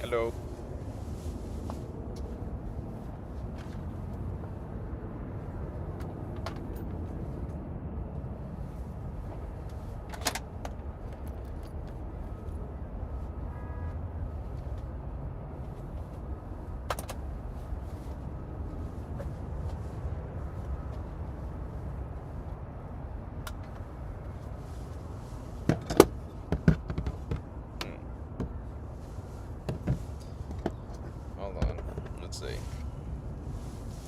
Hello. Hold on. Let's see.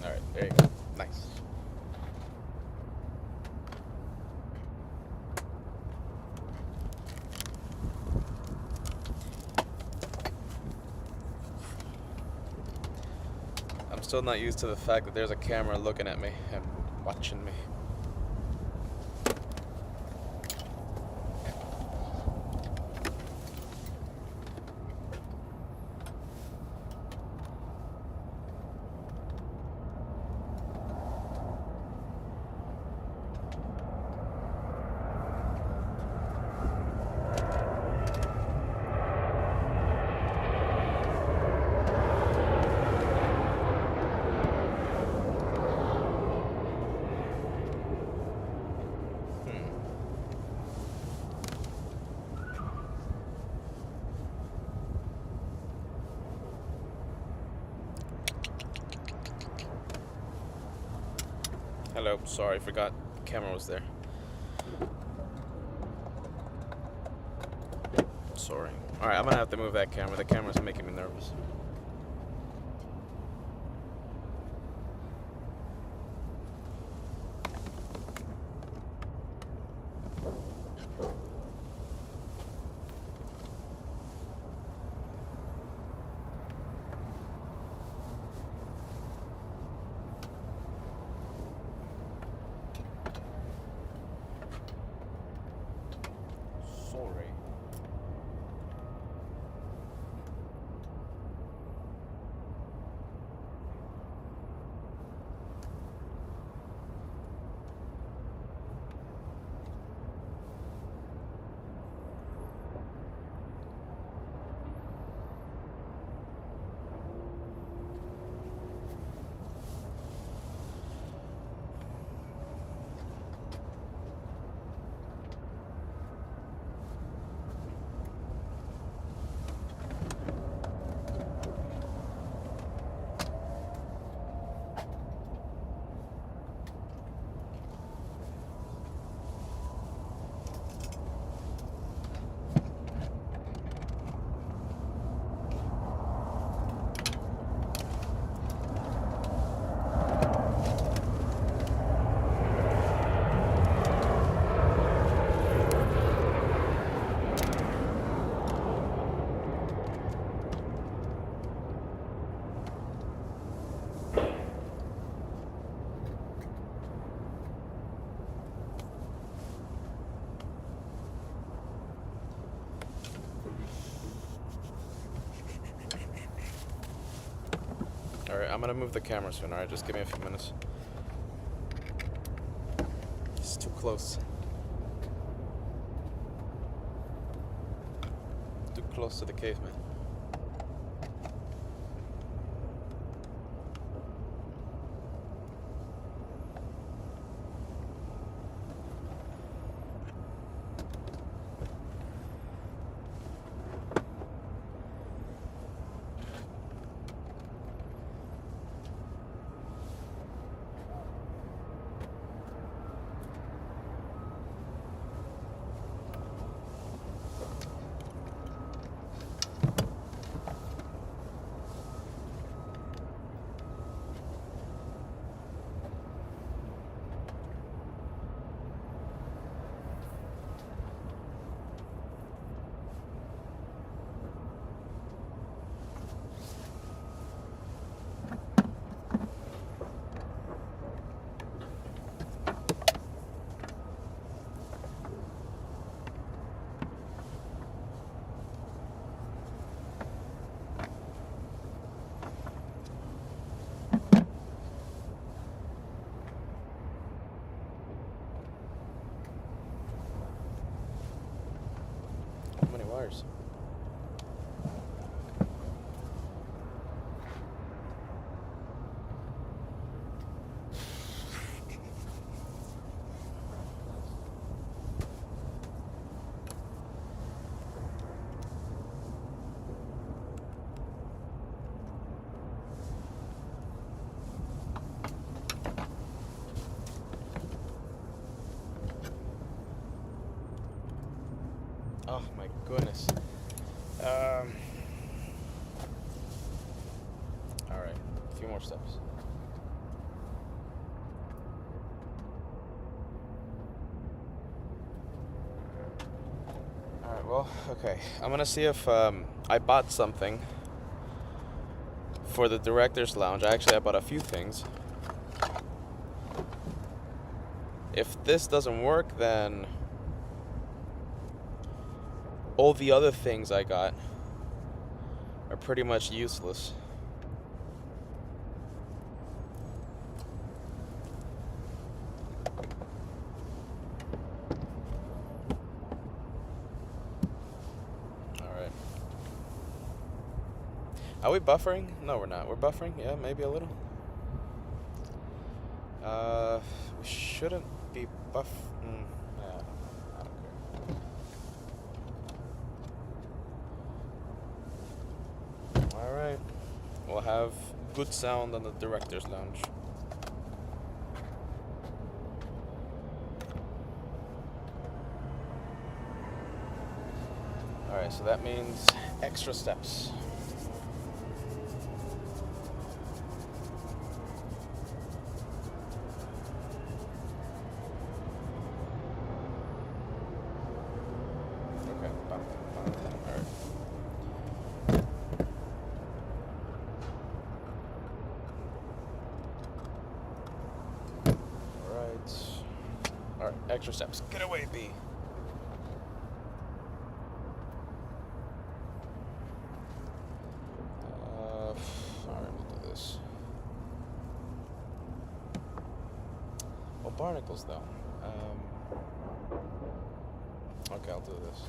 Alright, there you go. Nice. I'm still not used to the fact that there's a camera looking at me and watching me. Hello, sorry, forgot the camera was there. Sorry. Alright, I'm gonna have to move that camera. The camera's making me nervous. Sorry. Alright, I'm gonna move the camera soon, alright? Just give me a few minutes. It's too close. Too close to the cave, man. How many wires? Oh my goodness. Alright, a few more steps. Alright, well, okay. I'm gonna see if I bought something for the director's lounge. Actually, I bought a few things. If this doesn't work, then all the other things I got are pretty much useless. Alright. Are we buffering? No, we're not. We're buffering? Yeah, maybe a little. We shouldn't be yeah, I don't care. Alright. We'll have good sound on the director's lounge. Alright, so that means extra steps. Alright, extra steps. Get away, B. Alright, we'll do this. Well, barnacles, though. Okay, I'll do this.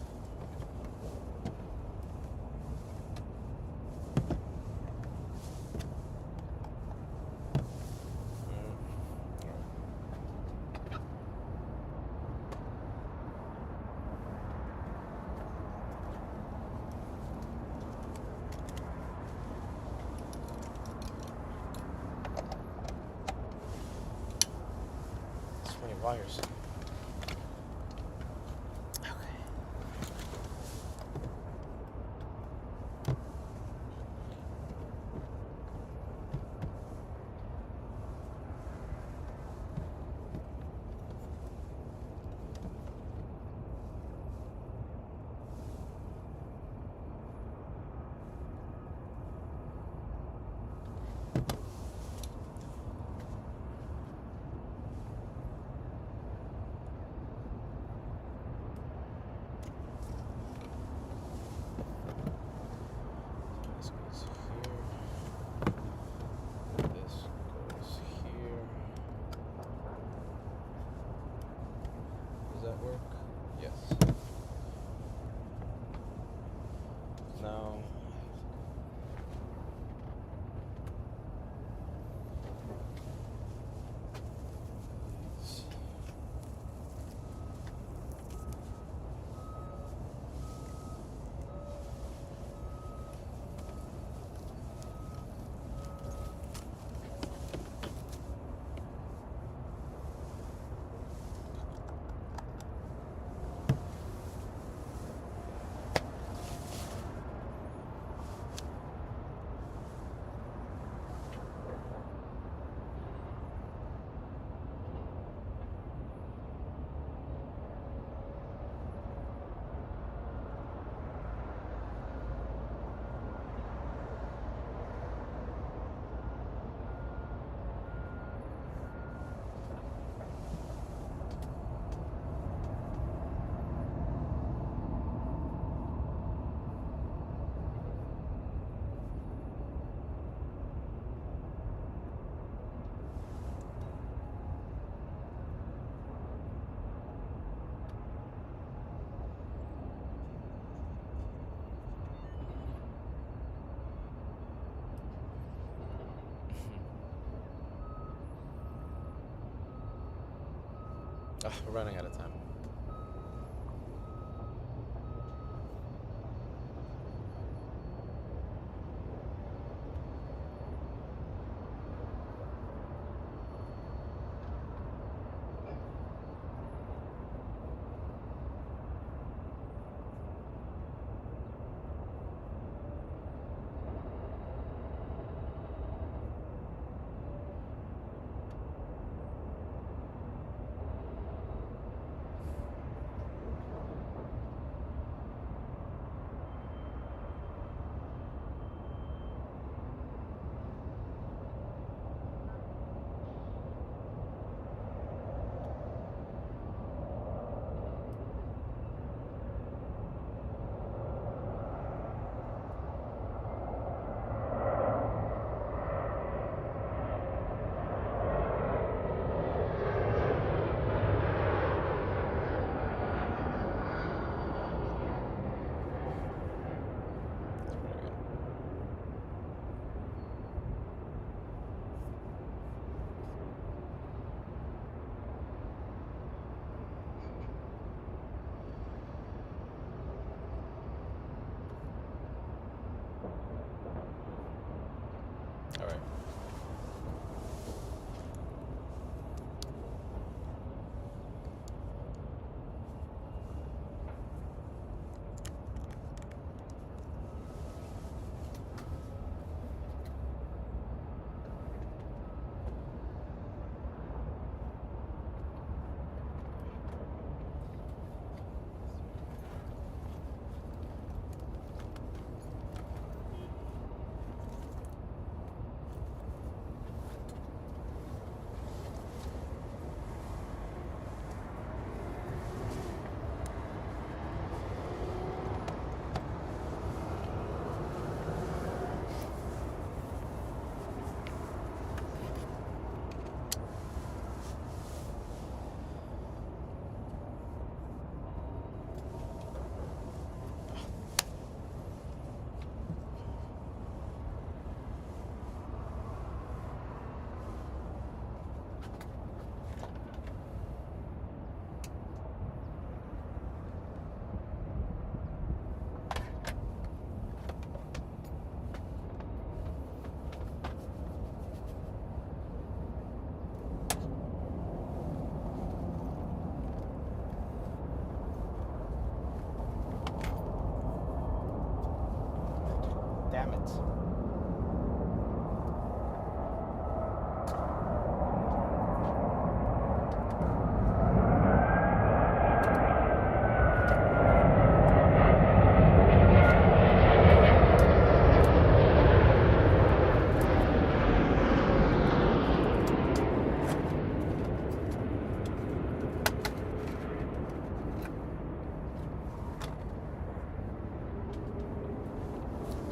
Wires. Work? Yes. Now we're running out of time. Damn it.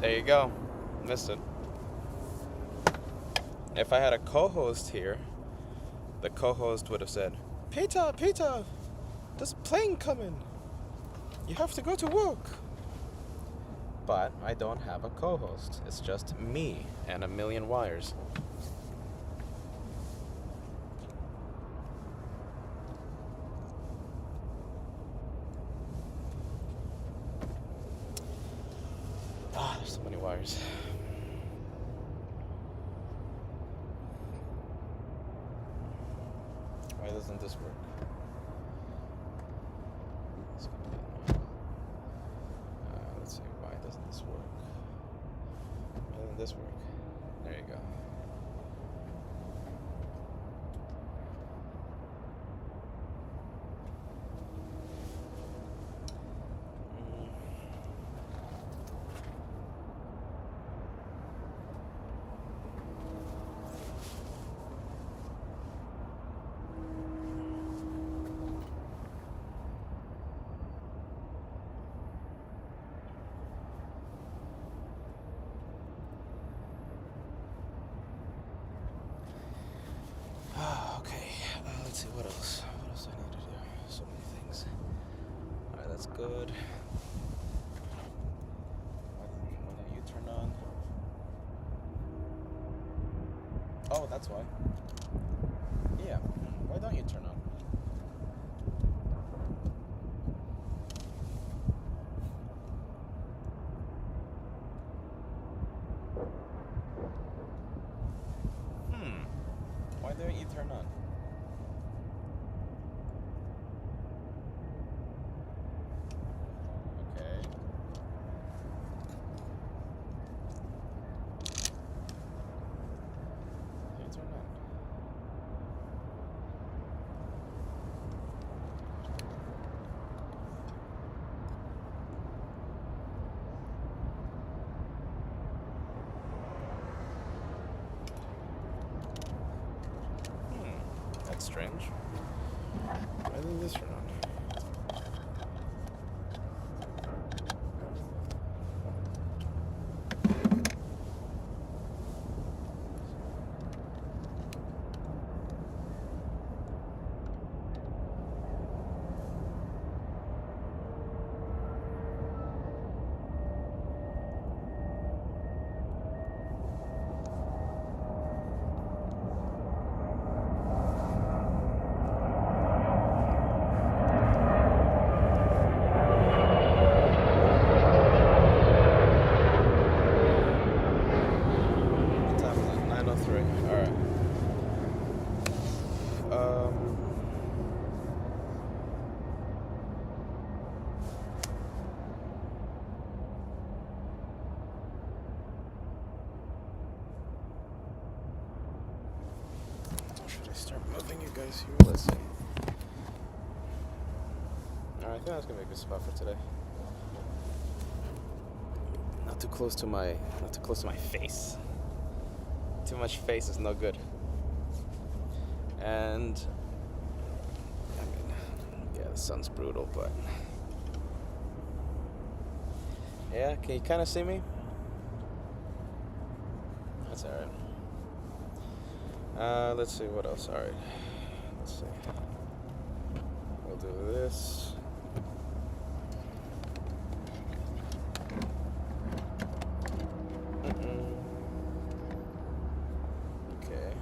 There you go. Missed it. If I had a co-host here, the co-host would have said, Peter, there's a plane coming. You have to go to work. But I don't have a co-host. It's just me and a million wires. There's so many wires. Why doesn't this work? Let's see, why doesn't this work? Why doesn't this work? There you go. Let's see, what else? What else do I need to do? So many things. Alright, that's good. Why don't you turn on? Oh, that's why. Yeah, why don't you turn on? Why don't you turn on? That's strange. Why didn't this turn on? Start moving you guys here. Let's see. Alright, I think that's gonna be a good spot for today. Not too close to my face. Too much face is no good. And I mean, yeah, the sun's brutal, but yeah, can you kind of see me? That's alright. Let's see what else. Alright. Let's see. We'll do this. Okay.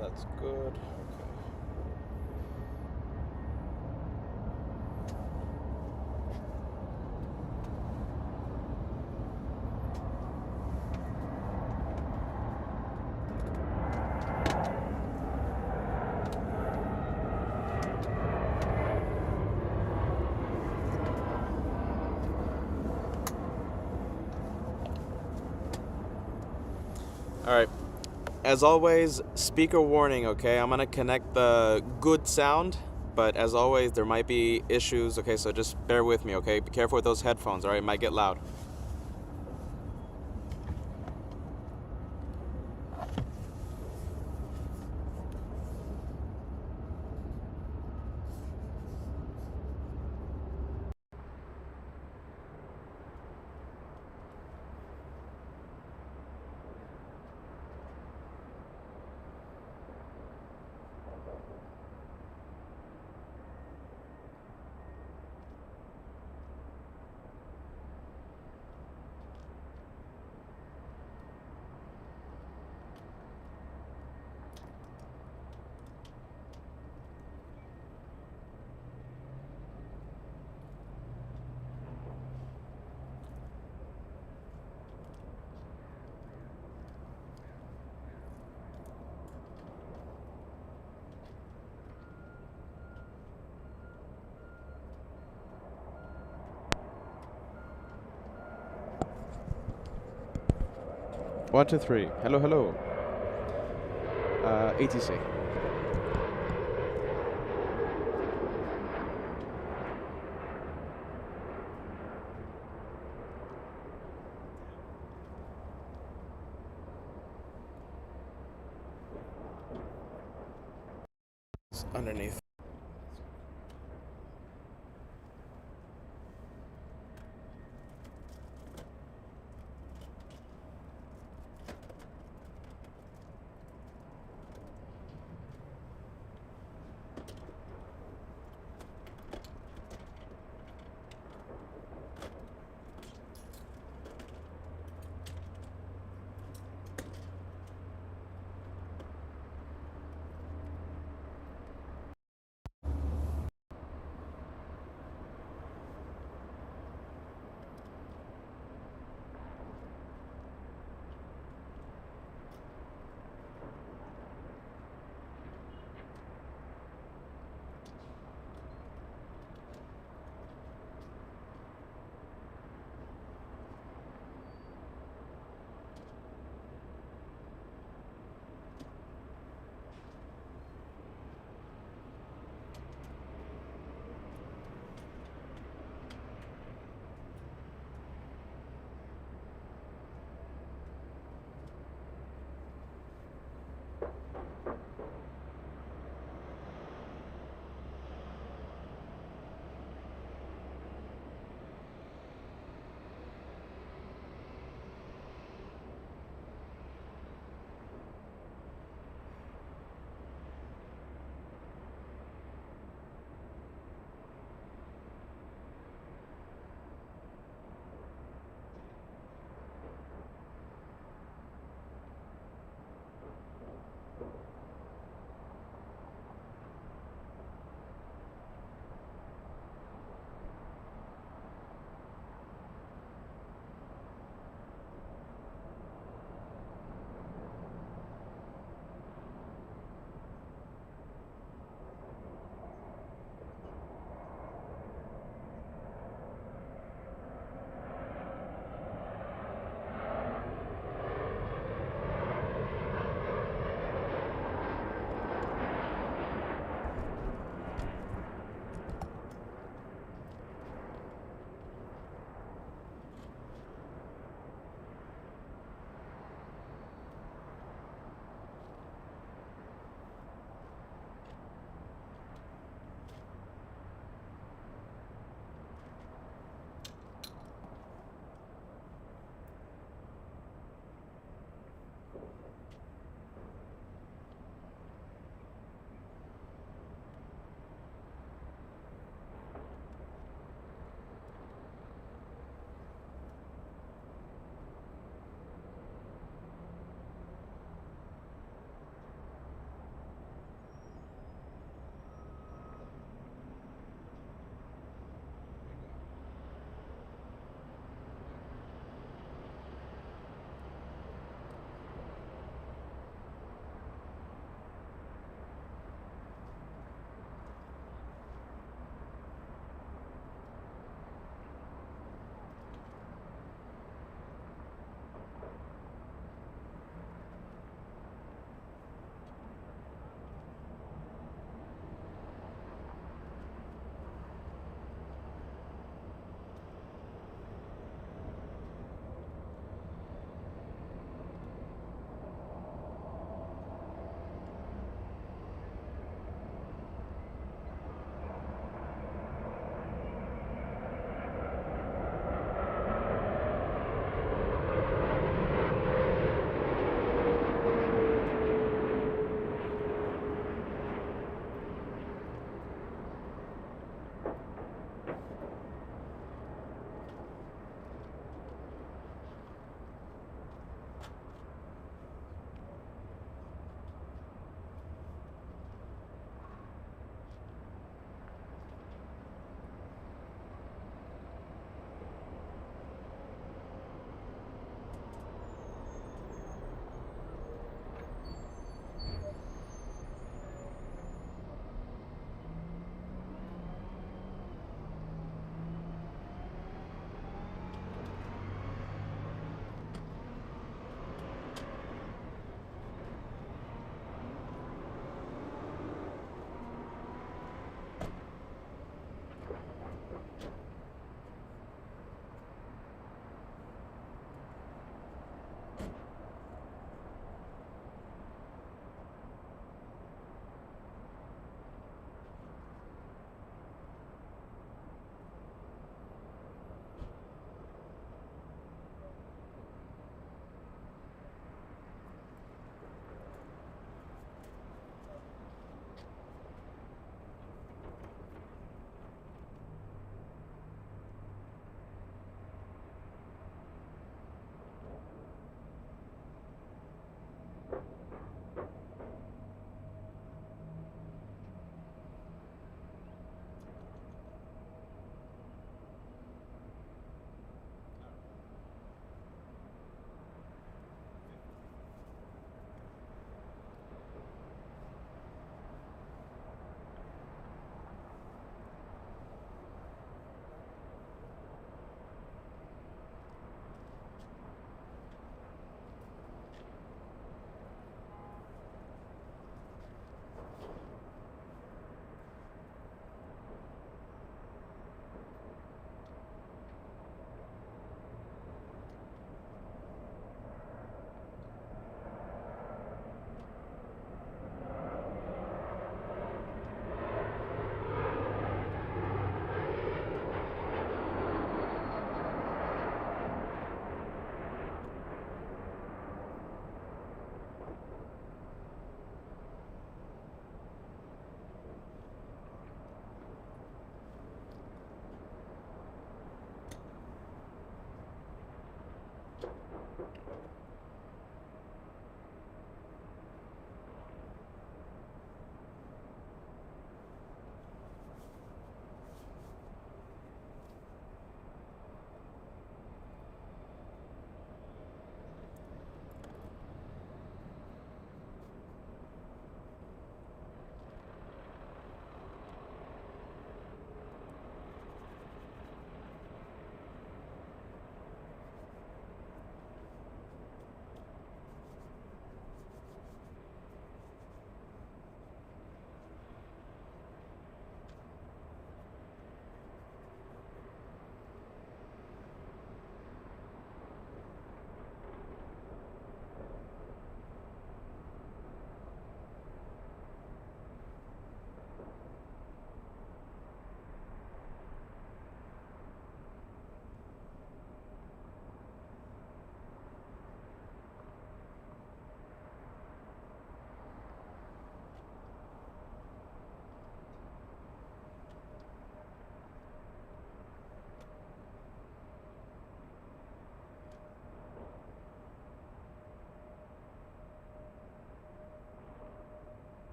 That's good. Okay. All right. As always, speaker warning, okay? I'm gonna connect the good sound, but as always, there might be issues, okay? So just bear with me, okay? Be careful with those headphones, all right? It might get loud. One, two, three. Hello, hello. ATC. It's underneath.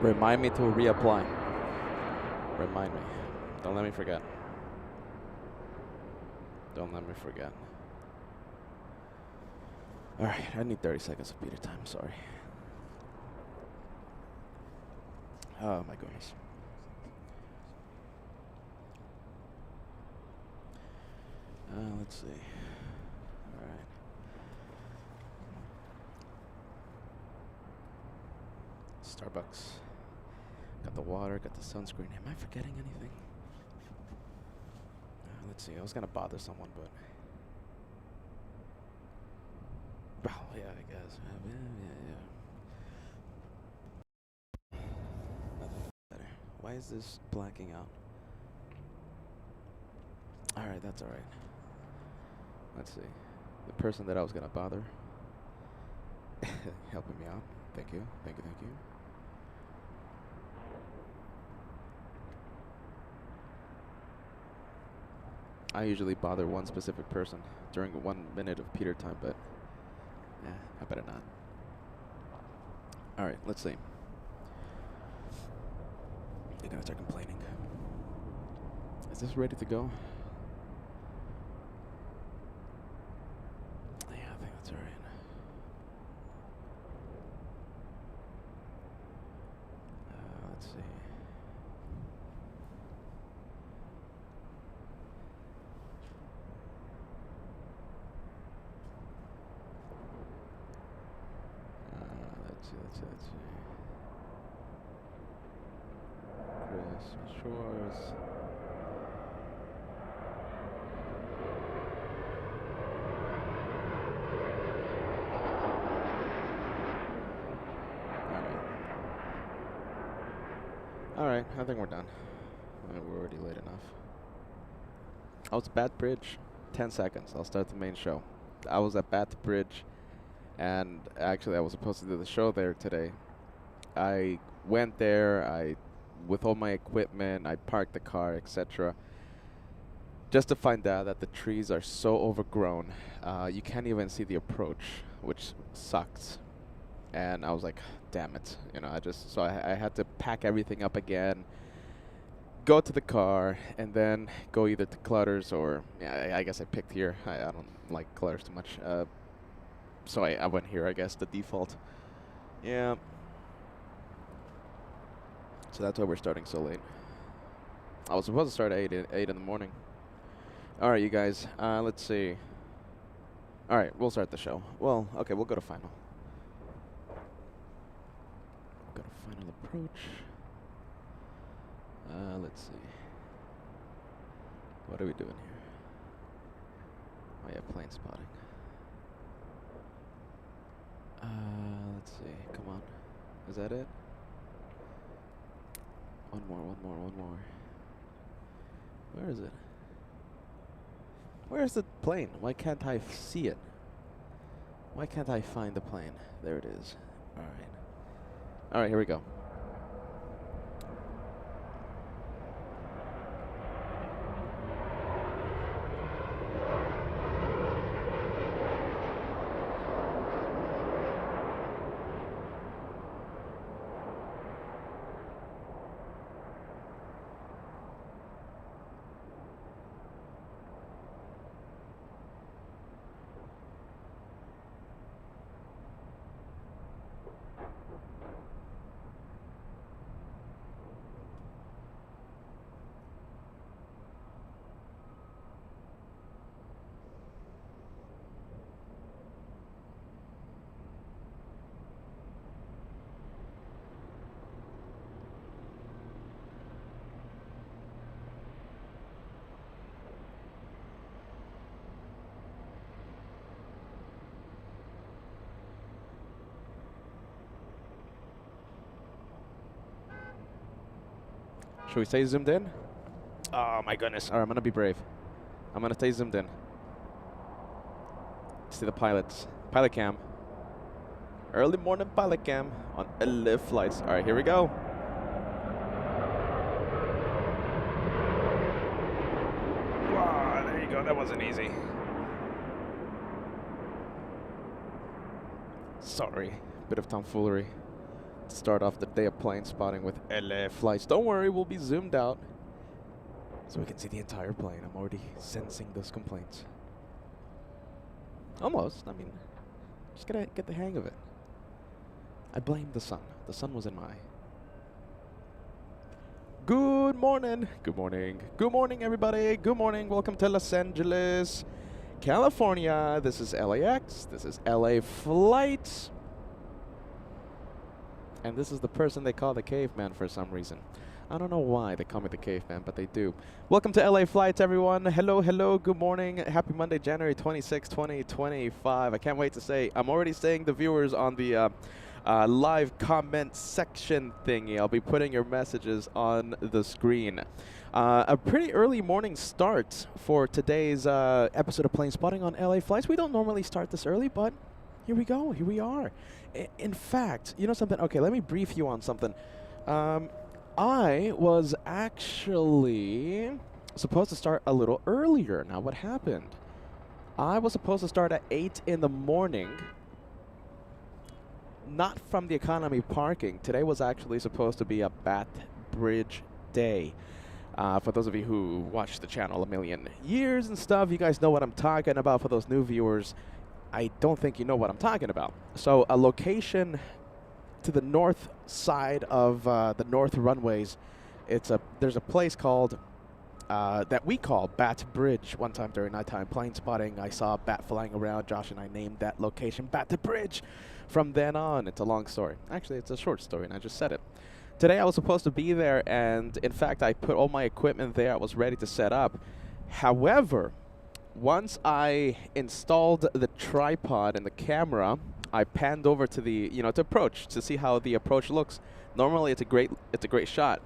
Remind me to reapply. Remind me. Don't let me forget. Don't let me forget. Alright, I need 30 seconds of Peter time, sorry. Oh my goodness. Let's see. Alright. Starbucks. Got the water, got the sunscreen. Am I forgetting anything? Let's see, I was gonna bother someone, but... Well, yeah, I guess. Yeah. Nothing better. Why is this blacking out? Alright, that's alright. Let's see. The person that I was gonna bother. Helping me out. Thank you. Thank you, thank you. I usually bother one specific person during 1 minute of Peter time, but yeah, I better not. Alright, let's see. They're gonna start complaining. Is this ready to go? Yeah, I think that's alright. Let's see. Let's see. Christmas shores. Alright, I think we're done. We're already late enough. I was at Bath Bridge. 10 seconds. I'll start the main show. I was at Bath Bridge. And actually, I was supposed to do the show there today. I went there, with all my equipment, I parked the car, etc. Just to find out that the trees are so overgrown, you can't even see the approach, which sucks. And I was like, damn it, you know. So I had to pack everything up again, go to the car, and then go either to Clutters or yeah, I guess I picked here. I don't like Clutters too much. So I went here, I guess, the default. Yeah. So that's why we're starting so late. I was supposed to start at 8 in the morning. Alright, you guys. Let's see. Alright, we'll start the show. Well, okay, we'll go to final. Go to final approach. Let's see. What are we doing here? Oh yeah, plane spotting. Let's see. Come on. Is that it? One more. Where is it? Where's the plane? Why can't I see it? Why can't I find the plane? There it is. Alright. Alright, here we go. Should we stay zoomed in? Oh my goodness. Alright, I'm gonna be brave. I'm gonna stay zoomed in. See the pilots. Pilot cam. Early morning pilot cam on LF flights. Alright, here we go. Wow, there you go. That wasn't easy. Sorry. Bit of tomfoolery. to start off the day of plane spotting with LA Flights. Don't worry, we'll be zoomed out so we can see the entire plane. I'm already sensing those complaints. Almost. I mean, just gotta get the hang of it. I blame the sun. The sun was in my eye. Good morning. Good morning. Good morning, everybody. Good morning. Welcome to Los Angeles, California. This is LAX. This is LA Flights. And this is the person they call the caveman for some reason. I don't know why they call me the caveman, but they do. Welcome to LA Flights, everyone. Hello, hello. Good morning. Happy Monday, January 26, 2025. I can't wait to say, I'm already saying the viewers on the live comment section thingy. I'll be putting your messages on the screen. A pretty early morning start for today's episode of Plane Spotting on LA Flights. We don't normally start this early, but here we go. Here we are. In fact, you know something? Okay, let me brief you on something. I was actually supposed to start a little earlier. Now, what happened? I was supposed to start at 8 in the morning. Not from the economy parking. Today was actually supposed to be a Bat Bridge day. For those of you who watch the channel a million years and stuff, you guys know what I'm talking about. For those new viewers, I don't think you know what I'm talking about. So a location to the north side of the north runways, there's a place called that we call Bat Bridge. One time during nighttime plane spotting, I saw a bat flying around. Josh and I named that location Bat Bridge. From then on, it's a long story. Actually, it's a short story, and I just said it. Today, I was supposed to be there, and in fact, I put all my equipment there. I was ready to set up. However, once I installed the tripod and the camera, I panned over to the, to approach, to see how the approach looks. Normally, it's a great shot.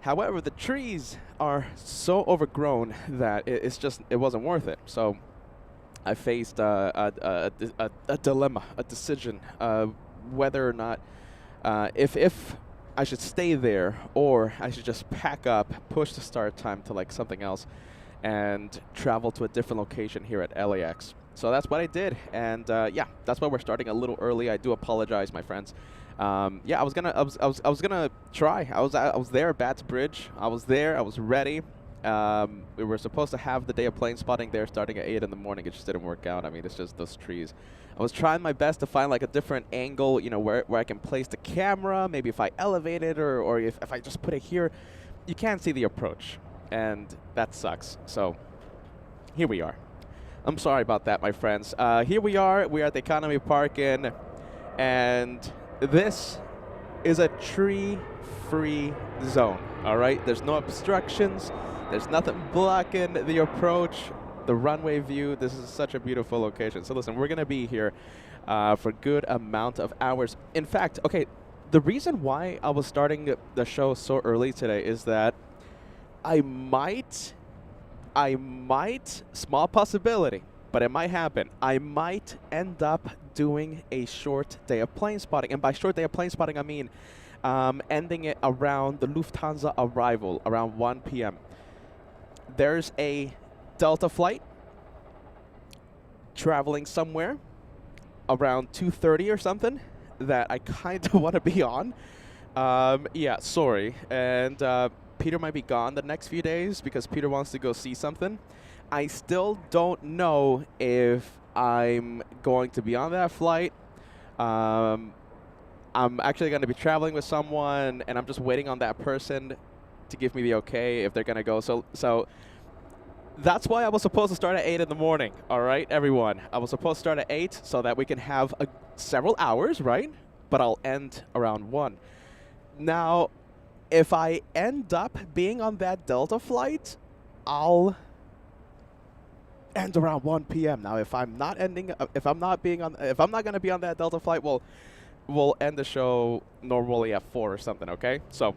However, the trees are so overgrown that it wasn't worth it. So I faced a dilemma, a decision, whether or not if I should stay there or I should just pack up, push the start time to like something else, and travel to a different location here at LAX. So that's what I did, and yeah, that's why we're starting a little early. I do apologize, my friends. Yeah, I was gonna try. I was there at Bats Bridge. I was there. I was ready. We were supposed to have the day of plane spotting there starting at 8 in the morning. It just didn't work out. I mean, it's just those trees. I was trying my best to find like a different angle, where I can place the camera. Maybe if I elevate it or if I just put it here, you can't see the approach, and that sucks. So here we are. I'm sorry about that, my friends. Here we are. We are at the economy parking, and this is a tree-free zone. All right, there's no obstructions. There's nothing blocking the approach, the runway view. This is such a beautiful location. So listen, we're going to be here for a good amount of hours. In fact, okay, the reason why I was starting the show so early today is that I might, small possibility, but it might happen. I might end up doing a short day of plane spotting. And by short day of plane spotting, I mean ending it around the Lufthansa arrival, around 1 p.m. There's a Delta flight traveling somewhere around 2:30 or something that I kind of want to be on. Yeah, sorry. And Peter might be gone the next few days because Peter wants to go see something. I still don't know if I'm going to be on that flight. I'm actually going to be traveling with someone, and I'm just waiting on that person to give me the okay if they're going to go. So that's why I was supposed to start at 8 in the morning, all right, everyone? I was supposed to start at 8 so that we can have several hours, right? But I'll end around 1. Now, if I end up being on that Delta flight, I'll end around 1 p.m. Now, if I'm not going to be on that Delta flight, we'll end the show normally at 4 or something, okay? So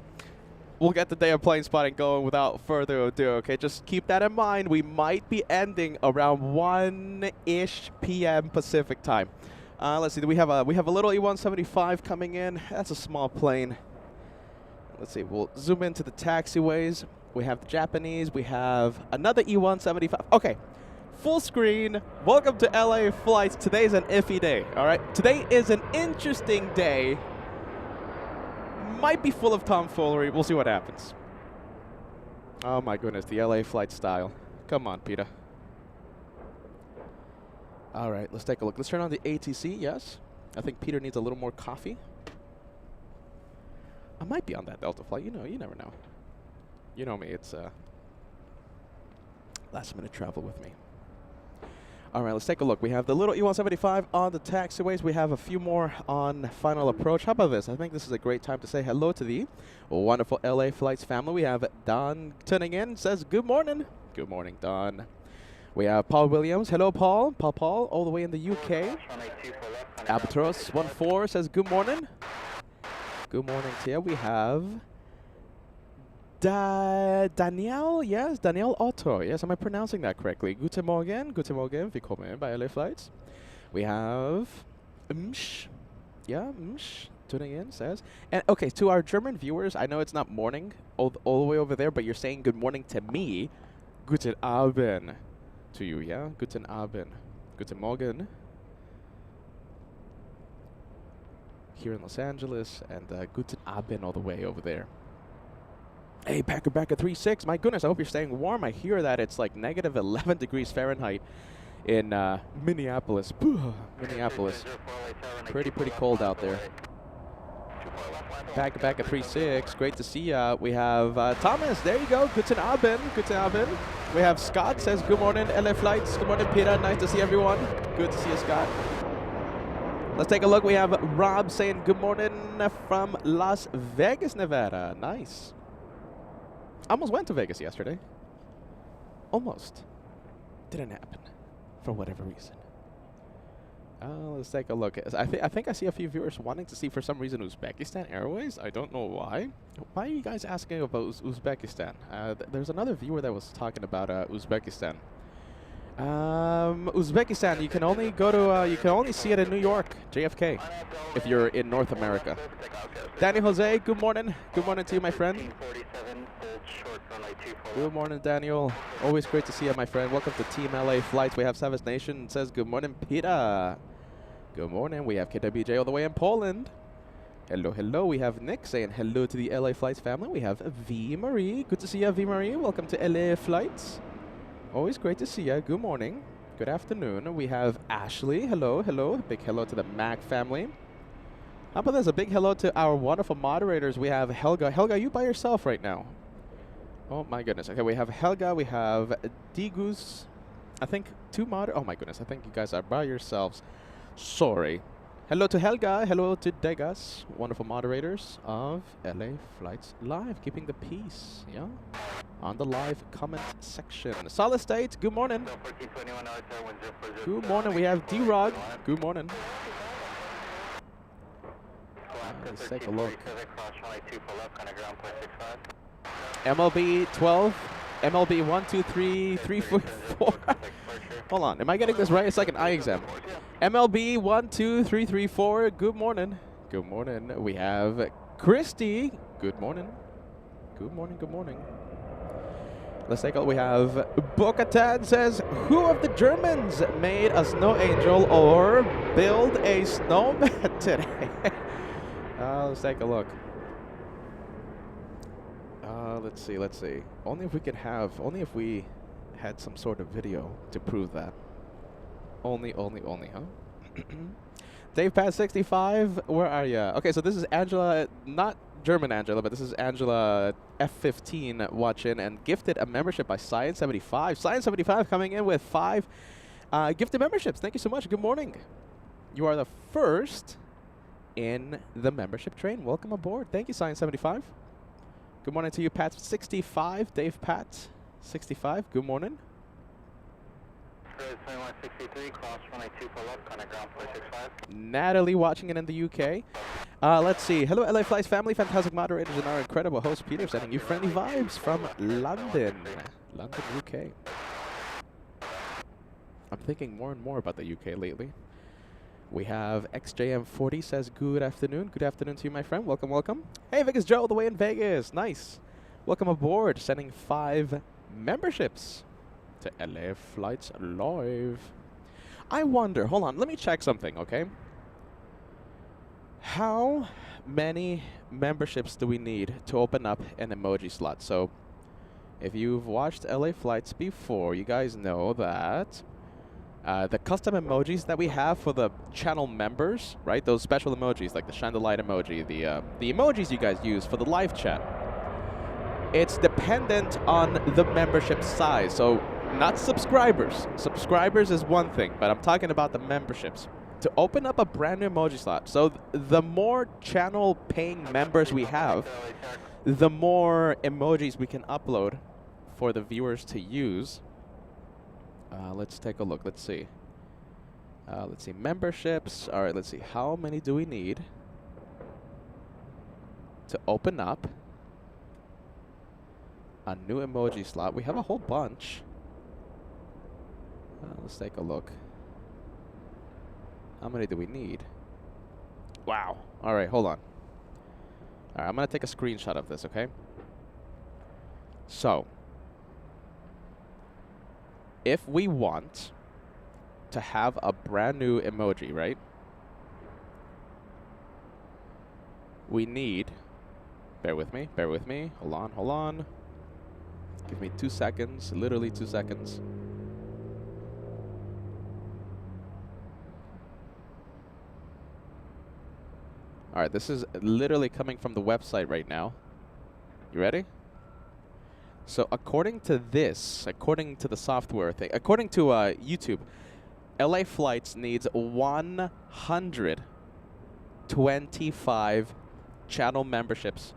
we'll get the day of plane spotting going without further ado, okay? Just keep that in mind. We might be ending around 1-ish p.m. Pacific time. Let's see. We have a little E175 coming in. That's a small plane. Let's see. We'll zoom into the taxiways. We have the Japanese. We have another E175. Okay. Full screen. Welcome to LA Flights. Today's an iffy day, all right? Today is an interesting day might be full of tomfoolery. We'll see what happens. Oh my goodness, the LA flight style. Come on, Peter. All right, let's take a look. Let's turn on the ATC, yes. I think Peter needs a little more coffee. I might be on that Delta flight. You know, you never know. You know me, it's last minute travel with me. All right, let's take a look. We have the little E175 on the taxiways. We have a few more on final approach. How about this? I think this is a great time to say hello to the wonderful LA Flights family. We have Don tuning in, says good morning. Good morning, Don. We have Paul Williams. Hello, Paul. Paul, all the way in the UK. Albatross 14 says good morning. Good morning to you. We have Danielle, yes, Danielle Otto. Yes, am I pronouncing that correctly? Guten Morgen, willkommen bei LA Flights. We have tuning in, says. And okay, to our German viewers, I know it's not morning all the way over there, but you're saying good morning to me. Guten Abend to you, yeah? Guten Abend. Guten Morgen. Here in Los Angeles, and Guten Abend all the way over there. Hey, Packer 36. My goodness, I hope you're staying warm. I hear that it's like negative 11 degrees Fahrenheit in Minneapolis. Minneapolis. Pretty cold out there. Packer 36. Great to see ya. We have Thomas. There you go. Guten Abend. Guten Abend. We have Scott says good morning, LA Flights. Good morning, Peter. Nice to see everyone. Good to see you, Scott. Let's take a look. We have Rob saying good morning from Las Vegas, Nevada. Nice. I almost went to Vegas yesterday. Almost. Didn't happen. For whatever reason. Let's take a look. I think I see a few viewers wanting to see, for some reason, Uzbekistan Airways. I don't know why. Why are you guys asking about Uzbekistan? There's another viewer that was talking about Uzbekistan. Uzbekistan, you can only go to, you can only see it in New York, JFK, if you're in North America. Danny Jose, good morning. Good morning to you, my friend. Good morning, Daniel. Always great to see you, my friend. Welcome to Team LA Flights. We have Savage Nation says good morning, Peter. Good morning. We have KWJ all the way in Poland. Hello, hello. We have Nick saying hello to the LA Flights family. We have V Marie. Good to see you, V Marie. Welcome to LA Flights. Always great to see you. Good morning. Good afternoon. We have Ashley. Hello, hello. Big hello to the Mac family. How about this? A big hello to our wonderful moderators. We have Helga. Helga, you by yourself right now. Oh my goodness. Okay, we have Helga. We have Digus. I think two oh my goodness. I think you guys are by yourselves. Sorry. Hello to Helga. Hello to Degas. Wonderful moderators of LA Flights Live. Keeping the peace. Yeah. On the live comment section. Solid State. Good morning. Good morning. We have D-Rog. Good morning. Let's take a look. MLB 12, MLB 1, 2, 3, 3, 4, 4. Hold on, am I getting this right? It's like an eye exam. MLB 1, 2, 3, 3, 4. Good morning. Good morning. We have Christy. Good morning. Good morning. Good morning. Let's take a look. We have Bo-Katan says, who of the Germans made a snow angel or build a snowman today? Let's take a look. Let's see. Only if we had some sort of video to prove that. Only, huh? Dave Pat 65, where are ya? Okay, so this is Angela, not German Angela, but this is Angela F15 watching and gifted a membership by Science75. Science75 coming in with 5 gifted memberships. Thank you so much. Good morning. You are the first in the membership train. Welcome aboard. Thank you, Science75. Good morning to you, Pat65. Dave Pat 65. Good morning. Natalie watching it in the UK. Let's see. Hello, LA Flights family, fantastic moderators, and our incredible host, Peter, sending you friendly vibes from London, UK. I'm thinking more and more about the UK lately. We have XJM40 says good afternoon. Good afternoon to you, my friend. Welcome, welcome. Hey, Vegas Joe, all the way in Vegas. Nice. Welcome aboard. Sending 5 memberships to LA Flights Live. I wonder, hold on, let me check something, okay? How many memberships do we need to open up an emoji slot? So if you've watched LA Flights before, you guys know that the custom emojis that we have for the channel members, right? Those special emojis like the shine the light emoji, the emojis you guys use for the live chat. It's dependent on the membership size. So not subscribers. Subscribers is one thing, but I'm talking about the memberships. To open up a brand new emoji slot, so the more channel paying members we have, the more emojis we can upload for the viewers to use. Let's take a look. Let's see. Let's see. Memberships. All right, let's see. How many do we need to open up a new emoji slot? We have a whole bunch. Let's take a look. How many do we need? Wow. All right, hold on. All right, I'm going to take a screenshot of this, okay? So, if we want to have a brand new emoji, right? We need, bear with me, hold on. Give me 2 seconds, literally 2 seconds. All right, this is literally coming from the website right now. You ready? So according to this, according to the software thing, according to YouTube, LA Flights needs 125 channel memberships.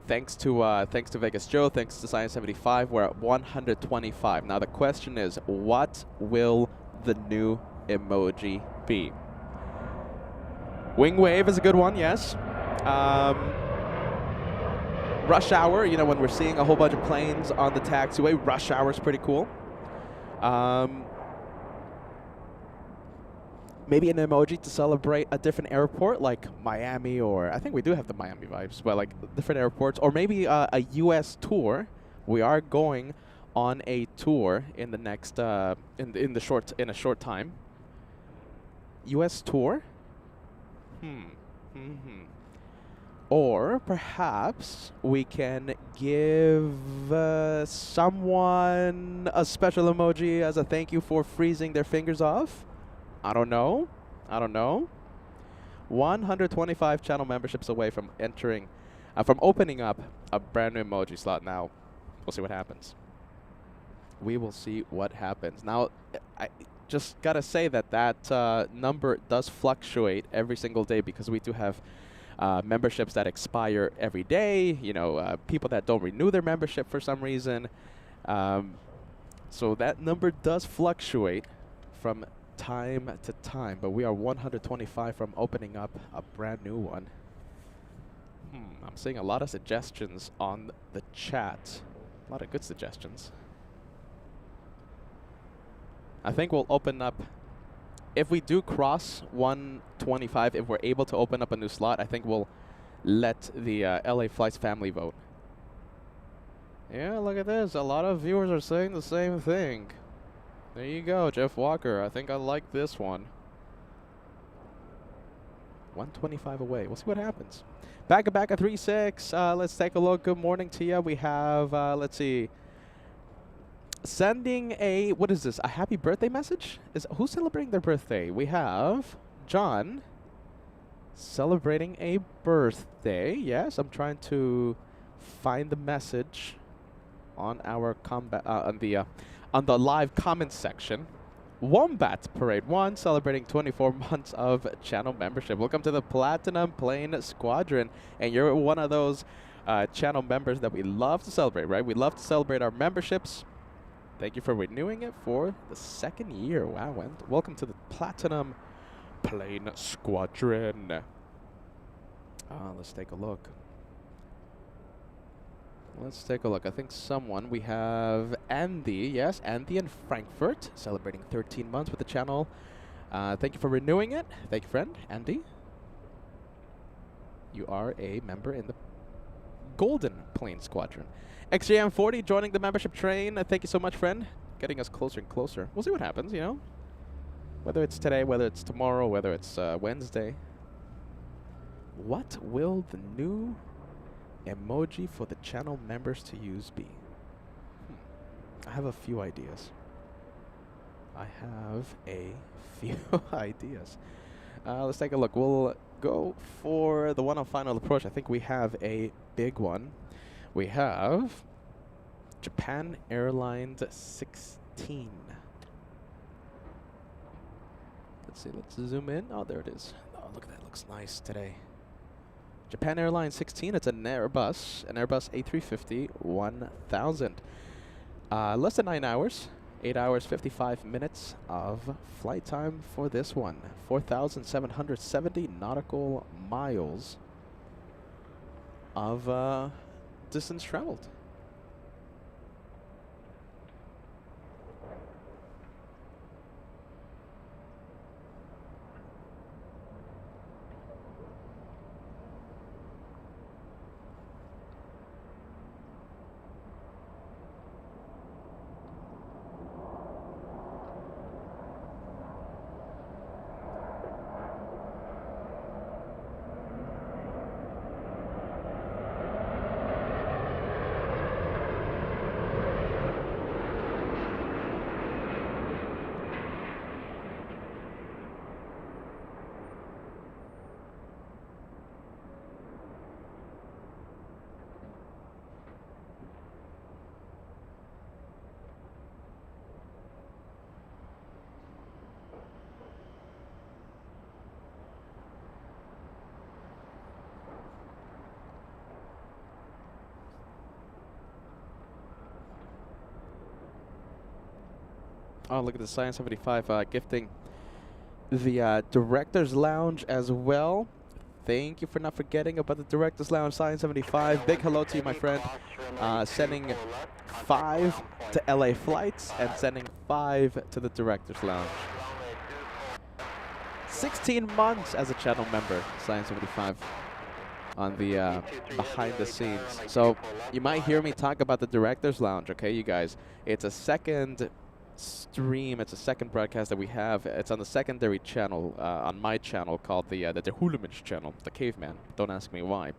Thanks to Vegas Joe, thanks to Science 75, we're at 125. Now the question is, what will the new emoji be? Wing wave is a good one, yes. Rush hour, you know, when we're seeing a whole bunch of planes on the taxiway, rush hour is pretty cool. Maybe an emoji to celebrate a different airport, like Miami, or I think we do have the Miami vibes, but like different airports, or maybe a U.S. tour. We are going on a tour in the next in a short time. U.S. tour. Or perhaps we can give someone a special emoji as a thank you for freezing their fingers off. I don't know. 125 channel memberships away from opening up a brand new emoji slot. Now, we'll see what happens. We will see what happens. Now, I just gotta say that number does fluctuate every single day because we do have memberships that expire every day. You know, people that don't renew their membership for some reason. So that number does fluctuate from time to time, but we are 125 from opening up a brand new one. I'm seeing a lot of suggestions on the chat. A lot of good suggestions. I think we'll open up, if we do cross 125, if we're able to open up a new slot, I think we'll let the LA Flights family vote. Yeah, look at this. A lot of viewers are saying the same thing. There you go, Jeff Walker. I think I like this one. 125 away. We'll see what happens. Back at 3-6. Let's take a look. Good morning to you. We have, let's see. Sending a, what is this? A happy birthday message? Who's celebrating their birthday? We have John celebrating a birthday. Yes, I'm trying to find the message on our on the live comments section. Wombat Parade 1 celebrating 24 months of channel membership. Welcome to the Platinum Plane Squadron, and you're one of those channel members that we love to celebrate, right? We love to celebrate our memberships. Thank you for renewing it for the 2nd year. Wow, and welcome to the Platinum Plane Squadron. Let's take a look. Let's take a look. I think we have Andy. Yes, Andy in Frankfurt, celebrating 13 months with the channel. Thank you for renewing it. Thank you, friend. Andy, you are a member in the Golden Plane Squadron. XJM40 joining the membership train. Thank you so much, friend. Getting us closer and closer. We'll see what happens, you know. Whether it's today, whether it's tomorrow, whether it's Wednesday. What will the new emoji for the channel members to use be? I have a few ideas. Let's take a look. We'll go for the one on final approach. I think we have a big one. We have Japan Airlines 16. Let's see, let's zoom in. Oh, there it is. Oh, look at that, looks nice today. Japan Airlines 16, it's an Airbus A350 1000. Less than 9 hours, 8 hours, 55 minutes of flight time for this one. 4,770 nautical miles of distance traveled. Oh, look at the Science 75 gifting the Director's Lounge as well. Thank you for not forgetting about the Director's Lounge, Science 75. Big hello to you, my friend. Sending 5 to LA Flights and sending 5 to the Director's Lounge. 16 months as a channel member, Science 75, on the behind the scenes. So you might hear me talk about the Director's Lounge, okay, you guys? It's a second stream, it's a second broadcast that we have. It's on the secondary channel, on my channel, called the Hulumich channel, the Caveman. Don't ask me why.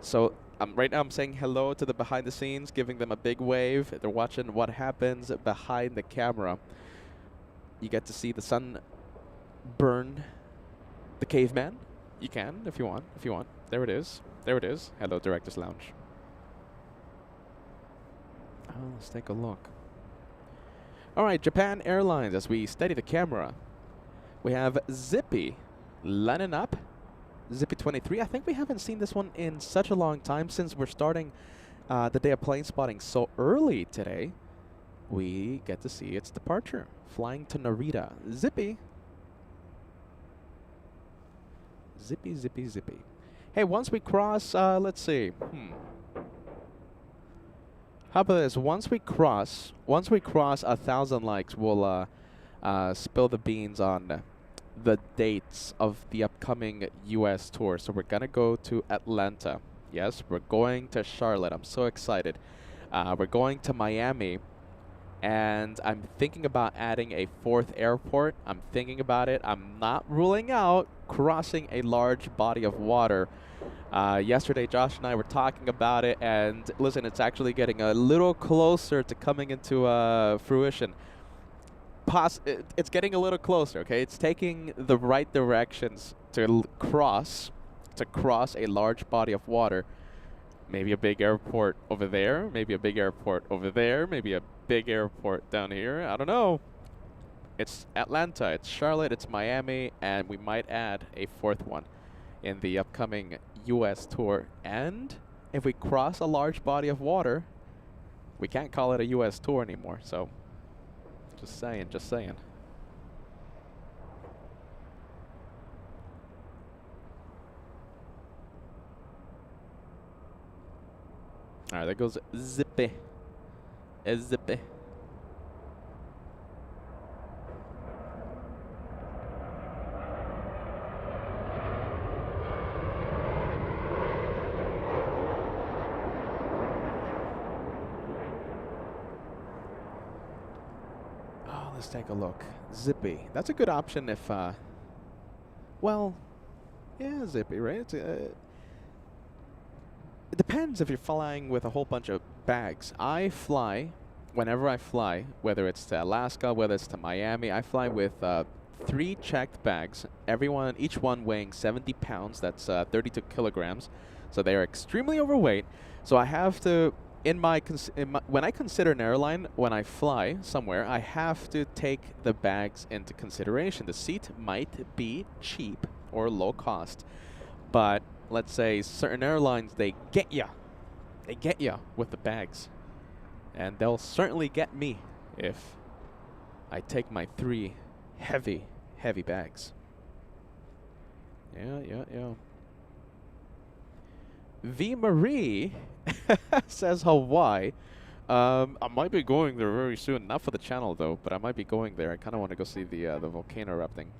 So right now I'm saying hello to the behind the scenes, giving them a big wave. They're watching what happens behind the camera. You get to see the sun burn the Caveman. You can, if you want, There it is. There it is. Hello, Director's Lounge. Let's take a look. All right, Japan Airlines, as we steady the camera, we have Zippy lining up. Zippy 23. I think we haven't seen this one in such a long time since we're starting the day of plane spotting so early today. We get to see its departure, flying to Narita. Zippy. Zippy, zippy, zippy. Hey, once we cross, let's see. How about this? Once we cross 1,000 likes, we'll spill the beans on the dates of the upcoming U.S. tour. So we're gonna go to Atlanta. Yes, we're going to Charlotte. I'm so excited. We're going to Miami, and I'm thinking about adding a 4th airport. I'm thinking about it. I'm not ruling out crossing a large body of water. Yesterday, Josh and I were talking about it, and listen, it's actually getting a little closer to coming into fruition. It's getting a little closer, okay? It's taking the right directions to cross a large body of water. Maybe a big airport over there, maybe a big airport over there, maybe a big airport down here. I don't know. It's Atlanta, it's Charlotte, it's Miami, and we might add a 4th one in the upcoming U.S. tour. And if we cross a large body of water, we can't call it a U.S. tour anymore. So, just saying, just saying. All right, there goes Zippy. Zippy. Let's take a look. Zippy. That's a good option if, well, yeah, Zippy, right? It depends if you're flying with a whole bunch of bags. I fly, whenever I fly, whether it's to Alaska, whether it's to Miami, I fly with 3 checked bags, each one weighing 70 pounds, that's 32 kilograms. So they are extremely overweight. So I have to, when I consider an airline, when I fly somewhere, I have to take the bags into consideration. The seat might be cheap or low cost, but let's say certain airlines, they get ya with the bags, and they'll certainly get me if I take my 3 heavy bags. Yeah. V Marie says Hawaii. I might be going there very soon. Not for the channel though, but I might be going there. I kind of want to go see the volcano erupting.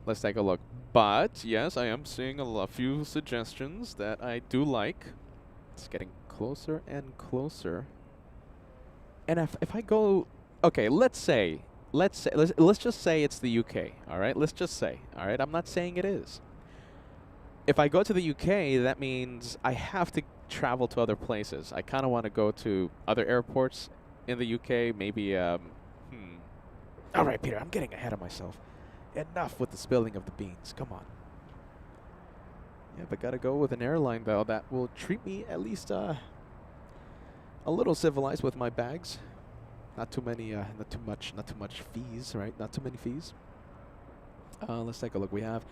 Let's take a look. But yes, I am seeing a few suggestions that I do like. It's getting closer and closer. And if I go, okay, let's just say it's the UK. All right, let's just say. All right, I'm not saying it is. If I go to the UK, that means I have to travel to other places. I kind of want to go to other airports in the UK. Maybe. All right, Peter, I'm getting ahead of myself. Enough with the spilling of the beans. Come on. Yeah, but gotta go with an airline though that will treat me at least a little civilized with my bags. Not too much fees, right? Not too many fees. Let's take a look. We have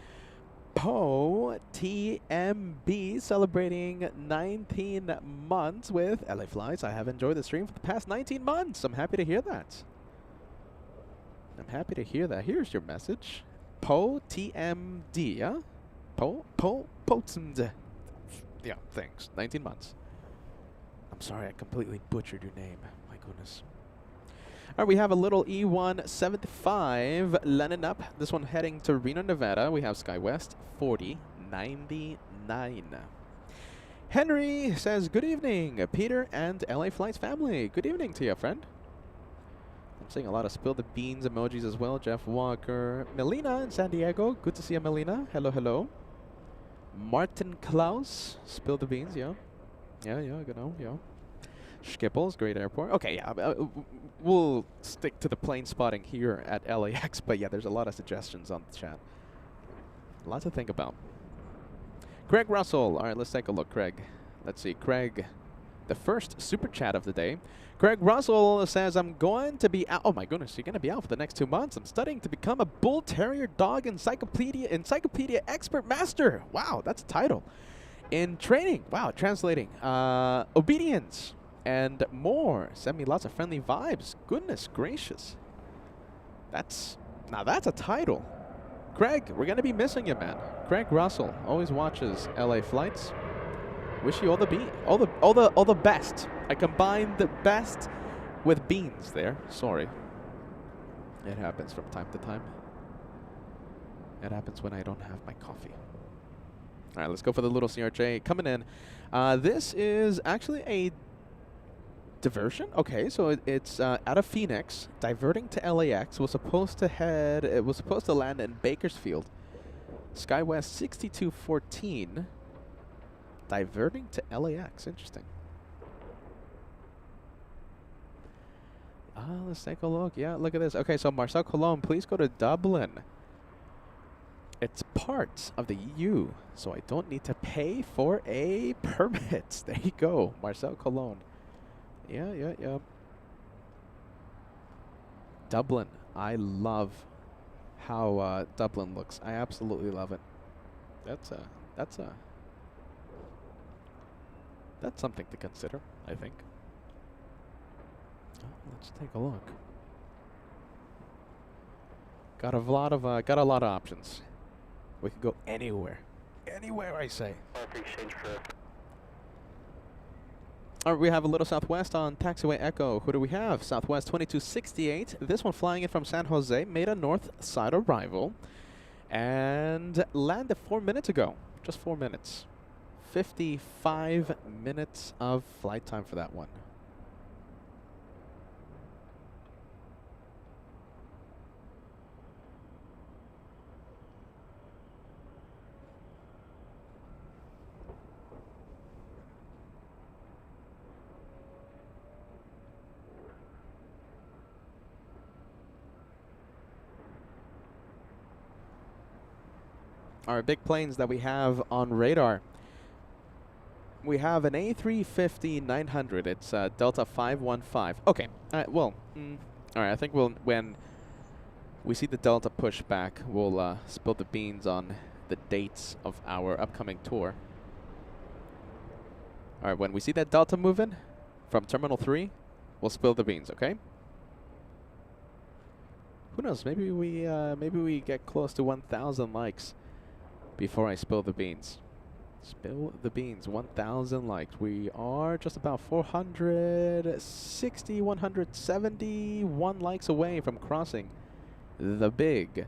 Poe TMB celebrating 19 months with LA Flights. I have enjoyed the stream for the past 19 months. I'm happy to hear that. Here's your message. Poe TMD, yeah? Poe TMD. Yeah, thanks. 19 months. I'm sorry I completely butchered your name. My goodness. All right, we have a little E175 landing up. This one heading to Reno, Nevada. We have SkyWest 4099. Henry says, good evening, Peter and LA Flights family. Good evening to you, friend. I'm seeing a lot of spill the beans emojis as well. Jeff Walker. Melina in San Diego. Good to see you, Melina. Hello. Martin Klaus. Spill the beans, yeah. Yeah, yeah. Schiphol's great airport. Okay, yeah. We'll stick to the plane spotting here at LAX, but yeah, there's a lot of suggestions on the chat. A lot to think about. Craig Russell. All right, let's take a look, Craig. Let's see, Craig. The first super chat of the day. Craig Russell says, I'm going to be out. Oh my goodness, you're going to be out for the next 2 months. I'm studying to become a bull terrier dog encyclopedia expert master. Wow, that's a title. In training. Wow, translating. Obedience. And more. Send me lots of friendly vibes. Goodness gracious. Now that's a title. Craig, we're going to be missing you, man. Craig Russell always watches LA Flights. Wish you all the best. I combined the best with beans there. Sorry. It happens from time to time. It happens when I don't have my coffee. All right, let's go for the little CRJ coming in. This is actually a diversion. Okay, so it's out of Phoenix, diverting to LAX. It was supposed to land in Bakersfield. SkyWest 6214. Diverting to LAX. Interesting. Let's take a look. Yeah, look at this. Okay, so Marcel Colomb, please go to Dublin. It's part of the EU, so I don't need to pay for a permit. There you go, Marcel Cologne. Yeah. Dublin. I love how Dublin looks. I absolutely love it. That's something to consider, I think. Let's take a look. Got a lot of options. We could go anywhere. Anywhere, I say. All right, we have a little Southwest on Taxiway Echo. Who do we have? Southwest 2268. This one flying in from San Jose. Made a north side arrival. And landed 4 minutes ago. Just 4 minutes. 55 minutes of flight time for that one. our big planes that we have on radar. We have an A350-900. It's Delta 515. Okay. Well, all right. I think when we see the Delta push back, we'll spill the beans on the dates of our upcoming tour. All right. When we see that Delta move in from Terminal 3, we'll spill the beans. Okay. Who knows? Maybe we get close to 1,000 likes before I spill the beans. Spill the beans. 1,000 likes. We are just about 460, 171 likes away from crossing the big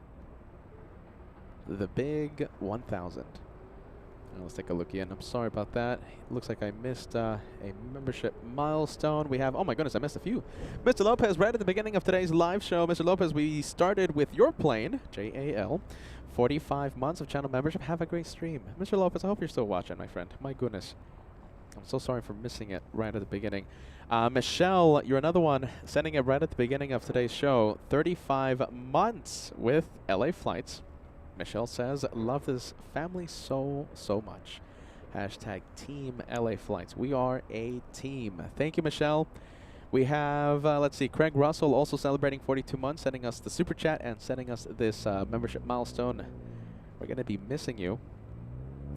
1,000. Now let's take a look again. I'm sorry about that. It looks like I missed a membership milestone. We have, oh my goodness, I missed a few. Mr. Lopez, right at the beginning of today's live show. Mr. Lopez, we started with your plane, JAL. 45 months of channel membership. Have a great stream. Mr. Lopez, I hope you're still watching, my friend. My goodness. I'm so sorry for missing it right at the beginning. Michelle, you're another one sending it right at the beginning of today's show. 35 months with LA Flights. Michelle says, love this family so much. Hashtag Team LA Flights. We are a team. Thank you, Michelle. We have, let's see, Craig Russell also celebrating 42 months, sending us the super chat and sending us this membership milestone. We're going to be missing you.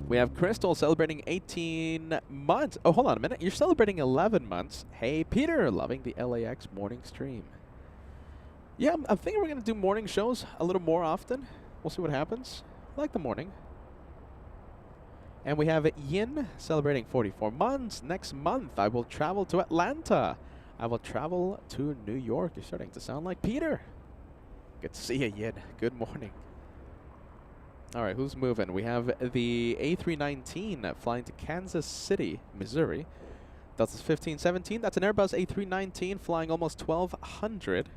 We have Crystal celebrating 18 months. Oh, hold on a minute. You're celebrating 11 months. Hey, Peter, loving the LAX morning stream. Yeah, I'm thinking we're going to do morning shows a little more often. We'll see what happens. I like the morning. And we have Yin celebrating 44 months. Next month, I will travel to Atlanta. I will travel to New York. You're starting to sound like Peter. Good to see you, Yin. Good morning. All right, who's moving? We have the A319 flying to Kansas City, Missouri. That's 1517. That's an Airbus A319 flying almost 1,200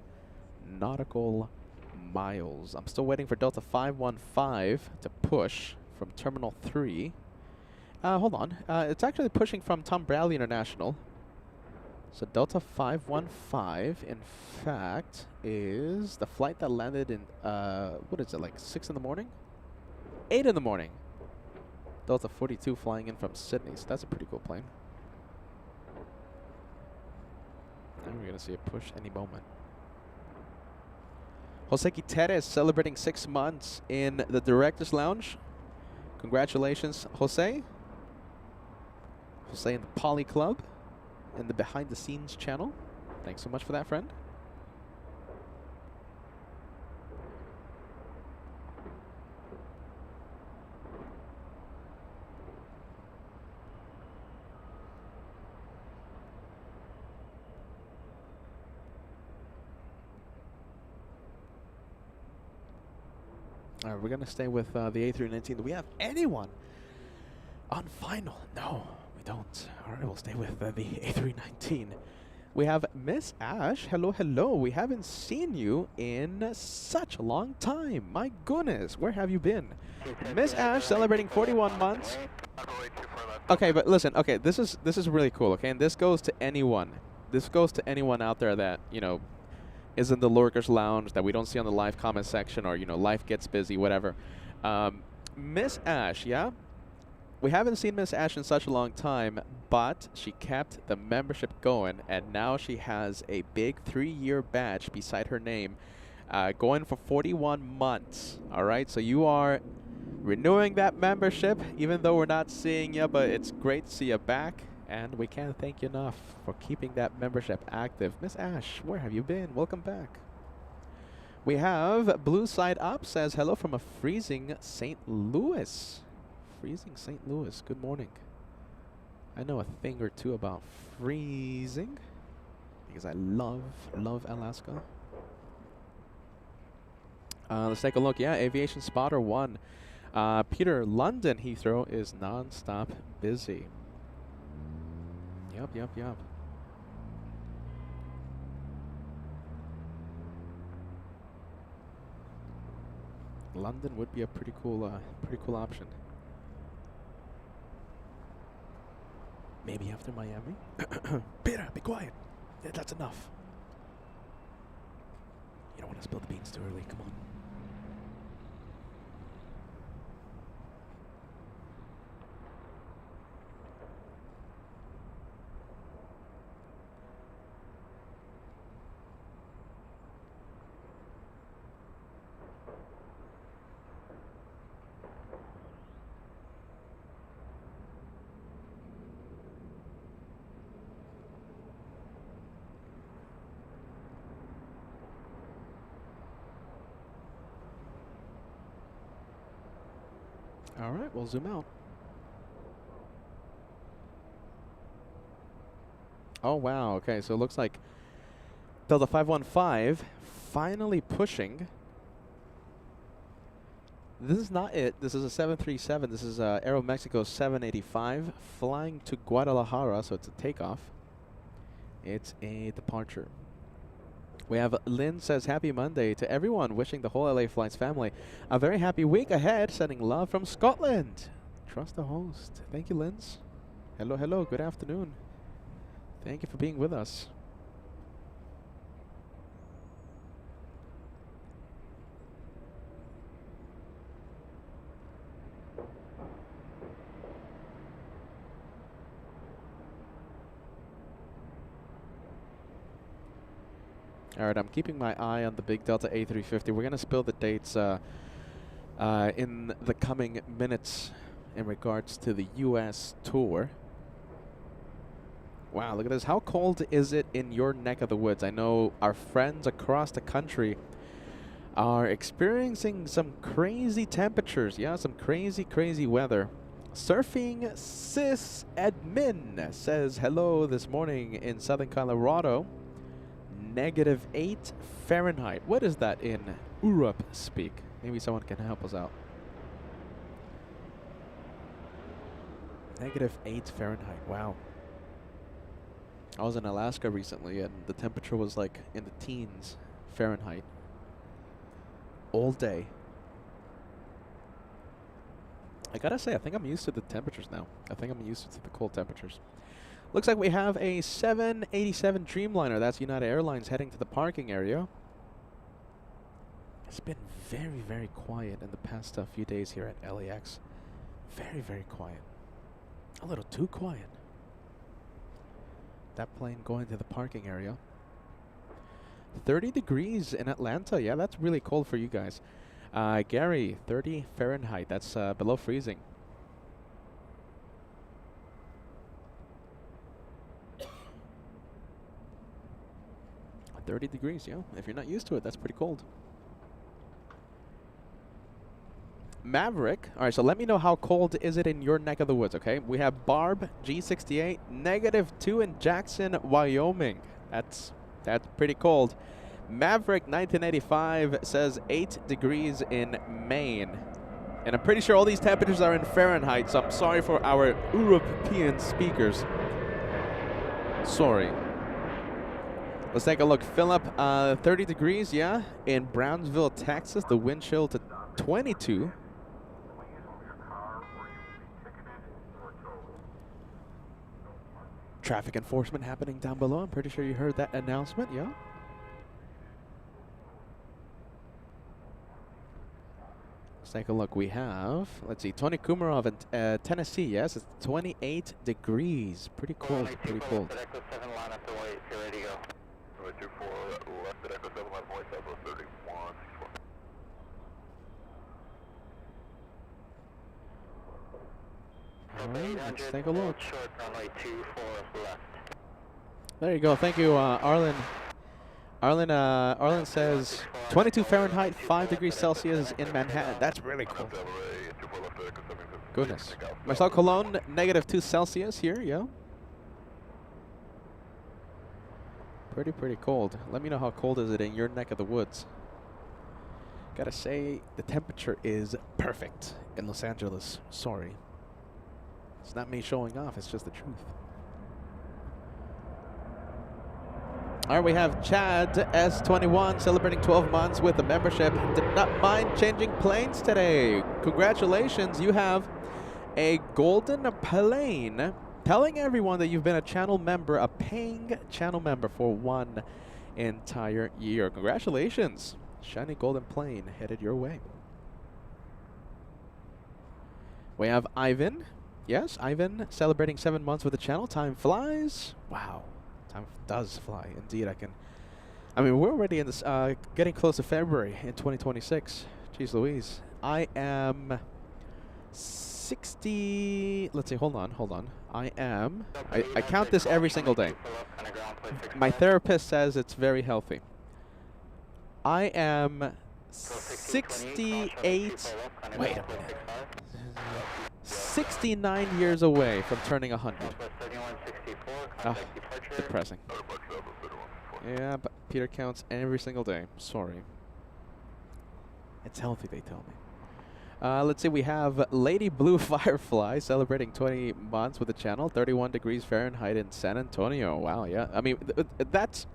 nautical miles. I'm still waiting for Delta 515 to push from Terminal 3. Hold on. It's actually pushing from Tom Bradley International. So Delta 515, in fact, is the flight that landed in, what is it, like 6 in the morning? 8 in the morning. Delta 42 flying in from Sydney. So that's a pretty cool plane. And we're going to see a push any moment. Jose Quiteres celebrating 6 months in the Director's Lounge. Congratulations, Jose. Jose in the Poly Club. In the behind the scenes channel. Thanks so much for that, friend. All right, we're going to stay with the A319. Do we have anyone on final? No, we don't. All right, we'll stay with the A319. We have Miss Ash. Hello, hello. We haven't seen you in such a long time. My goodness, where have you been? Miss Ash celebrating 41 months. Okay, but listen. Okay, this is really cool. Okay, and this goes to anyone. This goes to anyone out there that, you know, is in the Lurkers Lounge that we don't see on the live comment section, or, you know, life gets busy, whatever. Miss Ash, yeah? We haven't seen Miss Ash in such a long time, but she kept the membership going, and now she has a big 3-year badge beside her name, going for 41 months. All right, so you are renewing that membership, even though we're not seeing you, but it's great to see you back. And we can't thank you enough for keeping that membership active. Miss Ash, where have you been? Welcome back. We have Blue Side Up says hello from a freezing St. Louis. Freezing St. Louis. Good morning. I know a thing or two about freezing because I love Alaska. Let's take a look. Yeah, Aviation Spotter 1. Peter, London Heathrow is non-stop busy. Yep. London would be a pretty cool option. Maybe after Miami. Peter, be quiet. Yeah, that's enough. You don't want to spill the beans too early. Come on. All right, we'll zoom out. Oh, wow. Okay, so it looks like Delta 515 finally pushing. This is not it. This is a 737. This is Aeromexico 785 flying to Guadalajara, so it's a takeoff. It's a departure. We have Lynn says, happy Monday to everyone, wishing the whole LA Flights family a very happy week ahead, sending love from Scotland. Trust the host. Thank you, Linz. Hello, hello. Good afternoon. Thank you for being with us. All right, I'm keeping my eye on the big Delta A350. We're going to spill the dates in the coming minutes in regards to the U.S. tour. Wow, look at this. How cold is it in your neck of the woods? I know our friends across the country are experiencing some crazy temperatures. Yeah, some crazy, crazy weather. Surfing Sis Admin says hello this morning in Southern Colorado. -8 Fahrenheit. What is that in Europe speak? Maybe someone can help us out. -8 Fahrenheit. Wow. I was in Alaska recently and the temperature was like in the teens Fahrenheit. All day. I gotta say, I think I'm used to the temperatures now. I think I'm used to the cold temperatures. Looks like we have a 787 Dreamliner. That's United Airlines heading to the parking area. It's been very, very quiet in the past few days here at LAX. Very, very quiet. A little too quiet. That plane going to the parking area. 30 degrees in Atlanta. Yeah, that's really cold for you guys. Gary, 30 Fahrenheit. That's below freezing. 30 degrees, yeah. If you're not used to it, that's pretty cold. Maverick. All right, so let me know how cold is it in your neck of the woods, okay? We have Barb, G68, -2 in Jackson, Wyoming. That's pretty cold. Maverick 1985 says 8 degrees in Maine. And I'm pretty sure all these temperatures are in Fahrenheit, so I'm sorry for our European speakers. Sorry. Let's take a look. Philip, 30 degrees, yeah. In Brownsville, Texas, the wind chill to 22. Traffic enforcement happening down below. I'm pretty sure you heard that announcement, yeah. Let's take a look. We have, let's see, Tony Kumarov in Tennessee, yes. It's 28 degrees. Pretty cold, pretty cold. Alright, let's take a look. There you go. Thank you, Arlen. Arlen says 22 Fahrenheit, 5 degrees Celsius in Manhattan. That's really cool. Goodness. Marcel Cologne, -2 Celsius here, yeah. Pretty cold. Let me know how cold is it in your neck of the woods. Gotta say, the temperature is perfect in Los Angeles. Sorry. It's not me showing off, it's just the truth. All right, we have Chad S21 celebrating 12 months with the membership. Did not mind changing planes today. Congratulations, you have a golden plane. Telling everyone that you've been a channel member, a paying channel member for 1 entire year. Congratulations. Shiny golden plane headed your way. We have Ivan. Yes, Ivan celebrating 7 months with the channel. Time flies. Wow. Time does fly. Indeed, I mean, we're already in this, getting close to February in 2026. Jeez Louise. I am 60, let's see, hold on. I count this every single day. My therapist says it's very healthy. I am 68. Wait a minute. 69 years away from turning 100. Ah, depressing. Yeah, but Peter counts every single day. Sorry. It's healthy, they tell me. Let's see, we have Lady Blue Firefly celebrating 20 months with the channel. 31 degrees Fahrenheit in San Antonio. Wow, yeah. I mean, that's...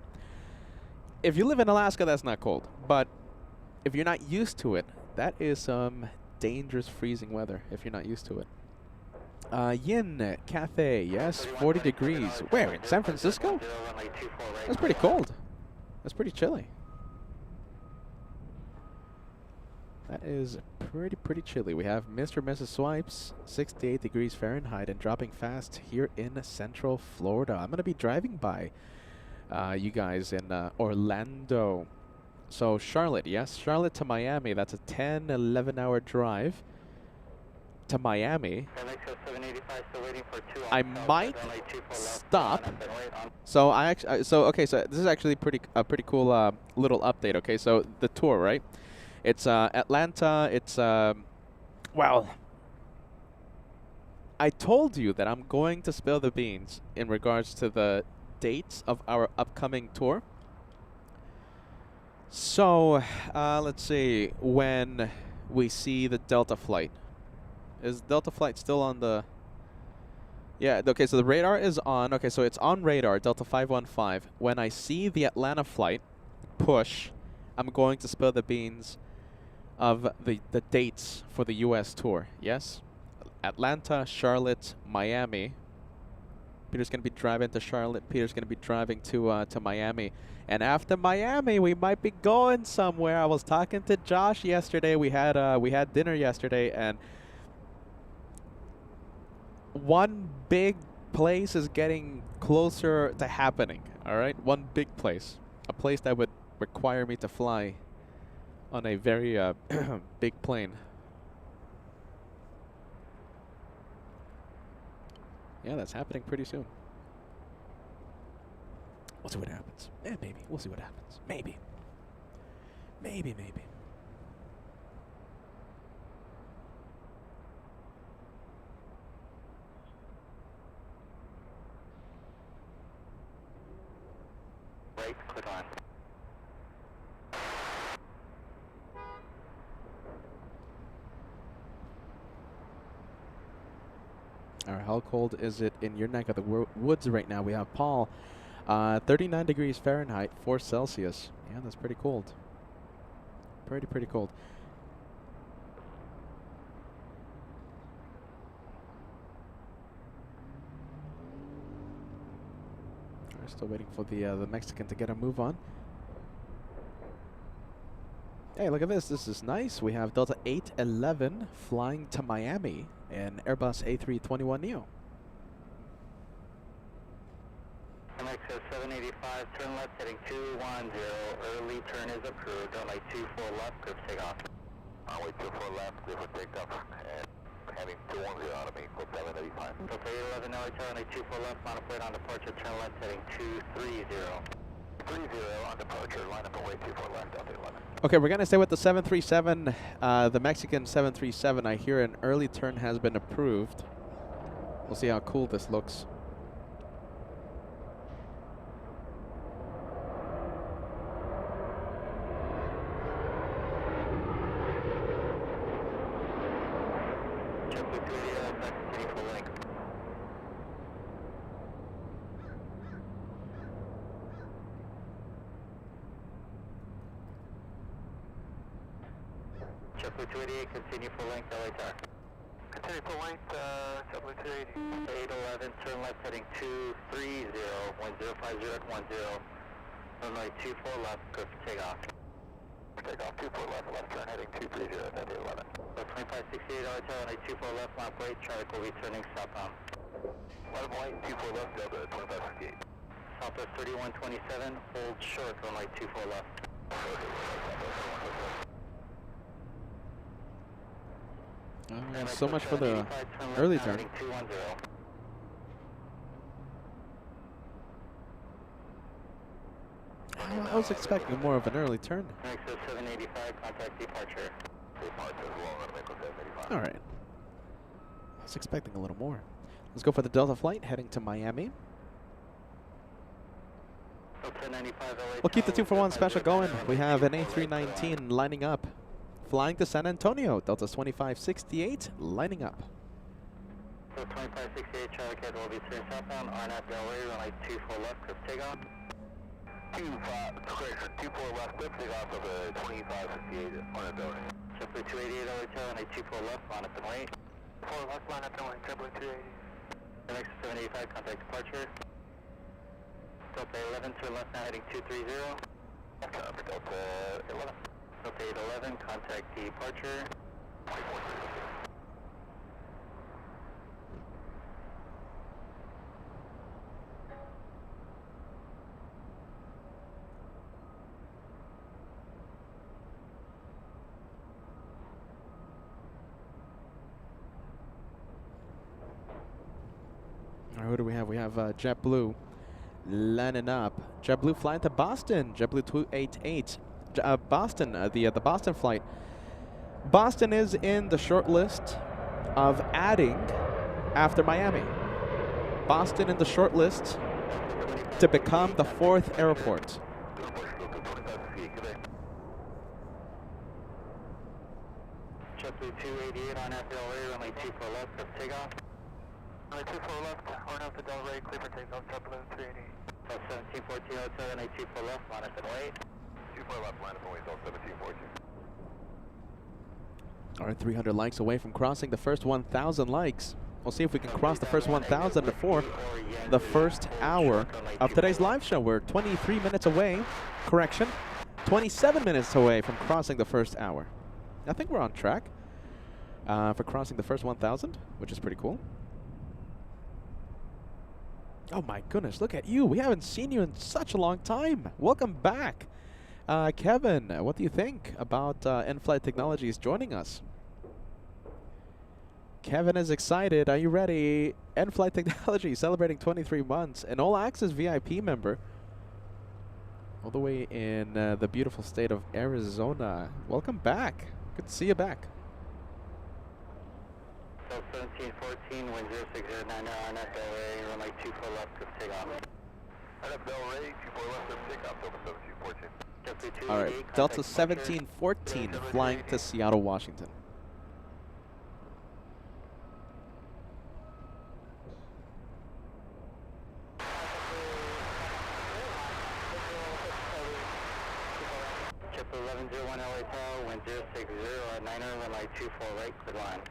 If you live in Alaska, that's not cold. But if you're not used to it, that is some dangerous freezing weather if you're not used to it. Yin, Cathay, yes, 40 degrees. Where, in San Francisco? That's pretty cold. That's pretty chilly. That is pretty chilly. We have Mr. and Mrs. Swipes, 68 degrees Fahrenheit and dropping fast here in Central Florida. I'm going to be driving by you guys in Orlando. So Charlotte, yes, Charlotte to Miami. That's a 10, 11-hour drive to Miami. I might stop. So okay. So this is actually a pretty cool little update. Okay, so the tour, right? It's Atlanta. It's well. I told you that I'm going to spill the beans in regards to the dates of our upcoming tour. So let's see when we see the Delta flight. Is Delta flight still on the... Yeah, okay, so the radar is on. Okay, so it's on radar, Delta 515. When I see the Atlanta flight push, I'm going to spill the beans of the dates for the U.S. tour. Yes? Atlanta, Charlotte, Miami. Peter's going to be driving to Charlotte. Peter's going to be driving to Miami. And after Miami, we might be going somewhere. I was talking to Josh yesterday. We had dinner yesterday, and one big place is getting closer to happening, all right? One big place. A place that would require me to fly on a very big plane. Yeah, that's happening pretty soon. We'll see what happens. Yeah, maybe. We'll see what happens. Maybe. Maybe. Right, click on. All right, how cold is it in your neck of the woods right now? We have Paul, 39 degrees Fahrenheit, 4 Celsius. Yeah, that's pretty cold. Pretty cold. We're still waiting for the Mexican to get a move on. Hey, look at this. This is nice. We have Delta 811 flying to Miami in Airbus A321neo. Emirates A380, turn left heading 210. Early turn is approved. Runway 24 left, group takeoff. Runway 24 left, group takeoff. And heading 210 out of me, group 785. Delta 811, now turn runway 24 left, modified on departure, turn left heading 230. 30 on departure, line up away 24 left, Delta 11. Okay, we're going to stay with the 737, the Mexican 737. I hear an early turn has been approved. We'll see how cool this looks. JetBlue 280, continue full length. JetBlue 288, continue full length, LA TAR. Continue full length, JetBlue 280. 811, turn left heading 230, 1050 at 10. Runway 24 left, good for takeoff. Takeoff 24 left, left turn heading 230 at 11. 2568, LA TAR, runway 24 left, lamp right, traffic will be turning southbound. Lamp right, 24 left, Delta 2568. Southwest 3127, hold short, runway 24 left. So much for the early turn. I was expecting more of an early turn. Next is 785, contact departure. All right. I was expecting a little more. Let's go for the Delta flight heading to Miami. We'll keep the 2-for-1 special going. We have an A319 lining up. Flying to San Antonio. Delta's 2568 lining up. So 2568 Charlie Cat will be turning southbound, RNAV Delray, runway 24 left, crisp takeoff. 24 left, crisp takeoff of the 2568 RNAV Delray. JetBlue 288 LHL, runway 24 left, line up and wait. 4 left, line up and wait, JetBlue 280. Next 785, contact departure. Delta 11, turn left now heading 230. For Delta 11. Delta 811, contact departure. 2430. All right, who do we have? We have JetBlue lining up. JetBlue flying to Boston. JetBlue 288. Boston, the Boston flight. Boston is in the short list of adding after Miami. Boston in the short list to become the 4th airport. JetBlue 288 on FLA, runway 24 left, crisp takeoff. Runway 24 left, RNAV to Delray, clear for takeoff, JetBlue 380. 1714 hotel, runway 24 left, line up and wait. 24 left, line up and wait, 1714. All right, 300 likes away from crossing the first 1,000 likes. We'll see if we can cross the first 1,000 before the first hour of today's live show. We're 23 minutes away, correction, 27 minutes away from crossing the first hour. I think we're on track for crossing the first 1,000, which is pretty cool. Oh my goodness, look at you. We haven't seen you in such a long time. Welcome back. Kevin, what do you think about In-Flight Technologies joining us? Kevin is excited. Are you ready? In-Flight Technologies celebrating 23 months. An all-access VIP member. All the way in the beautiful state of Arizona. Welcome back. Good to see you back. 1714, wind 0609, RNAV Delray, runway 24 left, crisp takeoff. RNAV Delray, 24 left, crisp takeoff, Delta 1714. All right, Delta 1714 flying to Seattle, Washington. JetBlue 1101 LA Tower, wind 060 at 9er, runway 24 right, clear line.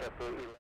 JetBlue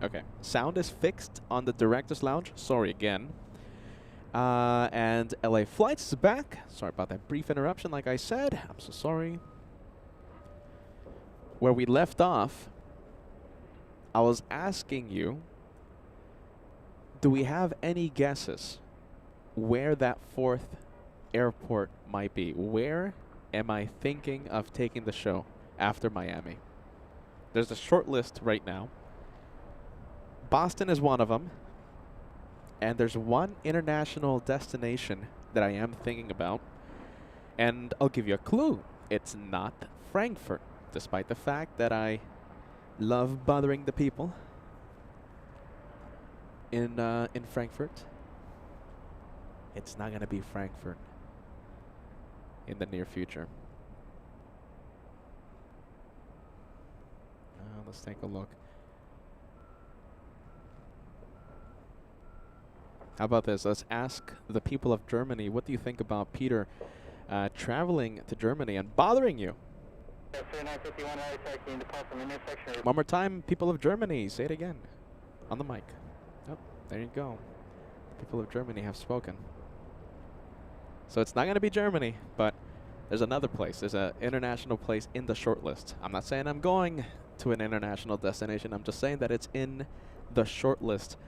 Okay. Sound is fixed on the director's lounge. Sorry again. And LA Flights is back. Sorry about that brief interruption, like I said. I'm so sorry. Where we left off, I was asking you, do we have any guesses where that fourth airport might be? Where am I thinking of taking the show after Miami? There's a short list right now. Boston is one of them. And there's one international destination that I am thinking about. And I'll give you a clue. It's not Frankfurt, despite the fact that I love bothering the people in Frankfurt. It's not going to be Frankfurt in the near future. Let's take a look. How about this? Let's ask the people of Germany, what do you think about Peter traveling to Germany and bothering you? One more time, people of Germany, say it again on the mic. Oh, there you go. People of Germany have spoken. So it's not going to be Germany, but there's another place. There's an international place in the short list. I'm not saying I'm going to an international destination. I'm just saying that it's in the short list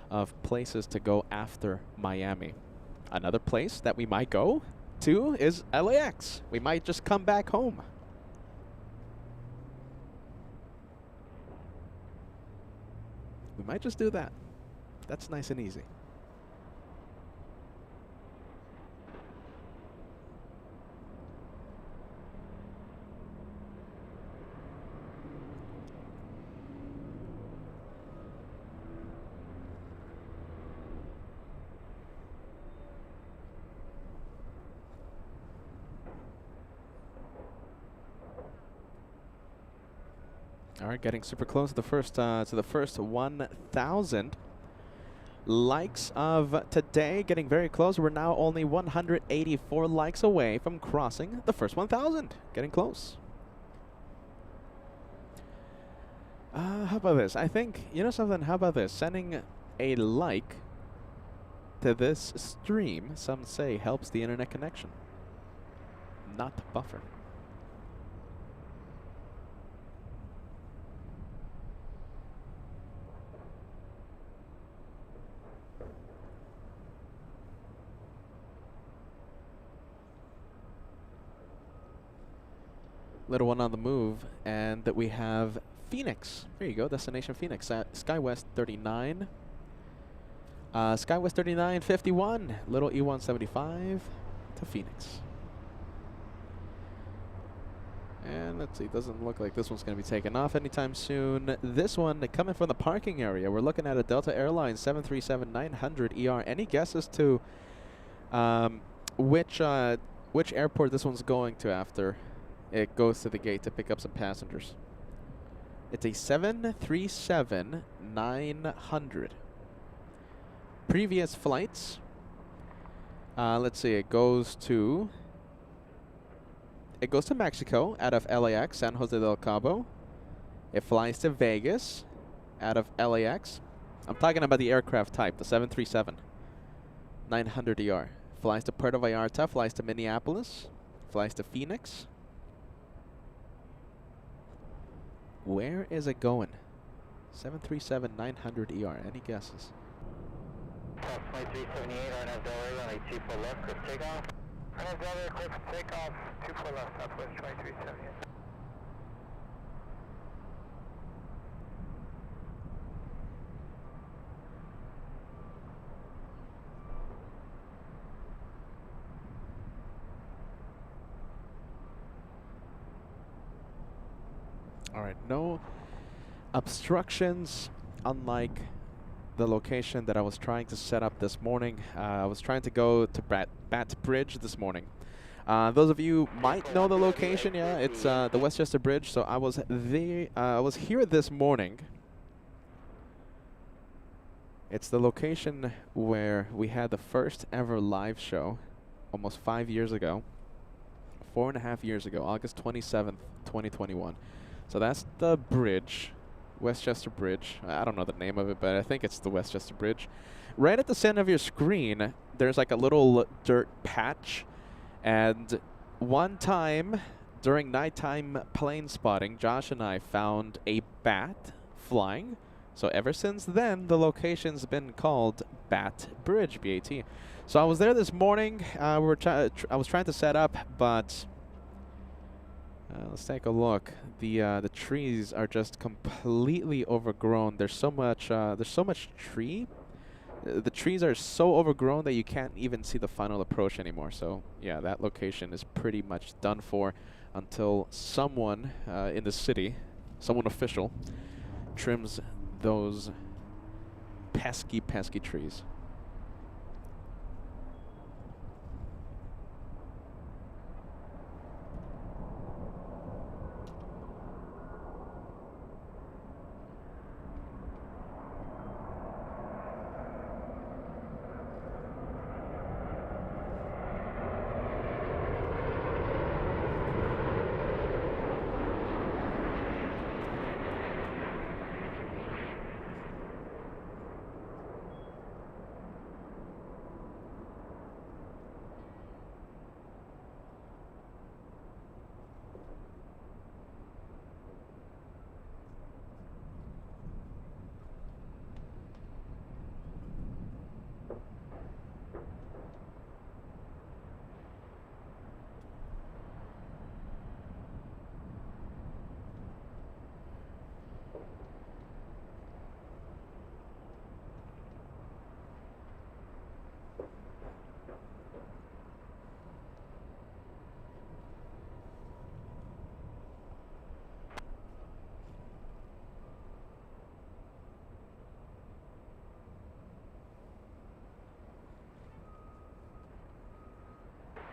of places to go after Miami. Another place that we might go to is LAX. We might just come back home. We might just do that. That's nice and easy. All right, getting super close to the first 1,000 likes of today. Getting very close. We're now only 184 likes away from crossing the first 1,000. Getting close. How about this? I think, you know something? How about this? Sending a like to this stream, some say, helps the internet connection, not buffer. Little one on the move, and that we have Phoenix. There you go, destination Phoenix at SkyWest 39. SkyWest 3951, little E175 to Phoenix. And let's see, doesn't look like this one's going to be taken off anytime soon. This one coming from the parking area. We're looking at a Delta Airlines 737-900 ER. Any guesses to which airport this one's going to after it goes to the gate to pick up some passengers? It's a 737-900. Previous flights. Let's see. It goes to Mexico out of LAX, San Jose del Cabo. It flies to Vegas out of LAX. I'm talking about the aircraft type, the 737-900ER. Flies to Puerto Vallarta, flies to Minneapolis, flies to Phoenix. Where is it going? 737-900ER. Any guesses? Flight 378, RNF Delray, only 2 for left, clear for takeoff. RNF Delray, clear for takeoff, 2 for left, Southwest 2378. All right, no obstructions, unlike the location that I was trying to set up this morning. I was trying to go to Bat Bridge this morning. Those of you might know the location. Yeah, it's the Westchester Bridge. So I was there. I was here this morning. It's the location where we had the first ever live show, almost 5 years ago. 4.5 years ago, August 27th, 2021. So that's the bridge Westchester Bridge. I don't know the name of it, but I think it's the Westchester Bridge. Right at the center of your screen, there's like a little dirt patch. And one time during nighttime plane spotting, Josh and I found a bat flying. So ever since then, the location's been called Bat Bridge, B-A-T. So I was there this morning. I was trying to set up, but let's take a look. The trees are just completely overgrown. There's so much tree. The trees are so overgrown that you can't even see the final approach anymore. So yeah, that location is pretty much done for until someone in the city, someone official, trims those pesky, pesky trees.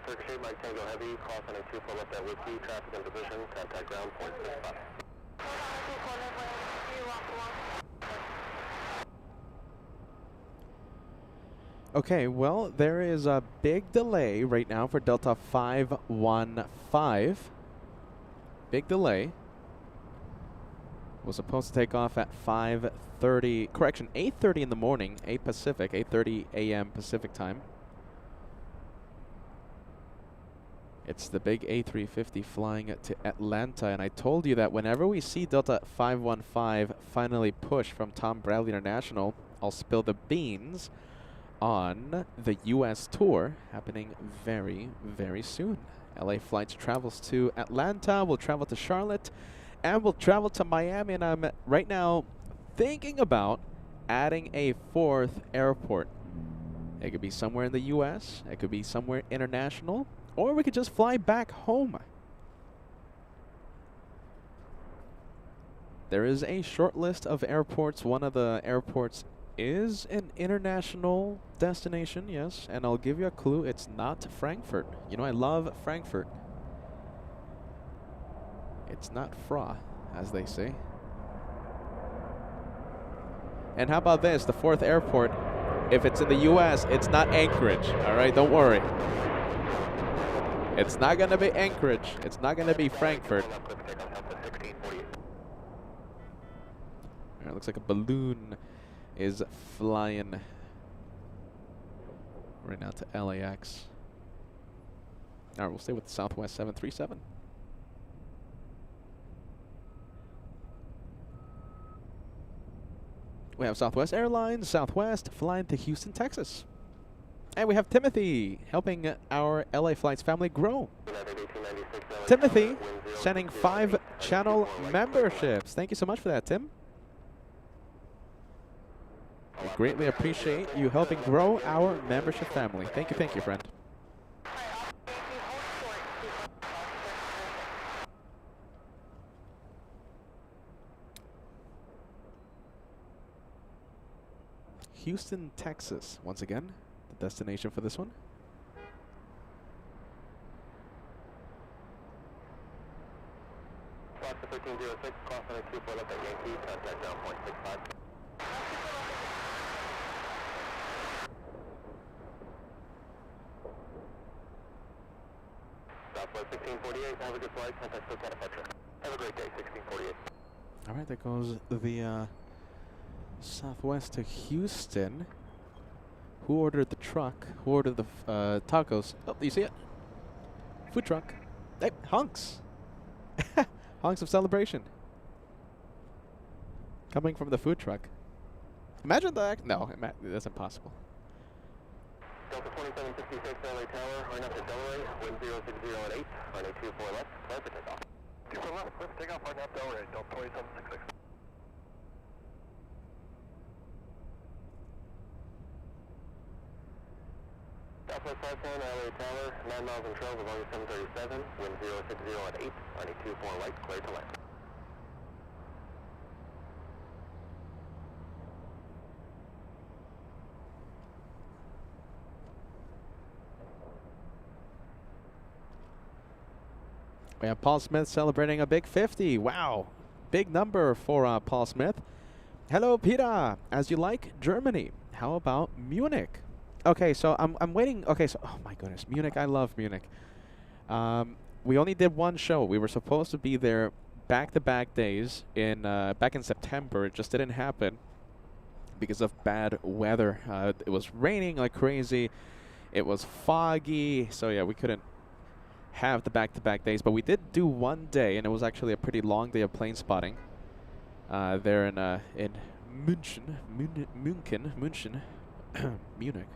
Ricochet, Mike Tango Heavy, call sign 2 for left at Whiskey, traffic in position, contact ground, point 65. Okay, well, there is a big delay right now for Delta 515. Big delay. Was supposed to take off at 5:30, correction, 8:30 in the morning, 8 Pacific, 8:30 a.m. Pacific time. It's the big A350 flying to Atlanta, and I told you that whenever we see Delta 515 finally push from Tom Bradley International, I'll spill the beans on the U.S. tour happening very, very soon. LA Flights travels to Atlanta, we'll travel to Charlotte, and we'll travel to Miami, and I'm right now thinking about adding a 4th airport. It could be somewhere in the U.S., it could be somewhere international, or we could just fly back home. There is a short list of airports. One of the airports is an international destination, yes, and I'll give you a clue. It's not Frankfurt. You know, I love Frankfurt. It's not Fra, as they say. And how about this? The 4th airport, if it's in the U.S., it's not Anchorage. All right, don't worry. It's not going to be Anchorage. It's not going to be Frankfurt. Looks like a balloon is flying right now to LAX. All right, we'll stay with the Southwest 737. We have Southwest Airlines, Southwest flying to Houston, Texas. And we have Timothy helping our LA Flights family grow. Timothy sending 5 channel memberships. Thank you so much for that, Tim. We greatly appreciate you helping grow our membership family. Thank you, friend. Houston, Texas, once again, the destination for this one. Flight 1306, call sign 2 for left at Yankee, contact ground point 65. Southwest 1648, have a good flight, contact Cathay Pacific. Have a great day, 1648. All right, there goes the Southwest to Houston. Who ordered the truck? Who ordered the tacos? Oh, you see it? Food truck. Hey, honks. Honks of celebration. Coming from the food truck. Imagine that. No, that's impossible. Delta 2756 LA Tower, right up to Delray, wind 060 at 8, runway 24 left, clear for takeoff. 24 left, clear for takeoff, right up Delray, Delta 2766. Southwest 57 LA Tower, 9 miles in trail, volume 737, wind 060 at 8, runway 24 right, clear to land. We have Paul Smith celebrating a big 50. Wow. Big number for Paul Smith. Hello, Peter. As you like, Germany. How about Munich? Okay, so I'm waiting. Okay, so, oh my goodness. Munich, I love Munich. We only did one show. We were supposed to be there back-to-back days back in September. It just didn't happen because of bad weather. It was raining like crazy. It was foggy. So, yeah, we couldn't have the back-to-back days, but we did do one day, and it was actually a pretty long day of plane spotting there in München, Munich.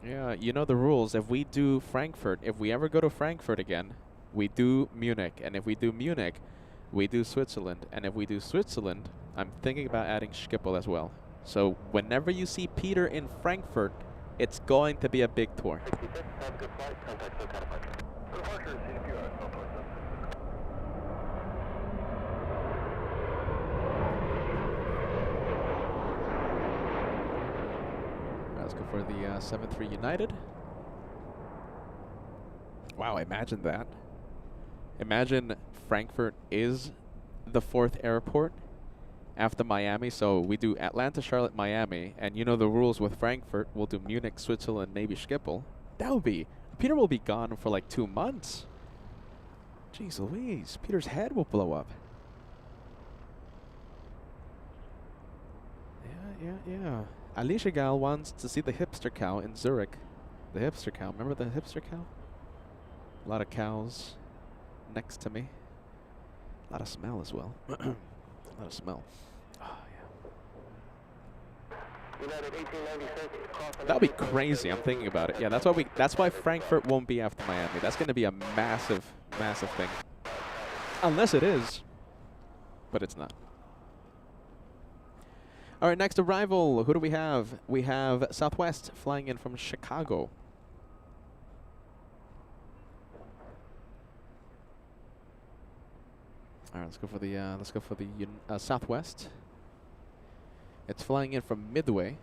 Yeah, you know the rules. If we do Frankfurt, if we ever go to Frankfurt again, we do Munich, and if we do Munich, we do Switzerland, and if we do Switzerland, I'm thinking about adding Schiphol as well. So whenever you see Peter in Frankfurt, it's going to be a big tour. 66, have a good flight, contact SoCal departure. Departure, CDPR, Southwest 766. Let's go for the 7-3 United. Wow, imagine that. Imagine Frankfurt is the 4th airport after Miami. So we do Atlanta, Charlotte, Miami. And you know the rules with Frankfurt. We'll do Munich, Switzerland, maybe Schiphol. That would be... Peter will be gone for like 2 months. Jeez Louise. Peter's head will blow up. Yeah. Alicia Gal wants to see the hipster cow in Zurich. The hipster cow. Remember the hipster cow? A lot of cows next to me. A lot of smell as well. A lot of smell. Oh, yeah. That would be crazy. I'm thinking about it. Yeah, that's why Frankfurt won't be after Miami. That's going to be a massive, massive thing. Unless it is. But it's not. All right, next arrival. Who do we have? We have Southwest flying in from Chicago. All right, let's go for the Southwest. It's flying in from Midway.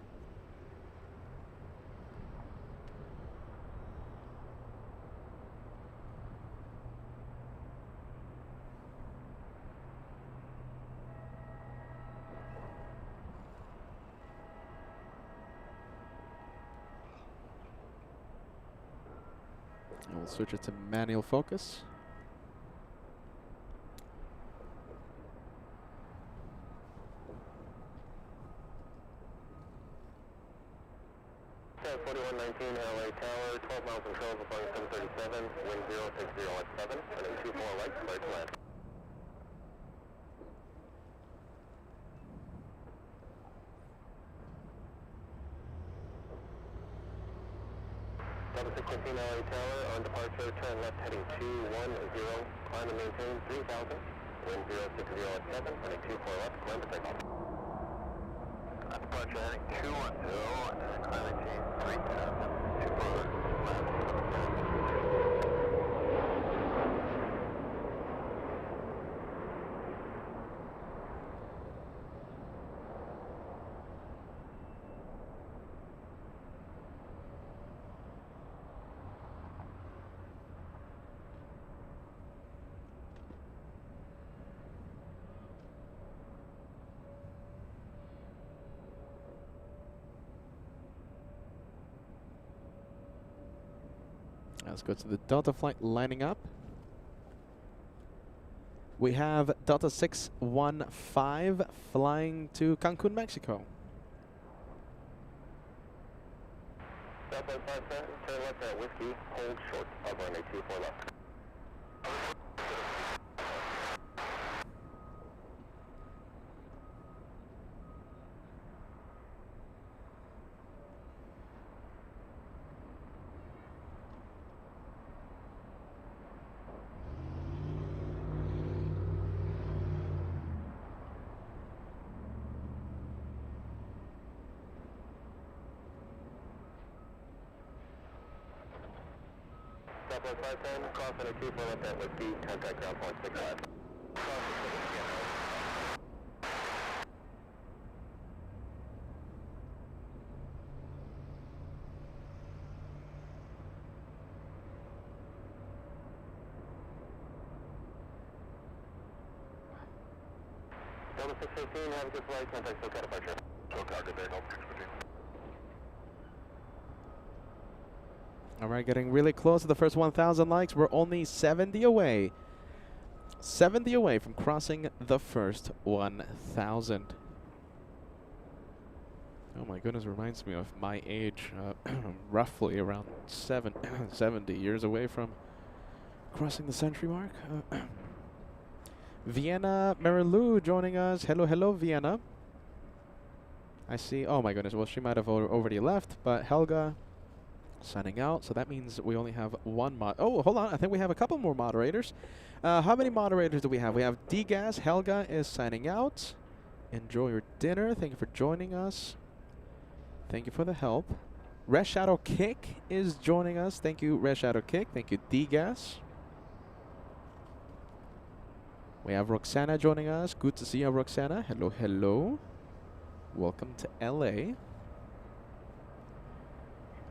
And we'll switch it to manual focus. Cat 4119 LA Tower, 12 miles in trail, Boeing 737, wind 060 at 7, heading 24 right, clear to land. Delta 615 LA Tower, on departure, turn left heading 210, climb and maintain 3000, wind 060 at 7, heading 24 left, climb to takeoff. On departure heading 210, climb and maintain 3000, 24 left. Let's go to the Delta flight lining up. We have Delta 615 flying to Cancun, Mexico. Southwest 57, turn left at Whiskey, hold short of runway 24 left. Southwest 510, cross runway 24 left at Whiskey, contact ground point 65. Delta 615, have a good flight, contact SoCal departure. SoCal, good day, Delta 615. All right, getting really close to the first 1,000 likes. We're only 70 away. 70 away from crossing the first 1,000. Oh my goodness, reminds me of my age. Roughly around 70 years away from crossing the century mark. Vienna Marilu joining us. Hello, hello, Vienna. I see. Oh my goodness. Well, she might have already left, but Helga signing out. So that means we only have one mod. Oh, hold on. I think we have a couple more moderators. How many moderators do we have? We have D-Gas. Helga is signing out. Enjoy your dinner. Thank you for joining us. Thank you for the help. Red Shadow Kick is joining us. Thank you, Red Shadow Kick. Thank you, D-Gas. We have Roxana joining us. Good to see you, Roxana. Hello, hello. Welcome to LA.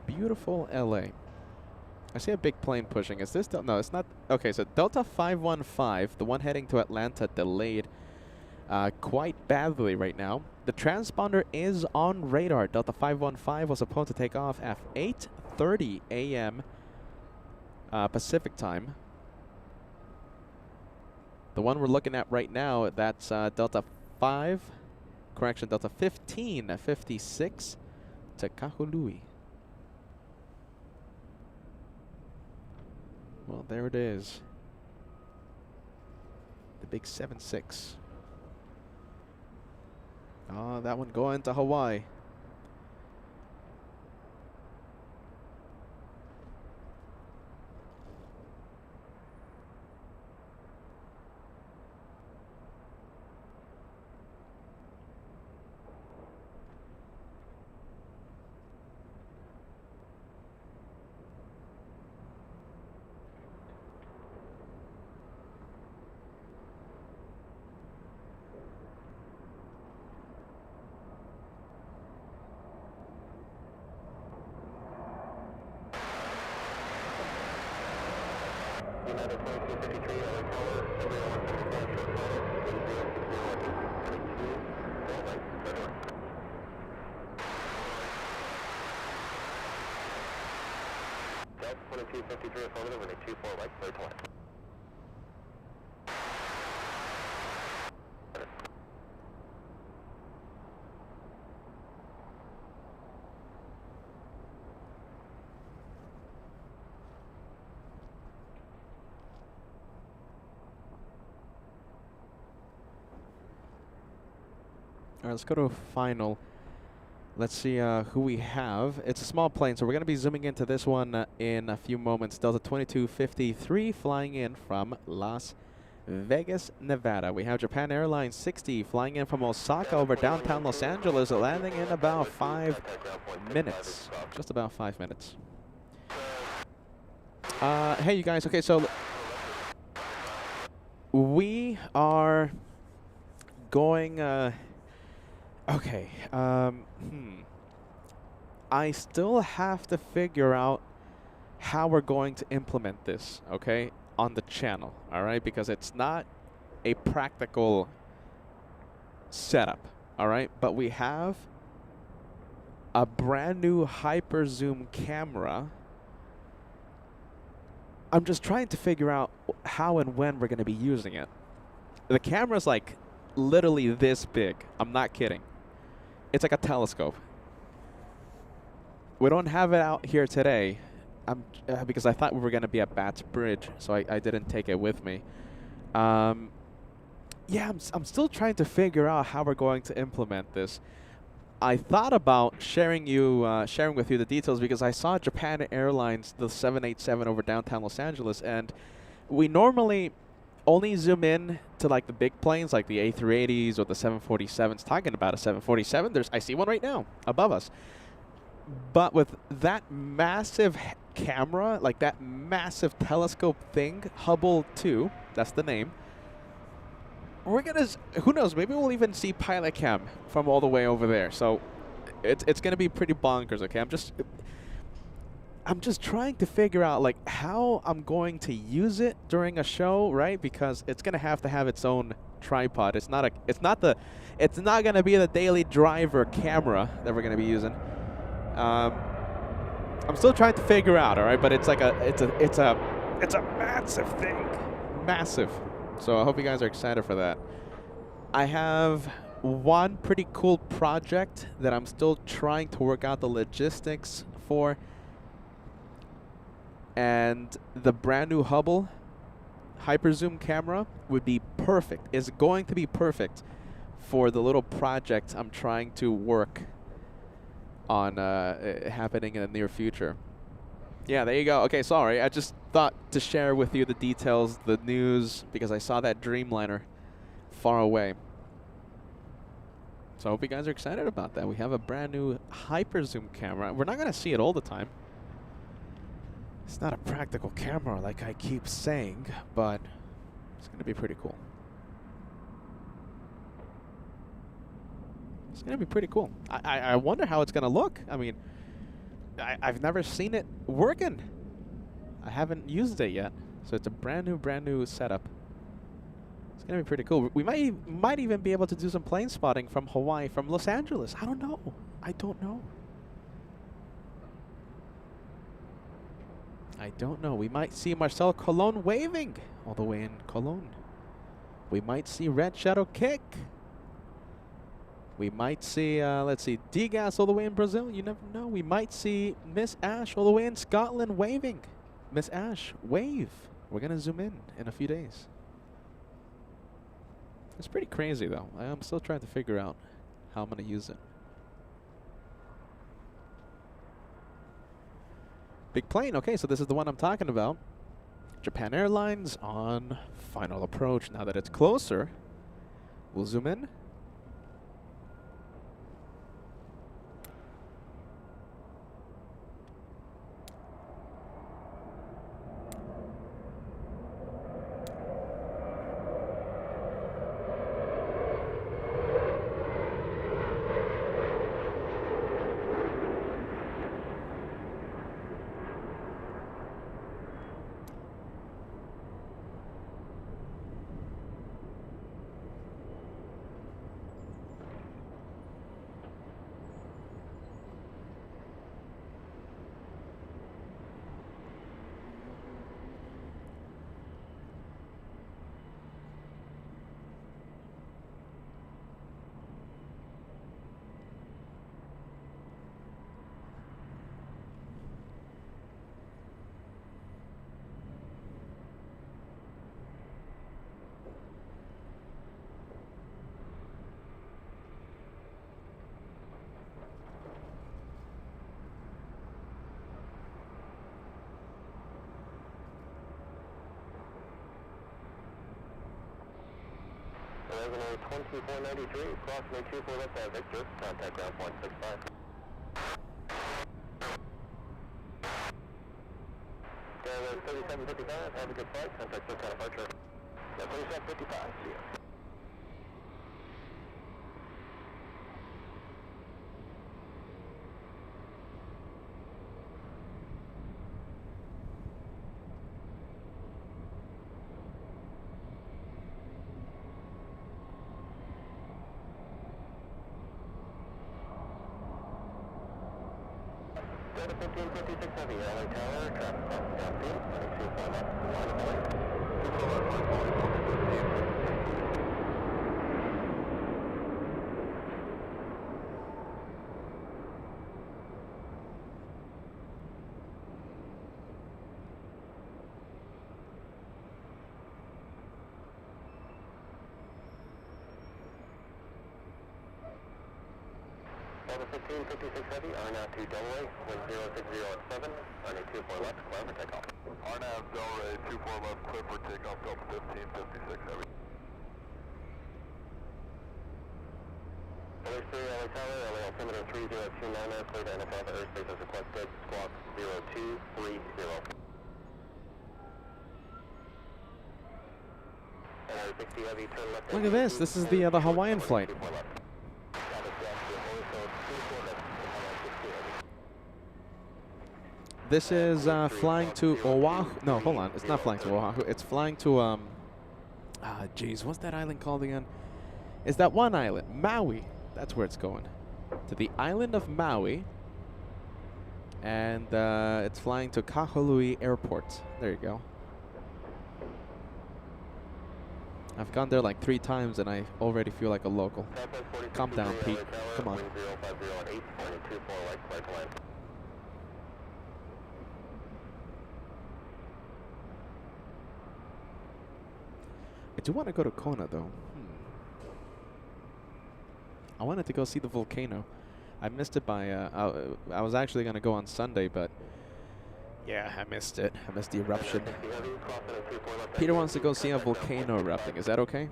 Beautiful LA. I see a big plane pushing. Is this no, it's not. Okay, so Delta 515, the one heading to Atlanta, delayed quite badly right now. The transponder is on radar. Delta 515 was supposed to take off at 8:30 a.m. Pacific time. The one we're looking at right now, that's Delta 1556 to Kahului. Well, there it is. The big 76. Oh, that one going to Hawaii. All right, let's go to final. Let's see who we have. It's a small plane, so we're going to be zooming into this one in a few moments. Delta 2253 flying in from Las Vegas, Nevada. We have Japan Airlines 60 flying in from Osaka over downtown Los Angeles, landing in about 5 minutes. Just about 5 minutes. Hey, you guys. Okay, so we are going... Okay, I still have to figure out how we're going to implement this, okay, on the channel, all right, because it's not a practical setup, all right, but we have a brand new hyper zoom camera. I'm just trying to figure out how and when we're going to be using it. The camera's like literally this big. I'm not kidding. It's like a telescope. We don't have it out here today because I thought we were going to be at Batt's Bridge, so I didn't take it with me. Yeah, I'm still trying to figure out how we're going to implement this. I thought about sharing with you the details because I saw Japan Airlines, the 787 over downtown Los Angeles, and we normally only zoom in to like the big planes like the A380s or the 747s. Talking about a 747, I see one right now above us. But with that massive camera, like that massive telescope thing, Hubble 2, that's the name, we're gonna, who knows, maybe we'll even see pilot cam from all the way over there. So it's gonna be pretty bonkers, okay? I'm just trying to figure out like how I'm going to use it during a show, right? Because it's gonna have to have its own tripod. It's not gonna be the daily driver camera that we're gonna be using. I'm still trying to figure out, all right? But it's like it's a massive thing, massive. So I hope you guys are excited for that. I have one pretty cool project that I'm still trying to work out the logistics for. And the brand new Hubble hyper zoom camera would be perfect. Is going to be perfect for the little project I'm trying to work on happening in the near future. Yeah, there you go. Okay, sorry. I just thought to share with you the details, the news, because I saw that Dreamliner far away. So I hope you guys are excited about that. We have a brand new hyper zoom camera. We're not going to see it all the time. It's not a practical camera like I keep saying, but it's going to be pretty cool. It's going to be pretty cool. I wonder how it's going to look. I mean, I've never seen it working. I haven't used it yet. So it's a brand new setup. It's going to be pretty cool. We might even be able to do some plane spotting from Hawaii, from Los Angeles. I don't know. I don't know. I don't know. We might see Marcel Colon waving all the way in Cologne. We might see Red Shadow kick. We might see, let's see, Degas all the way in Brazil. You never know. We might see Miss Ash all the way in Scotland waving. Miss Ash, wave. We're going to zoom in a few days. It's pretty crazy, though. I'm still trying to figure out how I'm going to use it. Big plane. Okay, so this is the one I'm talking about. Japan Airlines on final approach. Now that it's closer, we'll zoom in. Revenue 2493, approximately 24 left by Victor, contact ground 165. Skyline 3755, have a good flight, contact SoCal departure. 3755, see ya. Delta 1556 Heavy, LA Tower, traffic crossing downfield, running 24 left, line of way. 24 left, line of way, Delta 1556 Heavy, RNAV to Delaware, wind 060 at 7, runway 24 left, clear for takeoff. RNAV Delray 24 left, clear for takeoff, Delta 1556 Heavy. Delaware 3, LA Tower, LA altimeter 3029, clear to NFL airspace as requested, squawk 0230. Look at this. This is the Hawaiian flight. This is flying to Oahu. No, hold on. It's not flying to Oahu. It's flying to geez, what's that island called again? It's that one island, Maui. That's where it's going. To the island of Maui. And it's flying to Kahului Airport. There you go. I've gone there like 3 times and I already feel like a local. Calm down, Pete. Come on. I do want to go to Kona though. I wanted to go see the volcano. I missed it by, I was actually going to go on Sunday, but yeah, I missed it. I missed the eruption. Peter wants to go see a volcano erupting. Is that okay?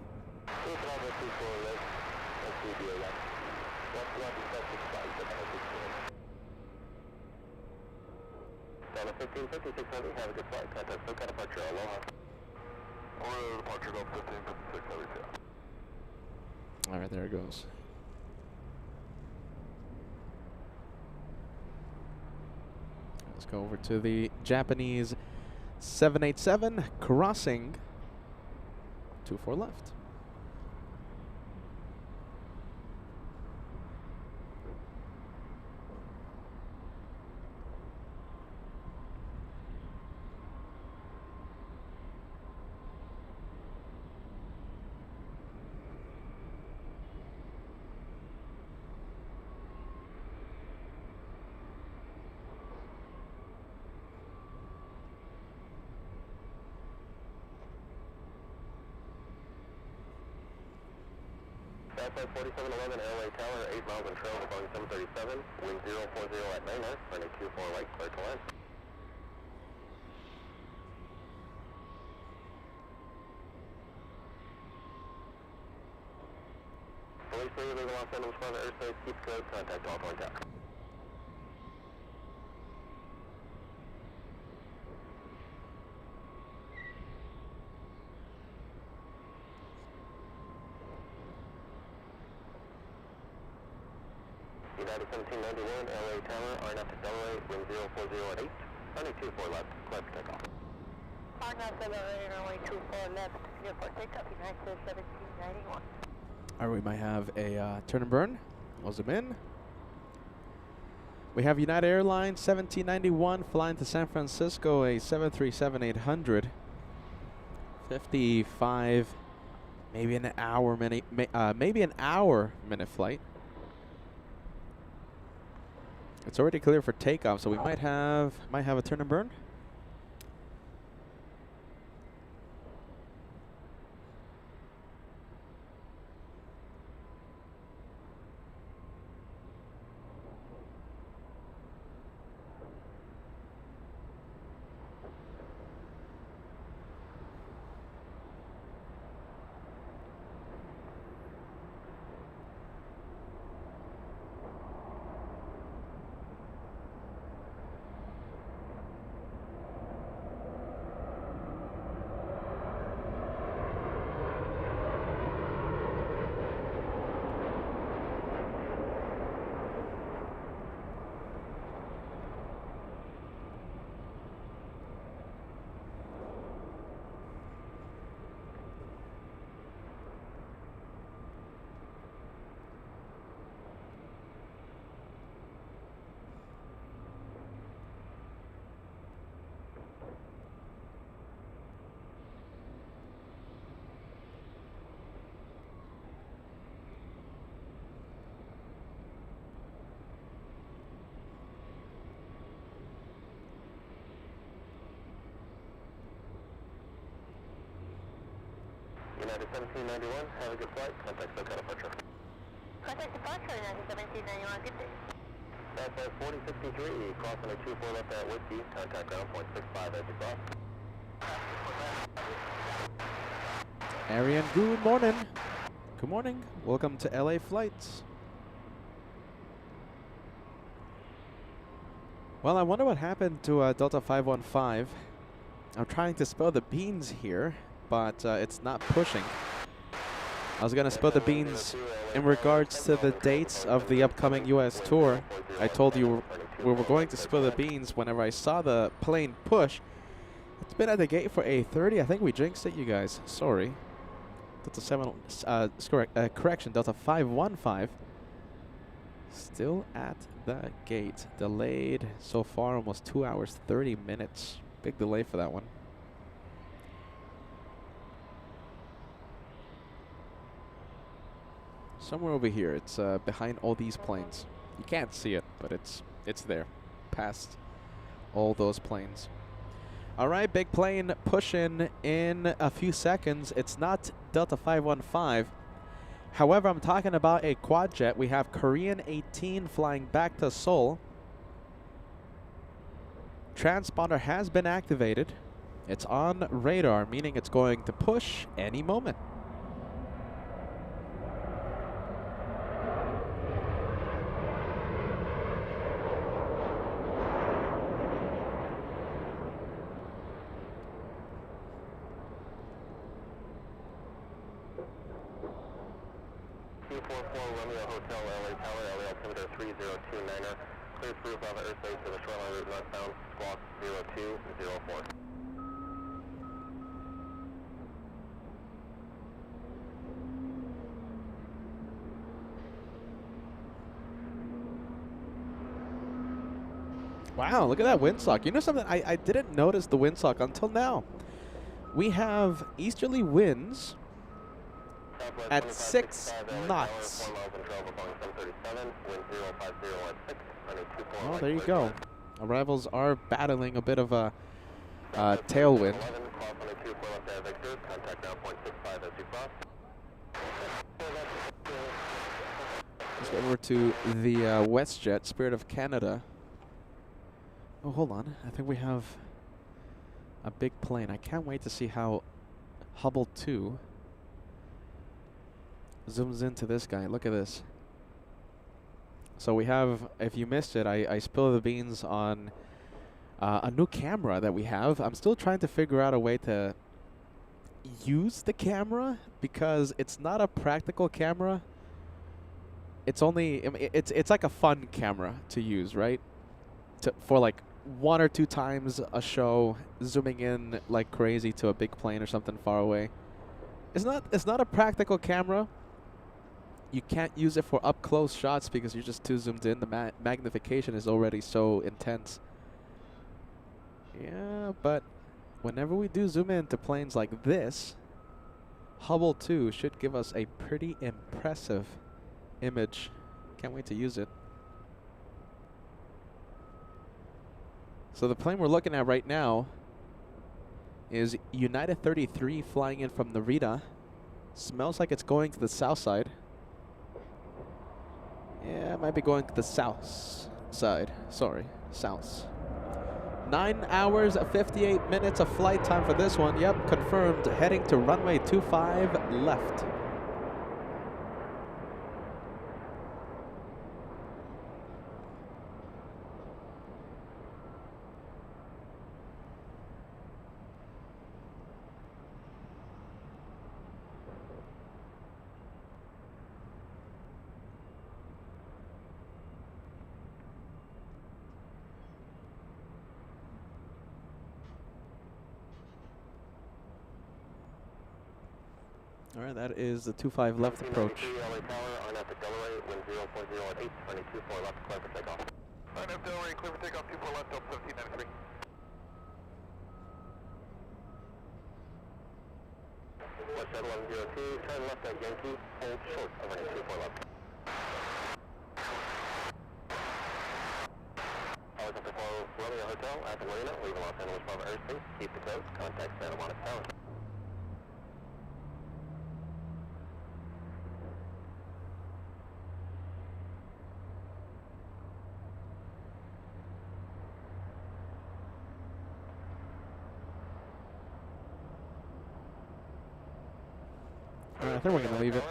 Delta 1556 Heavy, have a good flight. Contact SoCal departure, aloha. Order departure, Delta 1556 Heavy, yeah. All right, there it goes. Let's go over to the Japanese 787 crossing 24 left. Flight 4711, LA Tower, 8 miles in trail, Boeing 737, wind 040 at 9 knots, running 24 light, clear to land. Police 3, leaving Los Angeles Private Airspace, keep code, contact all contact. United 1791, LA Tower, RNAV to Delaware, wind 040 at 8, runway 24 left, clear for takeoff. RNAV Delaware, runway 24 left, clear for takeoff, United 1791. All right, we might have a turn and burn. We'll zoom in. We have United Airlines 1791 flying to San Francisco, a 737-800. 55, maybe an hour minute, maybe an hour minute flight. It's already clear for takeoff, so we might have a turn and burn. United 1791, have a good flight, contact SoCal departure. Contact departure, United 1791, good day. Southwest 4063, crossing a 24 left at Whiskey, contact ground point 65 as you cross. Arian, good morning. Good morning. Welcome to LA Flights. Well, I wonder what happened to Delta 515. I'm trying to spill the beans here, but it's not pushing. I was going to spill the beans in regards to the dates of the upcoming U.S. tour. I told you we were going to spill the beans whenever I saw the plane push. It's been at the gate for 8:30. I think we jinxed it, you guys. Sorry. Correction, Delta 515. Still at the gate. Delayed so far almost 2 hours, 30 minutes. Big delay for that one. Somewhere over here. It's behind all these planes. You can't see it, but it's there. Past all those planes. All right, big plane pushing in a few seconds. It's not Delta 515. However, I'm talking about a quad jet. We have Korean 18 flying back to Seoul. Transponder has been activated. It's on radar, meaning it's going to push any moment. Clear through above airspace to the shoreline route northbound, squawk 0204. Wow, look at that windsock. You know something? I didn't notice the windsock until now. We have easterly winds at 6 knots. Oh, there you go. Arrivals are battling a bit of a tailwind. Let's go over to the WestJet, Spirit of Canada. Oh, hold on. I think we have a big plane. I can't wait to see how Hubble 2 zooms into this guy. Look at this. So we have, if you missed it, I spilled the beans on a new camera that we have. I'm still trying to figure out a way to use the camera because it's not a practical camera. It's only, it's like a fun camera to use, right? For like 1 or 2 times a show, zooming in like crazy to a big plane or something far away. It's not a practical camera. You can't use it for up close shots because you're just too zoomed in. The magnification is already so intense. Yeah, but whenever we do zoom into planes like this, Hubble 2 should give us a pretty impressive image. Can't wait to use it. So the plane we're looking at right now is United 33 flying in from Narita. Smells like it's going to the south side. Yeah, it might be going to the south side. Sorry, south. 9 hours, 58 minutes of flight time for this one. Yep, confirmed. Heading to runway 25 left. All right, that is the 25 left approach. LA Tower, on at the Delaware, wind 0.0 at 8, running 24 left, clear for takeoff. On at Delaware, clear for takeoff, 24 left, up 1793. West at 1102, turn left at Yankee, hold short of running 24 left. Always up to follow Romeo Hotel at the Marina, leaving Los Angeles Bravo airspace, keep the coast, contact Santa Monica Tower. I think we're going to leave it.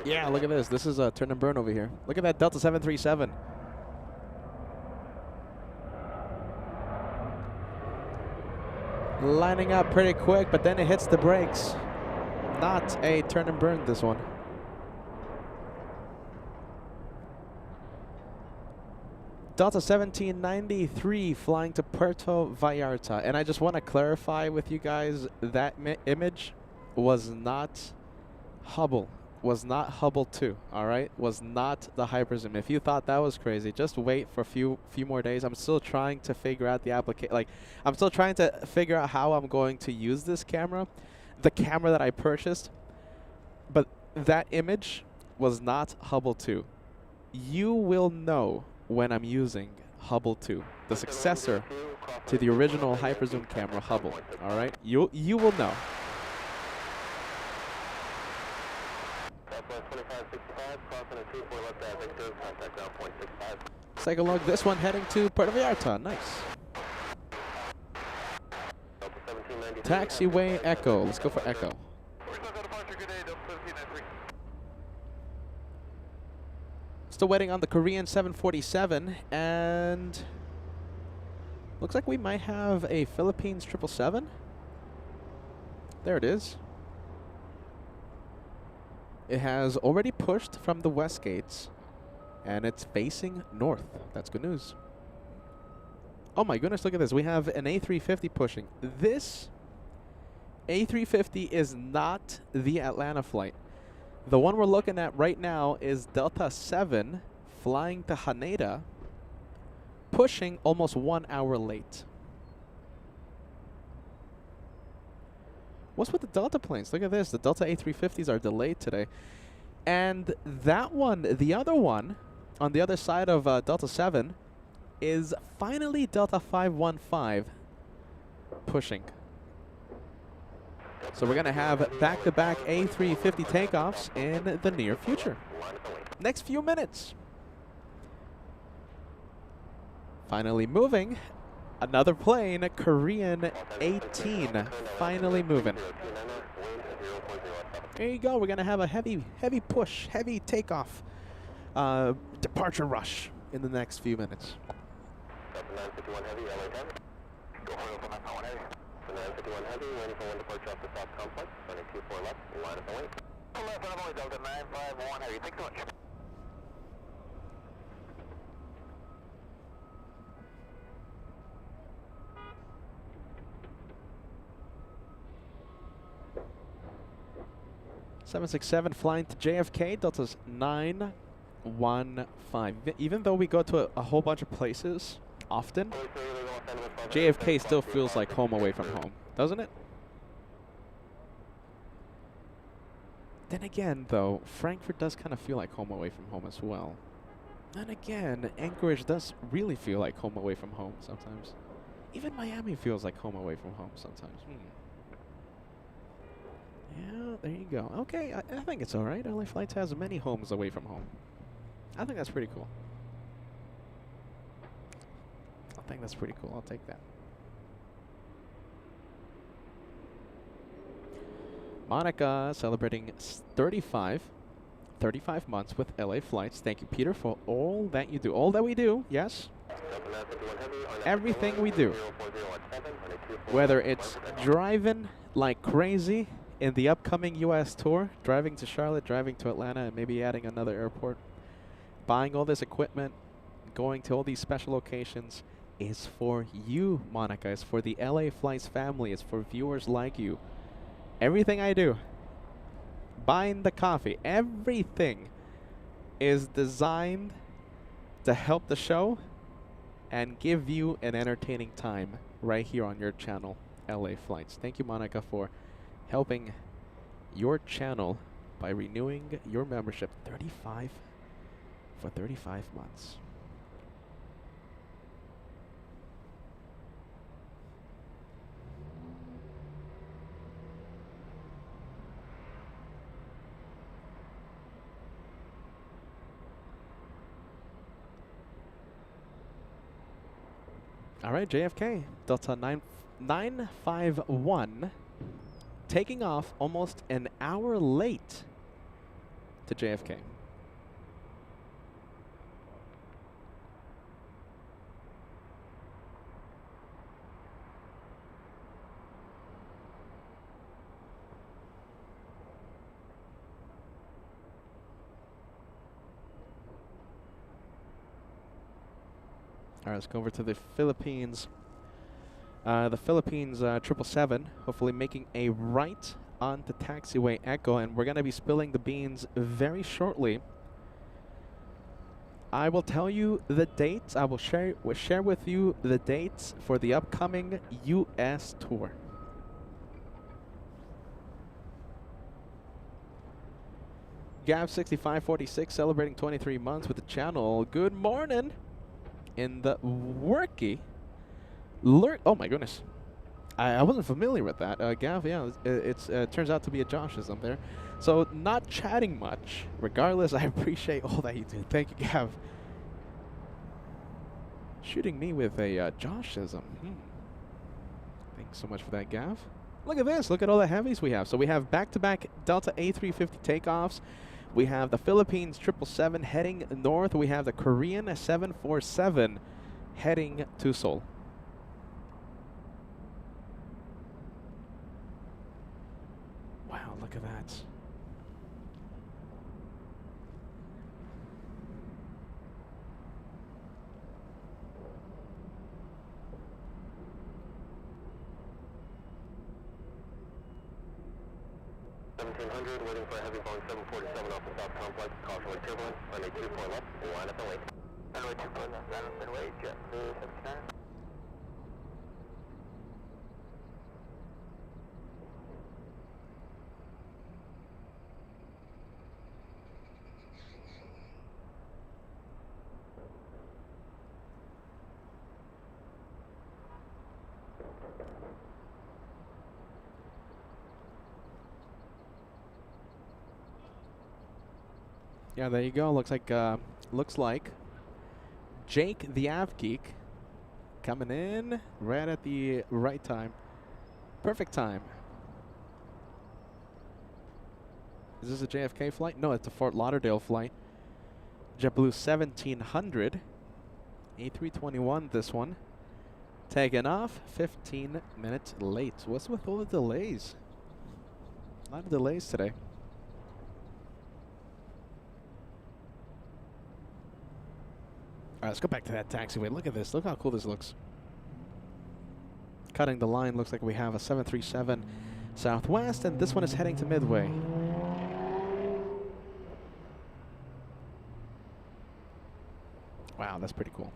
Yeah, look at this. This is a turn and burn over here. Look at that Delta 737. Lining up pretty quick, but then it hits the brakes. Not a turn and burn, this one. Delta 1793 flying to Puerto Vallarta. And I just want to clarify with you guys, that image was not Hubble. Was not Hubble 2, all right? Was not the hyperzoom. If you thought that was crazy, just wait for a few more days. I'm still trying to figure out the application. Like, I'm still trying to figure out how I'm going to use this camera, the camera that I purchased. But that image was not Hubble 2. You will know when I'm using Hubble 2, the successor to the original hyperzoom camera Hubble, all right? You will know. Let's take a look. This one heading to Puerto Vallarta. Nice. Taxiway Echo. Let's go for Echo. Still waiting on the Korean 747, and looks like we might have a Philippines 777. There it is. It has already pushed from the west gates, and it's facing north. That's good news. Oh my goodness, look at this. We have an A350 pushing. This A350 is not the Atlanta flight. The one we're looking at right now is Delta 7 flying to Haneda, pushing almost 1 hour late. What's with the Delta planes? Look at this. The Delta A350s are delayed today. And that one, the other one, on the other side of Delta 7, is finally Delta 515 pushing. So we're going to have back-to-back A350 takeoffs in the near future. Next few minutes. Finally moving. Another plane, Korean 18, finally moving. There you go. We're going to have a heavy push, heavy takeoff, departure rush in the next few minutes. 951 heavy, LA 10. Go ahead, open 951 heavy. 951 heavy, waiting for one departure off the South Complex. 224 left, line up and wait. Left, I'm only Delta 951 heavy. Thanks so much. .767 flying to JFK, Delta's 915. Even though we go to a whole bunch of places often, JFK still feels like home away from home, doesn't it? Then again, though, Frankfurt does kind of feel like home away from home as well. And again, Anchorage does really feel like home away from home sometimes. Even Miami feels like home away from home sometimes. Yeah, there you go. Okay, I think it's all right. LA Flights has many homes away from home. I think that's pretty cool. I think that's pretty cool. I'll take that. Monica celebrating 35 months with LA Flights. Thank you, Peter, for all that you do. All that we do, yes. Everything we do. Whether it's driving like crazy in the upcoming U.S. tour, driving to Charlotte, driving to Atlanta, and maybe adding another airport, buying all this equipment, going to all these special locations, is for you, Monica. It's for the LA Flights family. It's for viewers like you. Everything I do, buying the coffee, everything is designed to help the show and give you an entertaining time right here on your channel, LA Flights. Thank you, Monica, for helping your channel by renewing your membership 35 months. All right, JFK, Delta 951 taking off almost an hour late to JFK. All right, let's go over to the Philippines. The Philippines 777, hopefully making a right onto taxiway Echo, and we're going to be spilling the beans very shortly. I will tell you the dates. I will share with you the dates for the upcoming U.S. tour. Gav6546 celebrating 23 months with the channel. Good morning. In the worky oh my goodness, I wasn't familiar with that. Gav, yeah, it turns out to be a Joshism there. So not chatting much. Regardless, I appreciate all that you do. Thank you, Gav. Shooting me with a Joshism. Thanks so much for that, Gav. Look at this. Look at all the heavies we have. So we have back-to-back Delta A350 takeoffs. We have the Philippines 777 heading north. We have the Korean 747 heading to Seoul. Wow, look at that. Waiting for a heavy Boeing 747 off the South Complex. Caution with turbulence. Runway 24 left. Line up and wait. Runway 24 left. Line up and wait. JetBlue 79. Yeah, there you go. Looks like Jake the Av Geek coming in right at the right time. Perfect time. Is this a JFK flight? No, it's a Fort Lauderdale flight. JetBlue 1700. A321 this one. Taking off 15 minutes late. What's with all the delays? A lot of delays today. All right, let's go back to that taxiway. Look at this. Look how cool this looks. Cutting the line, looks like we have a 737 Southwest, and this one is heading to Midway. Wow, that's pretty cool.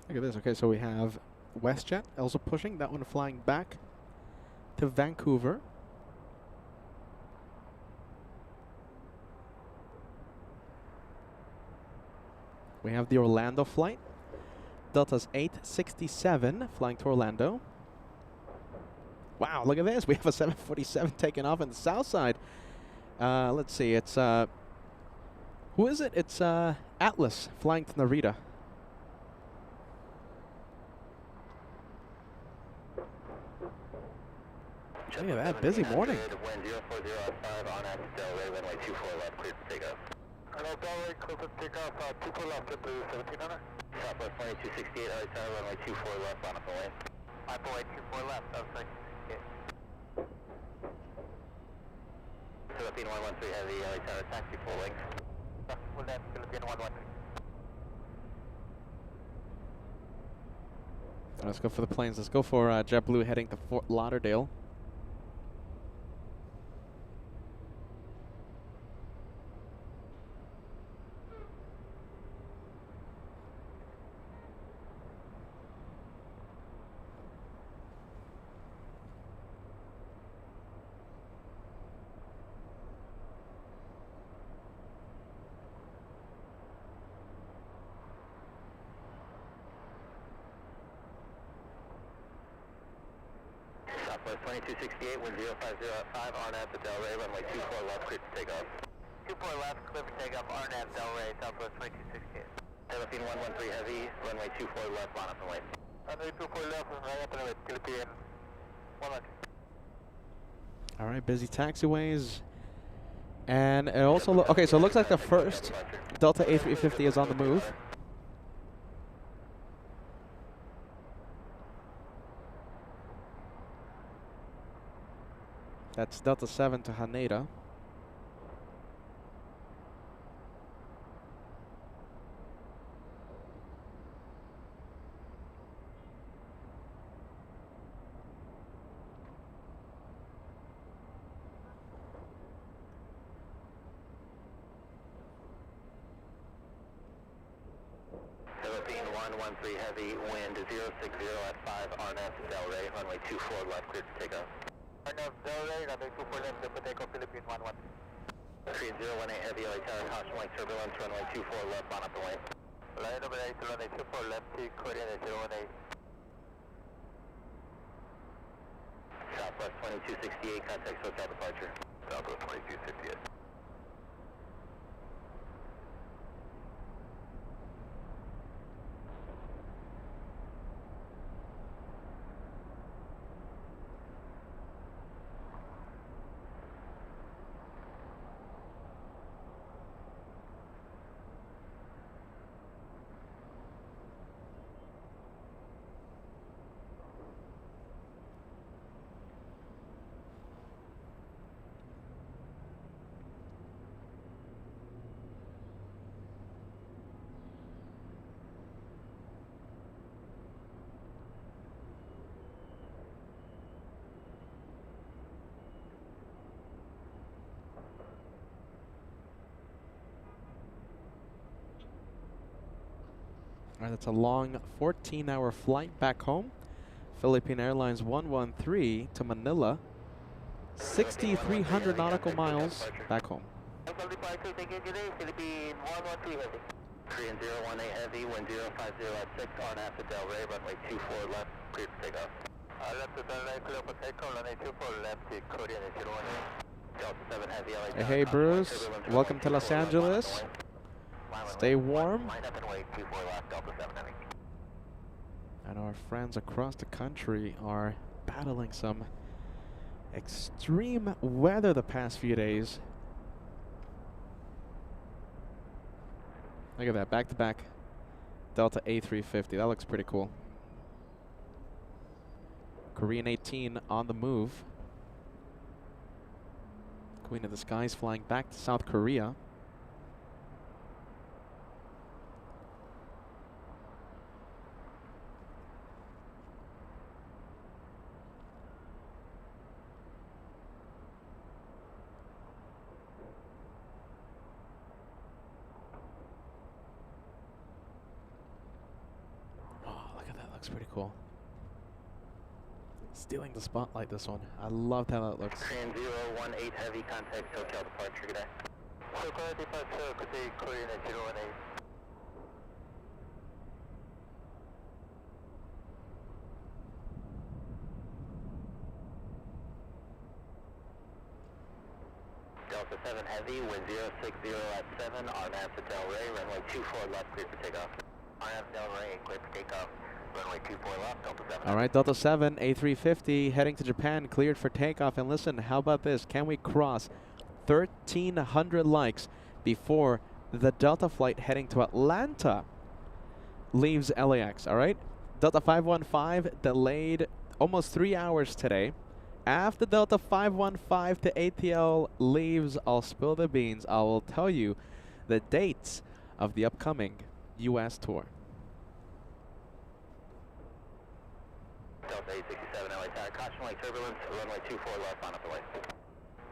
Look at this. Okay, so we have WestJet also pushing. That one flying back to Vancouver. We have the Orlando flight. Delta's 867 flying to Orlando. Wow, look at this. We have a 747 taking off on the south side. Let's see. It's who is it? It's Atlas flying to Narita. Look at that, busy morning. Wind 0405 on at Delray, runway 24 left, clear for takeoff. Hello, Delray, clear for takeoff, 24 left, JetBlue 1700. Southwest 2268, outside runway 24 left, on up and lane. On way 24 left, outside 2268. Philippine 113 heavy, outside taxi full length. Full length, Philippine 113. Let's go for the planes. Let's go for JetBlue heading to Fort Lauderdale. Southwest 2268, wind 0505, RNAV to Delray, runway 24 left, clear for takeoff. 24 left, clear for takeoff, RNAV Delray, Southwest 2268. Philippine 113 Heavy, runway 24 left, line up and wait. Runway 24 left, right up and wait, Philippine 113. All right, busy taxiways. And it also, okay, so it looks like the first Delta A350 is on the move. That's Delta 7 to Haneda. Philippine 113 Heavy, wind 060 at 5, RNF, Del Rey, runway 24 left, clear for takeoff. RNF, Del Rey, runway 24 left, clear for takeoff, Philippine 11. 3018 Heavy, LA Tower, caution light turbulence, runway 24 left, line up and wait. Line up and wait, runway 24 left, T, coordinate 018. Southwest 2268, contact SoCal departure. Southwest 2268. All right, that's a long 14-hour flight back home. Philippine Airlines 113 to Manila. 6,300 nautical miles back home. Philippine 113 Heavy. 3018 Heavy, wind 050 at 6, RNF to Del Rey, runway 24 left, clear for takeoff. Left to Del Rey, clear for takeoff, runway 24 left, T, coordinate 018. Delta 7 Heavy, LA Tower, Hey, Bruce. Welcome to Los Angeles. Stay warm. Line up and wait, 24 left, Delta 7 Heavy. And our friends across the country are battling some extreme weather the past few days. Look at that, back-to-back Delta A350. That looks pretty cool. Korean 18 on the move. Queen of the Skies flying back to South Korea. Looks pretty cool. Stealing the spotlight, this one. I loved how that looks. Korean 018 Heavy, contact SoCal departure, good day. SoCal departure, good day, Korean 018. Delta 7 Heavy, wind 060 at 7, RNAV to Del Rey, runway 24 left, clear for takeoff. RNAV Del Rey, clear for takeoff. Runway 24 left, Delta 7. All right, Delta 7, A350, heading to Japan, cleared for takeoff. And listen, how about this? Can we cross 1,300 likes before the Delta flight heading to Atlanta leaves LAX, all right? Delta 515 delayed almost 3 hours today. After Delta 515 to ATL leaves, I'll spill the beans. I will tell you the dates of the upcoming U.S. tour. Delta 867, LA Tower, caution light turbulence, runway 24 left, on up the way.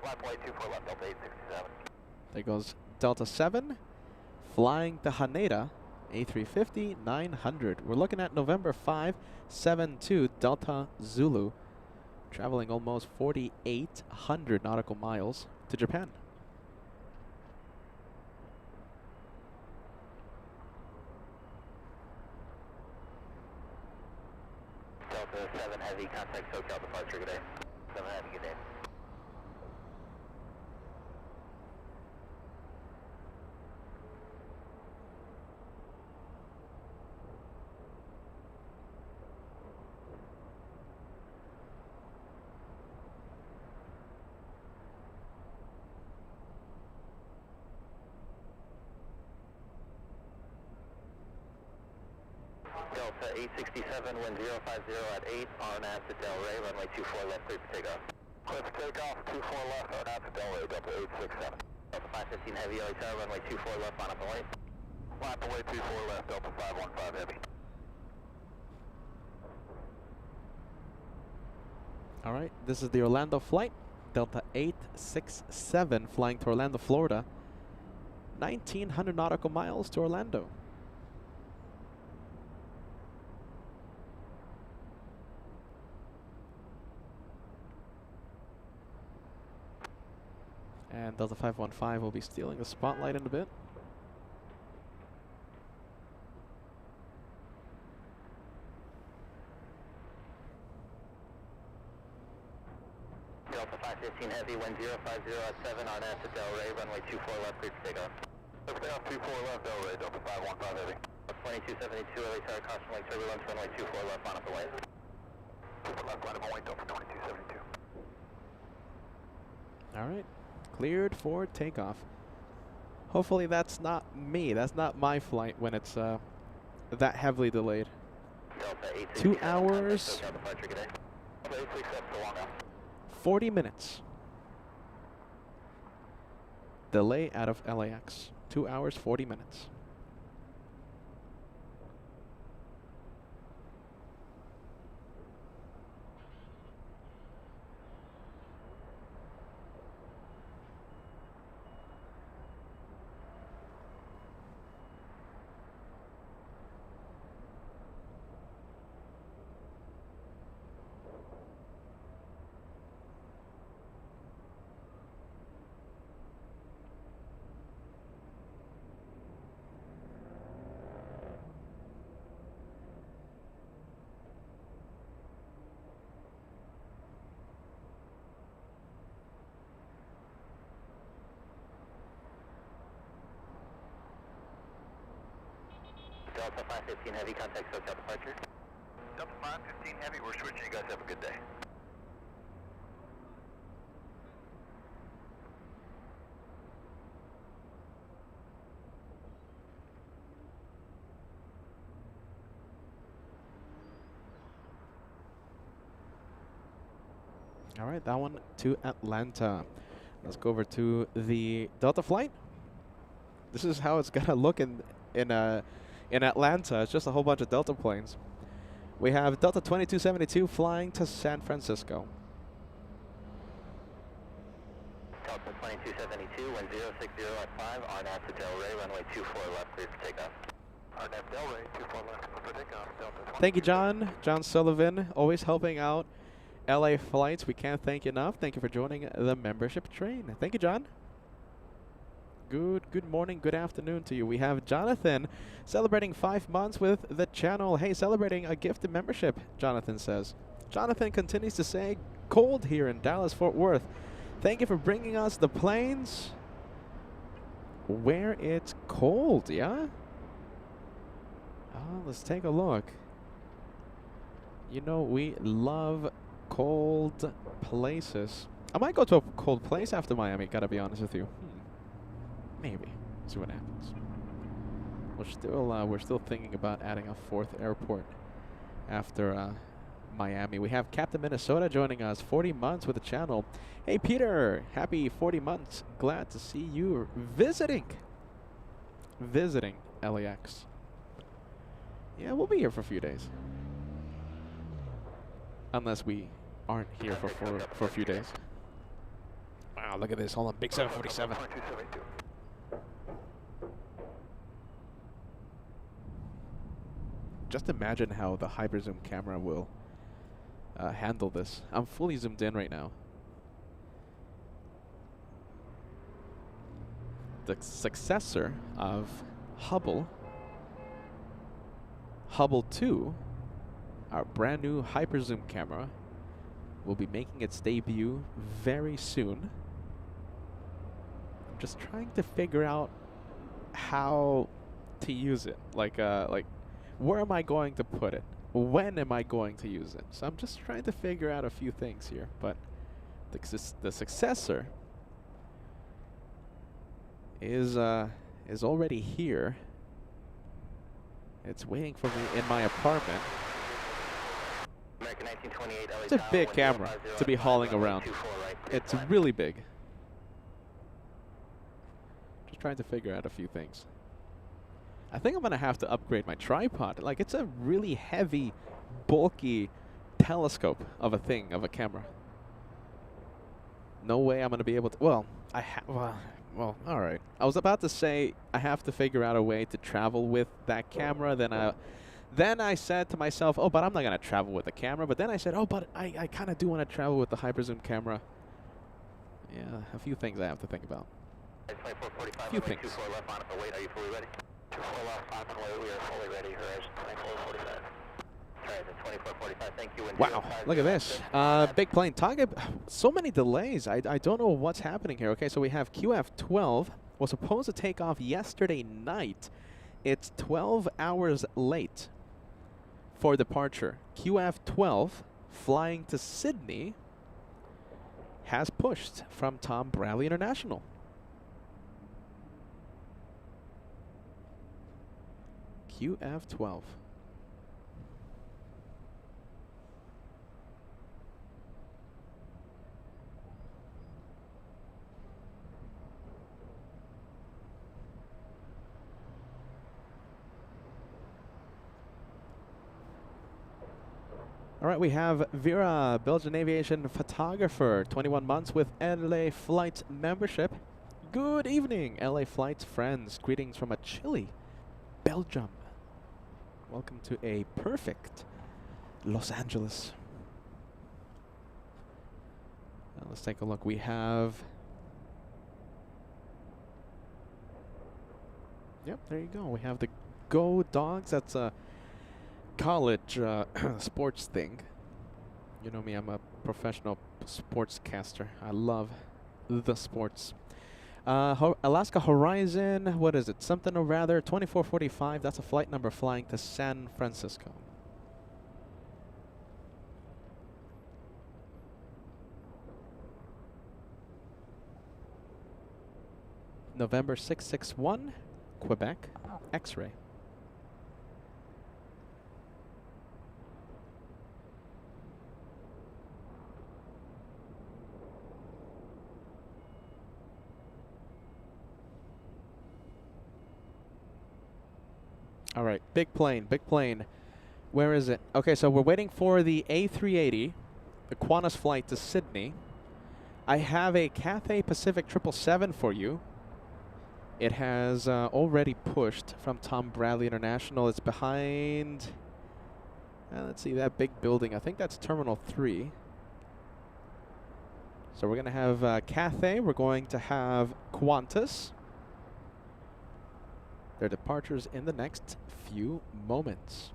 Runway 24 left, Delta 867. There goes Delta 7, flying to Haneda, A350 900. We're looking at November 5, 72 Delta Zulu, traveling almost 4,800 nautical miles to Japan. Delta 7 Heavy, contact SoCal departure, good day. 7 Heavy, good day. Delta 867, wind 050 at 8, RNAV to Del Rey, runway 24 left, clear for takeoff. Clear for takeoff, 24 left, RNAV to Delray, Delta 867. Delta 515 Heavy, LA Tower, runway 24 left, on up and wait. Lap away 24 left, Delta 515 Heavy. All right, this is the Orlando flight, Delta 867, flying to Orlando, Florida. 1,900 nautical miles to Orlando. And Delta 515 will be stealing the spotlight in a bit. Delta 515 Heavy, wind 050 at 7, RNAV to Del Rey, runway 24 left, clear for takeoff. Clear for takeoff, 24 left, Delray, Delta 515 Heavy. 2272 LA Tower, caution lake turbulence, runway 24 left, on up and wait. 24 left, line up and wait, Delta 2272. All right, cleared for takeoff. Hopefully that's not me. That's not my flight when it's that heavily delayed. Delta 2 hours, 40 minutes. Delay out of LAX. 2 hours, 40 minutes. Delta 515 Heavy, contact SoCal departure. Delta 515 Heavy, we're switching. You guys have a good day. All right, that one to Atlanta. Let's go over to the Delta flight. This is how it's gonna look in Atlanta. It's just a whole bunch of Delta planes. We have Delta 2272 flying to San Francisco. Delta 2272, wind 060 at 5, RNAV to Del Rey, runway 24 left, clear for takeoff. RNAV Del Rey, 24 left, clear for takeoff, Delta. Thank you, John. John Sullivan, always helping out LA flights. We can't thank you enough. Thank you for joining the membership train. Thank you, John. Good morning, good afternoon to you. We have Jonathan celebrating 5 months with the channel. Hey, celebrating a gifted membership, Jonathan says. Jonathan continues to say, cold here in Dallas, Fort Worth. Thank you for bringing us the planes where it's cold, yeah? Let's take a look. You know, we love cold places. I might go to a cold place after Miami, gotta be honest with you. Maybe. See what happens. We're still thinking about adding a 4th airport after Miami. We have Captain Minnesota joining us, 40 months with the channel. Hey Peter, happy 40 months. Glad to see you visiting LAX. Yeah, we'll be here for a few days. Unless we aren't here for a few days. Wow, look at this. Hold on, big 747. Just imagine how the hyper zoom camera will handle this. I'm fully zoomed in right now. The successor of Hubble, Hubble 2, our brand new hyper zoom camera, will be making its debut very soon. I'm just trying to figure out how to use it. Like where am I going to put it? When am I going to use it? So I'm just trying to figure out a few things here. But the successor is already here. It's waiting for me in my apartment. American 1928 It's a big camera to be hauling around. It's really big. Just trying to figure out a few things. I think I'm going to have to upgrade my tripod. Like, it's a really heavy, bulky telescope of a camera. No way I'm going to be able to... Well, well, all right. I was about to say I have to figure out a way to travel with that camera. Then I said to myself, oh, but I'm not going to travel with the camera. But then I said, oh, but I kind of do want to travel with the hyperzoom camera. Yeah, a few things I have to think about. A few things. 24 left on the wait. Are you fully ready? 24 left on the wait. We are fully ready. Horizon 2445. Horizon 2445. Thank you. Wow, look at this. Big plane. So many delays. I don't know what's happening here. Okay, so we have QF12. Was supposed to take off yesterday night. It's 12 hours late for departure. QF12 flying to Sydney has pushed from Tom Bradley International. QF12. All right, we have Vera, Belgian aviation photographer, 21 months with LA Flights membership. Good evening, LA Flights friends. Greetings from a chilly Belgium. Welcome to a perfect Los Angeles. Now let's take a look. We have... Yep, there you go. We have the Go Dogs. That's a college sports thing. You know me, I'm a professional sportscaster. I love the sports. Alaska Horizon, what is it? Something or rather, 2445. That's a flight number flying to San Francisco. November 661, Quebec, X-ray. All right, big plane, big plane. Where is it? Okay, so we're waiting for the A380, the Qantas flight to Sydney. I have a Cathay Pacific 777 for you. It has already pushed from Tom Bradley International. It's behind, let's see, that big building. I think that's Terminal 3. So we're going to have Cathay. We're going to have Qantas. Their departures in the next few moments.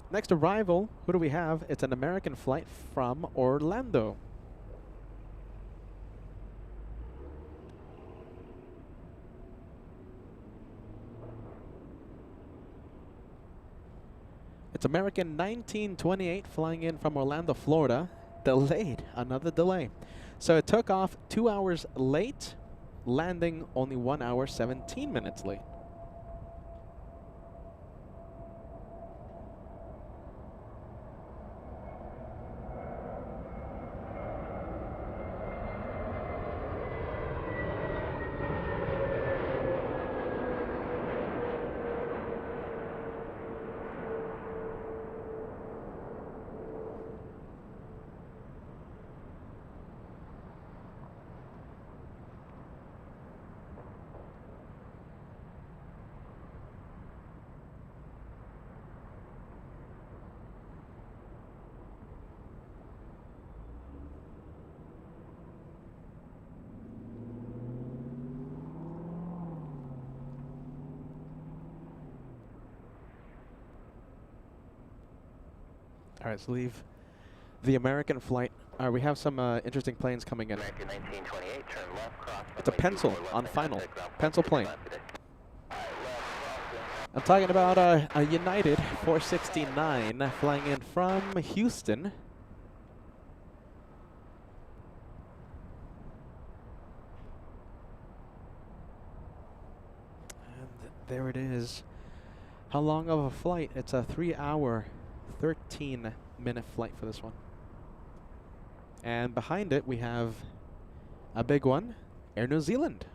Next arrival, who do we have? It's an American flight from Orlando. It's American 1928 flying in from Orlando, Florida. Delayed, another delay. So it took off 2 hours late, landing only 1 hour, 17 minutes late. All right, let's leave the American flight. All right, we have some interesting planes coming in. American 1928, turn left, cross. It's a pencil on final. Pencil plane. I'm talking about a United 469 flying in from Houston. And there it is. How long of a flight? It's a 3-hour, 13-minute flight for this one. And behind it, we have a big one, Air New Zealand.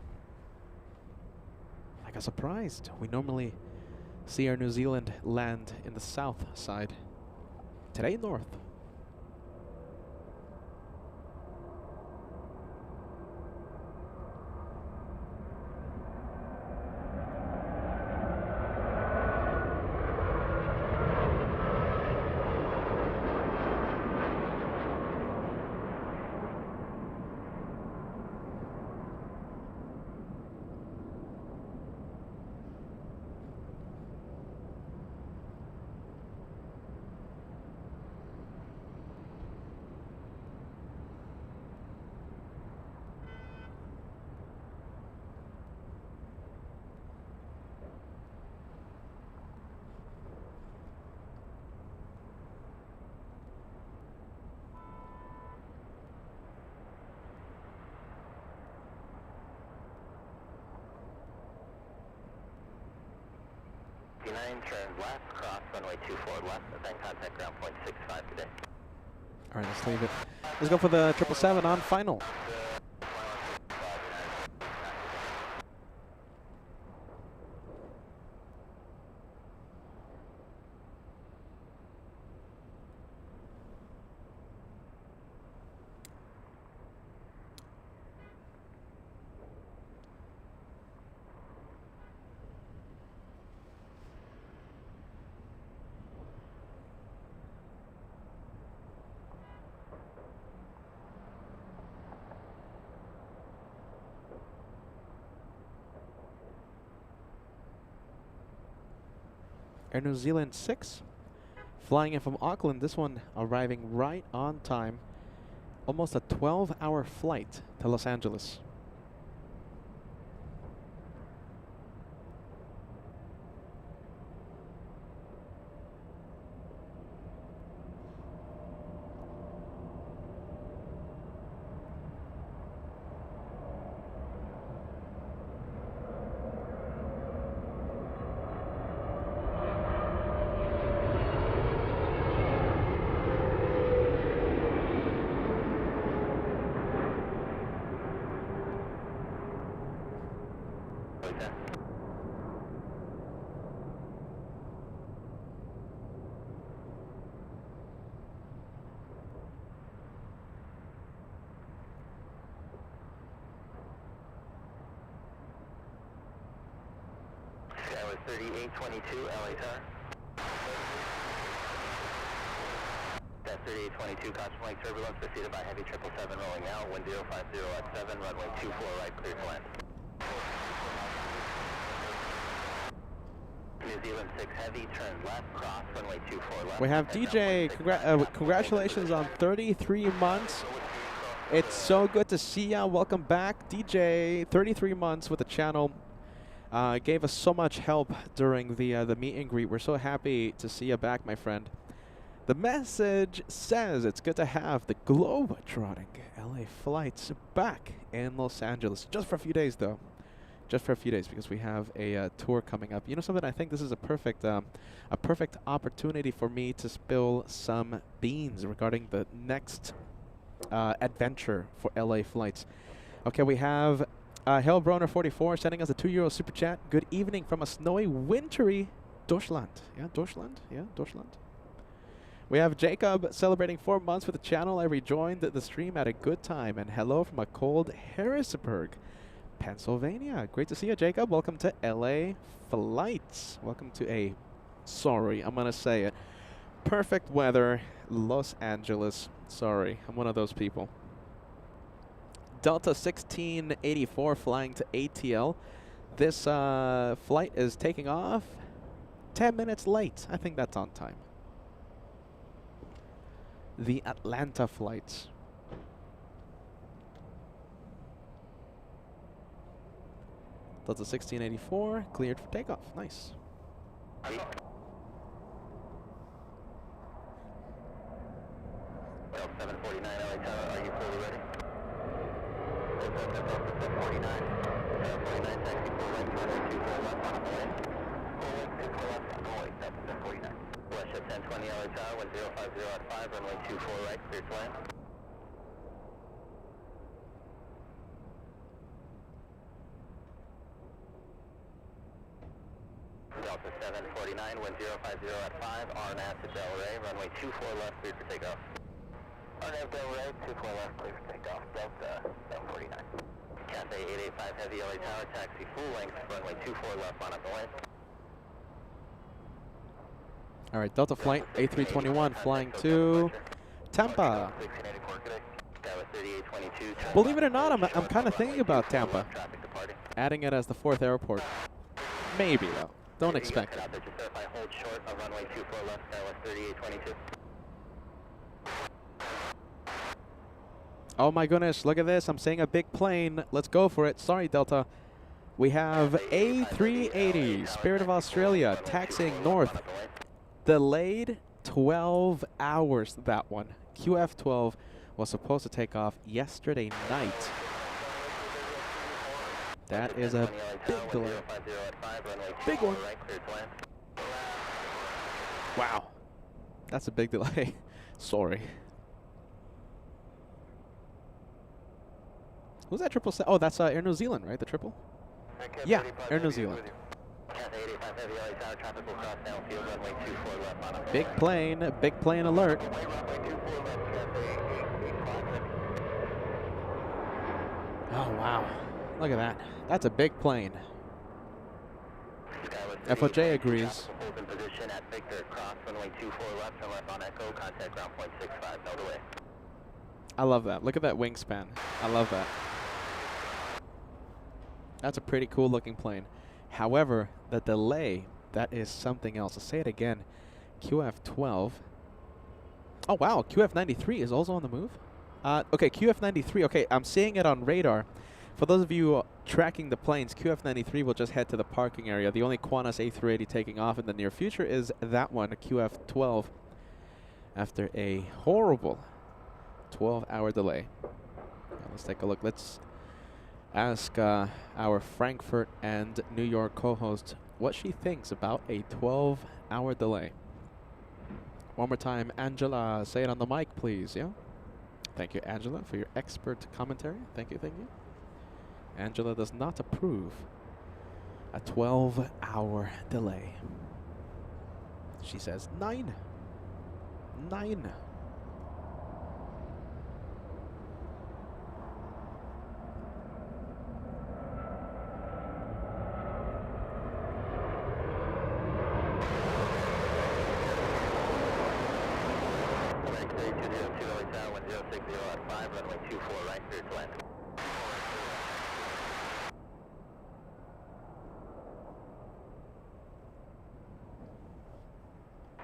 I got surprised. We normally see Air New Zealand land in the south side. Today, north. Turn left, cross runway 24 left, then contact ground point 65 today. All right, let's leave it. Let's go for the 777 on final. Air New Zealand 6, flying in from Auckland. This one arriving right on time. Almost a 12-hour flight to Los Angeles. That was 3822 LA tower. That 3822, caution flight turbulence preceded by heavy 777 rolling out, wind 050 at 7, runway 24 right, clear to land. New Zealand 6 heavy, turn left, cross, runway 24 left. We have DJ, congratulations on 33 months. It's so good to see ya. Welcome back, DJ. 33 months with the channel. Gave us so much help during the meet and greet. We're so happy to see you back, my friend. The message says it's good to have the globe-trotting LA flights back in Los Angeles. Just for a few days, though. Just for a few days, because we have a tour coming up. You know something? I think this is a perfect opportunity for me to spill some beans regarding the next adventure for LA flights. Okay, we have Hellbroner44 sending us a €2 super chat. Good evening from a snowy, wintry Deutschland. Yeah, Deutschland. Yeah, Deutschland. We have Jacob celebrating 4 months with the channel. I rejoined the stream at a good time. And hello from a cold Harrisburg, Pennsylvania. Great to see you, Jacob. Welcome to LA Flights. Welcome to a, sorry, I'm going to say it, perfect weather, Los Angeles. Sorry, I'm one of those people. Delta 1684 flying to ATL. This flight is taking off 10 minutes late. I think that's on time. The Atlanta flights. Delta 1684 cleared for takeoff. Nice. 749 LA Tower, are you fully ready? 749, 749 taxi full length, runway 24 left on the way. Full length, 24 left. 1020 LA Tower, 1050 at 5, runway 24 right, clear to land. Delta 749, 1050 at 5, RNAV to Delray, runway 24 left, clear for takeoff. RNAV Delray, 24 left, clear for takeoff, Delta 749. Cathay 885 Heavy LA Tower, taxi full length, runway 24 left, on up the lane. All right, Delta Flight A321 flying to Tampa. Believe it or not, I'm kind of thinking about Tampa. Adding it as the 4th airport. Maybe, though. Don't expect it. Oh my goodness, look at this. I'm seeing a big plane. Let's go for it. Sorry, Delta. We have A380, Spirit of Australia, taxiing north. Delayed 12 hours, that one. QF12 was supposed to take off yesterday night. That is a big delay. Big one. Wow. That's a big delay. Sorry. Who's that 777? Oh, that's Air New Zealand, right? The triple? Yeah, Air New Zealand. Big plane alert. Oh, wow. Look at that. That's a big plane. FOJ agrees. I love that. Look at that wingspan. I love that. That's a pretty cool looking plane. However, the delay, that is something else. I'll say it again. QF12. Oh, wow. QF93 is also on the move? Okay, QF93. Okay, I'm seeing it on radar. For those of you tracking the planes, QF93 will just head to the parking area. The only Qantas A380 taking off in the near future is that one, QF12, after a horrible 12-hour delay. Let's take a look. Let's ask our Frankfurt and New York co-host what she thinks about a 12-hour delay. One more time, Angela, say it on the mic, please. Yeah. Thank you, Angela, for your expert commentary. Thank you, thank you. Angela does not approve a 12-hour delay. She says 9. 9.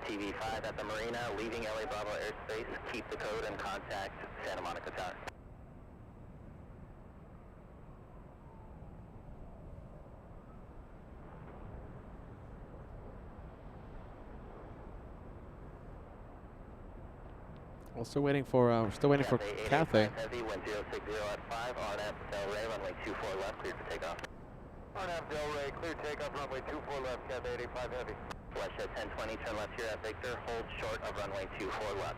TV5 at the marina, leaving LA Bravo airspace. Keep the code and contact Santa Monica Tower. We're still waiting for Cathay. Heavy 1060 at 5, RNAV Delray, runway 24 left, cleared for takeoff. RNAV Delray, clear takeoff, runway 24 left, Cathay 85 Heavy. Westjet 1020, turn left here at Victor, hold short of runway 24 left.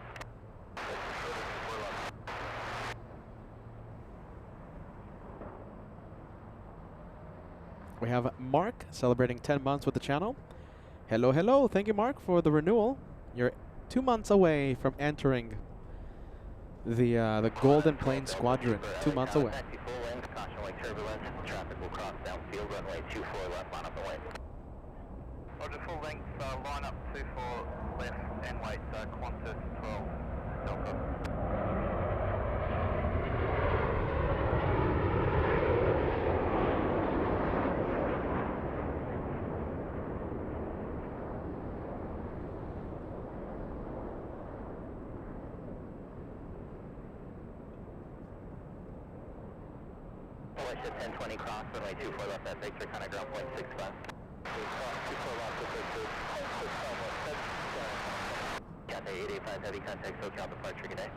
We have Mark celebrating 10 months with the channel. Hello, hello. Thank you, Mark, for the renewal. You're 2 months away from entering the Golden Plane Squadron. 2 months away. Traffic will cross downfield, runway 24 left, line up the lane. Roger, full length, line up 24 left and wait, Qantas 12, Delta. Westjet 1020 cross, runway 24 left at Victor, kind of ground point 65. Cathay 885 Heavy, contact SoCal departure, good day.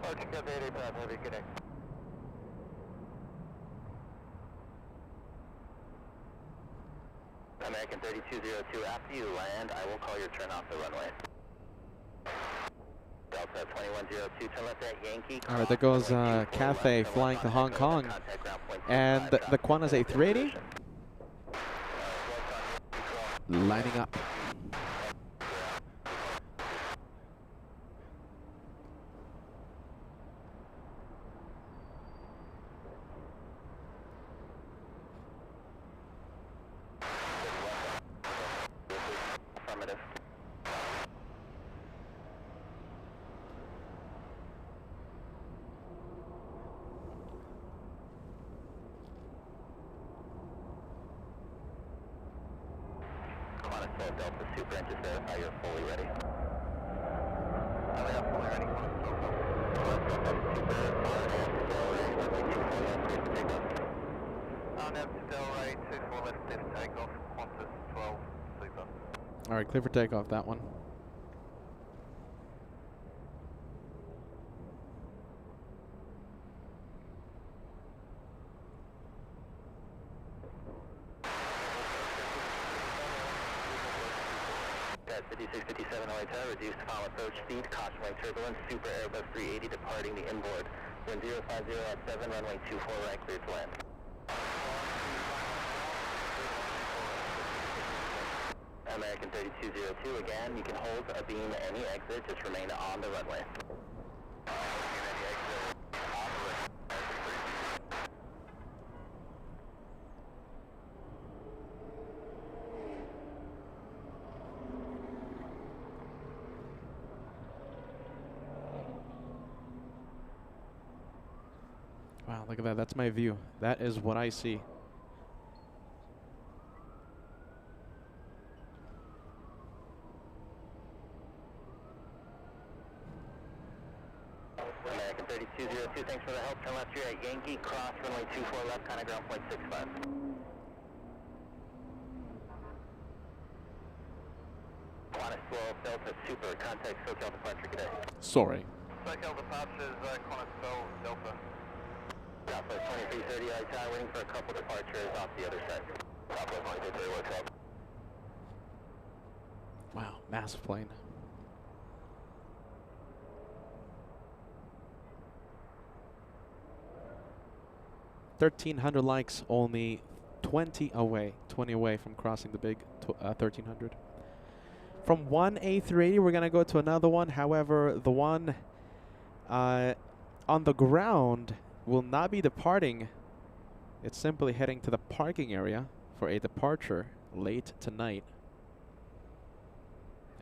Departure Cathay 885 Heavy, good day. American 3202, after you land, I will call your turn off the runway. Delta 2102, turn left at Yankee. All right, there goes Cathay flying to Hong Kong. And the Quantas A380 lining up. Affirmative. Quantas Delta Super, and just verify you're fully ready. I am fully ready, Quantas Delta. Super, RNAV to Delray, 24 left stiff takeoff, Qantas 12, Super. All right, clear for takeoff, that one. At 5657 Oita, reduced final approach speed, caution wing turbulence, Super Airbus 380 departing the inboard. Wind 050 at 7, runway 24 right, clear to land. American 3202, again, you can hold a beam at any exit, just remain on the runway. Wow, look at that. That's my view. That is what I see. American 3202, thanks for the help. Turn left here at Yankee, cross runway 24 left, kind of ground point 65. Qantas 12 Delta Super, contact SoCal departure today. Sorry. SoCal departures, Qantas 12 Delta. Southwest 2330, Oita, waiting for a couple departures off the other side. Southwest 2330, what's up? Wow, massive plane. $1,300 likes, only 20 away from crossing the big 1,300. From one A380, we're gonna go to another one. However, the one on the ground will not be departing. It's simply heading to the parking area for a departure late tonight.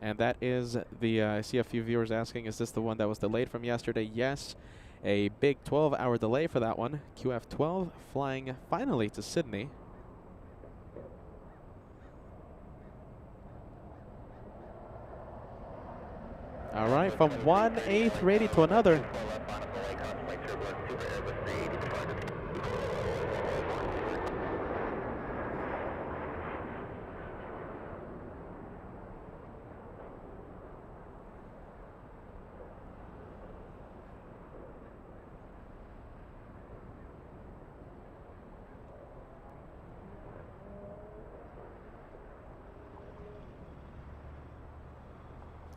And that is the, I see a few viewers asking, is this the one that was delayed from yesterday? Yes, a big 12-hour delay for that one. QF12 flying finally to Sydney. All right, from one A380 to another.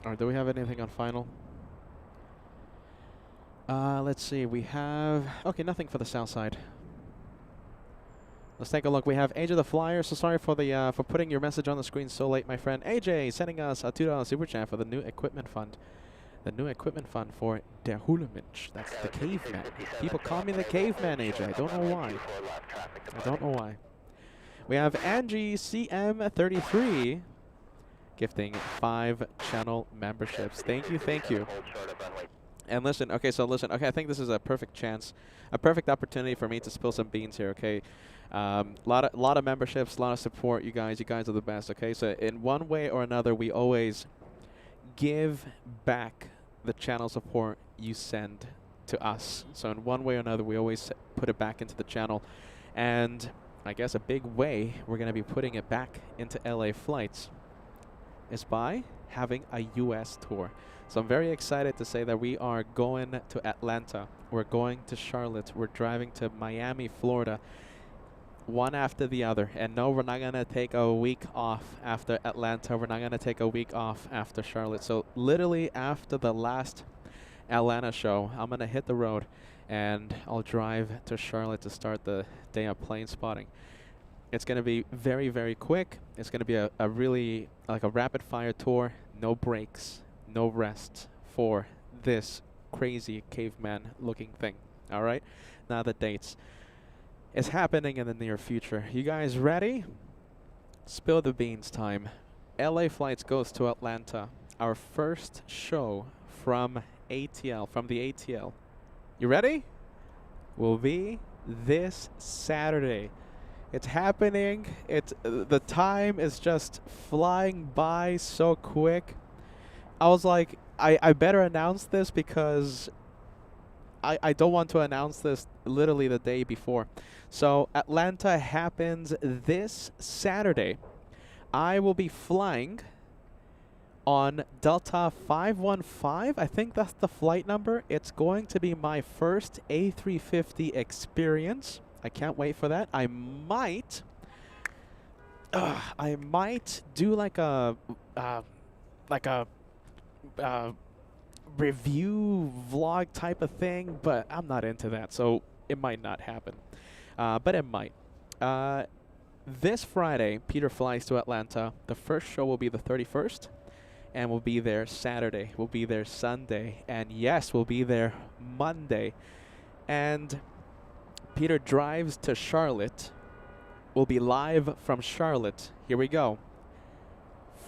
All right, do we have anything on final? Let's see, we have, okay, nothing for the south side. Let's take a look. We have AJ the Flyer. So sorry for the for putting your message on the screen so late, my friend. AJ sending us a $2 super chat for the new equipment fund. The new equipment fund for Der Hulemensch. That's the caveman. People call me the caveman, AJ. I don't know why. I don't know why. We have Angie CM33 gifting 5 channel memberships. Thank you, thank you. And listen, okay, so listen, okay, I think this is a perfect chance, a perfect opportunity for me to spill some beans here, okay? Lot of memberships, a lot of support, you guys are the best, okay? So in one way or another, we always give back the channel support you send to us. So in one way or another, we always put it back into the channel. And I guess a big way we're going to be putting it back into LA flights is by having a US tour. So I'm very excited to say that we are going to Atlanta. We're going to Charlotte. We're driving to Miami, Florida, one after the other. And no, we're not going to take a week off after Atlanta. We're not going to take a week off after Charlotte. So literally after the last Atlanta show, I'm going to hit the road and I'll drive to Charlotte to start the day of plane spotting. It's going to be very, very quick. It's going to be a really, like a rapid fire tour. No breaks, no rest for this crazy caveman looking thing. All right? Now the dates. It's happening in the near future. You guys ready? Spill the beans time. LA Flights goes to Atlanta. Our first show from ATL, from the ATL. You ready? Will be this Saturday. It's happening. It's the time is just flying by so quick. I was like, I better announce this because I don't want to announce this literally the day before. So Atlanta happens this Saturday. I will be flying on Delta 515. I think that's the flight number. It's going to be my first A350 experience. I can't wait for that. I might do like a review vlog type of thing, but I'm not into that, so it might not happen. But it might. This Friday, Peter flies to Atlanta. The first show will be the 31st, and we'll be there Saturday. We'll be there Sunday, and yes, we'll be there Monday. And Peter drives to Charlotte. We'll be live from Charlotte. Here we go.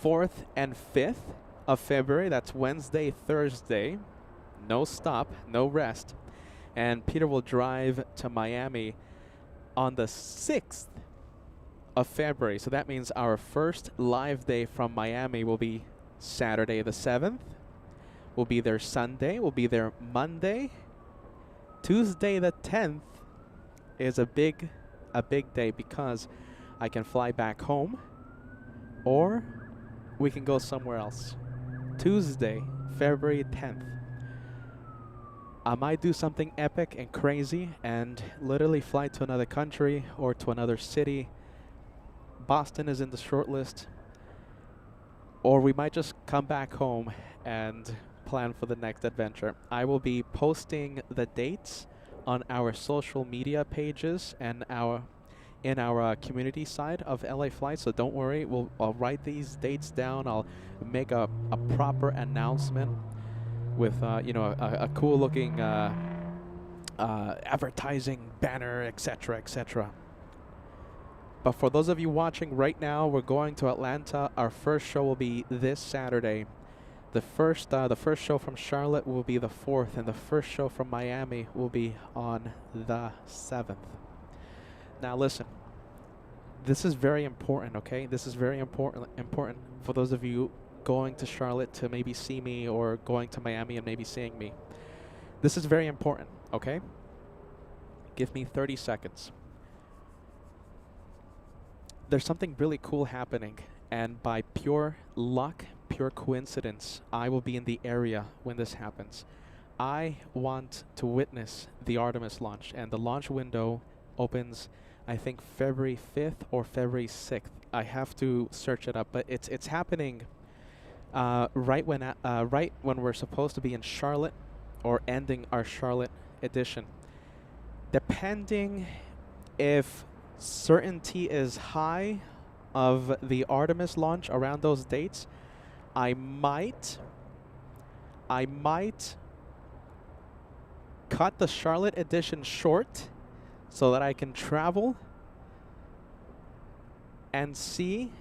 4th and 5th of February. That's Wednesday, Thursday. No stop, no rest. And Peter will drive to Miami on the 6th of February. So that means our first live day from Miami will be Saturday the 7th. We'll be there Sunday. We'll be there Monday. Tuesday the 10th is a big day because I can fly back home or we can go somewhere else. Tuesday, February 10th. I might do something epic and crazy and literally fly to another country or to another city. Boston is in the short list. Or we might just come back home and plan for the next adventure. I will be posting the dates on our social media pages and in our community side of LA Flights, so don't worry. I'll write these dates down. I'll make a proper announcement with a cool looking advertising banner, etc., etc. But for those of you watching right now, we're going to Atlanta. Our first show will be this Saturday. The first show from Charlotte will be the 4th, and the first show from Miami will be on the 7th. Now listen, this is very important, okay? This is very important for those of you going to Charlotte to maybe see me or going to Miami and maybe seeing me. This is very important, okay? Give me 30 seconds. There's something really cool happening, and by pure luck, pure coincidence, I will be in the area when this happens. I want to witness the Artemis launch, and the launch window opens, I think, February 5th or February 6th. I have to search it up, but it's happening right when we're supposed to be in Charlotte or ending our Charlotte edition. Depending if certainty is high of the Artemis launch around those dates, I might cut the Charlotte edition short so that I can travel and see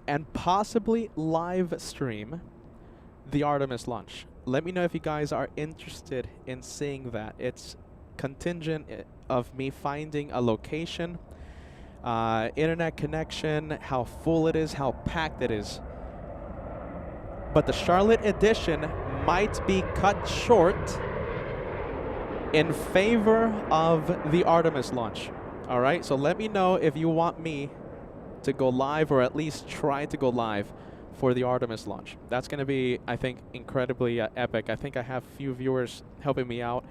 and possibly live stream the Artemis launch. Let me know if you guys are interested in seeing that. It's contingent of me finding a location, internet connection, how full it is, how packed it is. But the Charlotte edition might be cut short in favor of the Artemis launch. All right, so let me know if you want me to go live or at least try to go live for the Artemis launch. That's going to be, I think, incredibly epic. I think I have a few viewers helping me out.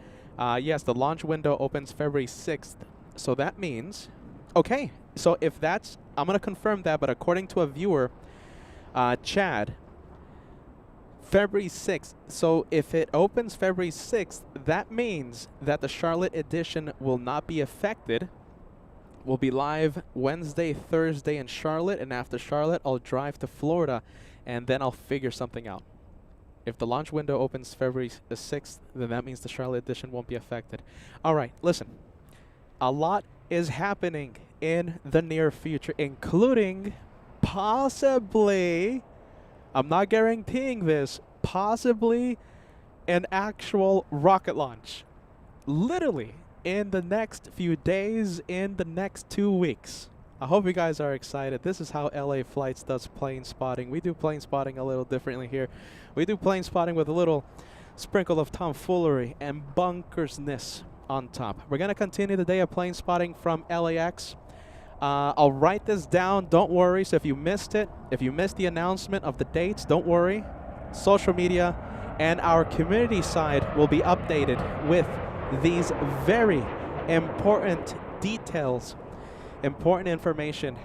Yes, the launch window opens February 6th. So that means, okay, so if that's, I'm going to confirm that, but according to a viewer, Chad, February 6th. So if it opens February 6th, that means that the Charlotte edition will not be affected. We'll be live Wednesday, Thursday in Charlotte, and after Charlotte, I'll drive to Florida, and then I'll figure something out. If the launch window opens February the 6th, then that means the Charlotte edition won't be affected. All right, listen. A lot is happening in the near future, including possibly, I'm not guaranteeing this, possibly an actual rocket launch. Literally, in the next few days, in the next 2 weeks. I hope you guys are excited. This is how LA Flights does plane spotting. We do plane spotting a little differently here. We do plane spotting with a little sprinkle of tomfoolery and bunkersness on top. We're going to continue the day of plane spotting from LAX. I'll write this down. Don't worry. So if you missed it, if you missed the announcement of the dates, don't worry. Social media and our community side will be updated with these very important details, important information.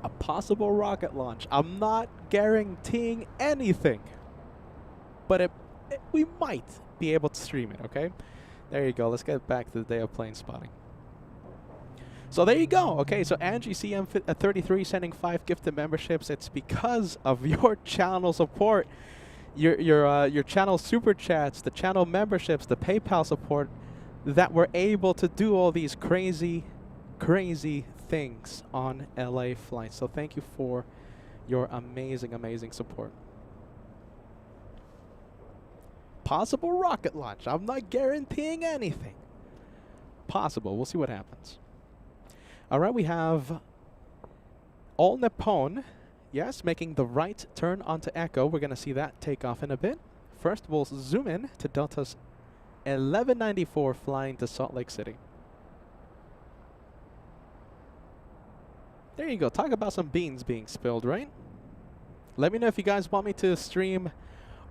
A possible rocket launch. I'm not guaranteeing anything, but we might be able to stream it, okay? There you go. Let's get back to the day of plane spotting. So there you go. Okay, so Angie CM33 sending 5 gifted memberships. It's because of your channel support, your channel super chats, the channel memberships, the PayPal support, that we're able to do all these crazy things on LA Flights. So thank you for your amazing support. Possible rocket launch. I'm not guaranteeing anything. Possible. We'll see what happens. All right, we have All Nippon, yes, making the right turn onto Echo. We're going to see that take off in a bit. First, we'll zoom in to Delta's 1194 flying to Salt Lake City. There you go. Talk about some beans being spilled, right? Let me know if you guys want me to stream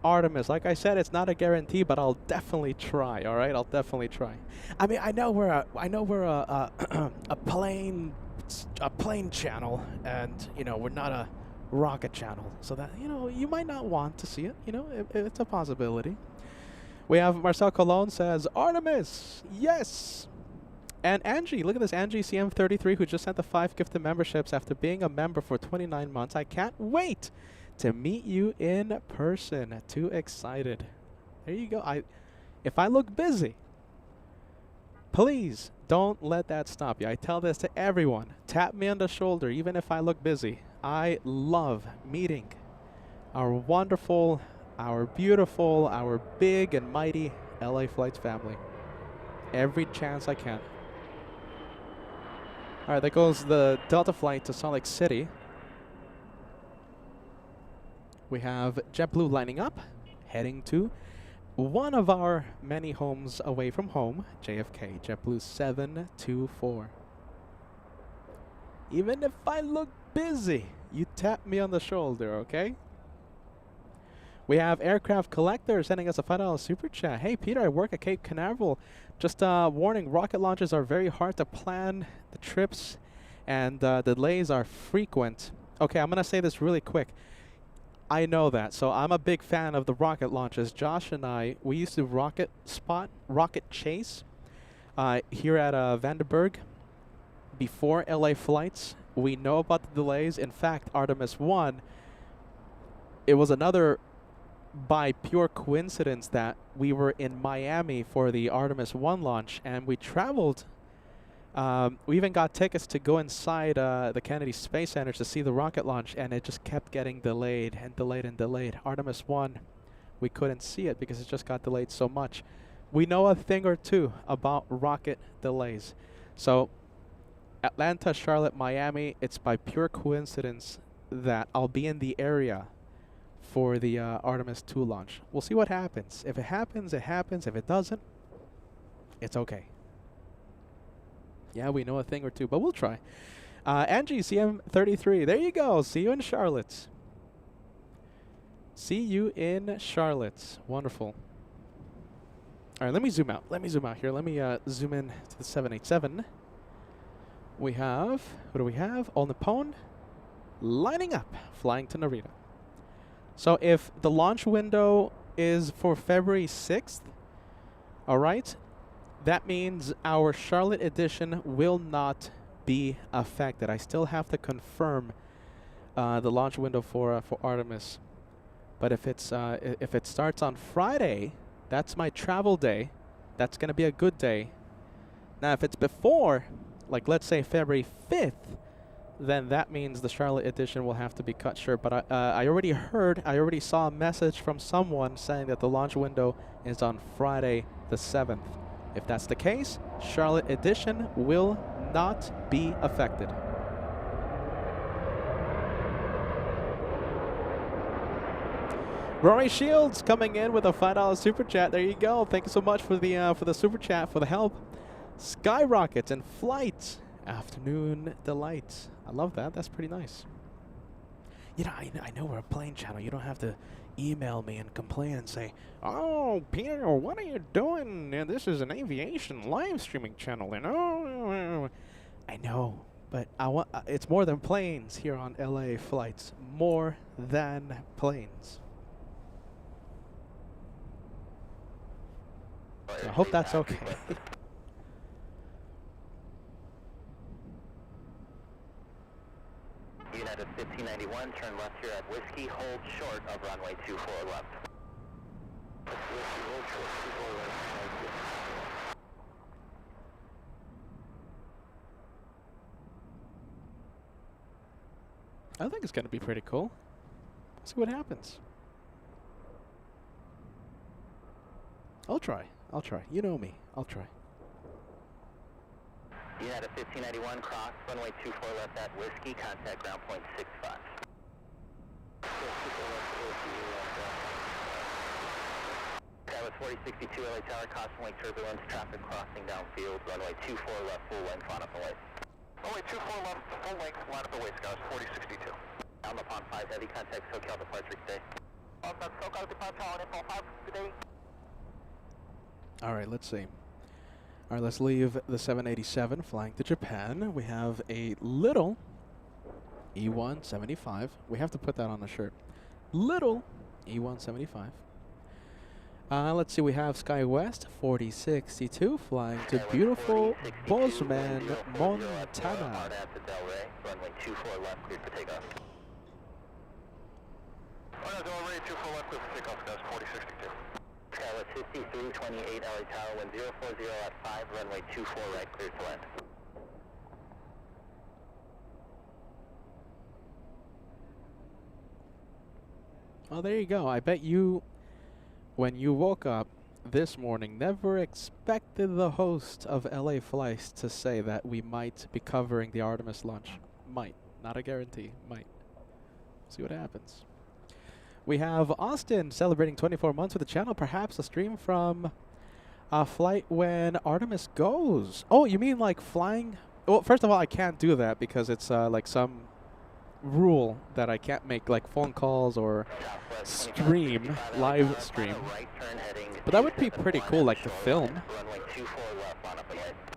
Artemis. Like I said, it's not a guarantee, but I'll definitely try. All right, I'll definitely try. I mean, I know we're a plane channel, and you know we're not a rocket channel, so that you might not want to see it. It's a possibility. We have Marcel Colon says Artemis, yes. And Angie, look at this, Angie CM33, who just sent the 5 gifted memberships after being a member for 29 months. I can't wait to meet you in person. Too excited. There you go. If I look busy, please don't let that stop you. I tell this to everyone. Tap me on the shoulder, even if I look busy. I love meeting our wonderful, our beautiful, our big and mighty LA Flights family. Every chance I can. All right, there goes the Delta flight to Salt Lake City. We have JetBlue lining up, heading to one of our many homes away from home, JFK, JetBlue 724. Even if I look busy, you tap me on the shoulder, okay? We have Aircraft Collector sending us a $5 super chat. Hey, Peter, I work at Cape Canaveral. Just warning, rocket launches are very hard to plan. The trips and delays are frequent. Okay, I'm going to say this really quick. I know that, so I'm a big fan of the rocket launches. Josh and I, we used to rocket chase here at Vandenberg before LA Flights. We know about the delays. In fact, Artemis 1, it was another by pure coincidence that we were in Miami for the Artemis 1 launch, and we traveled. We even got tickets to go inside the Kennedy Space Center to see the rocket launch, and it just kept getting delayed and delayed and delayed. Artemis 1, we couldn't see it because it just got delayed so much. We know a thing or two about rocket delays. So Atlanta, Charlotte, Miami, it's by pure coincidence that I'll be in the area for the Artemis 2 launch. We'll see what happens. If it happens, it happens. If it doesn't, it's okay. Yeah, we know a thing or two, but we'll try. Angie, CM33, there you go. See you in Charlotte. See you in Charlotte. Wonderful. All right, let me zoom out. Let me zoom out here. Let me zoom in to the 787. We have, who do we have? All Nippon lining up, flying to Narita. So if the launch window is for February 6th, all right, that means our Charlotte edition will not be affected. I still have to confirm the launch window for Artemis. But if it starts on Friday, that's my travel day. That's going to be a good day. Now, if it's before, like let's say February 5th, then that means the Charlotte edition will have to be cut short. But I already saw a message from someone saying that the launch window is on Friday the 7th. If that's the case, Charlotte edition will not be affected. Rory Shields coming in with a $5 super chat. There you go. Thank you so much for the super chat, for the help. Skyrockets and flight. Afternoon delight. I love that. That's pretty nice. You know, I know we're a plane channel. You don't have to email me and complain and say, "Oh, Peter, what are you doing? This is an aviation live streaming channel." And oh, I know, but I want. It's more than planes here on LA Flights. More than planes. I hope that's okay. United 1591, turn left here at Whiskey, hold short of runway 24 left. Whiskey, hold short, 24 left. I think it's going to be pretty cool. See what happens. I'll try. You know me. I'll try. United 1591, cross runway 24 left at Whiskey, contact ground point 65. That was 4062 LA Tower, caution wake turbulence, traffic crossing downfield, runway 24 left, full length, line up away. Runway 24 left, full length, line up away, skies 4062. Down upon 5 heavy, contact SoCal departure today. SoCal departure on April 5 today. All right, let's see. All right, let's leave the 787 flying to Japan. We have a little E175. We have to put that on the shirt. Little E175. Let's see, we have SkyWest 4062 flying to beautiful Bozeman, Montana. Runway 24 left, cleared for takeoff. Del Rey 24 left, cleared for takeoff, guys, 4062. Skywest 5328 LA Tower, wind 040 at 5, runway 24 right, cleared to land. Oh, there you go. I bet you, when you woke up this morning, never expected the host of LA Flights to say that we might be covering the Artemis launch. Might. Not a guarantee. Might. See what happens. We have Austin celebrating 24 months with the channel. Perhaps a stream from a flight when Artemis goes. Oh, you mean like flying? Well, first of all, I can't do that because it's like some rule that I can't make like phone calls or stream, live stream. But that would be pretty cool, like to film.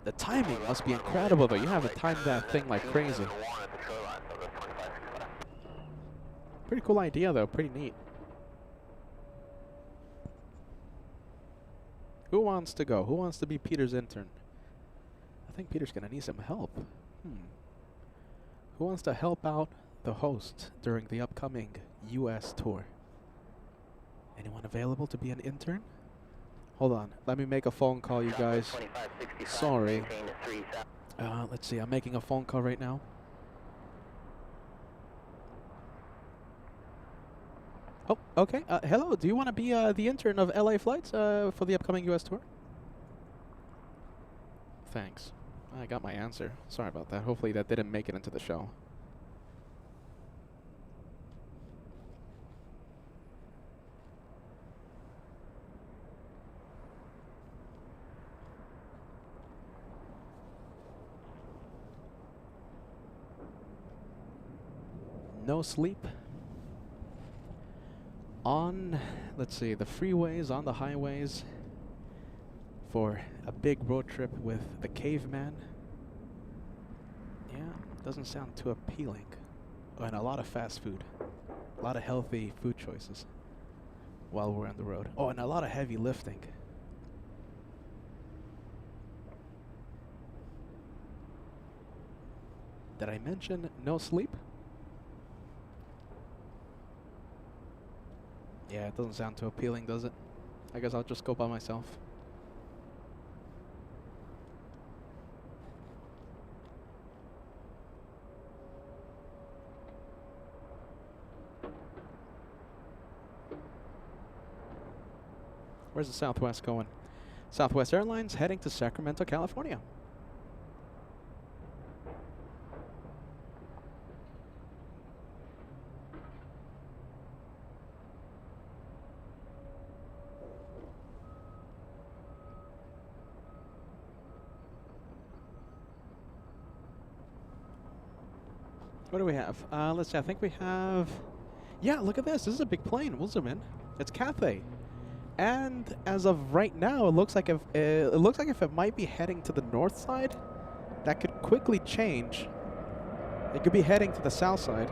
The timing must be incredible though. You have to time that thing like crazy. Pretty cool idea though, pretty neat. Who wants to go? Who wants to be Peter's intern? I think Peter's gonna need some help. Who wants to help out the host during the upcoming US tour? Anyone available to be an intern? Hold on, let me make a phone call, you guys. Sorry. Let's see, I'm making a phone call right now. Oh, okay. Hello, do you want to be the intern of LA Flights for the upcoming US tour? Thanks. I got my answer. Sorry about that. Hopefully that didn't make it into the show. No sleep. On, let's see, the freeways, on the highways for a big road trip with the caveman. Yeah, doesn't sound too appealing. Oh, and a lot of fast food. lot of healthy food choices while we're on the road. Oh, and a lot of heavy lifting. Did I mention no sleep? Yeah, it doesn't sound too appealing, does it? I guess I'll just go by myself. Where's the Southwest going? Southwest Airlines heading to Sacramento, California. What do we have? Let's see. I think we have. Yeah, look at this. This is a big plane. We'll zoom in. It's Cathay, and as of right now, it looks like if it might be heading to the north side, that could quickly change. It could be heading to the south side.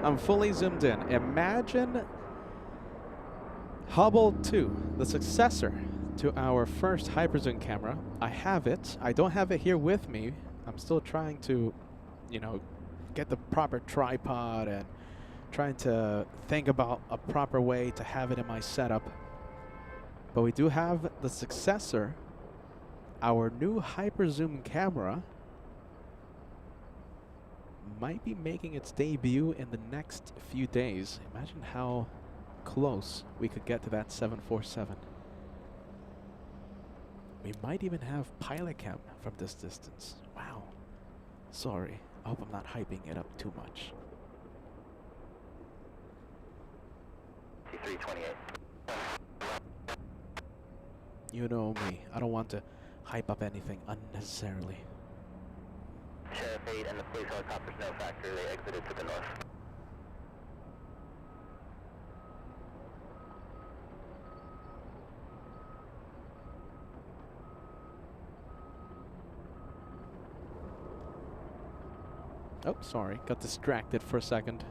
I'm fully zoomed in. Imagine Hubble 2, the successor to our first hyperzoom camera. I have it. I don't have it here with me. I'm still trying to, you know, get the proper tripod and trying to think about a proper way to have it in my setup. But we do have the successor, our new hyperzoom camera. Might be making its debut in the next few days. Imagine how close we could get to that 747. We might even have pilot cam from this distance. Wow. Sorry. I hope I'm not hyping it up too much. 328. You know me. I don't want to hype up anything unnecessarily. Sheriff 8 and the police helicopter snow factor, they exited to the north. Oh, sorry. Got distracted for a second.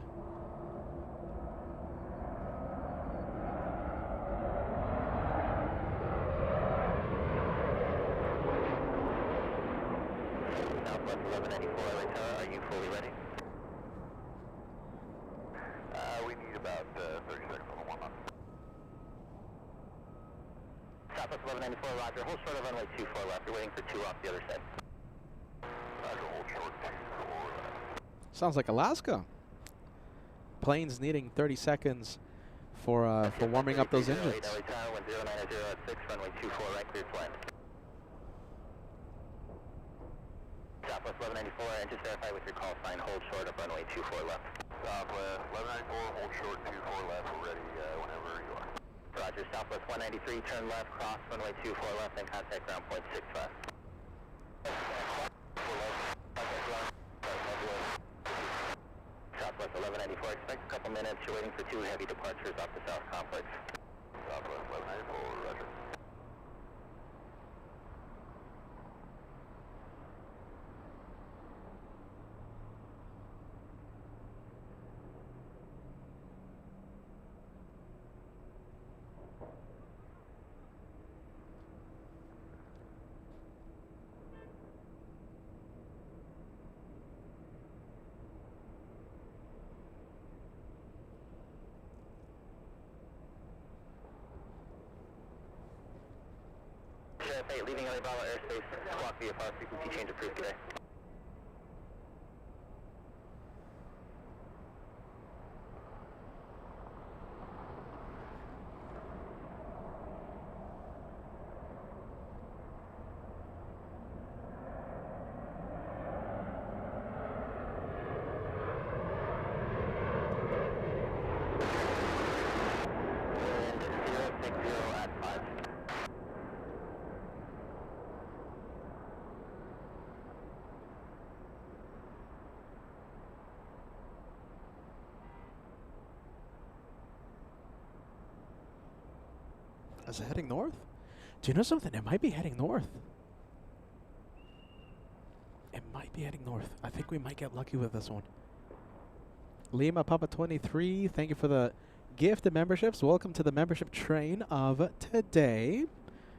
Southwest 1194 LA Tower, are you fully ready? We need about 30 seconds on the warm-up. Southwest 1194, roger. Hold short of runway 24 left. You're waiting for 2 off the other side. Roger, hold short 24 left. Sounds like Alaska. Planes needing 30 seconds for warming up those engines. LA Tower, 1090 at 6, runway 24 right, cleared to land. Southwest 1194, and just verify with your call sign, hold short of runway 24 left. Southwest 1194, hold short 24 left. We're ready whenever you are. Roger, Southwest 193, turn left, cross runway 24 left, and contact ground point 65. Southwest 1194, expect a couple minutes. You're waiting for 2 heavy departures off the south complex. Southwest 1194, roger. Sheriff 8, leaving LA Bala airspace, squawk VFR, frequency change approved today. Wind 060 at 5. Is it heading north? Do you know something? It might be heading north. It might be heading north. I think we might get lucky with this one. Lima Papa 23, thank you for the gifted memberships. Welcome to the membership train of today.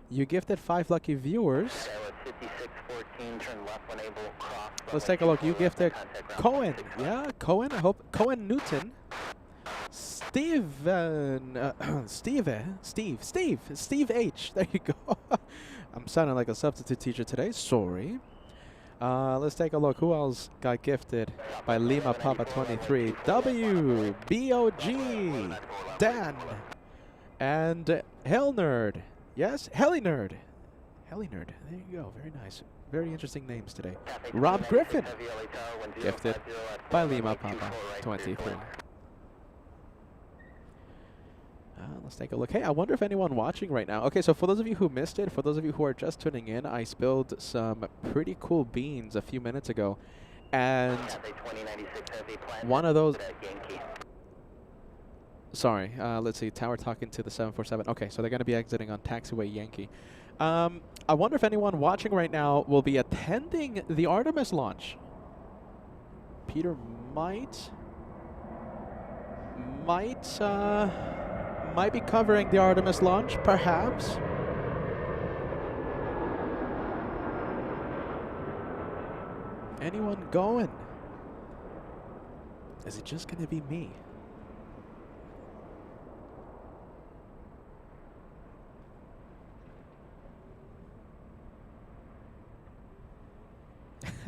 You gifted 5 lucky viewers. Let's take a look. You gifted Cohen. Yeah, Cohen. I hope Cohen Newton. Steven. Steve H. There you go. I'm sounding like a substitute teacher today. Sorry. Let's take a look. Who else got gifted by Lima Papa 23? W. B.O.G. Dan. And Hell Nerd. Yes, Helly Nerd. Helly Nerd. There you go. Very nice. Very interesting names today. Rob Griffin. Gifted by Lima Papa 23. Let's take a look. Hey, I wonder if anyone watching right now. Okay, so for those of you who missed it, for those of you who are just tuning in, I spilled some pretty cool beans a few minutes ago. And one of those... Sorry, let's see. Tower talking to the 747. Okay, so they're going to be exiting on taxiway Yankee. I wonder if anyone watching right now will be attending the Artemis launch. Peter might be covering the Artemis launch, perhaps. Anyone going? Is it just going to be me?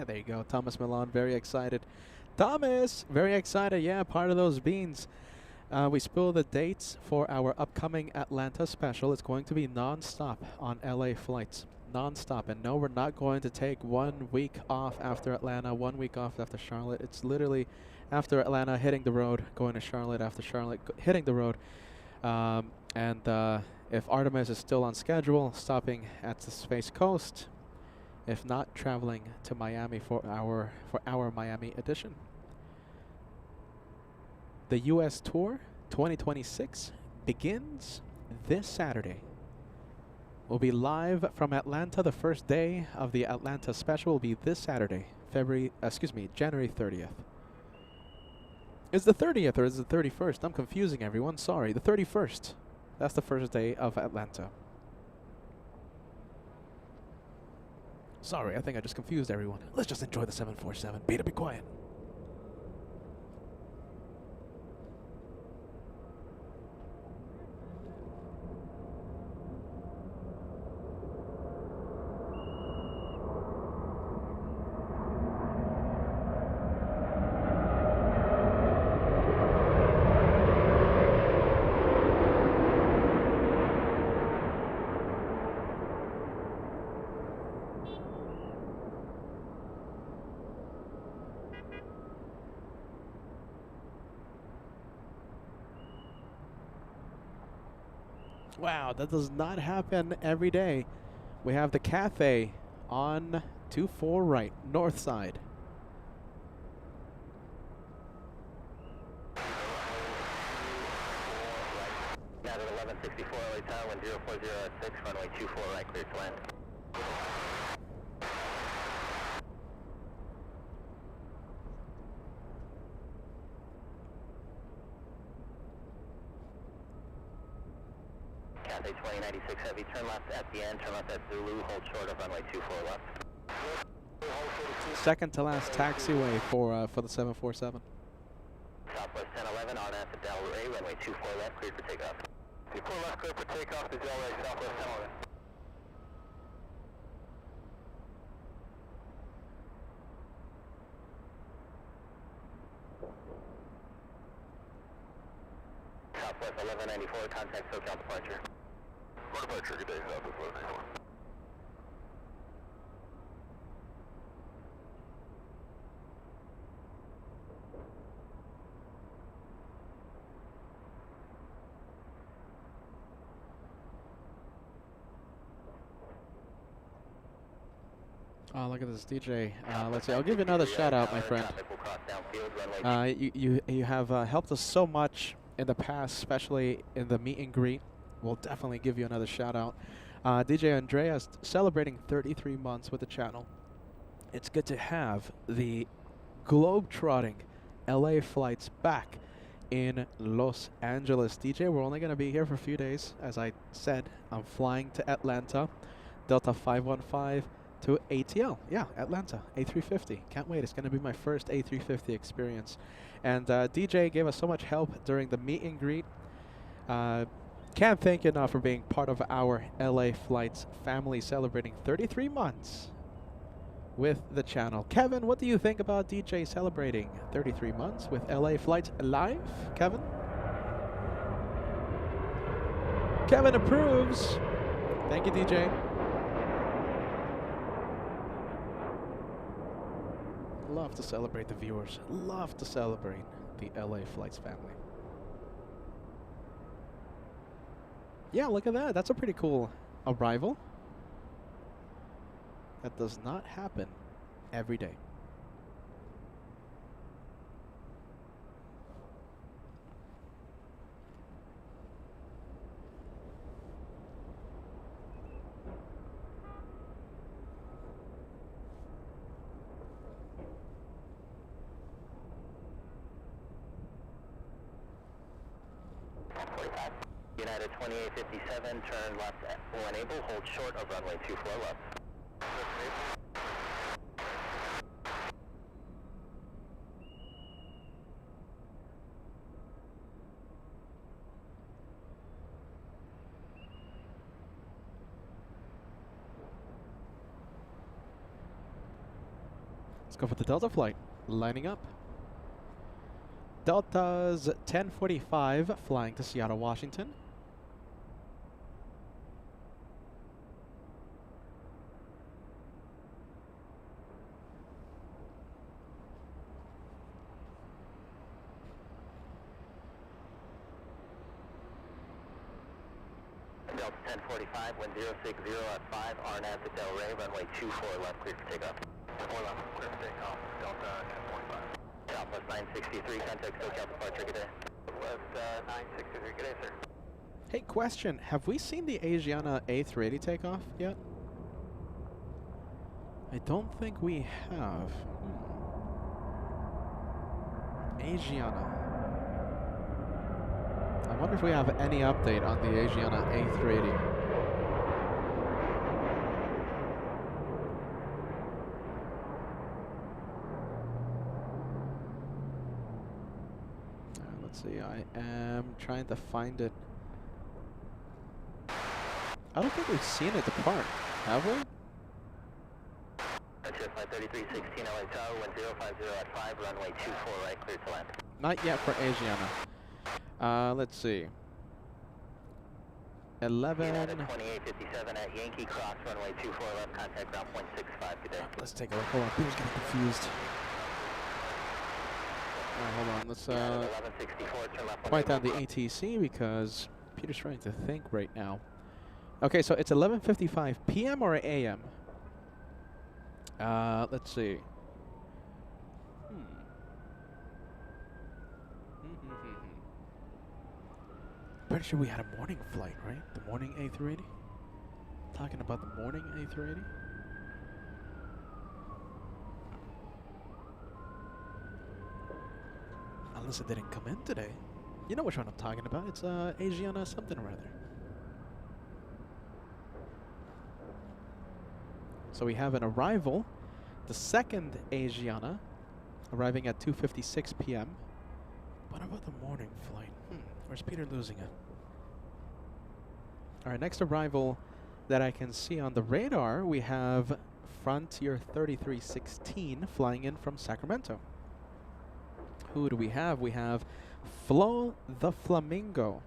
There you go. Thomas Milan, very excited. Thomas, very excited. Yeah, part of those beans. We spilled the dates for our upcoming Atlanta special. It's going to be non-stop on LA flights. Non-stop. And no, we're not going to take 1 week off after Atlanta, 1 week off after Charlotte. It's literally after Atlanta, hitting the road, going to Charlotte, after Charlotte, hitting the road. If Artemis is still on schedule, stopping at the Space Coast. If not, traveling to Miami for our Miami edition. The U.S. Tour 2026 begins this Saturday. We'll be live from Atlanta. The first day of the Atlanta special will be this Saturday, January 30th. Is the 30th or is it the 31st? I'm confusing everyone. Sorry, the 31st. That's the first day of Atlanta. Sorry, I think I just confused everyone. Let's just enjoy the 747. Be quiet. Wow, that does not happen every day. We have the Cathay on 24 right, north side. Now at 1164 LA Tower, 1040 runway 24 right, clear to land. Cathay 2096 Heavy, turn left at the end, turn left at Zulu, hold short of runway 24 left. Second to last taxiway for the 747. Southwest 1011 on at the Delray, runway 24 left, cleared for takeoff. 24 left, cleared for takeoff to Delray, Southwest 1011. Southwest 1194, contact SoCal departure. For departure, good day, Southwest 1194. Oh, look at this DJ. Let's see. I'll give you another shout out, my friend. You have helped us so much in the past, especially in the meet and greet. We'll definitely give you another shout out. DJ Andreas celebrating 33 months with the channel. it's good to have the globe-trotting LA flights back in Los Angeles. DJ, we're only going to be here for a few days. As I said, I'm flying to Atlanta, Delta 515 to ATL. Yeah, Atlanta, A350. Can't wait. It's going to be my first A350 experience. And DJ gave us so much help during the meet and greet. Can't thank you enough for being part of our LA Flights family, celebrating 33 months with the channel. Kevin, what do you think about DJ celebrating 33 months with LA Flights live? Kevin? Kevin approves. Thank you, DJ. Love to celebrate the viewers. Love to celebrate the LA Flights family. Yeah, look at that. That's a pretty cool arrival. That does not happen every day. United 2857, turn left when able, hold short of runway 24 left. Let's go for the Delta flight. Lining up. Delta's 1045 flying to Seattle, Washington. Delta 1045, wind 060 at 5, RNAV to Del Rey, runway 24 left, cleared for takeoff. 4 left, clear for takeoff, Delta 1045. Southwest 963, contact SoCal departure, good day. Southwest 963, good day, sir. Hey, question. Have we seen the Asiana A380 takeoff yet? I don't think we have. Asiana. I wonder if we have any update on the Asiana A380. Let's see, I am trying to find it. I don't think we've seen it depart, have we? That's flight 3316 LA Tower, 1050 at 5, runway 24 right, clear to land. Not yet for Asiana. Let's see. 11. United 2857 at Yankee Cross, runway 24 left, contact ground point 65, good day. Let's take a look. Hold on, Peter's getting confused. Alright, hold on. Let's 1164, turn left. quiet down the ATC because Peter's trying to think right now. Okay, so it's 11:55 p.m. or a.m. Let's see. Pretty sure we had a morning flight, right? The morning A380? Talking about the morning A380? Unless it didn't come in today. You know which one I'm talking about. It's Asiana something or other. So we have an arrival. The second Asiana arriving at 2:56 p.m. What about the morning flight? Where's Peter losing it? All right, next arrival that I can see on the radar, we have Frontier 3316 flying in from Sacramento. Who do we have? We have Flo the Flamingo.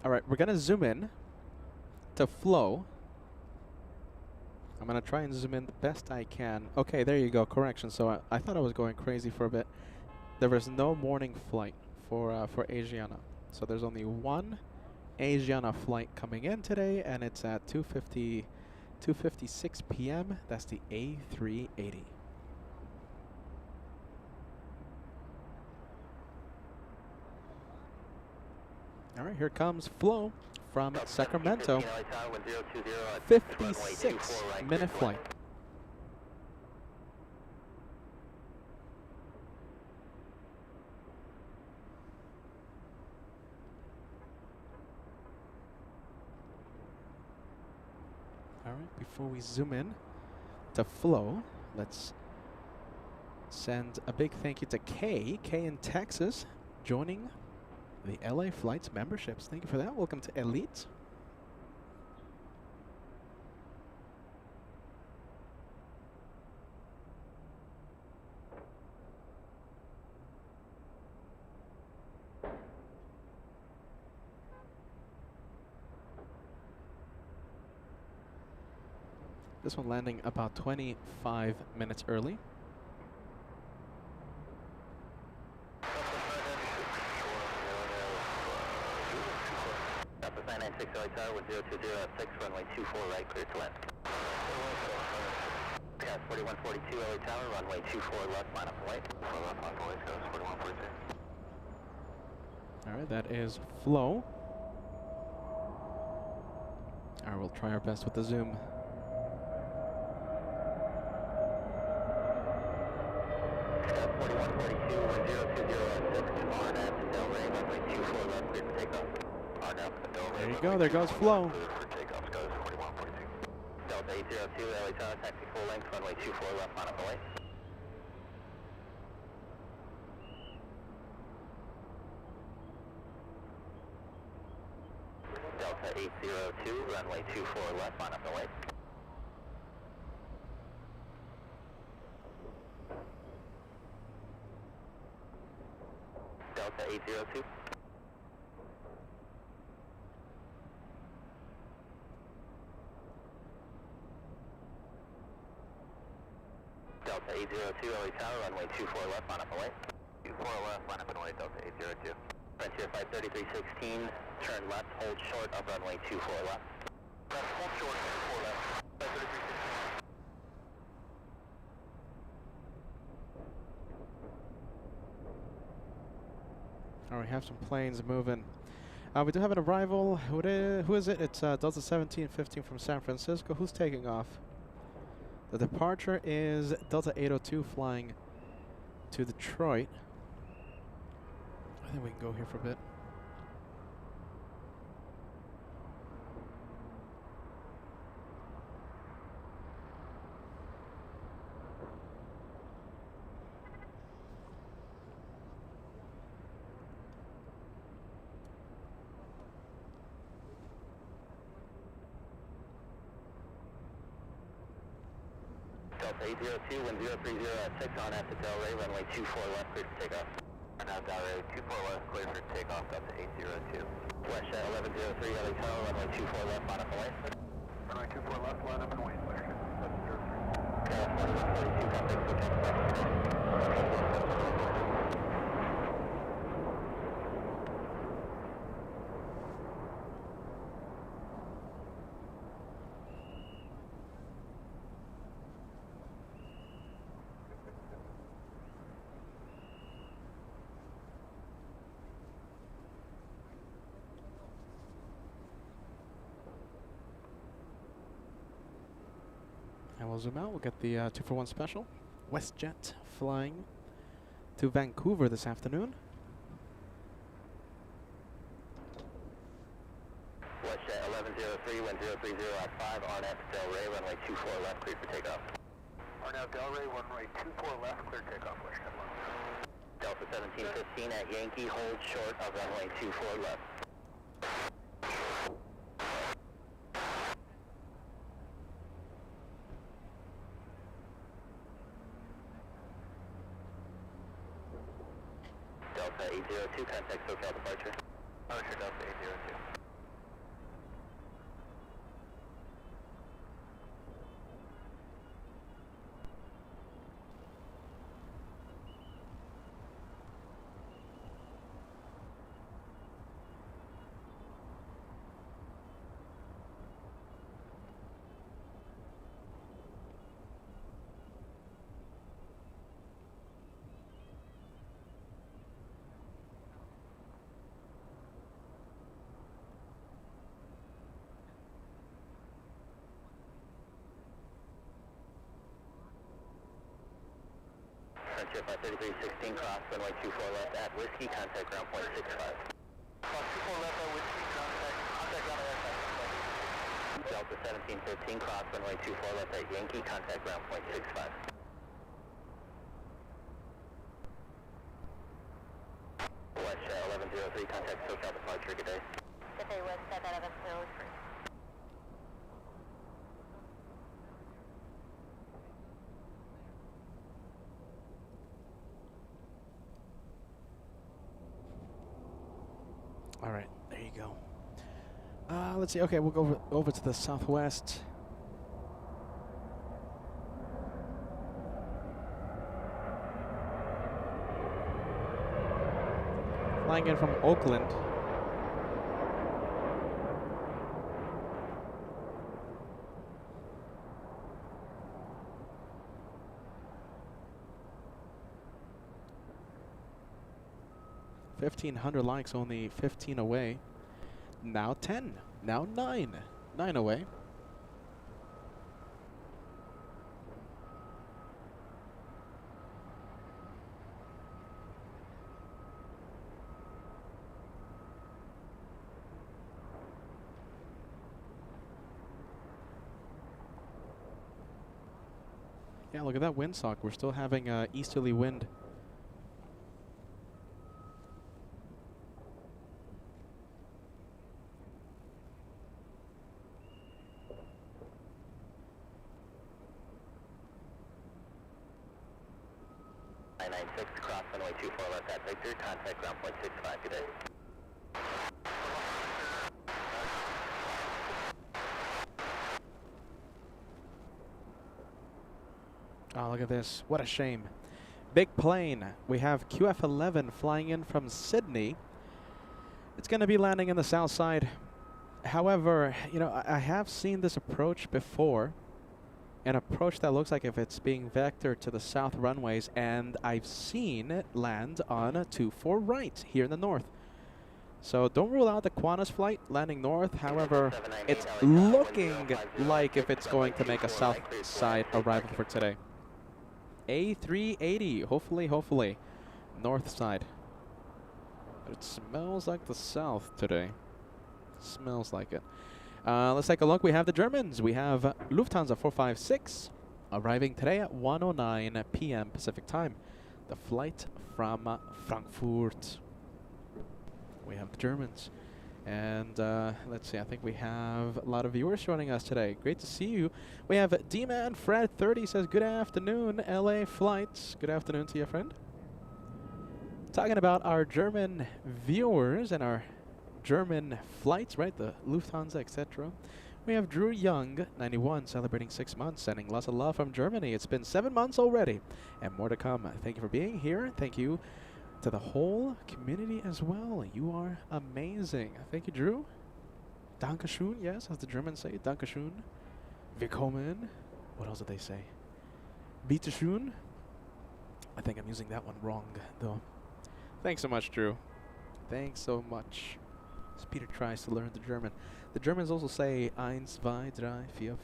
All right, we're going to zoom in to Flo. I'm going to try and zoom in the best I can. Okay, there you go. Correction. So I thought I was going crazy for a bit. There was no morning flight for Asiana. So there's only one Asiana flight coming in today, and it's at 2:56 p.m. That's the A380. All right, here comes Flo from Sacramento. 56-minute flight. All right, before we zoom in to Flo, let's send a big thank you to Kay in Texas, joining the LA Flights memberships. Thank you for that. Welcome to Elite. This one landing about 25 minutes early. Delta 996 LA Tower with 020 at 6, runway 24 right, clear to land. Gas 4142 LA Tower, runway 24 left, line up and wait. Left, line up and wait, gas 4142. All right, that is Flo. All right, we'll try our best with the zoom. Gas 4142 with 020 at 6, RNAV to Delray, runway 24 left, clear for takeoff. RNAV to Delray. There you go, there goes Flo. Clear for takeoff, skies 4142. Delta 802 LA Tower, taxi full length, runway 24 left, line up and wait. Delta 802, runway 24 left, line up and wait. Delta 802. Delta 802, LA Tower, runway 24 left, line up and wait. 24 left, line up and wait, Delta 802. Frontier 53316, turn left, hold short of runway 24 left. Left, hold short, 24 left, 53316. All right, we have some planes moving. We do have an arrival. Who is it? It's Delta 1715 from San Francisco. Who's taking off? The departure is Delta 802 flying to Detroit. I think we can go here for a bit. Delta 802, wind 030 at 6, on at Delray, runway 24 left, clear for takeoff. Now Delray, 24 left, clear for takeoff, Delta 802. West Jet 1103, LA Tower, runway 24 left, line up and wait. Runway 24 left, line up and wait, clear. 1103. Gas 4142, contact SoCal. And we'll zoom out. We'll get the 2-for-1 special. WestJet flying to Vancouver this afternoon. WestJet 1103, wind 030 at 5, RNAV Delray, runway 24 left, clear for takeoff. RNAV Delray, runway 24 left, clear takeoff, WestJet 1103. Delta 1715 at Yankee, hold short of runway 24 left. Delta 802, contact SoCal departure. Oh, sure, Delta 802. JetBlue 3316 cross, runway 24 left at Whiskey, contact ground point 65. Cross 24 left at Whiskey, contact ground aircraft. Delta 1713 cross, runway 24 left at Yankee, contact ground point 65. West 1103, contact SoCal departure, good day. Good day, West 1103. All right, there you go. Let's see. Okay, we'll go over to the southwest. Flying in from Oakland. $1,500 likes, only 15 away. Now 10. Now 9. 9 away. Yeah, look at that windsock. We're still having easterly wind. Cross runway 24 left at Victor, contact ground point 65, good day. Oh, look at this. What a shame. Big plane. We have QF-11 flying in from Sydney. It's going to be landing in the south side. However, you know, I have seen this approach before. An approach that looks like if it's being vectored to the south runways, and I've seen it land on a 24 right here in the north. So don't rule out the Qantas flight landing north. However, it's looking like if it's going to make a south side arrival for today. A380, hopefully, north side. But it smells like the south today. Smells like it. Let's take a look. We have the Germans. We have Lufthansa 456 arriving today at 1:09 p.m. Pacific time. The flight from Frankfurt. We have the Germans. And let's see, I think we have a lot of viewers joining us today. Great to see you. We have D-Man Fred 30 says, good afternoon, LA flights. Good afternoon to you, friend. Talking about our German viewers and our German flights, right? The Lufthansa, etc. We have Drew Young, 91, celebrating 6 months, sending lots of love from Germany. It's been 7 months already, and more to come. Thank you for being here. Thank you to the whole community as well. You are amazing. Thank you, Drew. Dankeschön, yes, as the Germans say. Dankeschön. Willkommen. What else did they say? Bitteschön. I think I'm using that one wrong, though. Thanks so much, Drew. Thanks so much. As Peter tries to learn the German. The Germans also say 1, 2, 3, 4, 5,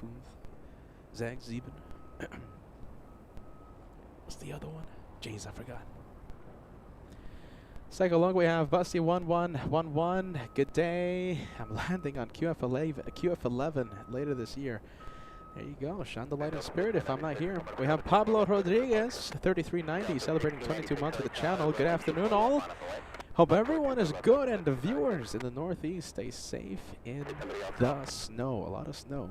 6, 7. What's the other one? Jeez, I forgot. Let's take a look. We have Busty 1111. Good day. I'm landing on QF11 later this year. There you go. Shine the light and spirit if I'm not here. We have Pablo Rodriguez, 3390, celebrating 22 months with the channel. Good afternoon, all. Hope everyone is good, and the viewers in the Northeast stay safe in the snow. A lot of snow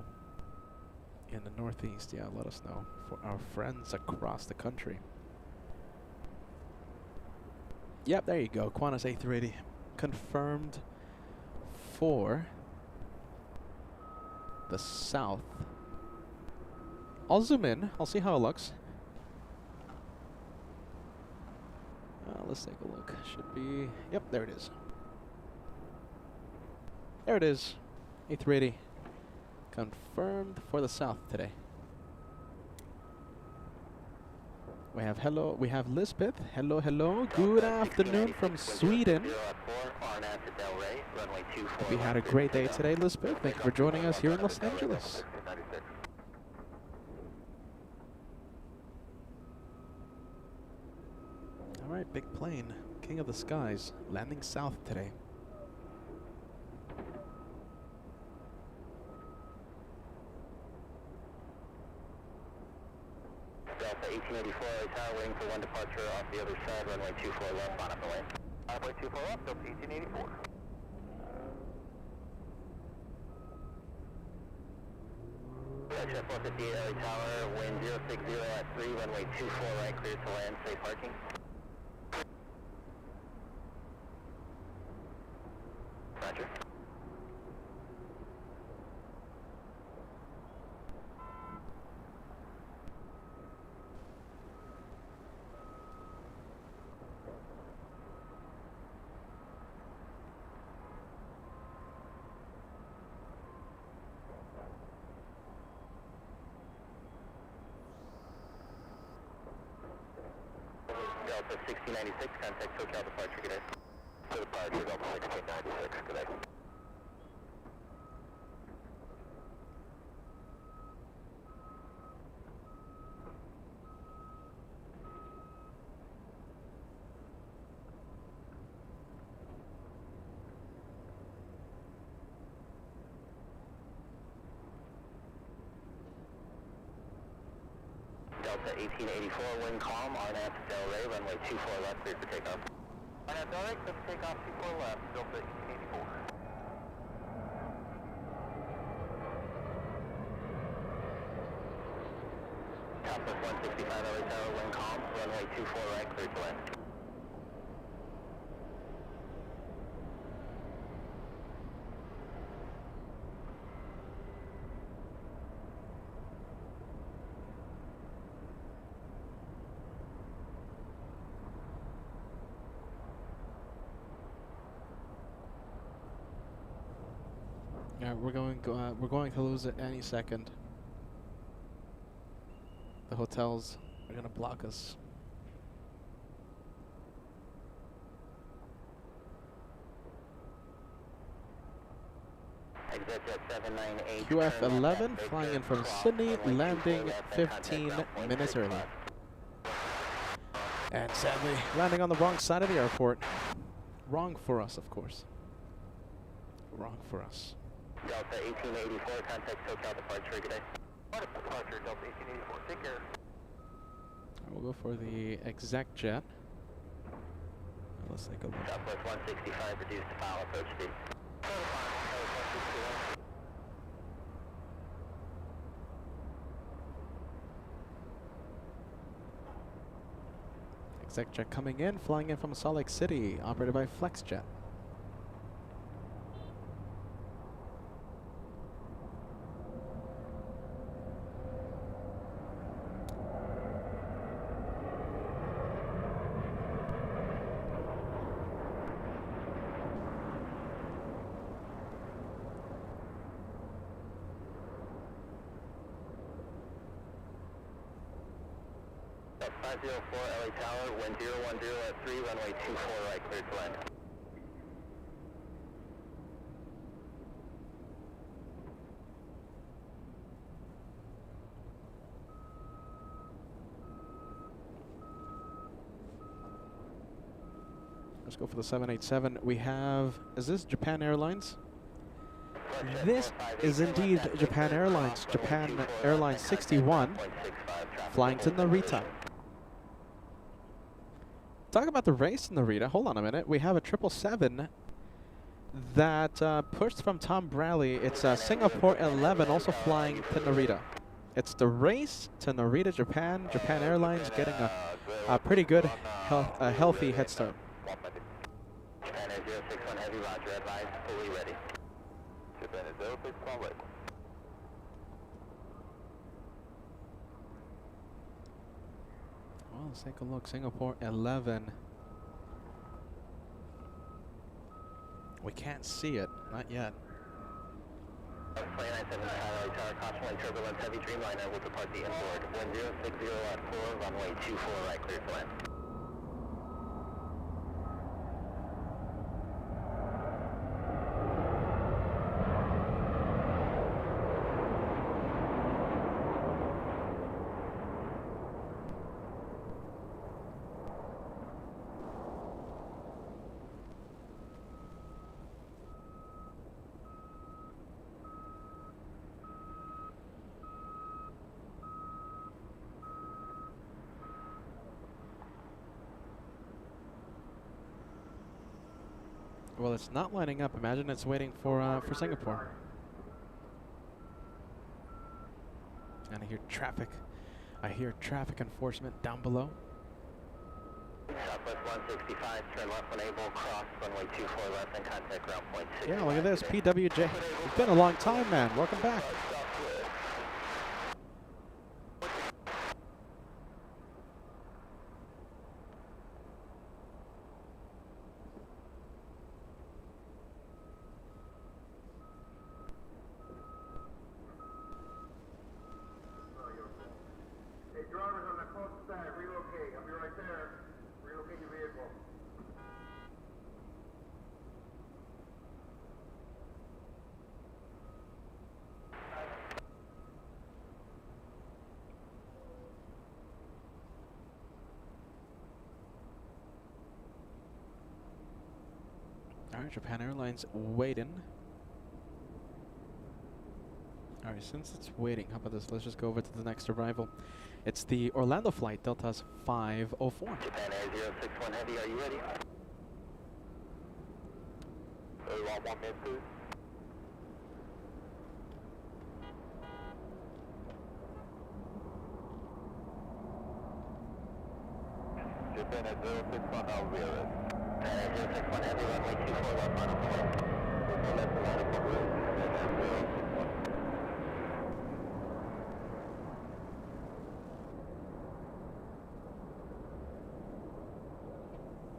in the Northeast. Yeah, a lot of snow for our friends across the country. Yep, there you go. Qantas A380 confirmed for the south. I'll zoom in. I'll see how it looks. Let's take a look. Should be... Yep, there it is. There it is. A380 confirmed for the south today. We have hello. We have Lisbeth. Hello, hello. Good afternoon from Sweden. We had a great day today, Lisbeth. Thank you for joining us here in Los Angeles. big plane, king of the skies, landing south today. Delta 1884, tower waiting for one departure off the other side, runway 24 left, on up the lane. Runway 24 left, Delta 1884. Chef 158 LA Tower, wind 060 at 3, runway 24 right, clear to land, safe parking. Roger. Delta 1696, contact SoCal departure, good day. To departure, Delta 1696, good day. Delta 1884, wind calm, RNAV Del Rey, runway 24 left, cleared for takeoff. RNAV Del Rey, cleared for takeoff, 24 left, Delta 1884. Southwest 165 LA Tower, wind calm, runway 24 right, cleared to land. Yeah, we're going to lose it any second. The hotels are gonna block us. Exit jet 798. QF11 flying in from Sydney, landing 15 minutes early. And sadly, landing on the wrong side of the airport. Wrong for us, of course. Wrong for us. Delta 1884, contact SoCal departure, good day. Departure, Delta 1884, take care. We'll go for the exec jet. Let's take a look. Southwest 165, reduced to final approach speed. Exec jet coming in, flying in from Salt Lake City, operated by FlexJet. Delta 504 LA Tower, wind 010 at 3, runway 24 right, cleared to land. Let's go for the 787. We have, is this Japan Airlines? This is indeed Japan Airlines. Japan Airlines 61, flying to Narita. Talk about the race in Narita. Hold on a minute. We have a 777 that pushed from Tom Bradley. It's Singapore 11 also flying to Narita. It's the race to Narita, Japan. Japan Airlines getting a pretty good, healthy head start. Japan Air 061 Heavy, roger, advise, fully ready. Japan Air 061 ready. Well, let's take a look. Singapore 11. We can't see it. Not yet. Plane 97 Tower, caution turbulence, heavy Dreamliner will depart the inboard. Wind 060 at 4, runway 24 right, clear to land. Well, it's not lining up. Imagine it's waiting for Singapore. And I hear traffic. I hear traffic enforcement down below. Southwest 165, turn left when able, cross runway 24 left and contact ground point 6. Yeah, look at this, PWJ. It's been a long time, man. Welcome back. Hey, drivers on the close side, relocate. I'll be right there. Relocate your vehicle. All right, Japan Airlines waiting. All right, since it's waiting, how about this? Let's just go over to the next arrival. It's the Orlando flight, Delta's 504. Japan Air 061 Heavy, are you ready? Airline 1 minute, please. Japan at 061, now we are ready. Japan Air 061 Heavy, runway 24 left on approach. Left line of approach, Japan at 061.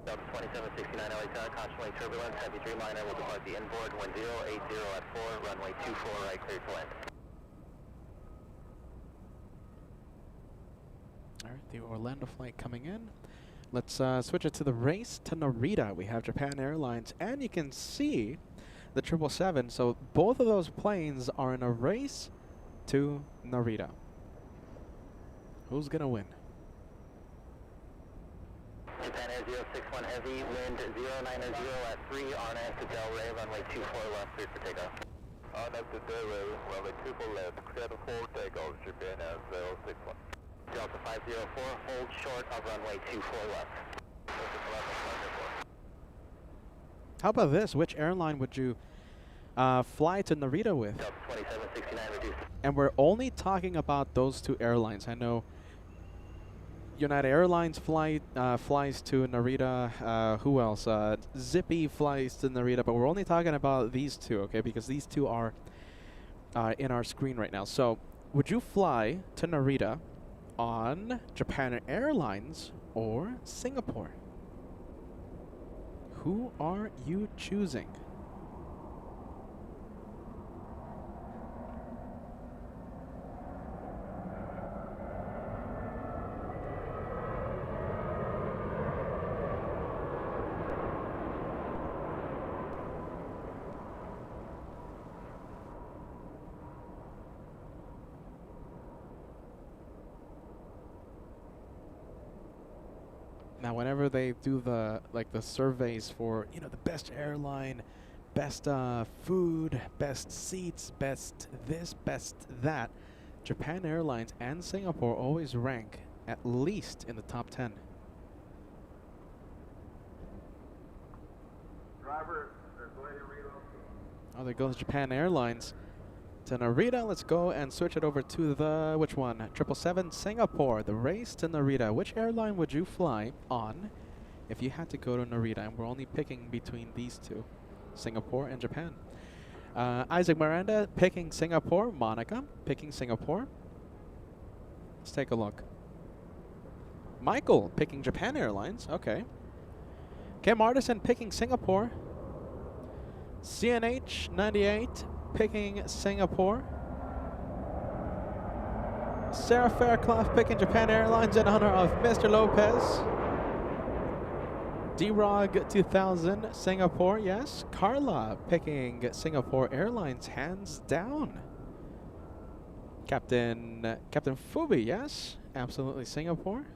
Delta 2769 LA Tower, contemplating turbulence, heavy Dreamliner will depart the inboard, wind 080 at 4, runway 24 right, clear to land. All right, the Orlando flight coming in. Let's switch it to the race to Narita. We have Japan Airlines, and you can see the 777. So both of those planes are in a race to Narita. Who's going to win? Japan Air 061 Heavy, wind 090 at 3, on to Del Rey, runway 24 left, clear for takeoff. On up to Delray, runway 24 left, clear for takeoff, Japan at 061. Delta 504, hold short of runway 24 left. How about this? Which airline would you fly to Narita with? Delta 2769 reduced. And we're only talking about those two airlines. I know United Airlines flies to Narita. Who else? Zippy flies to Narita, but we're only talking about these two, okay? Because these two are in our screen right now. So, would you fly to Narita on Japan Airlines or Singapore? Who are you choosing? Now, whenever they do the surveys for the best airline, best food, best seats, best this, best that, Japan Airlines and Singapore always rank at least in the top 10. Driver, go ahead and relocate. Oh, there goes Japan Airlines to Narita. Let's go and switch it over to the, which one? 777 Singapore, the race to Narita. Which airline would you fly on if you had to go to Narita? And we're only picking between these two, Singapore and Japan. Isaac Miranda picking Singapore. Monica picking Singapore. Let's take a look. Michael picking Japan Airlines. Okay. Kim Artisan picking Singapore. CNH 98 picking Singapore. Sarah Fairclough picking Japan Airlines in honor of Mr. Lopez. D-Rog 2000 Singapore, yes. Carla picking Singapore Airlines, hands down. Captain Fubi, yes, absolutely Singapore.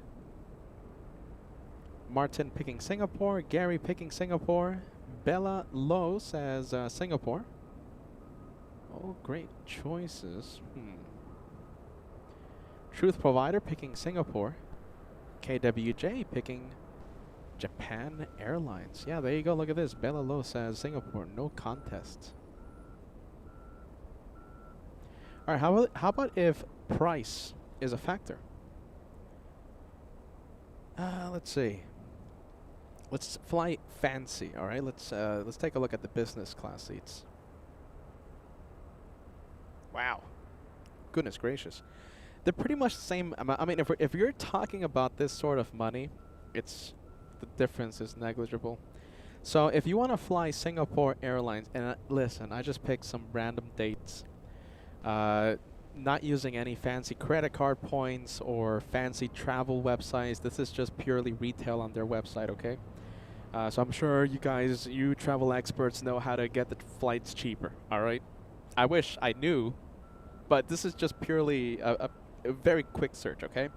Martin picking Singapore. Gary picking Singapore. Bella Lowe says Singapore. All great choices. Truth Provider picking Singapore. KWJ picking Japan Airlines. Yeah, there you go. Look at this. Bella Lo says Singapore, no contest. All right, how about if price is a factor? Let's see. Let's fly fancy. All right, let's take a look at the business class seats. Wow, goodness gracious, they're pretty much the same amount. I mean, if you're talking about this sort of money, it's the difference is negligible. So if you want to fly Singapore Airlines, and listen, I just picked some random dates. Not using any fancy credit card points or fancy travel websites. This is just purely retail on their website, okay? So I'm sure you guys, you travel experts, know how to get the flights cheaper, all right? I wish I knew, but this is just purely a very quick search, okay?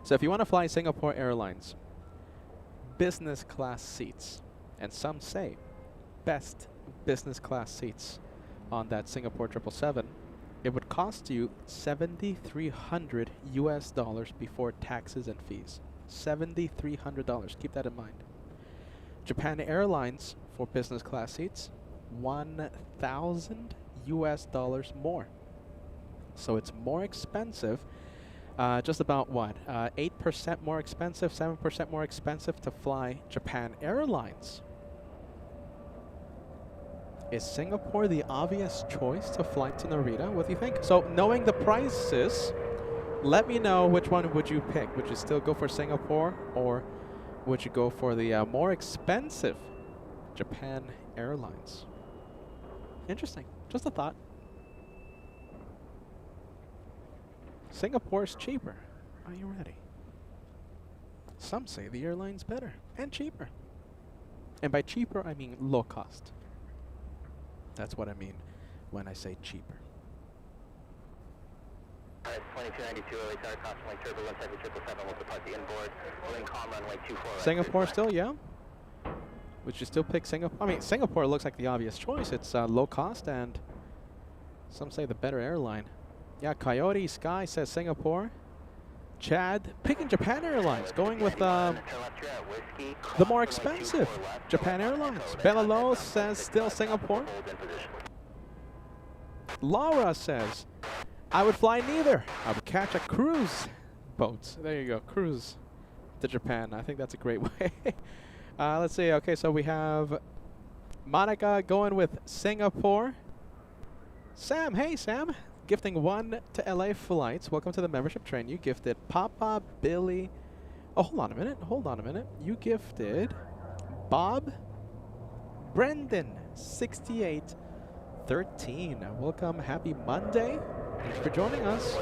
So if you want to fly Singapore Airlines, business class seats, and some say best business class seats on that Singapore 777, it would cost you $7,300 US before taxes and fees. $7,300. Keep that in mind. Japan Airlines for business class seats, $1,000 US more. So it's more expensive. Just about what? 8% more expensive, 7% more expensive to fly Japan Airlines. Is Singapore the obvious choice to fly to Narita? What do you think? So knowing the prices, let me know which one would you pick. Would you still go for Singapore, or would you go for the more expensive Japan Airlines? Interesting. Just a thought. Singapore's cheaper. Are you ready? Some say the airline's better and cheaper. And by cheaper, I mean low cost. That's what I mean when I say cheaper. 2292 early start, caution turbulence, heavy 777 will depart the inboard, wind calm runway 24. Singapore still, yeah? Would you still pick Singapore? I mean, Singapore looks like the obvious choice. It's low cost and some say the better airline. Yeah, Coyote Sky says Singapore. Chad picking Japan Airlines, going with the more expensive Japan Airlines. Bella Lo says still Singapore. Laura says, I would fly neither. I would catch a cruise boat. There you go, cruise to Japan. I think that's a great way. Let's see. Okay, so we have Monica going with Singapore. Sam, hey Sam. Gifting 1 to LA flights. Welcome to the membership train. You gifted Papa, Billy. Oh, hold on a minute. Hold on a minute. You gifted Bob, Brendan, 6813. Welcome. Happy Monday. Thanks for joining us.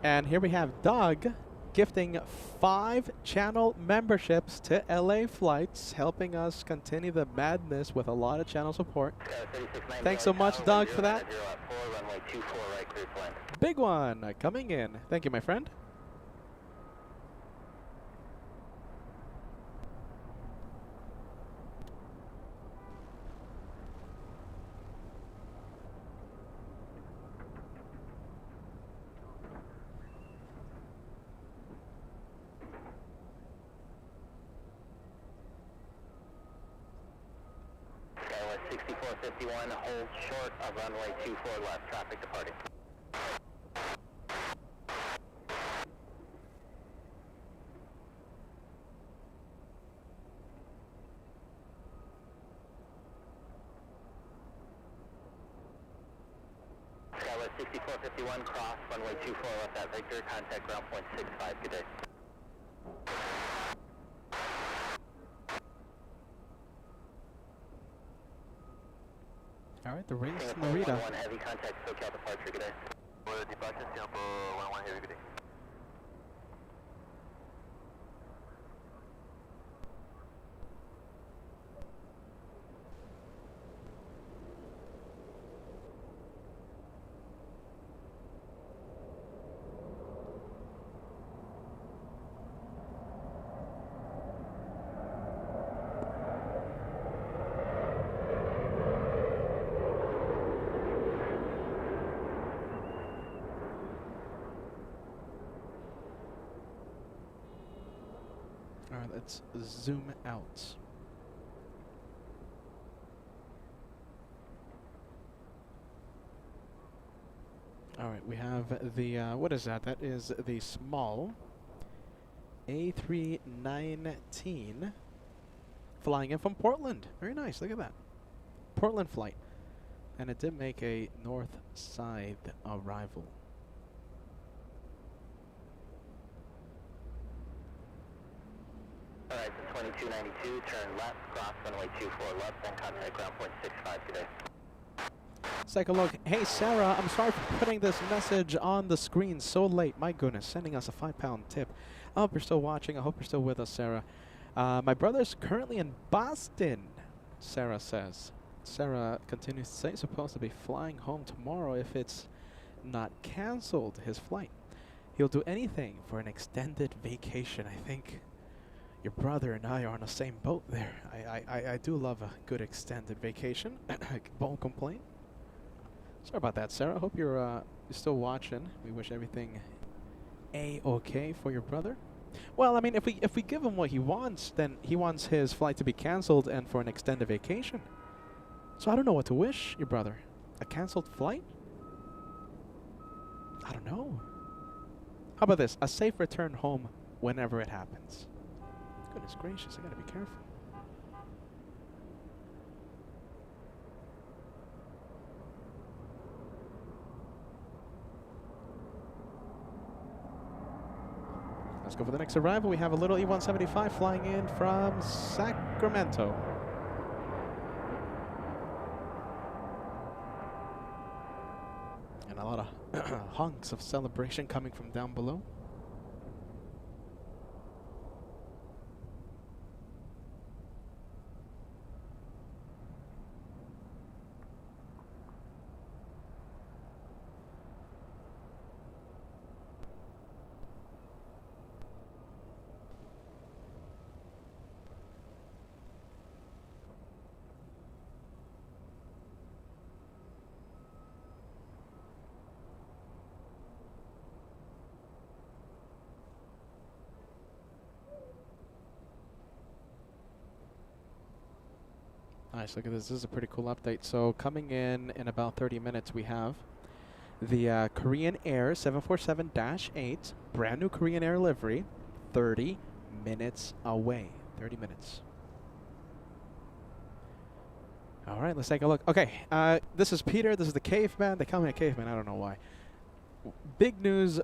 And here we have Doug gifting 5 channel memberships to LA Flights, helping us continue the madness with a lot of channel support. Thanks so much, Doug, for that. Big one coming in. Thank you, my friend. KLAX 6451, hold short of runway 24 left, traffic departing. KLAX 6451, cross runway 24 left at Victor, contact ground point 65, good day. All right, the race Narita. Heavy contact, SoCal departure, good day. Departure, Singapore 11 heavy, good day. Let's zoom out. All right, we have the, what is that? That is the small A319 flying in from Portland. Very nice, look at that. Portland flight. And it did make a north side arrival. Alright, so 2292, turn left, cross runway 24 left, then contact ground point 65 today. Let's take a look. Hey Sarah, I'm sorry for putting this message on the screen so late. My goodness, sending us a £5 tip. I hope you're still watching. I hope you're still with us, Sarah. My brother's currently in Boston, Sarah says. Sarah continues to say he's supposed to be flying home tomorrow if it's not cancelled, his flight. He'll do anything for an extended vacation. I think your brother and I are on the same boat there. I do love a good extended vacation. Won't complain. Sorry about that, Sarah. Hope you're still watching. We wish everything A-okay for your brother. Well, I mean, if we give him what he wants, then he wants his flight to be cancelled and for an extended vacation. So I don't know what to wish your brother. A cancelled flight? I don't know. How about this? A safe return home whenever it happens. Goodness gracious, I gotta be careful. Let's go for the next arrival. We have a little E175 flying in from Sacramento. And a lot of honks of celebration coming from down below. Nice, look at this. This is a pretty cool update. So coming in about 30 minutes, we have the Korean Air 747-8, brand new Korean Air livery, 30 minutes away. 30 minutes. All right, let's take a look. Okay, this is Peter. This is the caveman. They call me a caveman. I don't know why. Big news,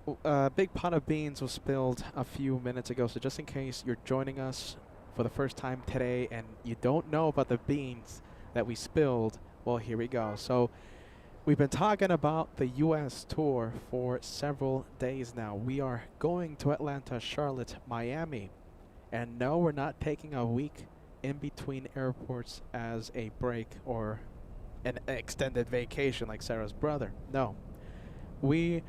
big pot of beans was spilled a few minutes ago. So just in case you're joining us for the first time today and you don't know about the beans that we spilled, well, here we go. So we've been talking about the U.S. tour for several days now. We are going to Atlanta, Charlotte, Miami. And no, we're not taking a week in between airports as a break or an extended vacation like Sarah's brother. No. We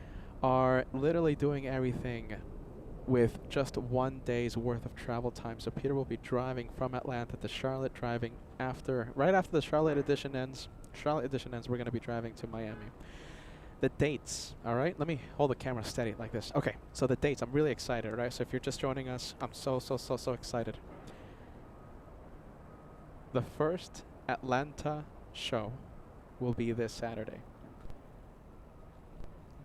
are literally doing everything with just 1 day's worth of travel time. So Peter will be driving from Atlanta to Charlotte, driving right after the Charlotte edition ends. We're going to be driving to Miami. The dates, all right? Let me hold the camera steady like this. Okay, so the dates, I'm really excited, right? So if you're just joining us, I'm so excited. The first Atlanta show will be this Saturday.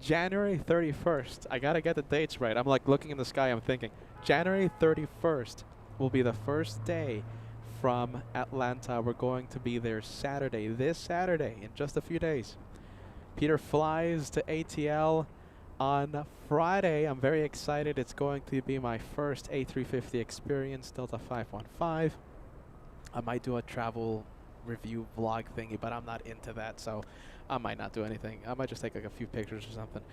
January 31st. I gotta get the dates right. I'm like looking in the sky. I'm thinking January 31st will be the first day from Atlanta. We're going to be there Saturday, this Saturday, in just a few days. Peter flies to ATL on Friday. I'm very excited. It's going to be my first A350 experience, Delta 515. I might do a travel review vlog thingy, but I'm not into that, so I might not do anything. I might just take like a few pictures or something.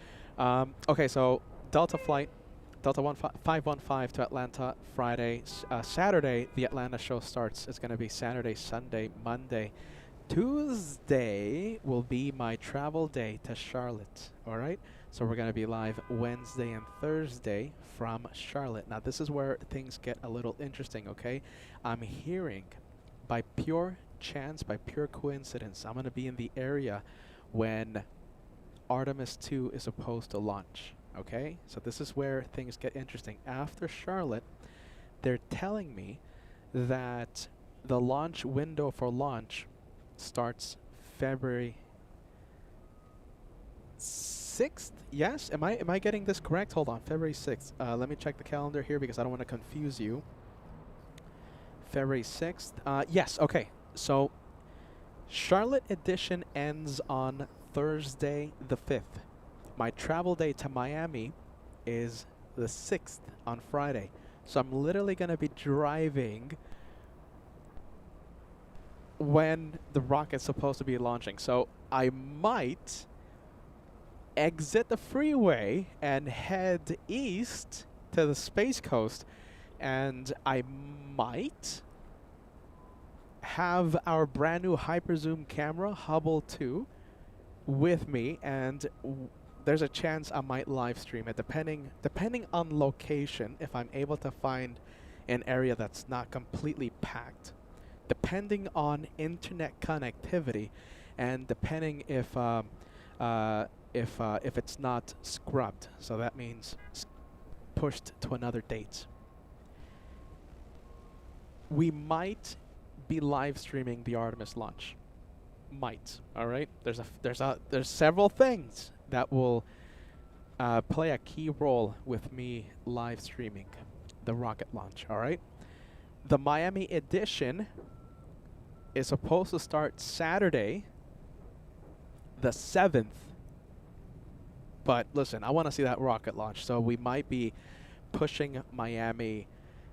Okay, so Delta flight, Delta 515 to Atlanta Friday. Saturday, the Atlanta show starts. It's going to be Saturday, Sunday, Monday. Tuesday will be my travel day to Charlotte, all right? So we're going to be live Wednesday and Thursday from Charlotte. Now, this is where things get a little interesting, okay? I'm hearing by pure chance, by pure coincidence, I'm going to be in the area when Artemis 2 is supposed to launch, okay? So this is where things get interesting. After Charlotte, they're telling me that the launch window for launch starts February 6th. Yes, am I getting this correct? Hold on, February 6th. Let me check the calendar here because I don't want to confuse you. February 6th. Yes, okay. So Charlotte edition ends on Thursday the 5th. My travel day to Miami is the 6th on Friday. So I'm literally going to be driving when the rocket's supposed to be launching. So I might exit the freeway and head east to the Space Coast, and I might have our brand new hyper zoom camera Hubble 2 with me, and there's a chance I might live stream it depending on location, if I'm able to find an area that's not completely packed, depending on internet connectivity, and depending if it's not scrubbed. So that means pushed to another date. We might be live streaming the Artemis launch. Might. All right. There's several things that will play a key role with me live streaming the rocket launch. All right. The Miami edition is supposed to start Saturday, the 7th. But listen, I want to see that rocket launch, so we might be pushing Miami,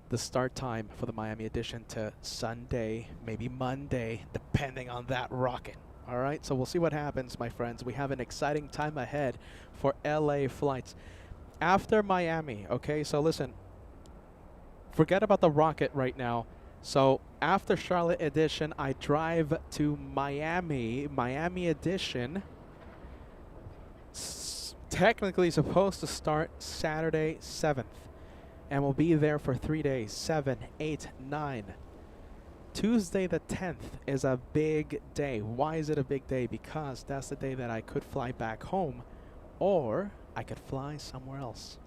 the start time for the Miami edition, to Sunday, maybe Monday, depending on that rocket. All right, so we'll see what happens, my friends. We have an exciting time ahead for LA flights after Miami. Okay, so listen, forget about the rocket right now. So after Charlotte edition, I drive to Miami. Miami edition technically supposed to start Saturday 7th, and we'll be there for 3 days, 7, 8, 9. Tuesday the 10th is a big day. Why is it a big day? Because that's the day that I could fly back home, or I could fly somewhere else.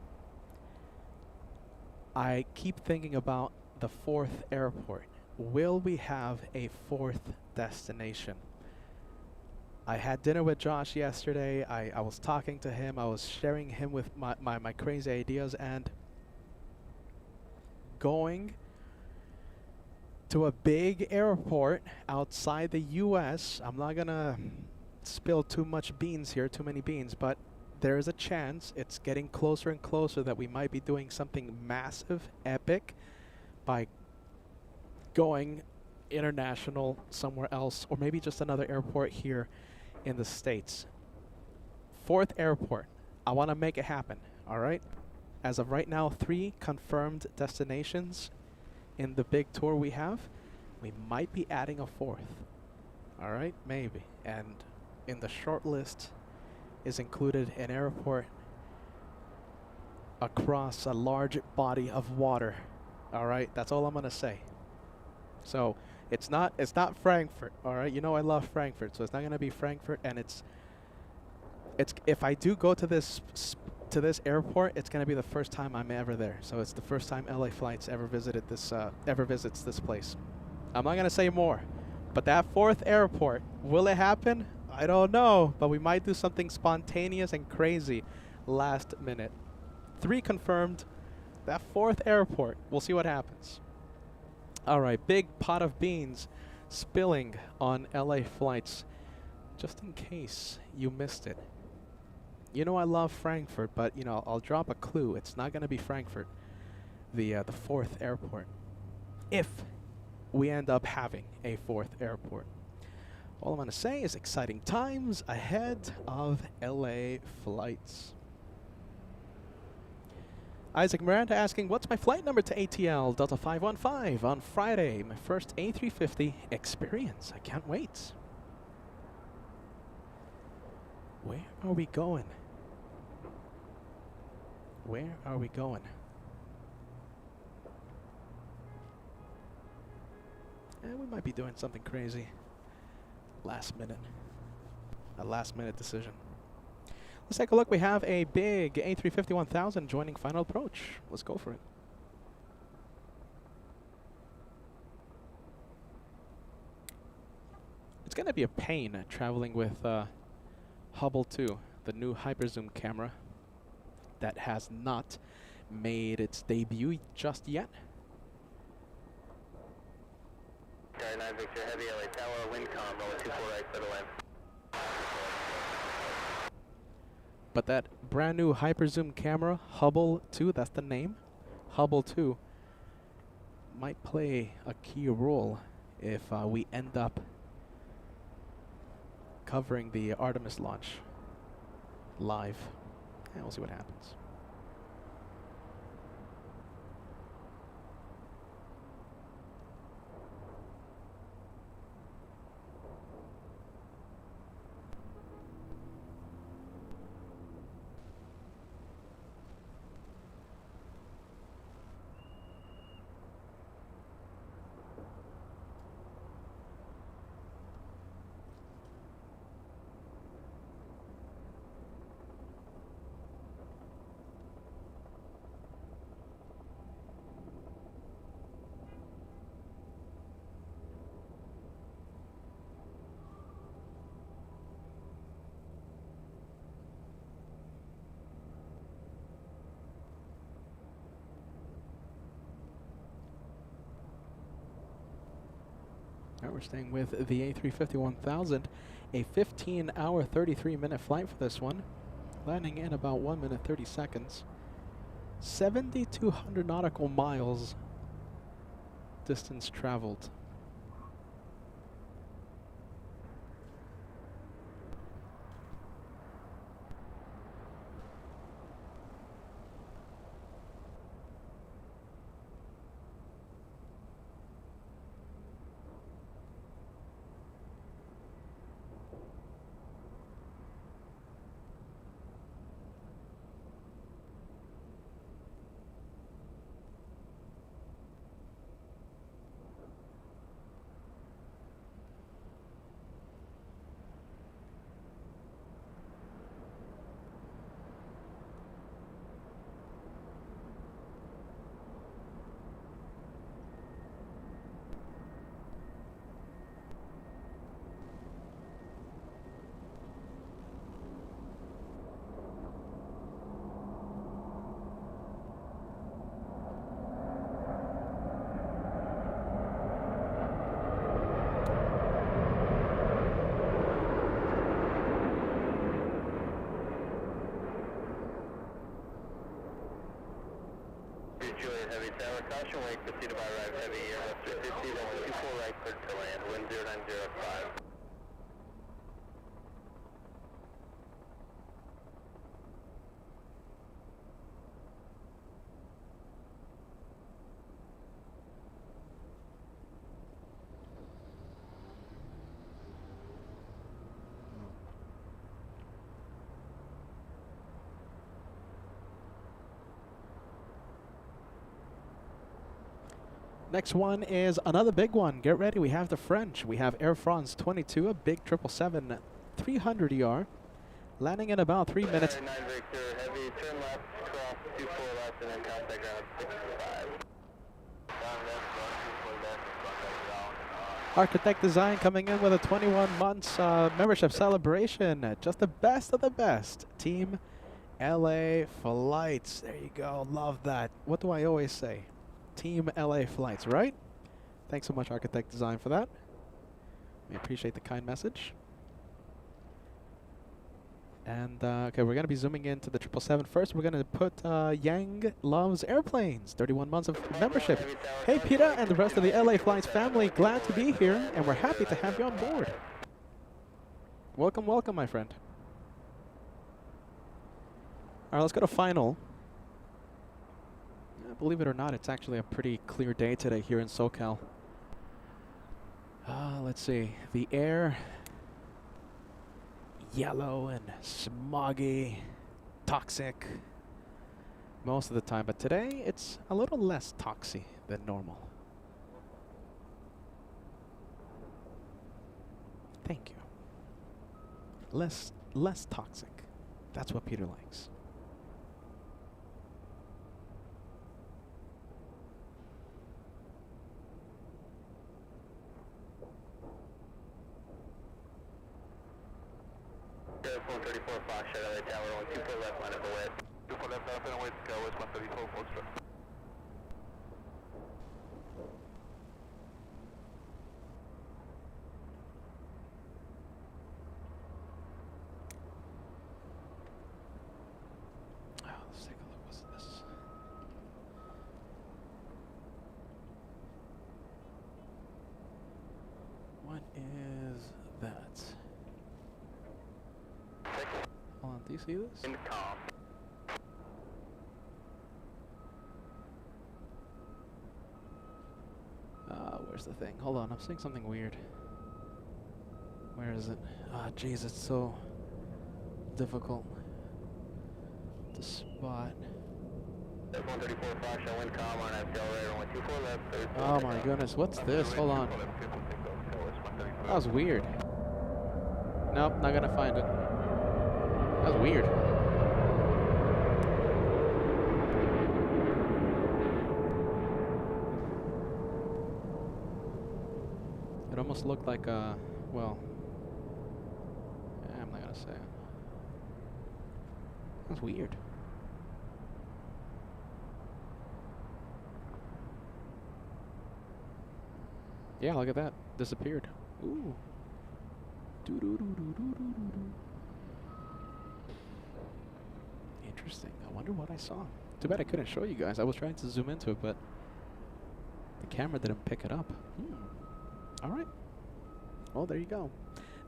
I keep thinking about the 4th airport. Will we have a 4th destination? I had dinner with Josh yesterday. I was talking to him. I was sharing him with my crazy ideas, and going to a big airport outside the US. I'm not gonna spill too much beans here, too many beans, but there is a chance, it's getting closer and closer, that we might be doing something massive, epic, by going international somewhere else, or maybe just another airport here in the States. 4th airport. I want to make it happen. All right. As of right now, 3 confirmed destinations in the big tour we have. We might be adding a 4th. All right, maybe. And in the short list is included an airport across a large body of water. All right, that's all I'm gonna say. So it's not Frankfurt. All right, you know I love Frankfurt, so it's not gonna be Frankfurt, and it's if I do go to this airport, it's gonna be the first time I'm ever there. So it's the first time LA Flights ever visits this place. I'm not gonna say more, but that 4th airport, will it happen? I don't know, but we might do something spontaneous and crazy last minute. 3 confirmed. That 4th airport, we'll see what happens. All right, big pot of beans spilling on LA Flights, just in case you missed it. You know I love Frankfurt, but you know I'll drop a clue. It's not going to be Frankfurt, the 4th airport, if we end up having a 4th airport. All I'm going to say is exciting times ahead of LA Flights. Isaac Miranda asking, what's my flight number to ATL Delta 515 on Friday? My first A350 experience. I can't wait. Where are we going? Where are we going? We might be doing something crazy. Last minute. A last minute decision. Let's take a look. We have a big A350-1000 joining final approach. Let's go for it. going to be a pain traveling with Hubble 2, the new hyperzoom camera that has not made its debut just yet. Sky 9 Victor Heavy LA Tower, wind calm, rolling 24 right, settle in. But that brand new hyperzoom camera, Hubble 2, that's the name, Hubble 2, might play a key role if we end up covering the Artemis launch live. And we'll see what happens. Now we're staying with the A350-1000, a 15-hour, 33-minute flight for this one, landing in about 1 minute 30 seconds. 7,200 nautical miles distance traveled. Juliet Heavy Tower, caution wake, proceed by arrive heavy, Airbus 350, runway 24 right, cleared to land, wind 0905. Next one is another big one. Get ready. We have the French. We have Air France 22, a big 777 300ER, landing in about 3 minutes. 9 Victor Heavy, turn left, cross 24 left, and then contact ground 65. Architect Design coming in with a 21 months membership celebration. Just the best of the best. Team LA Flights. There you go. Love that. What do I always say? Team LA Flights, right? Thanks so much, Architect Design, for that. We appreciate the kind message. And, okay, we're going to be zooming into the 777. First, we're going to put Yang Loves Airplanes, 31 months of membership. Hey, Peter and the rest of the LA Flights family, glad to be here, and we're happy to have you on board. Welcome, welcome, my friend. All right, let's go to final. Believe it or not, it's actually a pretty clear day today here in SoCal. Let's see. The air, yellow and smoggy, toxic most of the time. But today, it's a little less toxic than normal. Thank you. Less toxic. That's what Peter likes. 134 Foxtrot, LA Tower, 124 left, line up away. 24 left, left and away, Skywards 134 Foxtrot. Let's take a look. What's this? What is that? Hold on, do you see this? Incom. Where's the thing? Hold on, I'm seeing something weird. Where is it? Ah, jeez, it's so difficult to spot. 134 Foxtrot, wind calm on FDL radar, 124 left. Oh my goodness, what's this? Hold on. That was weird. Nope, not gonna find it. That was weird. It almost looked like a, well, I'm not gonna say it. That's weird. Yeah, look at that. Disappeared. Ooh. Interesting. I wonder what I saw. Too bad I couldn't show you guys. I was trying to zoom into it, but the camera didn't pick it up. All right. Well, there you go.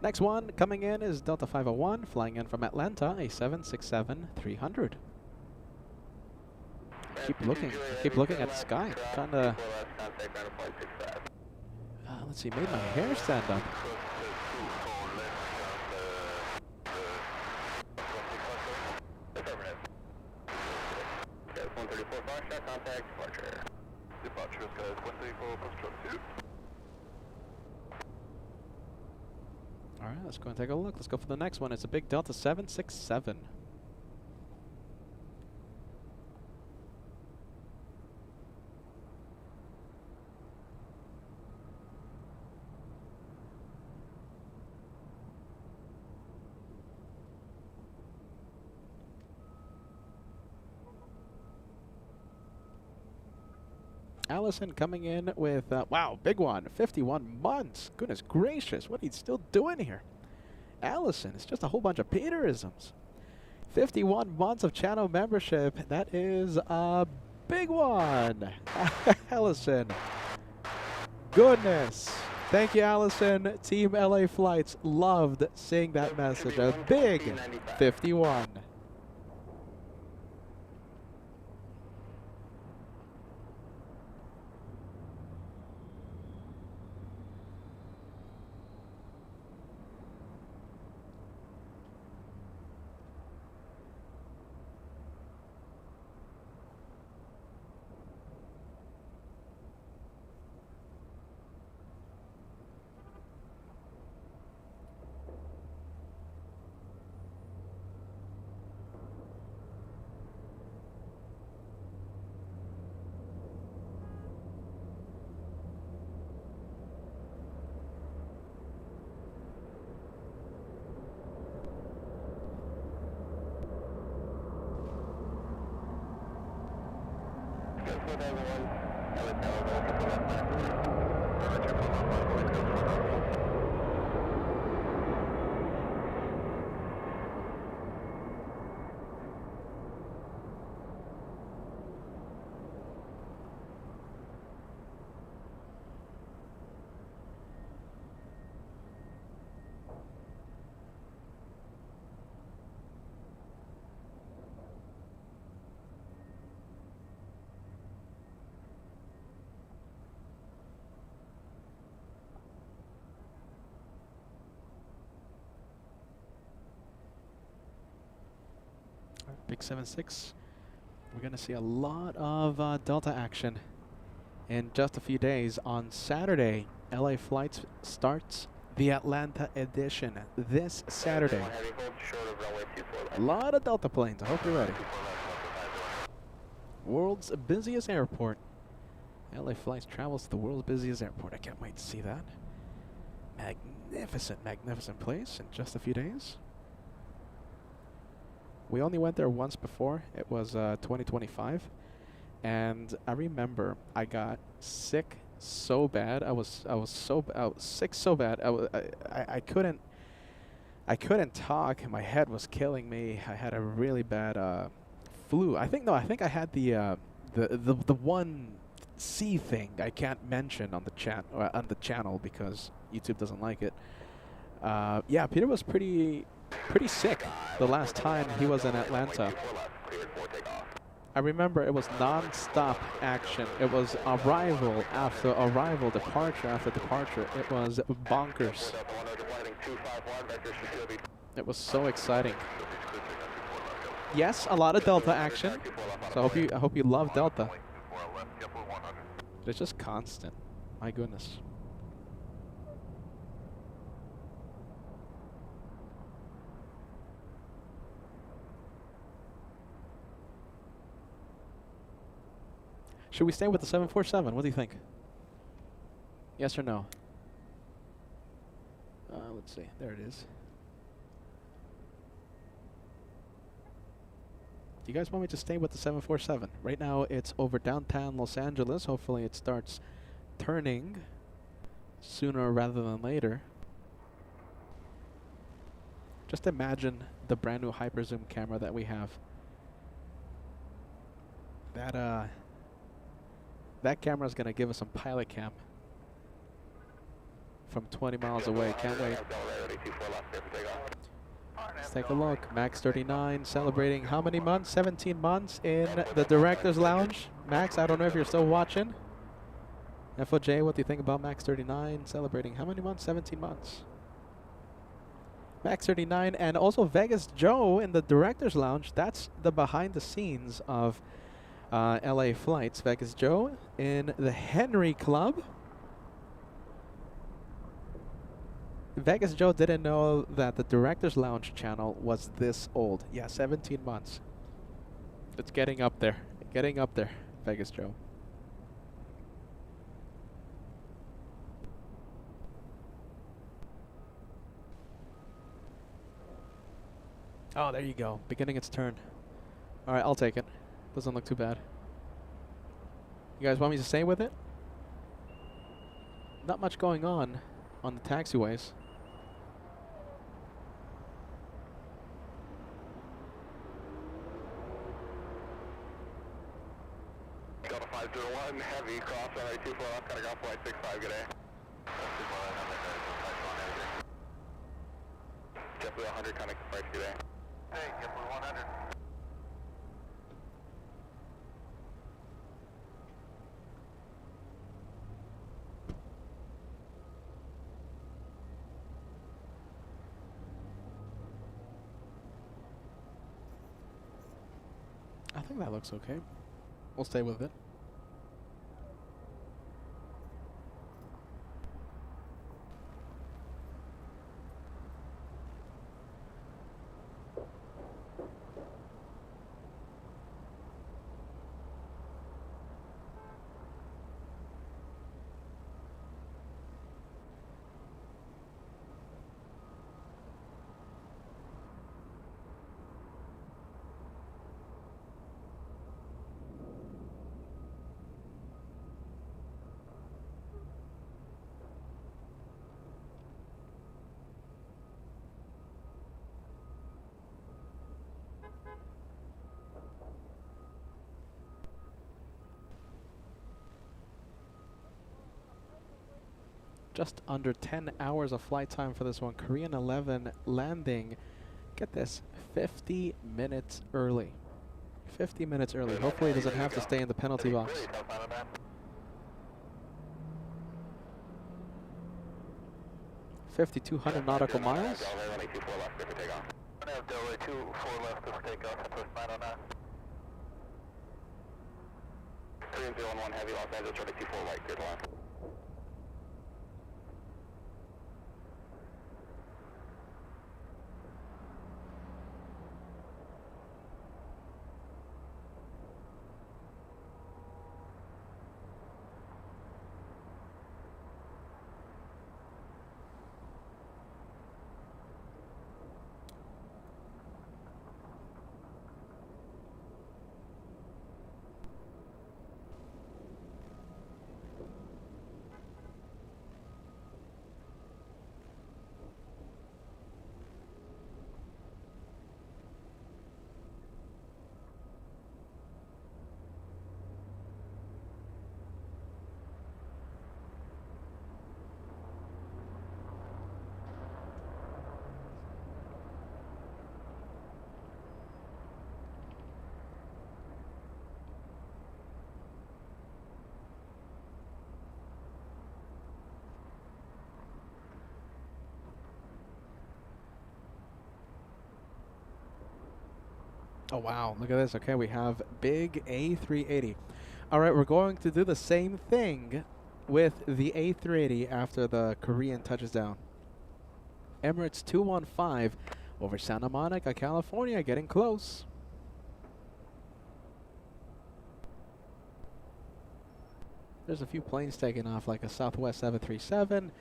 Next one coming in is Delta 501, flying in from Atlanta, a 767-300. Keep looking at the sky. Kinda. Let's see, made my hair stand up. Departure, guys, 134 Foxtrot 2. All right, let's go and take a look. Let's go for the next one. It's a big Delta 767. Allison coming in with, wow, big one, 51 months. Goodness gracious, what are you still doing here? Allison, it's just a whole bunch of Peterisms. 51 months of channel membership. That is a big one. Allison. Goodness. Thank you, Allison. Team LA Flights loved seeing that message. A big 51. Big 7-6. We're going to see a lot of Delta action in just a few days. On Saturday, LA Flights starts the Atlanta edition this Saturday. A lot of Delta planes. I hope you're ready. World's busiest airport. LA Flights travels to the world's busiest airport. I can't wait to see that. Magnificent, magnificent place in just a few days. We only went there once before. It was 2025. And I remember I got sick so bad. I was sick so bad. I couldn't talk. My head was killing me. I had a really bad flu. I think I had the one C thing I can't mention on the chat or on the channel because YouTube doesn't like it. Yeah, Peter was pretty sick the last time he was in Atlanta. I remember it was non-stop action. It was arrival after arrival, departure after departure. It was bonkers. It was so exciting. Yes, a lot of Delta action. So I hope you love Delta. But it's just constant. My goodness. Should we stay with the 747? What do you think? Yes or no? Let's see. There it is. Do you guys want me to stay with the 747? Right now it's over downtown Los Angeles. Hopefully it starts turning sooner rather than later. Just imagine the brand new hyper zoom camera that we have. That camera is going to give us some pilot cam from 20 miles away. Can't wait. Let's take a look. Max 39 celebrating how many months? 17 months in the Director's Lounge. Max, I don't know if you're still watching. FOJ, what do you think about Max 39 celebrating how many months? 17 months. Max 39 and also Vegas Joe in the Director's Lounge. That's the behind the scenes of LA flights. Vegas Joe in the Henry Club. Vegas Joe didn't know that the Director's Lounge channel was this old. Yeah, 17 months. It's getting up there. Getting up there, Vegas Joe. Oh, there you go. Beginning its turn. All right, I'll take it. Doesn't look too bad. You guys want me to stay with it? Not much going on the taxiways. Delta 501, heavy, cross runway 24 left, gotta go flight 65, good day. JetBlue 100, connect to flight, good day. Hey, JetBlue 100. I think that looks okay. We'll stay with it. Just under 10 hours of flight time for this one. Korean 11 landing, get this, 50 minutes early. 50 minutes early. Hopefully it doesn't have to stay in the penalty box. $5,200 nautical miles. Heavy, Los Angeles, 24 right, good line. Oh, wow. Look at this. Okay, we have big A380. All right, we're going to do the same thing with the A380 after the Korean touches down. Emirates 215 over Santa Monica, California, getting close. There's a few planes taking off, like a Southwest 737,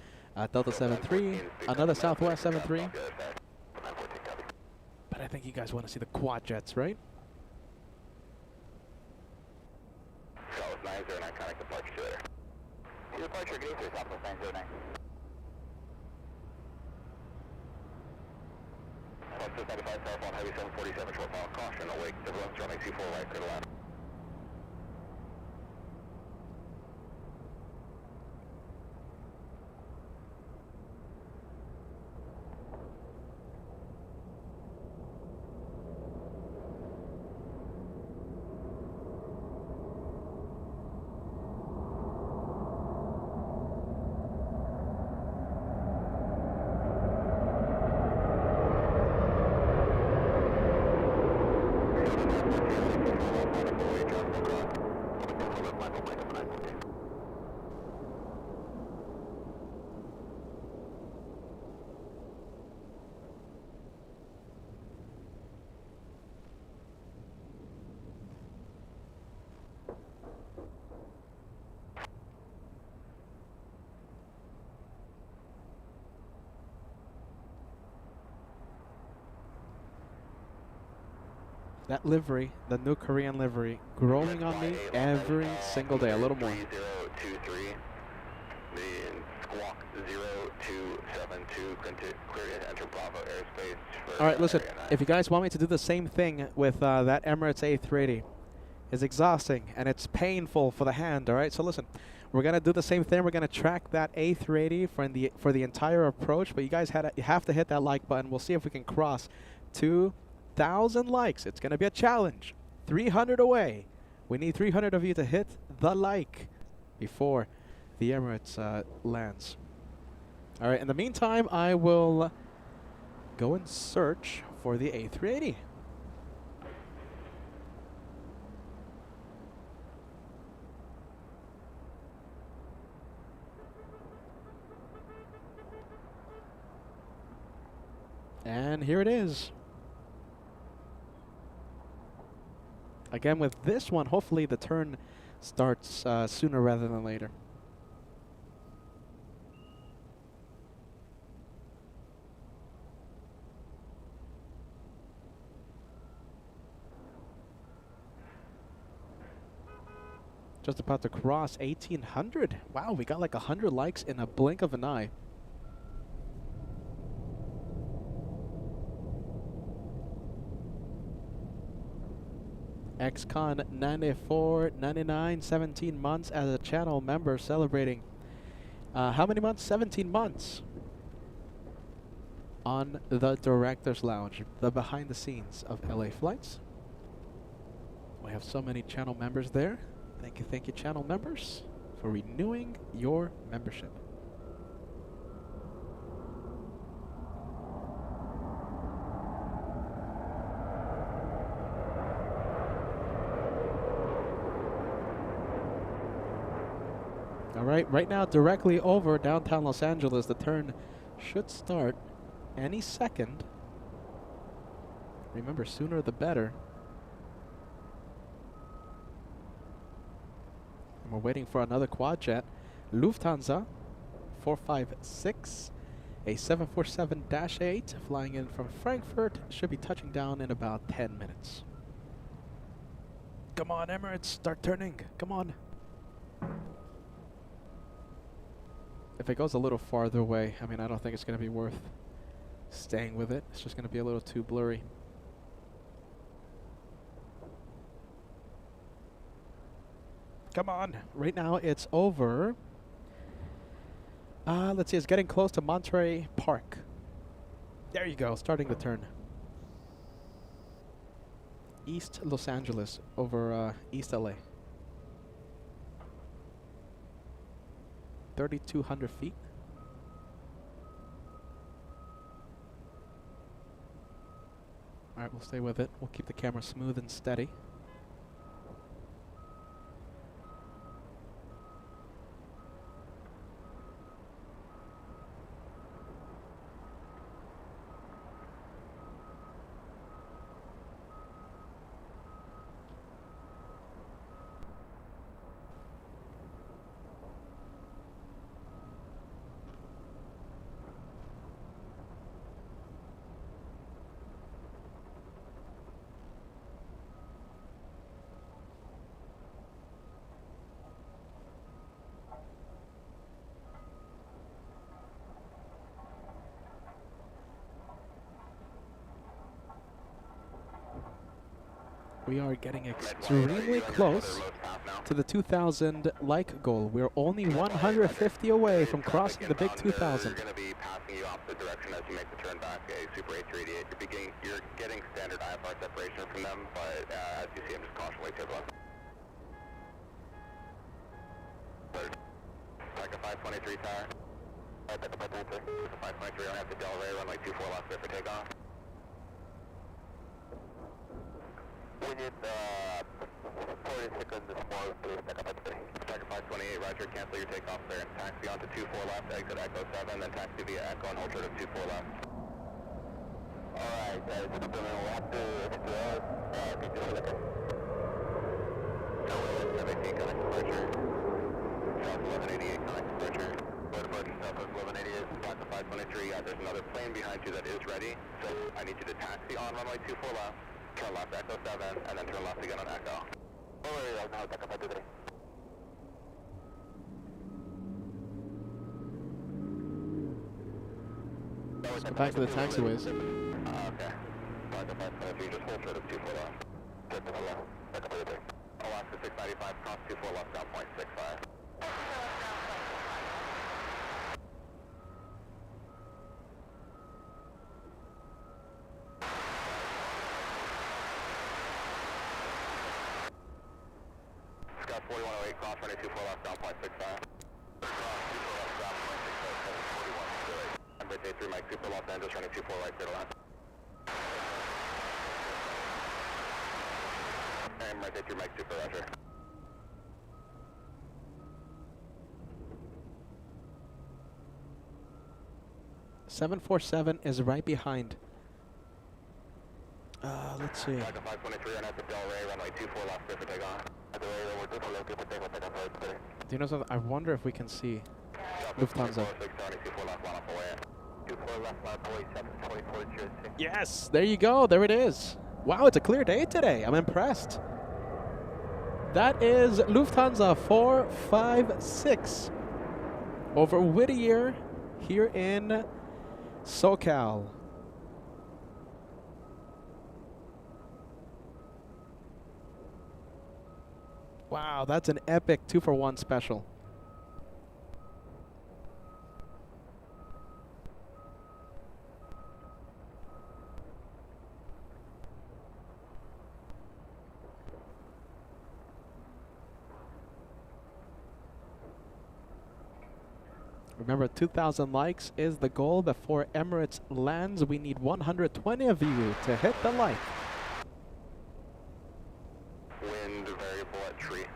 Delta 73, another Southwest 73. But I think you guys want to see the quad jets, right? Southwest 909, contact departure later. Departure gate 3, Southwest 909. Southwest 95, telephone, heavy 747, short final caution, awake, turbulence, runway 24 right, clear to land. That livery, the new Korean livery, growing on me every single day, a little more. 3023, the squawk 0272, clear to enter Bravo airspace. All right, listen, if you guys want me to do the same thing with that Emirates A380, it's exhausting and it's painful for the hand, all right? So listen, we're going to do the same thing. We're going to track that A380 for the entire approach, but you guys you have to hit that like button. We'll see if we can cross 2,000 likes. It's going to be a challenge. 300 away. We need 300 of you to hit the like before the Emirates lands. All right, in the meantime, I will go and search for the A380. And here it is. Again, with this one, hopefully the turn starts sooner rather than later. Just about to cross 1,800. Wow, we got like 100 likes in a blink of an eye. XCon 94, 99, 17 months as a channel member celebrating. How many months? 17 months. On the Director's Lounge, the behind the scenes of LA Flights. We have so many channel members there. Thank you, channel members, for renewing your membership. All right now, directly over downtown Los Angeles, the turn should start any second. Remember, sooner the better. And we're waiting for another quad jet. Lufthansa 456, a 747-8 flying in from Frankfurt, should be touching down in about 10 minutes. Come on, Emirates, start turning. Come on. If it goes a little farther away, I mean, I don't think it's going to be worth staying with it. It's just going to be a little too blurry. Come on. Right now it's over. Let's see, it's getting close to Monterey Park. There you go, starting the turn. East Los Angeles over East LA. 3,200 feet. All right, Alright, we'll stay with it. We'll keep the camera smooth and steady. We are getting extremely close to the 2,000 like goal. We're only 150 away from crossing the big 2,000. You're going to be passing you opposite direction as you make the turn back, a Super A380. You're getting standard IFR separation from them, but as you see, I'm just cautionally turbulent. Like a 523 tower. Like a 523, I have the Del Rey, runway 24 left, clear for takeoff. We need 40 seconds more to take up at 3. Tiger 528, roger, cancel your takeoff clearance. Taxi onto 24 left, exit Echo 7, then taxi via Echo and hold short of 24 left. Alright, we'll have to explore, take this look at. Southwest 718, connect departure. South 1188, connect departure. Road departure, Southwest 1188, Tiger 523, there's another plane behind you that is ready, so I need you to taxi on runway 24 left. Turn left, Echo 7, and then turn left again on Echo. Over now, take up at 3. So back to the taxiways. Okay. Tiger 523, just hold short of 24 left. Take to the left, take up at 3. Alaska 695, cross 24 left, down 0.65. Scott 4108, cross runway 24 left, down 0.65. Cross 24 left, down 0.65, 41. Emirates A380, Mike Super Los Angeles, running 24 right, clear to land. Emirates A380, Mike Super, roger. .747 is right behind. Let's see. Tiger 523, on at the Del Rey, runway 24 left, clear for takeoff. At the Del Rey, we're 24 left, clear for takeoff, take off right. Do you know something? I wonder if we can see Lufthansa. 24 left, line up away. 24 left, line up away, 724, Yes, there you go. There it is. Wow, it's a clear day today. I'm impressed. That is Lufthansa 456 over Whittier here in SoCal. Wow, that's an epic 2-for-1 special. Remember, 2,000 likes is the goal before Emirates lands. We need 120 of you to hit the like. Wind variable at tree.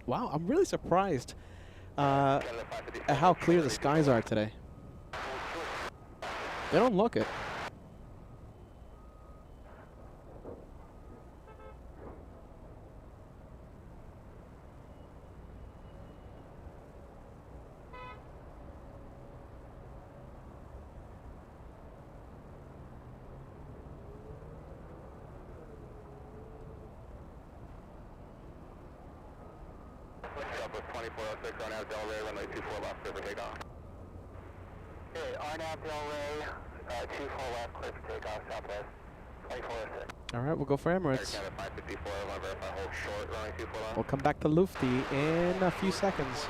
Wow, I'm really surprised at how clear the skies are today. They don't look it. Southwest 2406, RNAV Del Rey, runway 24 left, clear for takeoff. Okay, RNAV Del Rey, 24 left, clear for takeoff, Southwest 2406. All right, we'll go for Emirates. Air Canada 554, I want to verify hold short, runway 24 left. We'll come back to Lufty in a few seconds.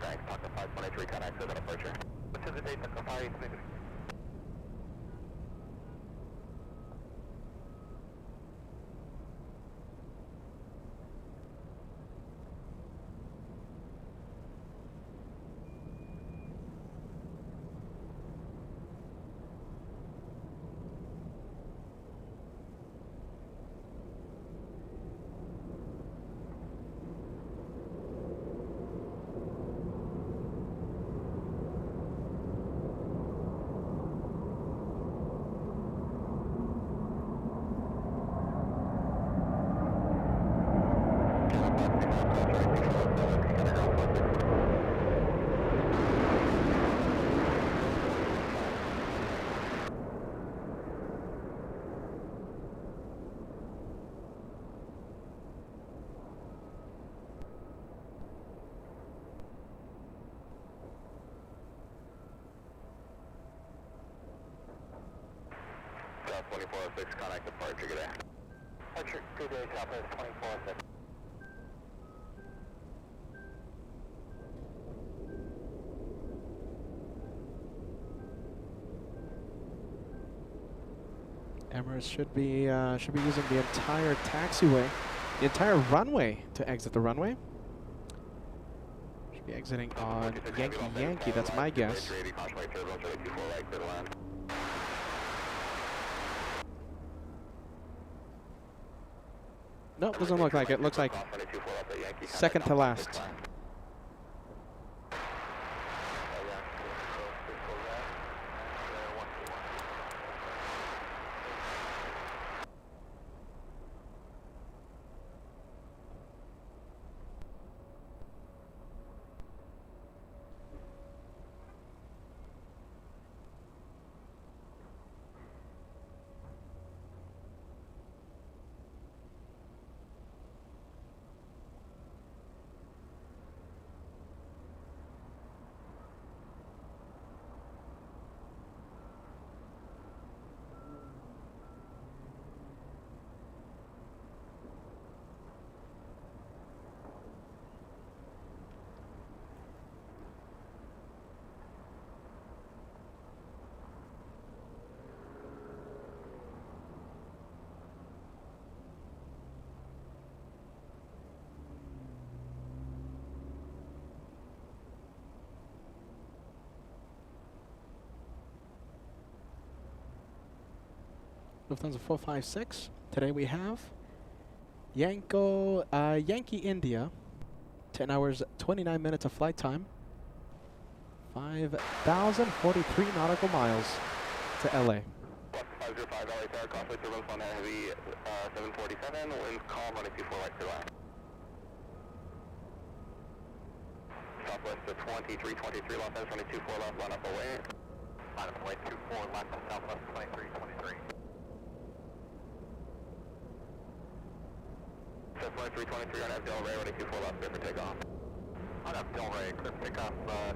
Thanks, Pocket 523, connect to the departure. What's the date, Pocket 523? 2406, contact departure, good day. Departure, good day, Southwest 2406. Emirates should be using the entire taxiway, the entire runway to exit the runway. Should be exiting on Yankee Yankee. That's my guess. Nope, doesn't look like it. Looks like second to last. Lufthansa 456. Today we have Yankee India. 10 hours, 29 minutes of flight time. 5,043 nautical miles to LA. 505 LA Tower, crossway turbulence on heavy 747, winds calm, running 24 right clear line. Southwest to 2323, Los Angeles, running 24 left, line up away. Line up away, 24 left, Southwest 2323. Southwest 323 on Abdel Ray, running 24 left, clear for takeoff. On Abdel Ray, clear for takeoff,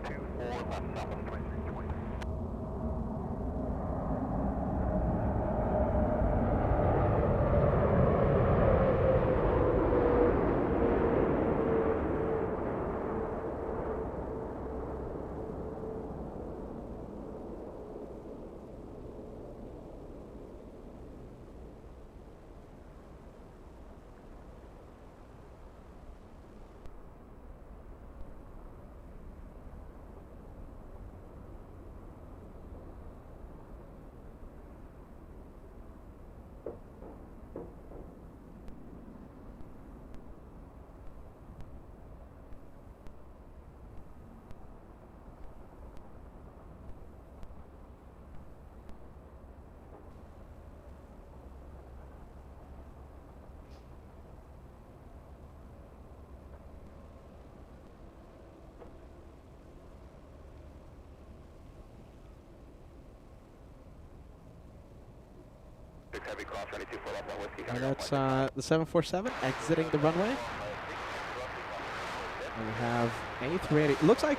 24 left, Southwest 2323. Heavy cross, running 24 left, on whiskey. And that's the 747 exiting the runway. And we have A380. Looks like,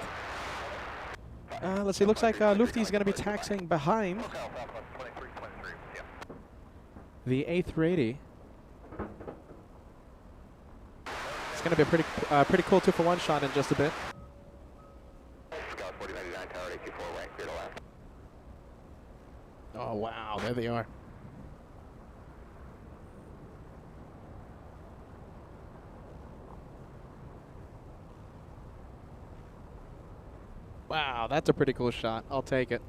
let's see, looks like Lufty is going to be taxiing behind the A380. It's going to be a pretty cool 2-for-1 shot in just a bit. Scout 4099 tower, 824 right, clear to land. Oh, wow, there they are. Wow, that's a pretty cool shot. I'll take it.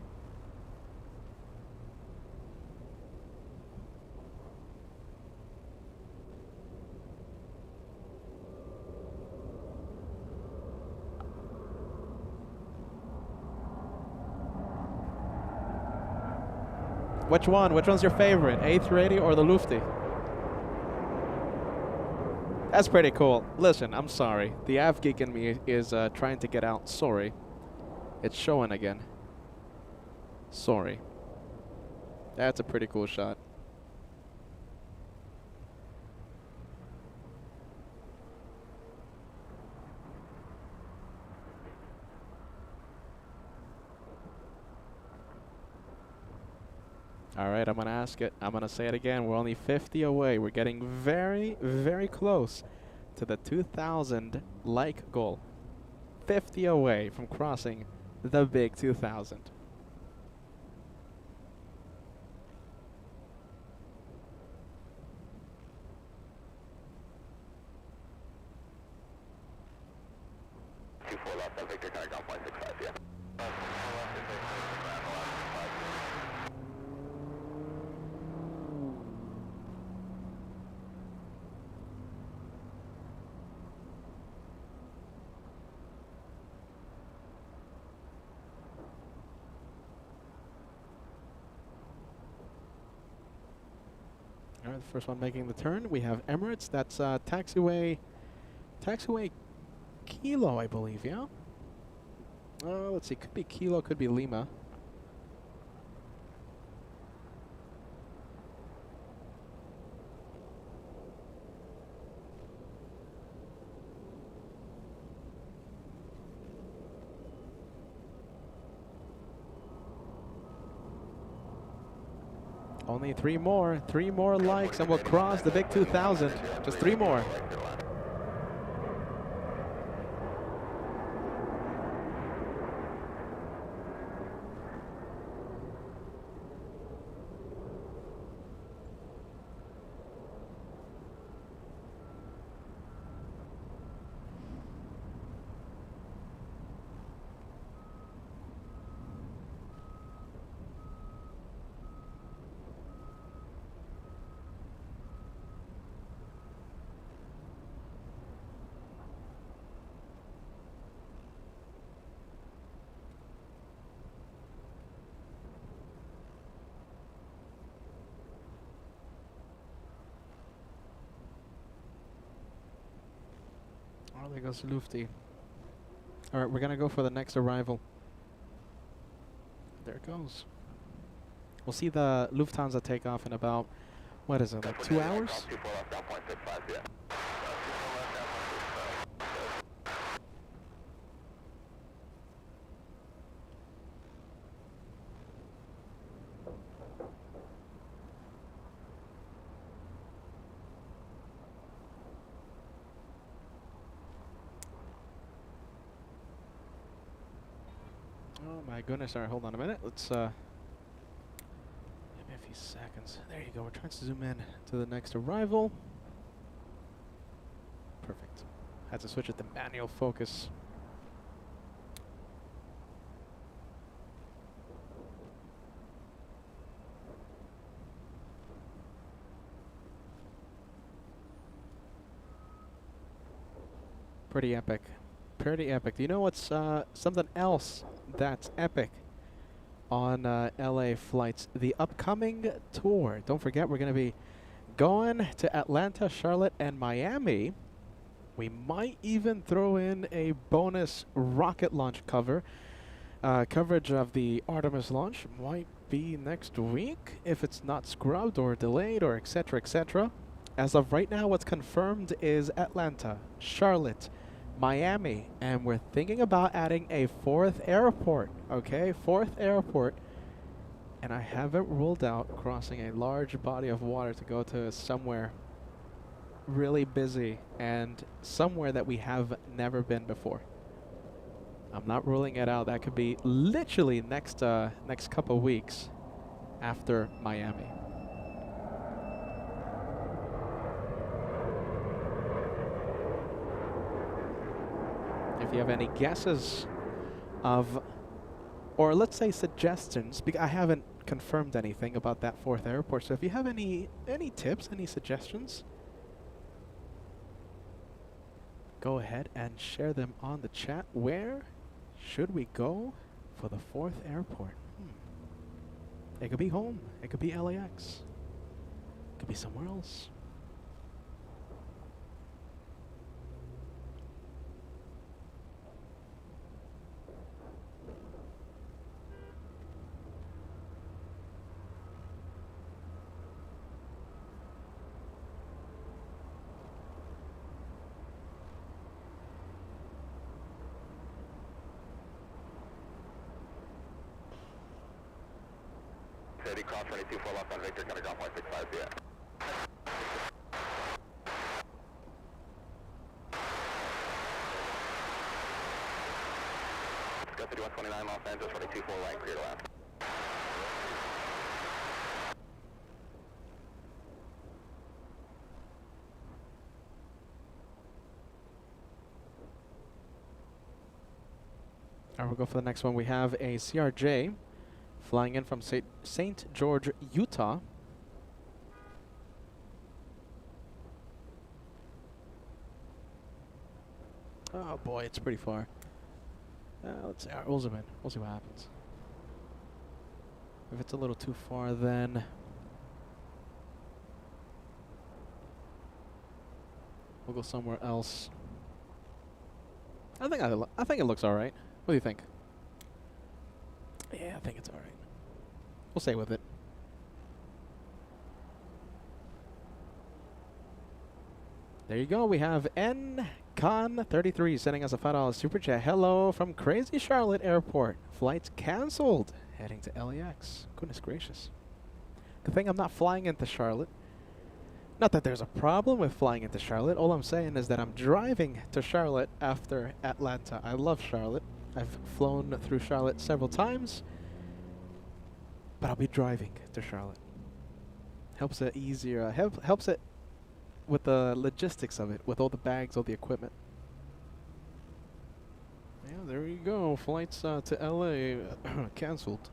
Which one? Which one's your favorite? A380 or the Lufty? That's pretty cool. Listen, I'm sorry. The Av geek in me is trying to get out. Sorry. It's showing again. Sorry. That's a pretty cool shot. All right, I'm going to ask it. I'm going to say it again. We're only 50 away. We're getting very, very close to the 2,000 like goal. 50 away from crossing the big 2,000. Left on Victor, takeoff 165, yeah. All right, the first one making the turn. We have Emirates. That's taxiway Kilo, I believe, yeah? Let's see. Could be Kilo, could be Lima. Only 3 more. 3 more likes and we'll cross the big 2,000. Just 3 more. Oh, there goes Lufty. All right, we're going to go for the next arrival. There it goes. We'll see the Lufthansa take off in about, what is it, like 2 hours? Oh my goodness, all right, hold on a minute. Let's, give me a few seconds. There you go, we're trying to zoom in to the next arrival. Perfect. Had to switch it to manual focus. Pretty epic. Pretty epic. Do you know what's something else that's epic on LA flights? The upcoming tour. Don't forget, we're going to be going to Atlanta, Charlotte, and Miami. We might even throw in a bonus rocket launch coverage of the Artemis launch. Might be next week if it's not scrubbed or delayed or etc. etc. As of right now, what's confirmed is Atlanta, Charlotte, Miami, and we're thinking about adding a 4th airport, okay? 4th airport. And I haven't ruled out crossing a large body of water to go to somewhere really busy and somewhere that we have never been before. I'm not ruling it out. That could be literally next couple weeks after Miami. If you have any guesses of, or let's say suggestions, because I haven't confirmed anything about that 4th airport, so if you have any tips, any suggestions, go ahead and share them on the chat. Where should we go for the 4th airport? It could be home. It could be LAX. It could be somewhere else. ready, cross runway 24 left on Victor, gonna ground point 65, yeah. Go 3129 Los Angeles, runway 24 right, clear to left. All right, we'll go for the next one. We have a CRJ flying in from St. George, Utah. Oh boy, it's pretty far. Let's see. All right, we'll zoom in. We'll see what happens. If it's a little too far, then we'll go somewhere else. I think it looks all right. What do you think? Yeah, I think it's all right. We'll stay with it. There you go. We have NCon33 sending us a $5 super chat. Hello from crazy Charlotte Airport. Flights canceled. Heading to LAX. Goodness gracious. Good thing I'm not flying into Charlotte. Not that there's a problem with flying into Charlotte. All I'm saying is that I'm driving to Charlotte after Atlanta. I love Charlotte. I've flown through Charlotte several times. But I'll be driving to Charlotte. Helps it easier. Helps it with the logistics of it, with all the bags, all the equipment. Yeah, there you go. Flights to LA canceled.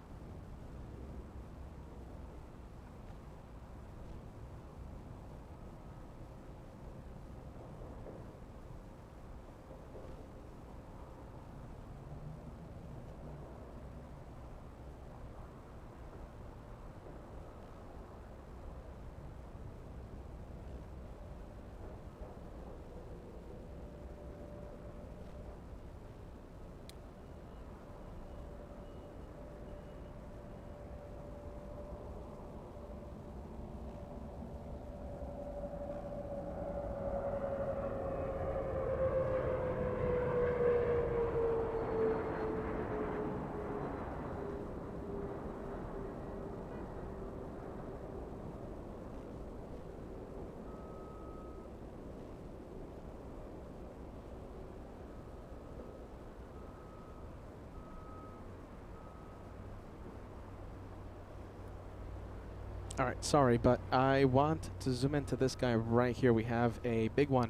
All right, sorry, but I want to zoom into this guy right here. We have a big one.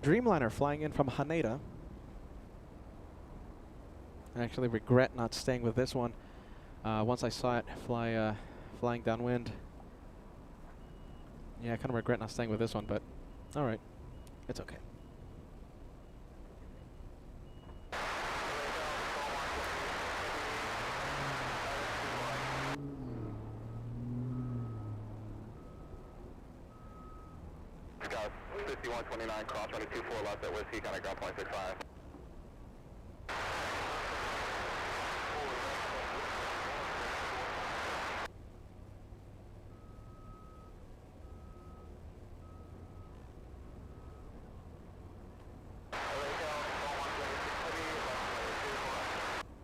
Dreamliner flying in from Haneda. I actually regret not staying with this one. Once I saw it flying downwind. Yeah, I kind of regret not staying with this one, but all right. It's okay. Scout 5129, cross runway 24 left at Whiskey, kind of ground point 65.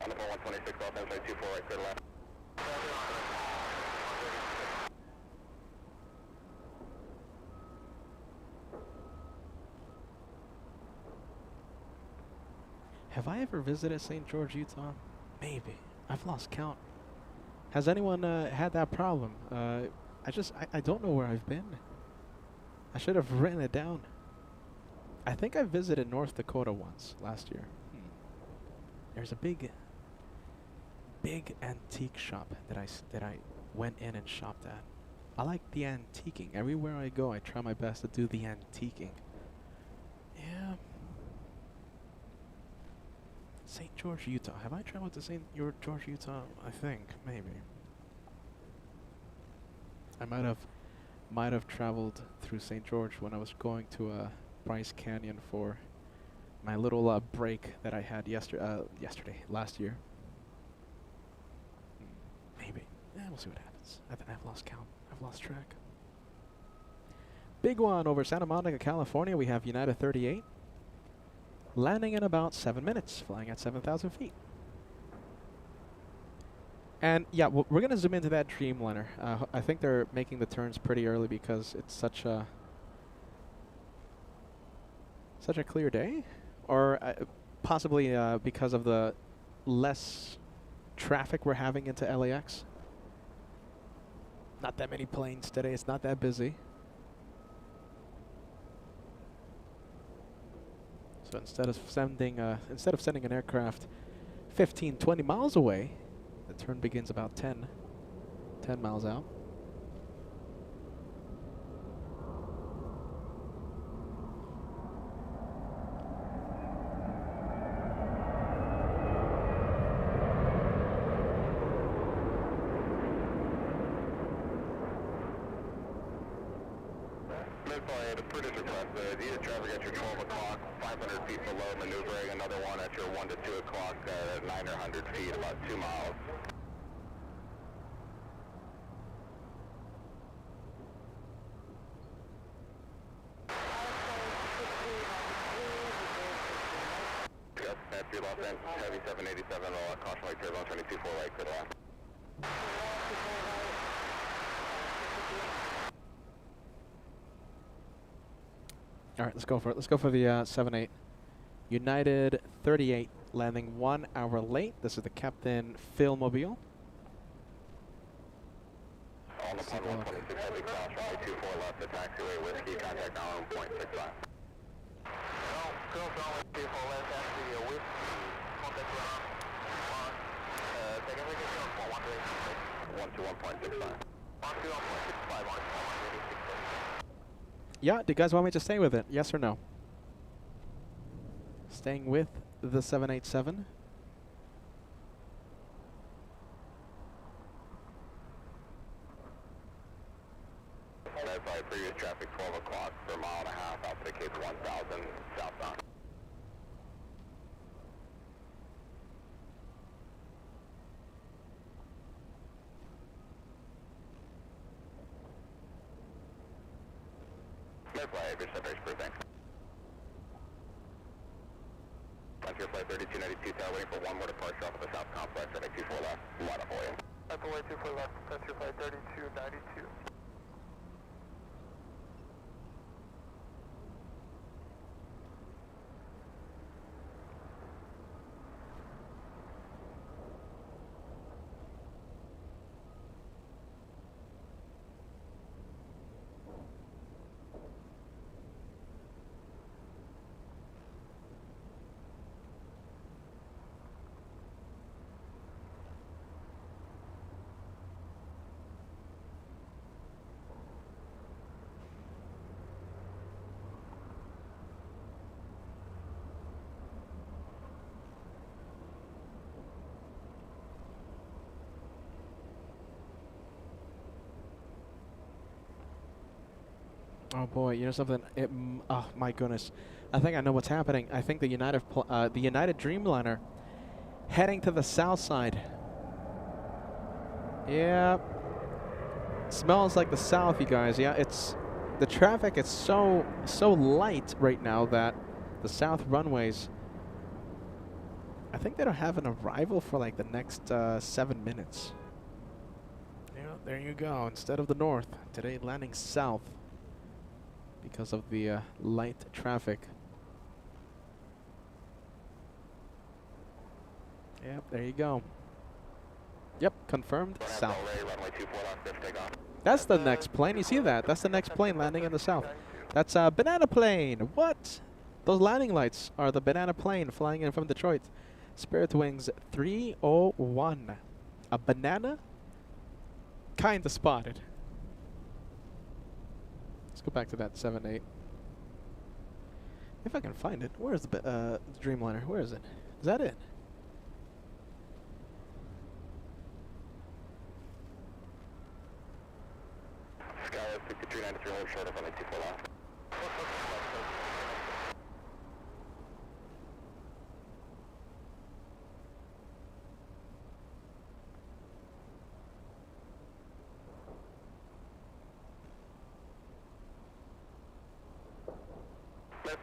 On the 4126, Los Angeles 24 right, clear to left. Have I ever visited St. George, Utah? Maybe. I've lost count. Has anyone had that problem? I don't know where I've been. I should have written it down. I think I visited North Dakota once last year. There's a big antique shop that I went in and shopped at. I like the antiquing. Everywhere I go, I try my best to do the antiquing. Yeah. St. George, Utah. Have I traveled to St. George, Utah? I think, maybe. I might have traveled through St. George when I was going to Bryce Canyon for my little break that I had last year. Maybe. Yeah, we'll see what happens. I've lost count. I've lost track. Big one over Santa Monica, California. We have United 38. Landing in about 7 minutes, flying at 7,000 feet. And yeah, we're gonna zoom into that Dreamliner. I think they're making the turns pretty early because it's such a clear day, or possibly because of the less traffic we're having into LAX. Not that many planes today. It's not that busy. So instead of sending an aircraft 15, 20 miles away, the turn begins about 10 miles out. Midflight, a British request. These traffic at your 12 o'clock, 500 feet below, maneuvering another one at your 1 to 2 o'clock at 900 feet, about 2 miles. Yes, that's your Los Angeles Heavy 787, caution light turbulence, 22 4 right, clear the line. All right, let's go for it. Let's go for the 7-8. United 38, landing 1 hour late. This is the Captain Phil Mobile. On the 126 heavy cross, runway 24 left, the taxiway, whiskey, contact now on 0.65. Cross runway 24 left, taxi, whiskey, contact ground, second vehicle for 1 to 1 to 1.65. 1 to 1.65 on 186. Yeah, do you guys want me to stay with it? Yes or no? Staying with the 787. That's by previous traffic 12 o'clock for a mile and a half out to the Cape 1000 southbound. Midflight, Aviation Federation Crew, thanks. Frontier Flight 3292, tower waiting for one more departure off of the south complex, runway 24 left, line up for you. Runway 24 left, Frontier Flight 3292. Oh boy, you know something? Oh my goodness, I think I know what's happening. I think the United Dreamliner heading to the south side. Yeah, smells like the south, you guys. Yeah, it's the traffic is so light right now that the south runways, I think they don't have an arrival for like the next 7 minutes. Yeah, there you go. Instead of the north, today landing south because of the light traffic. Yep, there you go. Yep, confirmed south. That's the next plane. You see that? That's the next plane landing in the south. That's a banana plane. What? Those landing lights are the banana plane flying in from Detroit. Spirit Wings 301. A banana? Kinda spotted. Let's go back to that 7-8. If I can find it. Where is the Dreamliner? Where is it? Is that it? Skyline 6393, hold short of runway 24 left.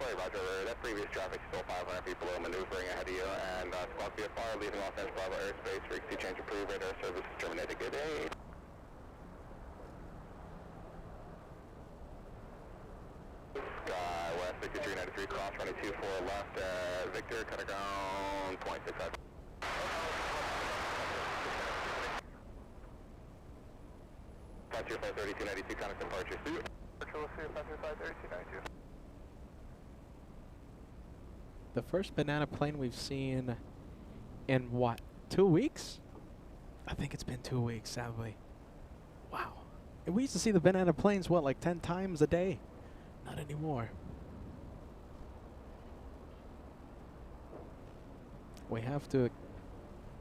Tomfoolery, Roger. That previous traffic still 500 feet below, maneuvering ahead of you, and squawk VFR leaving Los Angeles Bravo airspace. Frequency change approved. Radar service is terminated. Good day. West 6393 cross running 24 left. Victor, cut ground 0.65. Flight 3292, contact departure. Control 3292. The first banana plane we've seen in what, 2 weeks? I think it's been 2 weeks, sadly. Wow. And we used to see the banana planes, what, like 10 times a day? Not anymore. We have to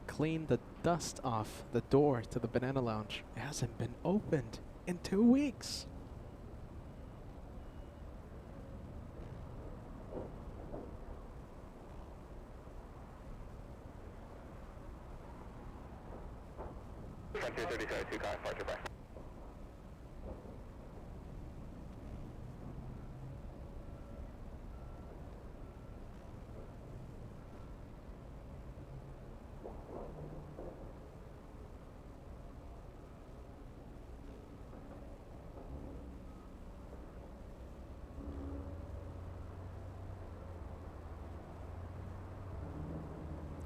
clean the dust off the door to the banana lounge. It hasn't been opened in 2 weeks. Frontier 3072, contact departure, bye.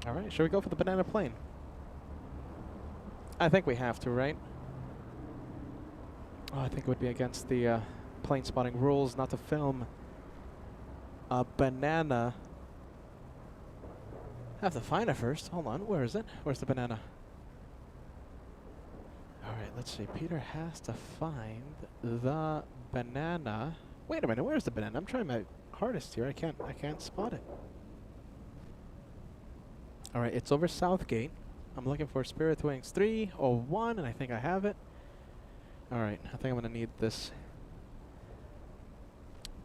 All right, should we go for the banana plane? I think we have to, right? Oh, I think it would be against the plane spotting rules not to film a banana. I have to find it first. Hold on, where is it? Where's the banana? All right, let's see. Peter has to find the banana. Wait a minute, where's the banana? I'm trying my hardest here. I can't spot it. All right, it's over Southgate. I'm looking for Spirit Wings 301, and I think I have it. All right, I think I'm gonna need this,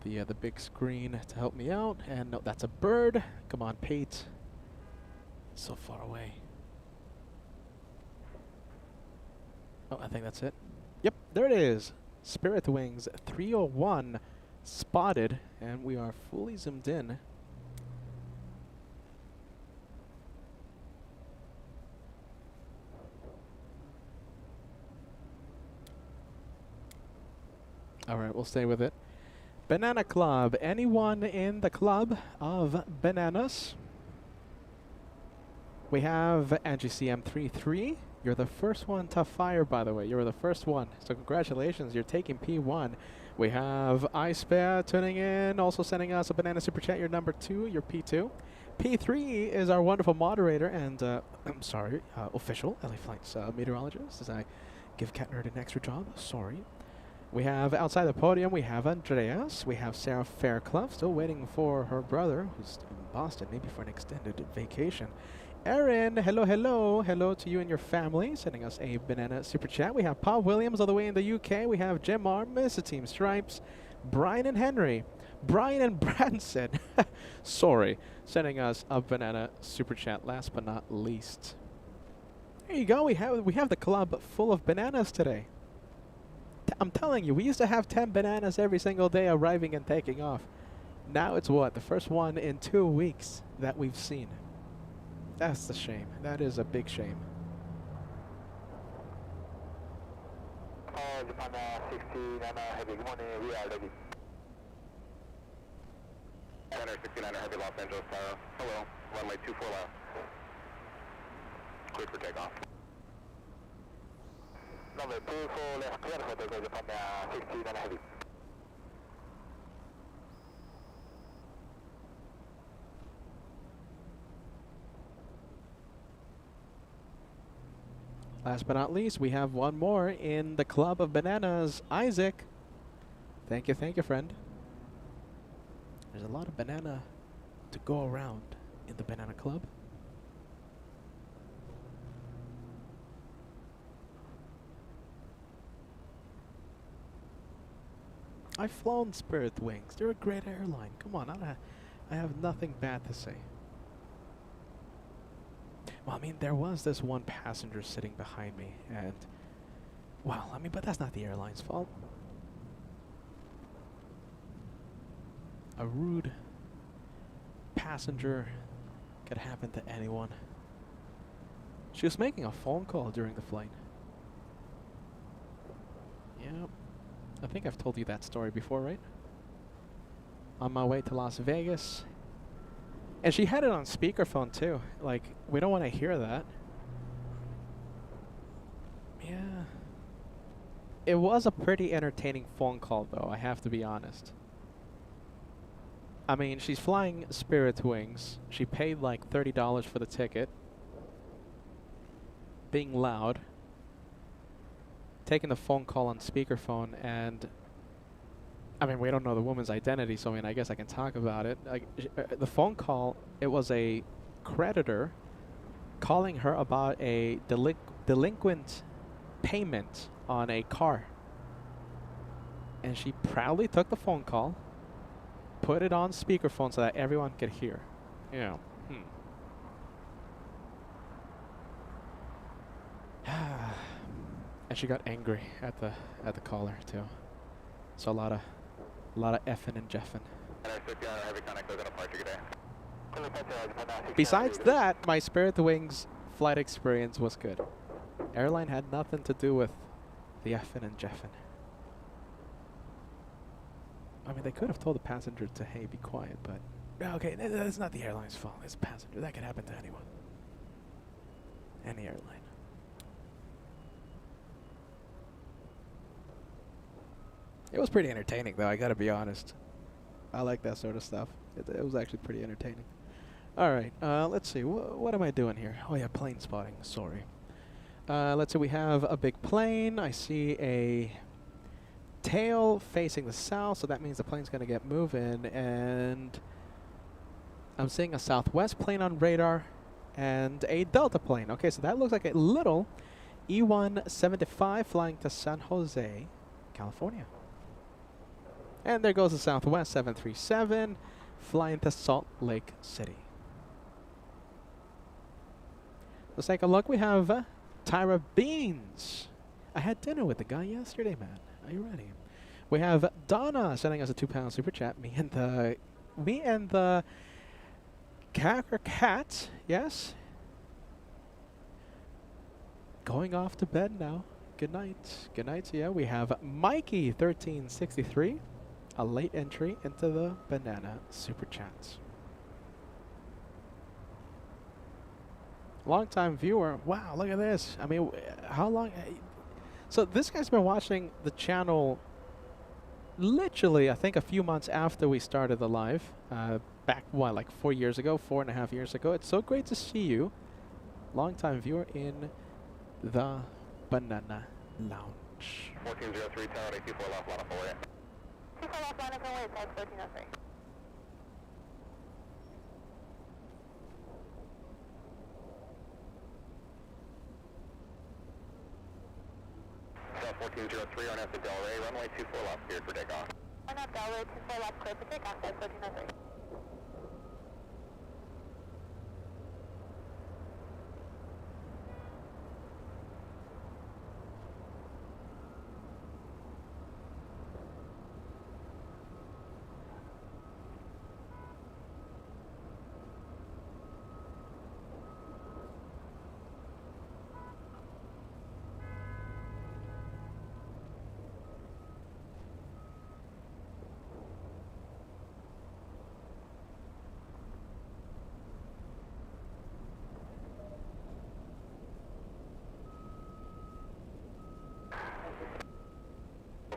the big screen to help me out. And no, that's a bird. Come on, Pete. So far away. Oh, I think that's it. Yep, there it is. Spirit Wings 301 spotted, and we are fully zoomed in. All right, we'll stay with it. Banana Club. Anyone in the club of bananas? We have NGCM33. You're the first one to fire, by the way. You were the first one. So congratulations, you're taking P1. We have iSpare tuning in, also sending us a banana super chat. You're number 2, you're P2. P3 is our wonderful moderator and, I'm sorry, official LA Flights meteorologist, as I give Cat Nerd an extra job. Sorry. We have outside the podium, we have Andreas. We have Sarah Fairclough, still waiting for her brother, who's in Boston, maybe for an extended vacation. Erin, hello, hello. Hello to you and your family, sending us a banana super chat. We have Paul Williams all the way in the UK. We have Jim R, Mr. Team Stripes, Brian and Henry, Brian and Branson. Sorry, sending us a banana super chat. Last but not least, there you go. We have the club full of bananas today. I'm telling you, we used to have 10 bananas every single day arriving and taking off. Now it's what? The first one in 2 weeks that we've seen. That's the shame. That is a big shame. Japan 69 heavy, good morning, we are ready. Center 69 heavy, Los Angeles, hello, runway 24 left. Cleared for takeoff. Runway 24 left, clear for takeoff, Japan 69 heavy. Last but not least, we have one more in the club of bananas. Isaac. Thank you, friend. There's a lot of banana to go around in the banana club. I've flown Spirit Wings. They're a great airline. Come on, I have nothing bad to say. Well, I mean, there was this one passenger sitting behind me, and, well, I mean, but that's not the airline's fault. A rude passenger could happen to anyone. She was making a phone call during the flight. Yeah, I think I've told you that story before, right? On my way to Las Vegas. And she had it on speakerphone too. Like, we don't want to hear that. Yeah. It was a pretty entertaining phone call though, I have to be honest. I mean, she's flying Spirit Wings. She paid like $30 for the ticket. Being loud. Taking the phone call on speakerphone, and I mean, we don't know the woman's identity, so I mean, I guess I can talk about it. Like, the phone call, it was a creditor calling her about a delinquent payment on a car. And she proudly took the phone call, put it on speakerphone so that everyone could hear. You know. And she got angry at the caller too. So a lot of effing and jeffing. Besides that, my Spirit Wings flight experience was good. Airline had nothing to do with the effing and jeffing. I mean, they could have told the passenger to, hey, be quiet, but okay, that's not the airline's fault. It's a passenger. That could happen to anyone. Any airline. It was pretty entertaining, though, I gotta be honest. I like that sort of stuff. It was actually pretty entertaining. Alright, let's see. What am I doing here? Oh, yeah, plane spotting. Sorry. Let's say we have a big plane. I see a tail facing the south, so that means the plane's going to get moving. And I'm seeing a Southwest plane on radar and a Delta plane. Okay, so that looks like a little E175 flying to San Jose, California. And there goes the Southwest 737 flying to Salt Lake City. Let's take a look. We have Tyra Beans. I had dinner with the guy yesterday, man. Are you ready? We have Donna sending us a £2 super chat. Me and the cat, yes. Going off to bed now. Good night. Good night. Yeah, we have Mikey 1363. A late entry into the banana super chats. Long-time viewer. Wow, look at this. I mean, how long? So this guy's been watching the channel literally, I think, a few months after we started the live. Back, what, like 4 years ago, 4.5 years ago. It's so great to see you. Long-time viewer in the banana lounge. 1403 tower, 84 left, line up away. 24 left, line up away, it's 1303. South 1403 on after Delray, runway 24 left, cleared for takeoff. On up Delray, 24 left, clear for takeoff, that's 1303.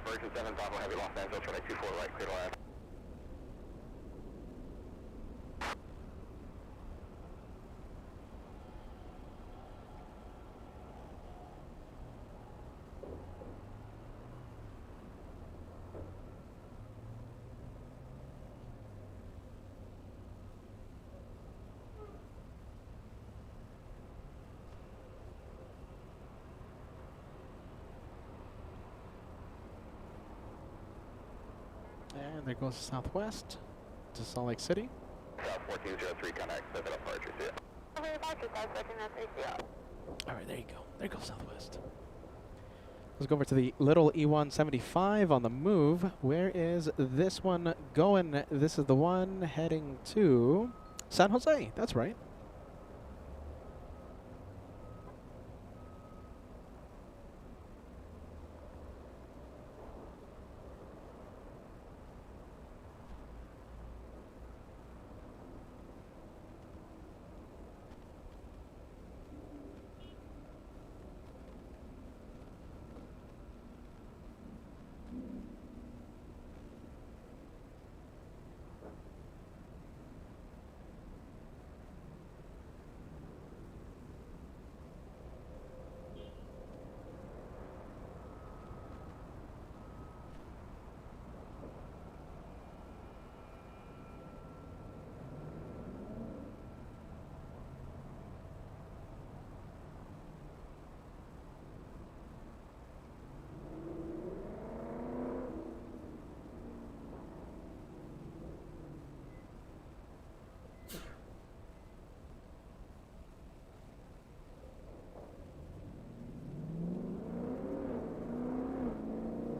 Version 7, Bravo Heavy, Los Angeles, runway 24 right, clear to land. And there goes Southwest to Salt Lake City. South 1403, connect, 7 departure, see ya. Over departure, South 1303, see ya. All right, there you go. There goes Southwest. Let's go over to the little E175 on the move. Where is this one going? This is the one heading to San Jose, that's right.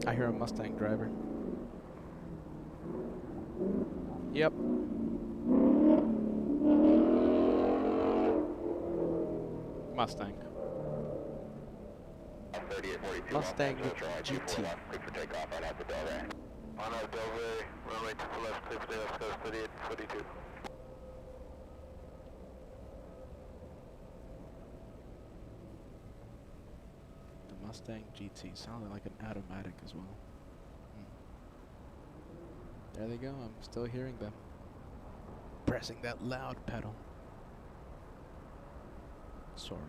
I hear a Mustang driver. Yep. Mustang. 3842 Mustang Los Angeles, GT. Good for takeoff right out the Delray. On our Delray, runway to the left, clear for takeoff, Scott 3842. The Mustang GT sounded like an automatic as well. There they go. I'm still hearing them pressing that loud pedal. Sorry.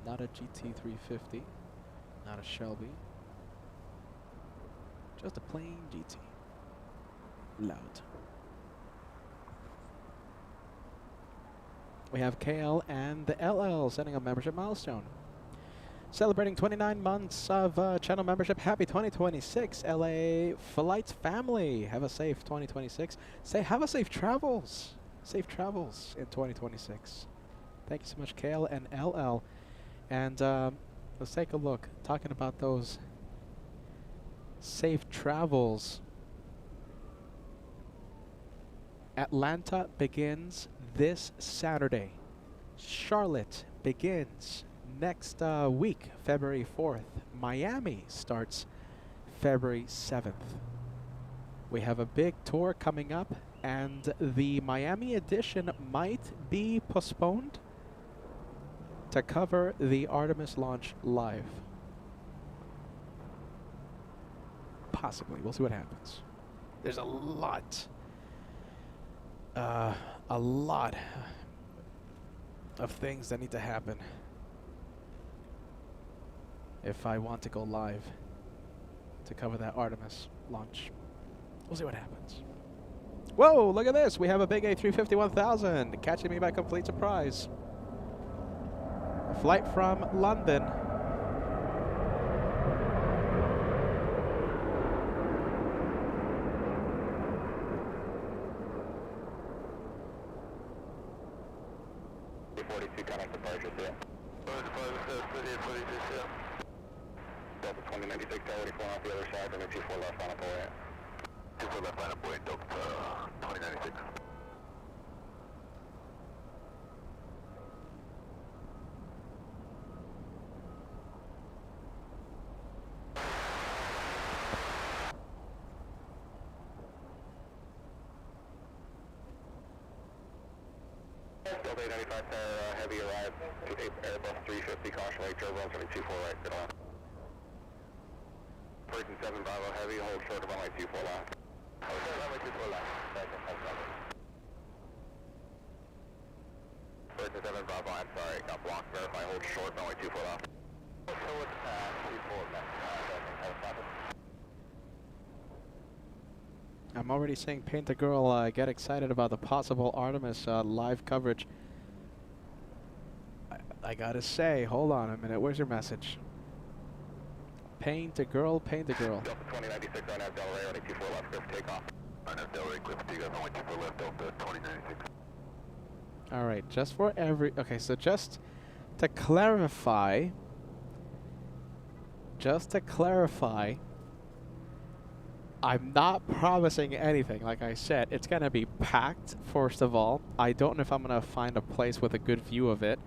Not a GT350, not a Shelby, just a plain GT. Loud. We have KL and the LL sending a membership milestone. Celebrating 29 months of channel membership. Happy 2026, LA Flights family. Have a safe 2026. Say have a safe travels. Safe travels in 2026. Thank you so much, KL and LL. And let's take a look. Talking about those safe travels. Atlanta begins this Saturday. Charlotte begins next week, February 4th. Miami starts February 7th. We have a big tour coming up, and the Miami edition might be postponed to cover the Artemis launch live. Possibly. We'll see what happens. There's a lot of things that need to happen if I want to go live to cover that Artemis launch. We'll see what happens. Whoa, look at this. We have a big A350 1000 catching me by complete surprise. A flight from London. Delta 2096, already flying off the other side, runway 24 left, final away. 24 left, final away, Delta 2096. Delta 895 heavy arrived to Airbus 350, caution light, turbulence, runway 24 right, good on. Person 7 Bravo heavy, hold short of runway 24 left. Runway 24 left. Person 7 Bravo, I'm sorry, got blocked, verify, hold short, runway 24 left. So it's 24 left, I'm already saying Paint a Girl, get excited about the possible Artemis live coverage. I gotta say, hold on a minute, where's your message? Paint a Girl, Paint a Girl. Delta 2096, I have Delray, runway 24 left, clear for takeoff. I have Delray, clear for takeoff, runway 24 left, Delta 2096. Alright, just for every... Okay, so just to clarify... I'm not promising anything. Like I said, it's going to be packed, first of all. I don't know if I'm going to find a place with a good view of it.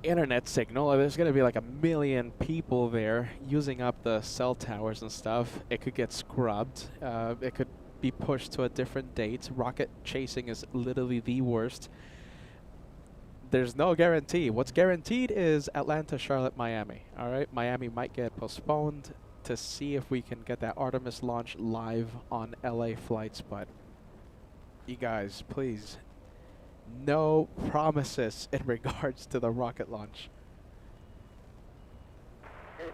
Internet signal, there's going to be like 1 million people there using up the cell towers and stuff. It could get scrubbed. It could be pushed to a different date. Rocket chasing is literally the worst. There's no guarantee. What's guaranteed is Atlanta, Charlotte, Miami. All right, Miami might get postponed to see if we can get that Artemis launch live on LA flights, but you guys, please, no promises in regards to the rocket launch.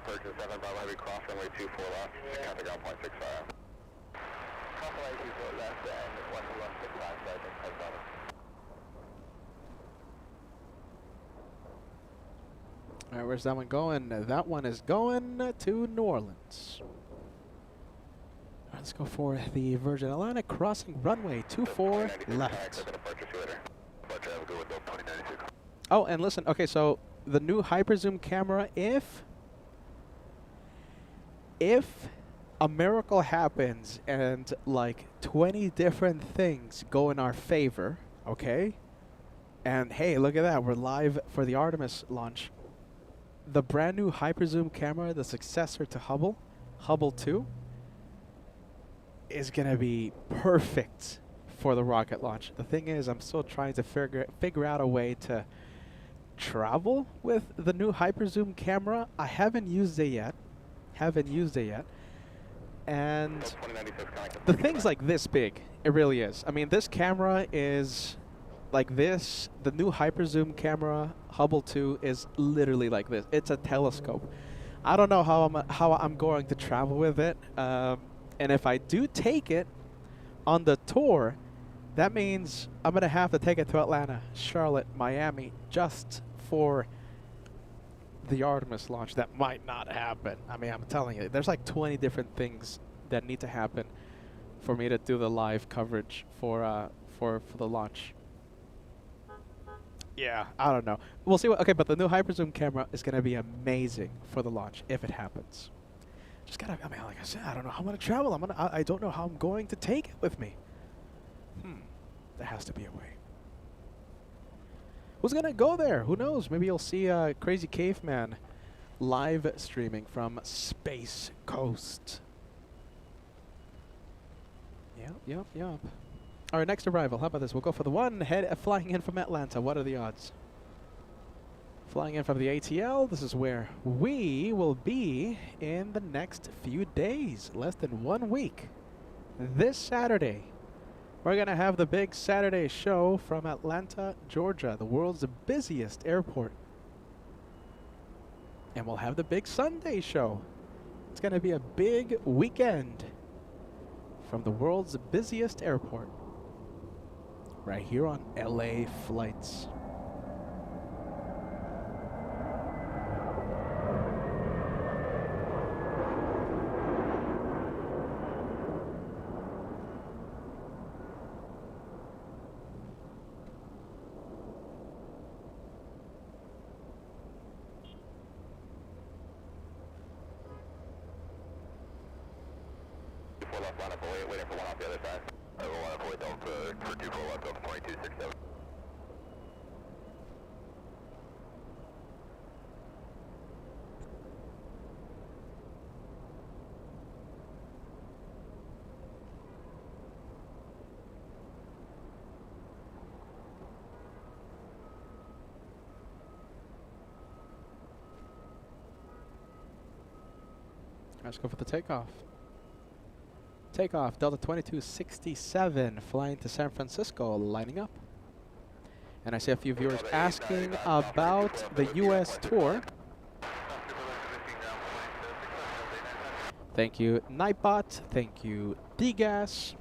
Purchase 7 Bravo Heavy cross runway 24 left, traffic on 0.65. Cross runway 24 left and 165, so I think that's on. All right, where's that one going? That one is going to New Orleans. All right, let's go for the Virgin Atlantic crossing runway 24 left. Oh, and listen, okay, so the new hyperzoom camera, if a miracle happens and like 20 different things go in our favor, okay? And hey, look at that, we're live for the Artemis launch. The brand new hyperzoom camera, the successor to Hubble, Hubble 2, is going to be perfect for the rocket launch. The thing is, I'm still trying to figure out a way to travel with the new hyperzoom camera. I haven't used it yet. And the thing's like this big. It really is. I mean, this camera is like this. The new hyperzoom camera, Hubble 2, is literally like this. It's a telescope. I don't know how I'm going to travel with it. And if I do take it on the tour, that means I'm going to have to take it to Atlanta, Charlotte, Miami, just for the Artemis launch. That might not happen. I mean, I'm telling you, there's like 20 different things that need to happen for me to do the live coverage for the launch. Yeah, I don't know. We'll see what. Okay, but the new hyperzoom camera is going to be amazing for the launch if it happens. Just gotta. I mean, like I said, I don't know how I'm going to travel. I don't know how I'm going to take it with me. There has to be a way. Who's going to go there? Who knows? Maybe you'll see Crazy Caveman live streaming from Space Coast. Yep. All right, next arrival. How about this? We'll go for the one flying in from Atlanta. What are the odds? Flying in from the ATL. This is where we will be in the next few days. Less than 1 week. This Saturday, we're going to have the big Saturday show from Atlanta, Georgia, the world's busiest airport. And we'll have the big Sunday show. It's going to be a big weekend from the world's busiest airport. Right here on LA Flights. Waiting for one off the other side. I will avoid Delta for 24 left over 2267. Let's go for the takeoff. Takeoff, Delta 2267, flying to San Francisco, lining up. And I see a few viewers asking about the U.S. tour. Thank you, Nightbot. Thank you, DGAS.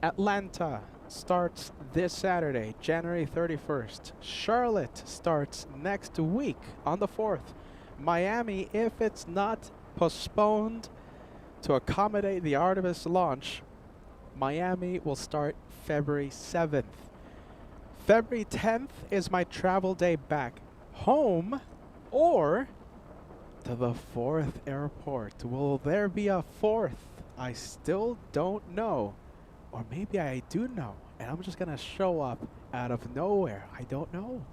Atlanta starts this Saturday, January 31st. Charlotte starts next week on the 4th. Miami, if it's not postponed to accommodate the Artemis launch, Miami will start February 7th. February 10th is my travel day back home or to the 4th airport. Will there be a 4th I still don't know. Or maybe I do know. And I'm just going to show up out of nowhere. I don't know.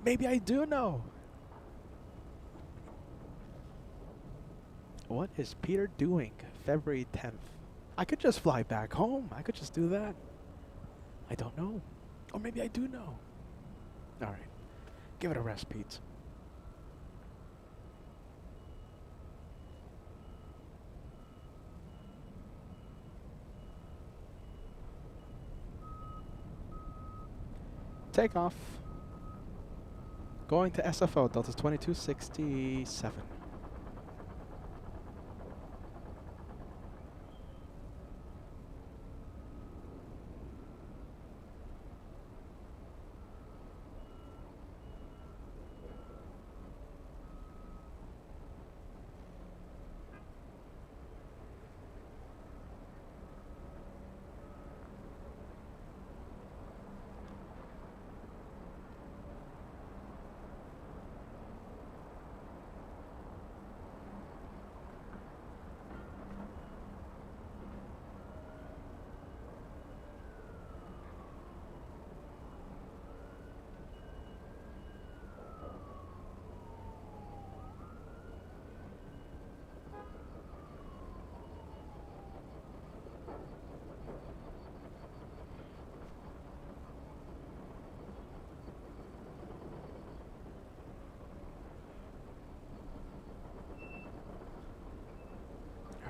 Maybe I do know. What is Peter doing February 10th? I could just fly back home. I could just do that. I don't know. Or maybe I do know. All right. Give it a rest, Pete. Takeoff. Going to SFO, Delta's 2267.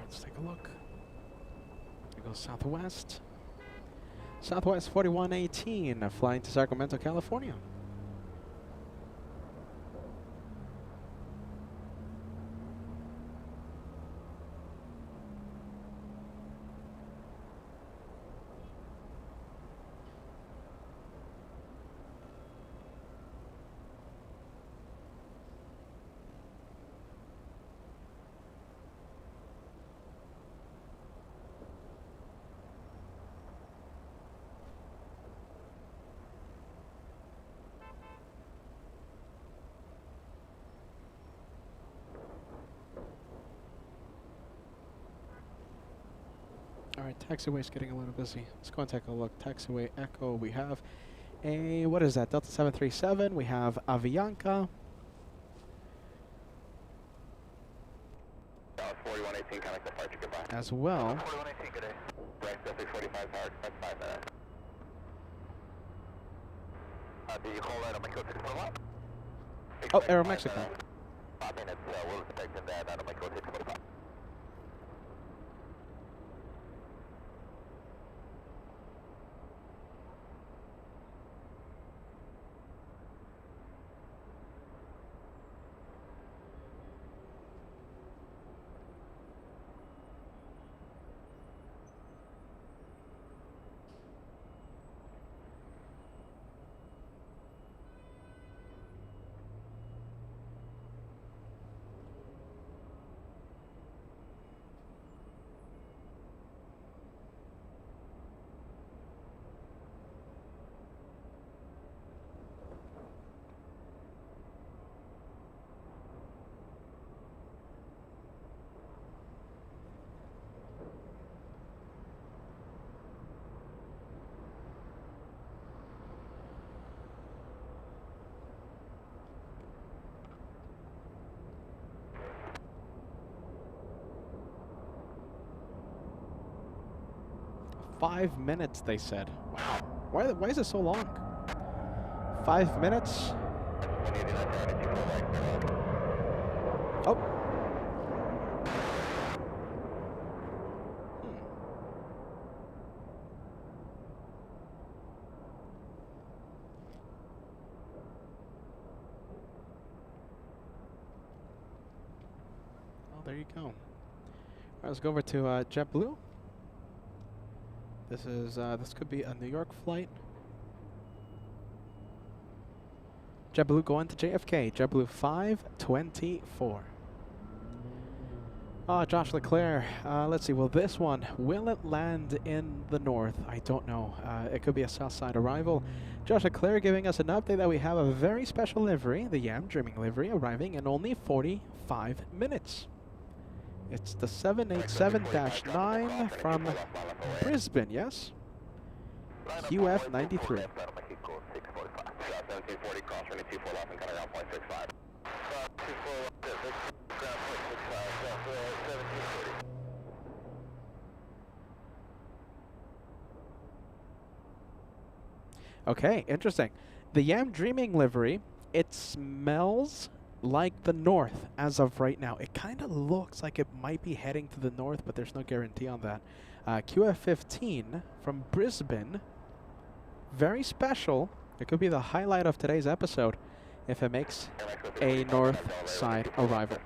Let's take a look. There goes Southwest. Southwest 4118, flying to Sacramento, California. Alright, taxiway's getting a little busy. Let's go and take a look. Taxiway Echo, we have a, what is that? Delta 737. We have Avianca. 4118, contact departure, goodbye. As well. 4118, good day. Right, 645 power, that's 5 minutes. Do you call that on my code 645? Oh, Aero Mexico. 5 minutes, we'll expect that on my code 645. Five minutes, they said. Wow. Why is it so long? 5 minutes? Oh. Oh, there you go. All right, let's go over to JetBlue. This is this could be a New York flight. JetBlue going to JFK. JetBlue 524. Josh Leclerc. Let's see. Will this one, will it land in the north? I don't know. It could be a south side arrival. Josh Leclerc giving us an update that we have a very special livery, the Yam Dreaming livery, arriving in only 45 minutes. It's the 787-9 from Brisbane, yes? QF93. 1740, cross running 24 left and cutting out 0.65. Okay, interesting. The Yam Dreaming livery, it smells like the north as of right now. It kind of looks like it might be heading to the north, but there's no guarantee on that. QF15 from Brisbane, very special. It could be the highlight of today's episode if it makes a north side arrival.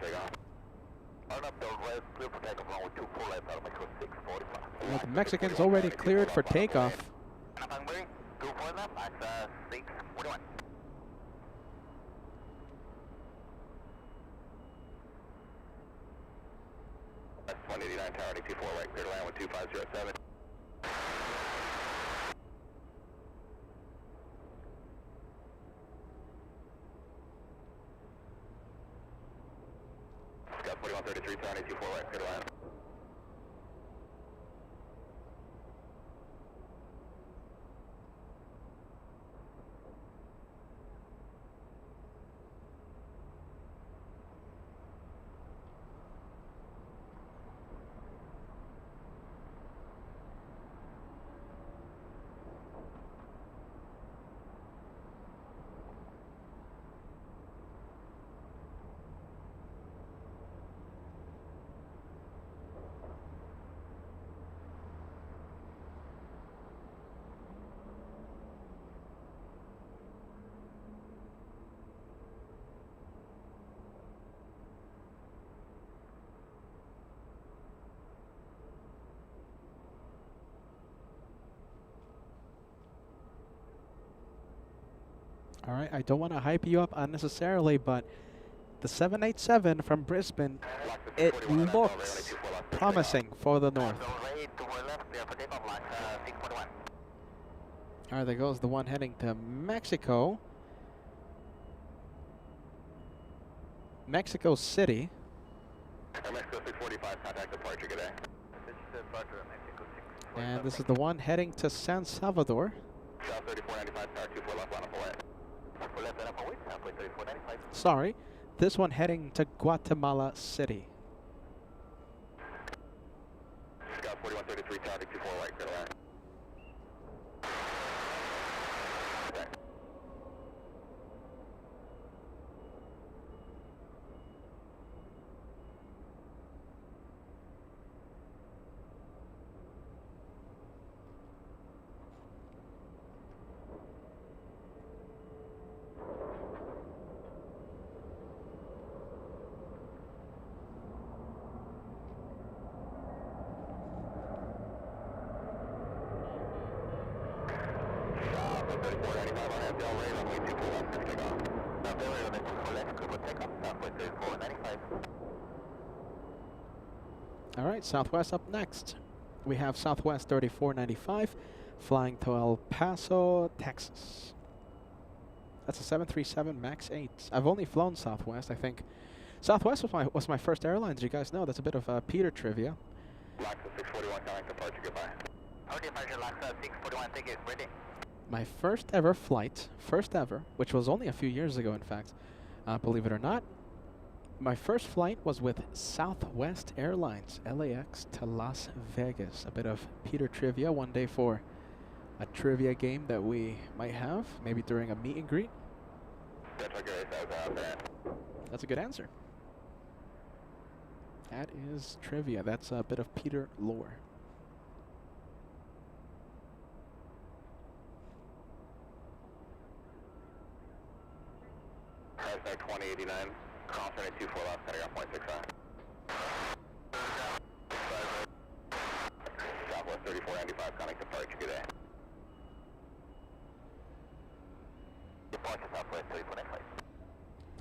Well, the Mexicans already cleared for takeoff. That's 189 tower 24 right, clear to land with 2507. Scott 4133 tower 24 right, clear to land. All right, I don't want to hype you up unnecessarily, but the 787 from Brisbane, it looks promising for the north. All right, there goes the one heading to Mexico. Mexico City. Mexico 645, contact departure, good day. And this is the one heading to San Salvador. South 3495, tower 24 left, line up away. Sorry, this one heading to Guatemala City. Scott 4133, tower 24 right, clear to land. Okay. All right, Southwest up next. We have Southwest 3495 flying to El Paso, Texas. That's a 737 MAX 8. I've only flown Southwest, I think. Southwest was my first airline, as you guys know. That's a bit of Peter trivia. LAX 641, contact departure, goodbye. Departure, LAX 641, ticket ready. My first ever flight, which was only a few years ago, in fact, believe it or not. My first flight was with Southwest Airlines, LAX to Las Vegas. A bit of Peter trivia one day for a trivia game that we might have, maybe during a meet and greet. That's a good answer. That is trivia. That's a bit of Peter lore. Cessna 2089, cross running 24 left, cutting off 0.65. Southwest 3495, contact departure, good day. Departure, Southwest 3495.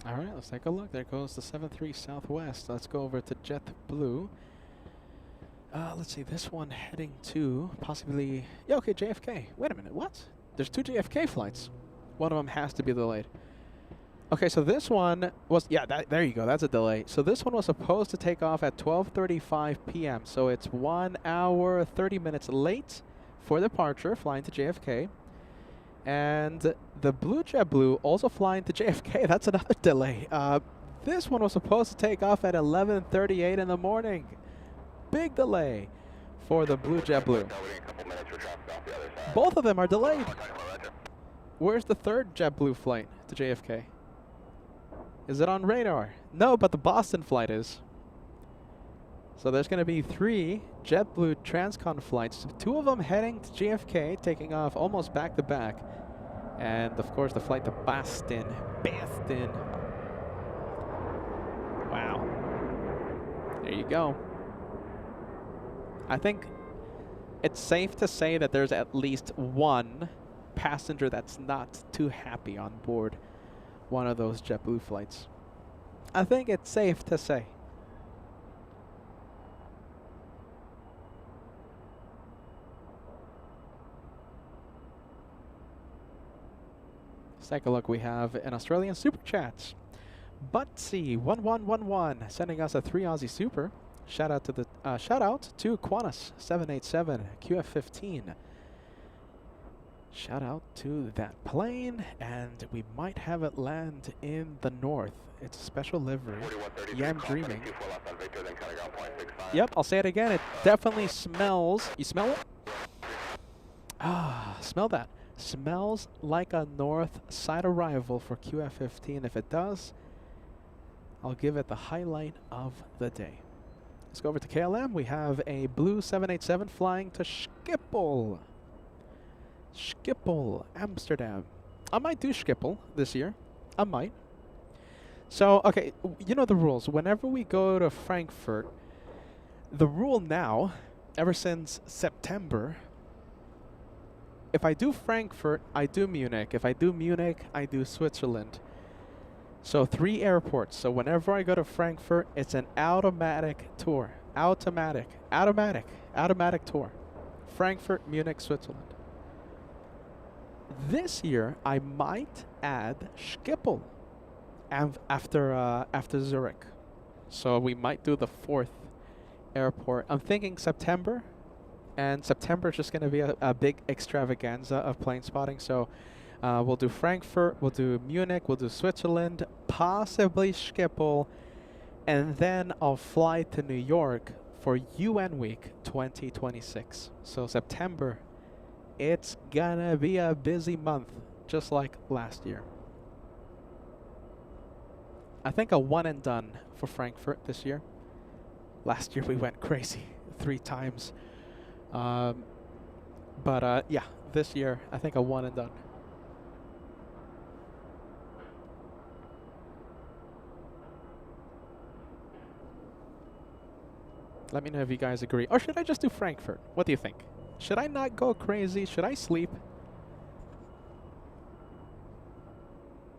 All right, let's take a look. There goes the 73 Southwest. Let's go over to JetBlue. Let's see, this one heading to possibly, yeah, okay, JFK. Wait a minute, what? There's two JFK flights. One of them has to be delayed. Okay, so this one was, yeah, there you go, that's a delay. So this one was supposed to take off at 12:35 p.m. So it's 1 hour, 30 minutes late for departure, flying to JFK. And the blue JetBlue also flying to JFK, that's another delay. This one was supposed to take off at 11:38 in the morning. Big delay for the blue JetBlue. Both of them are delayed. Where's the third JetBlue flight to JFK? Is it on radar? No, but the Boston flight is. So there's going to be 3 JetBlue transcon flights, 2 of them heading to JFK, taking off almost back to back. And of course the flight to Boston. Boston. Wow. There you go. I think it's safe to say that there's at least one passenger that's not too happy on board one of those JetBlue flights. I think it's safe to say. Let's take a look. We have an Australian super chat. Butsy1111 sending us a 3 Aussie super. Shout out to the Quantas 787 QF15. Shout out to that plane, and we might have it land in the north. It's a special livery. Yeah, I'm dreaming. Yep, I'll say it again. It definitely smells. You smell it? Ah, smell that. Smells like a north side arrival for QF15. If it does, I'll give it the highlight of the day. Let's go over to KLM. We have a blue 787 flying to Schiphol. Schiphol, Amsterdam. I might do Schiphol this year. I might. So, okay, you know the rules. Whenever we go to Frankfurt, the rule now, ever since September, if I do Frankfurt, I do Munich. If I do Munich, I do Switzerland. So 3 airports. So whenever I go to Frankfurt, it's an automatic tour. Automatic tour. Frankfurt, Munich, Switzerland. This year, I might add Schiphol after Zurich. So we might do the 4th airport. I'm thinking September. And September is just going to be a big extravaganza of plane spotting. So we'll do Frankfurt, we'll do Munich, we'll do Switzerland, possibly Schiphol, and then I'll fly to New York for UN Week 2026. So September, it's gonna be a busy month, just like last year. I think a one and done for Frankfurt this year. Last year we went crazy 3 times. Yeah, this year I think a one and done. Let me know if you guys agree. Or should I just do Frankfurt? What do you think? Should I not go crazy? Should I sleep?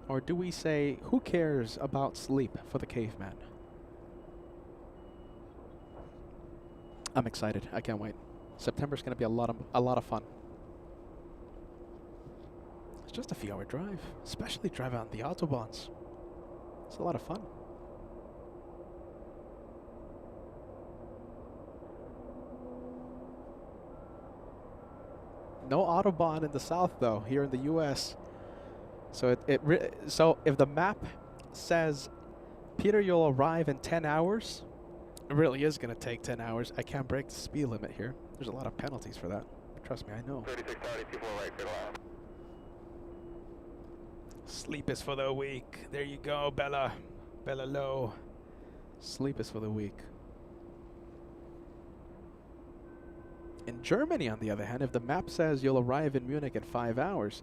Or do we say, who cares about sleep for the caveman? I'm excited. I can't wait. September's going to be a lot of fun. It's just a few hour drive, especially driving on the autobahns. It's a lot of fun. No Autobahn in the south, though, here in the U.S. So so if the map says, Peter, you'll arrive in 10 hours, it really is going to take 10 hours. I can't break the speed limit here. There's a lot of penalties for that. Trust me, I know. 36 right, good line. Sleep is for the weak. There you go, Bella. Bella Low. Sleep is for the weak. In Germany, on the other hand, if the map says you'll arrive in Munich in 5 hours,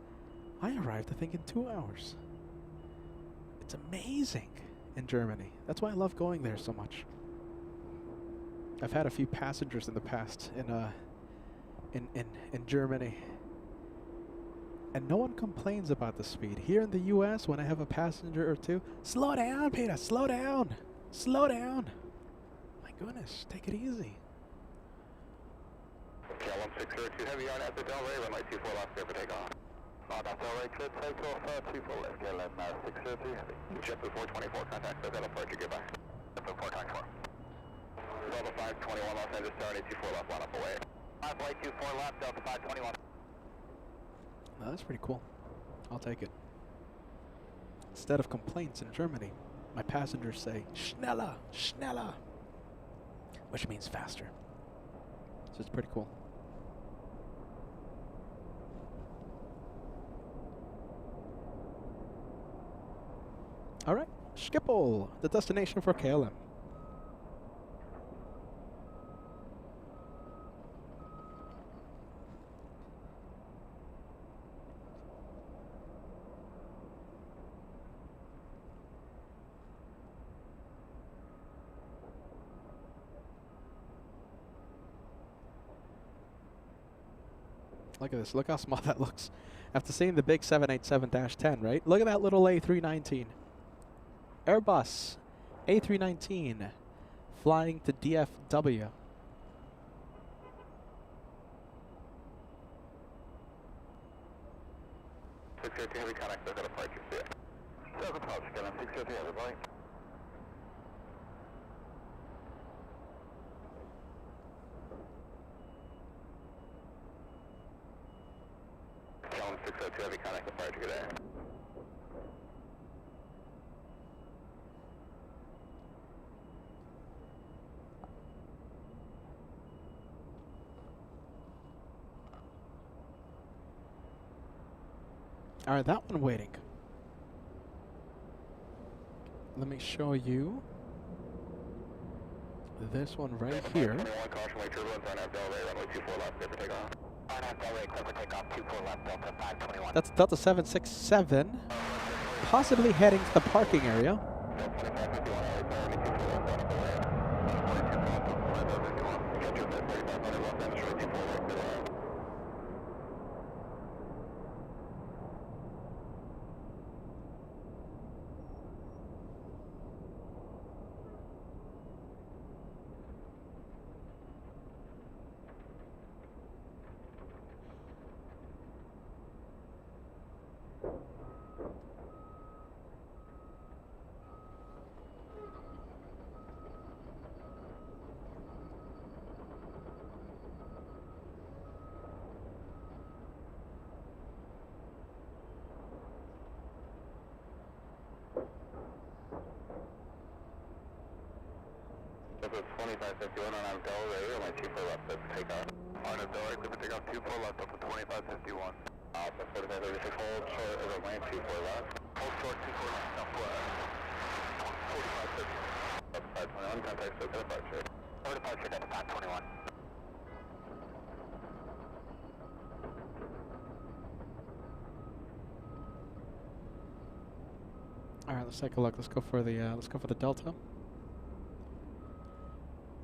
I arrived, I think, in 2 hours. It's amazing in Germany. That's why I love going there so much. I've had a few passengers in the past in Germany, and no one complains about the speed. Here in the U.S., when I have a passenger or two, slow down, Peter, slow down, slow down. My goodness, take it easy. KLM 602 heavy on at the Delray, runway 24 left, clear for takeoff. That's all right, good takeoff, 2 full left, KLAX 603 heavy. JetBlue 424, contact SoCal departure, goodbye. JetBlue 424. Level 521, Los Angeles, Tower 24 left, line up away. 5 light 24 left, Delta 521. Well, that's pretty cool. I'll take it. Instead of complaints in Germany, my passengers say, schneller, schneller, which means faster. So it's pretty cool. All right, Schiphol, the destination for KLM. Look at this. Look how small that looks. After seeing the big 787-10, right? Look at that little A319. Airbus A319 flying to DFW. Heavy contact SoCal departure, see ya. SoCal departure, KLM 603 heavy, boy. KLM 602, heavy contact departure, good day. All right, that one waiting. Let me show you this one right here. 21, caution, wait turbulence, RNAV Delray, runway 24 left, clear for takeoff. RNAV Delray, clear for takeoff, 24 left, Delta 521. That's Delta 767, possibly heading to the parking area. Delta 2551, runway 24 left, line up away. 22 get your 3500 Los Angeles, runway 24 left, good day. Delta 2551 on Delray, runway 24 left, clear for takeoff. On Delray, clear for takeoff, 24 left, Delta 2551. Alpha 4536, hold short over lane 24 left. Hold short 24 left, southwest. 4550. Delta 521, contact SoCal departure. No departure, Delta 521. All right, let's take a look. Let's go for the Delta.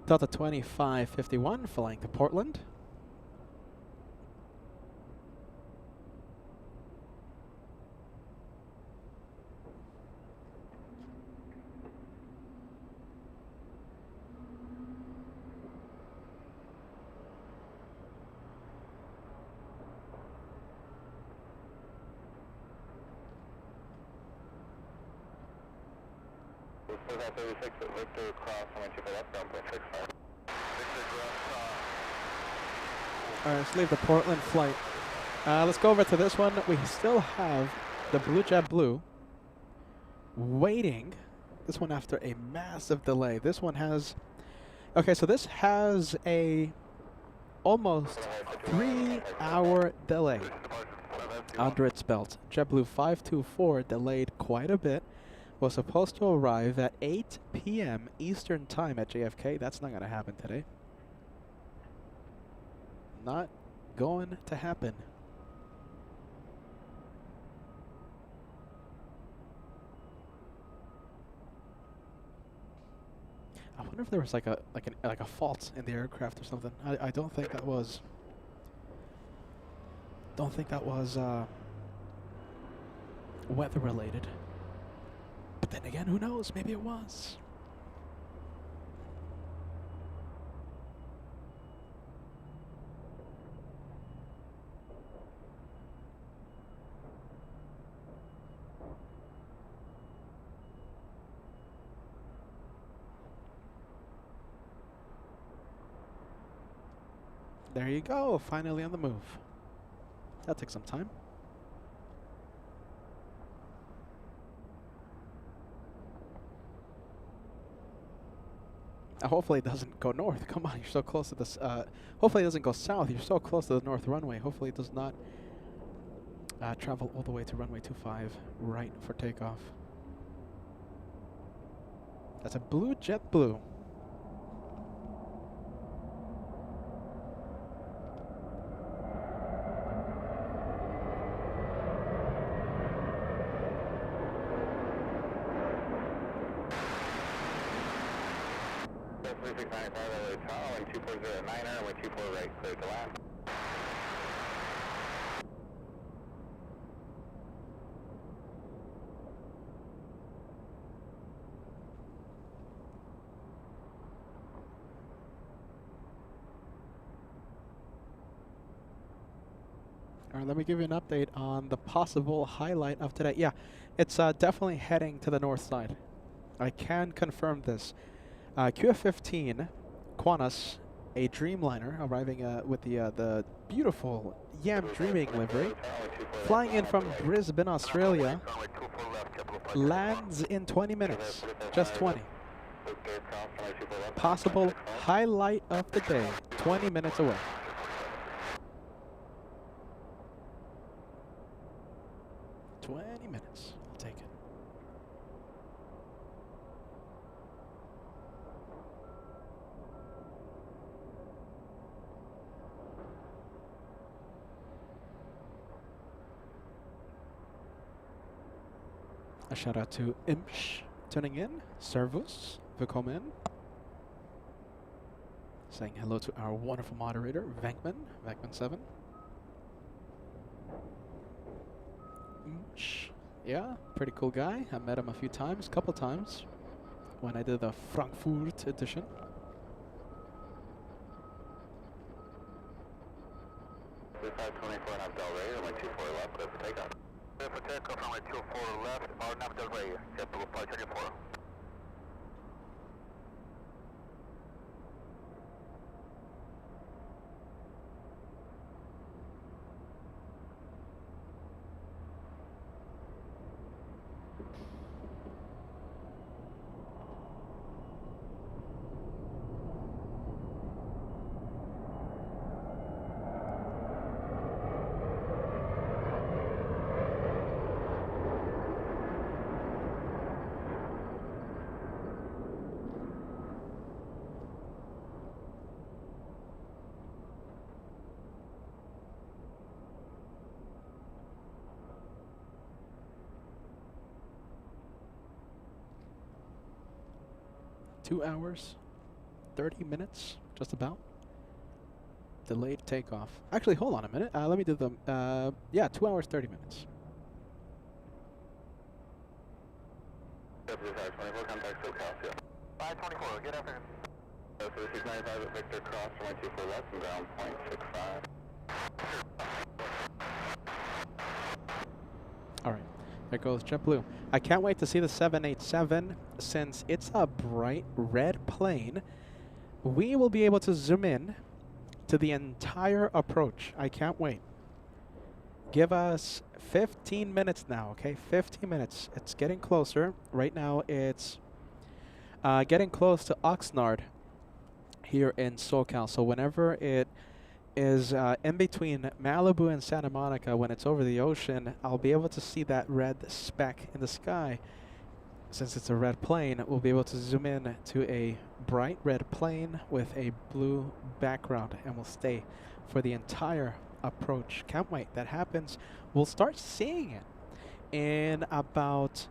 Delta 2551 flying to Portland. Hotel 36 at Victor, cross, runway 24 left, ground point 65. Victor, cross, All right, let's leave the Portland flight. Let's go over to this one. We still have the JetBlue waiting. This one after a massive delay. This one has... Okay, so this has a almost 3-hour delay under its belt. JetBlue 524 delayed quite a bit. Was supposed to arrive at 8 p.m. Eastern Time at JFK. That's not going to happen today. Not going to happen. I wonder if there was like a fault in the aircraft or something. I don't think that was. Don't think that was weather related. But then again, who knows? Maybe it was. There you go, finally on the move. That took some time. Hopefully it doesn't go north. Come on, you're so close to this. Hopefully it doesn't go south. You're so close to the north runway. Hopefully it does not travel all the way to runway 25 right for takeoff. That's a blue JetBlue. All right, let me give you an update on the possible highlight of today. Yeah, it's definitely heading to the north side. I can confirm this. QF15, Quantas, a Dreamliner, arriving with the beautiful Yam Dreaming livery, flying in from Brisbane, Australia, lands in 20 minutes, just 20. Possible highlight of the day, 20 minutes away. I'll take it. A shout out to Imsh tuning in. Servus, willkommen. Saying hello to our wonderful moderator, Vankman7. Yeah, pretty cool guy. I met him a few times, couple times, when I did the Frankfurt edition. For takeoff, runway 24 left, or nav Del Rey, JetBlue Flight 24. Two hours, 30 minutes, just about. Delayed takeoff. Actually, hold on a minute. Let me do the, yeah, 2 hours, 30 minutes. Contact SoCal, 524, get after him. 695 at Victor Cross, runway 24 left, and ground 0.65. All right, there goes JetBlue. I can't wait to see the 787 since it's a bright red plane. We will be able to zoom in to the entire approach. I can't wait. Give us 15 minutes now, okay? 15 minutes. It's getting closer. Right now, it's getting close to Oxnard here in SoCal. So whenever it is in between Malibu and Santa Monica, when it's over the ocean, I'll be able to see that red speck in the sky. Since it's a red plane, we'll be able to zoom in to a bright red plane with a blue background, and we'll stay for the entire approach. Can't wait. That happens. We'll start seeing it in about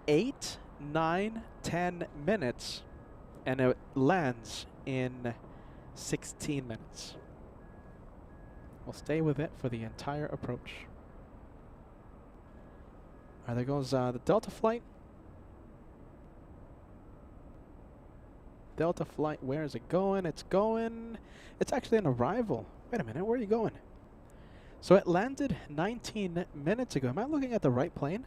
8, 9, 10 minutes, and it lands in 16 minutes. We'll stay with it for the entire approach. All right, there goes the Delta flight. Delta flight, where is it going? It's going, it's actually an arrival. Wait a minute, where are you going? So it landed 19 minutes ago. Am I looking at the right plane?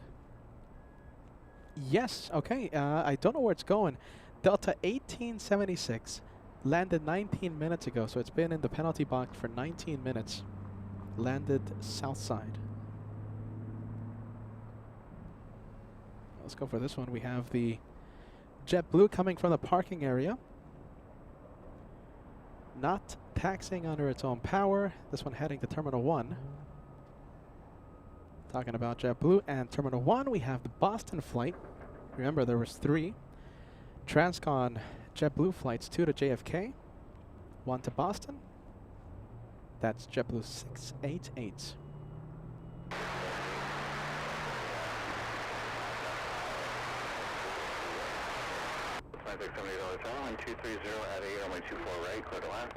Yes, okay. I don't know where it's going. Delta 1876, Landed 19 minutes ago, so it's been in the penalty box for 19 minutes. Landed south side. Let's go for this one. We have the JetBlue coming from the parking area. Not taxiing under its own power. This one heading to Terminal 1. Talking about JetBlue and Terminal 1, we have the Boston flight. Remember, there was 3. Transcon JetBlue flights, 2 to JFK, 1 to Boston. That's JetBlue 688. $970 Airline 230 at 8, runway 24 right, clear to land.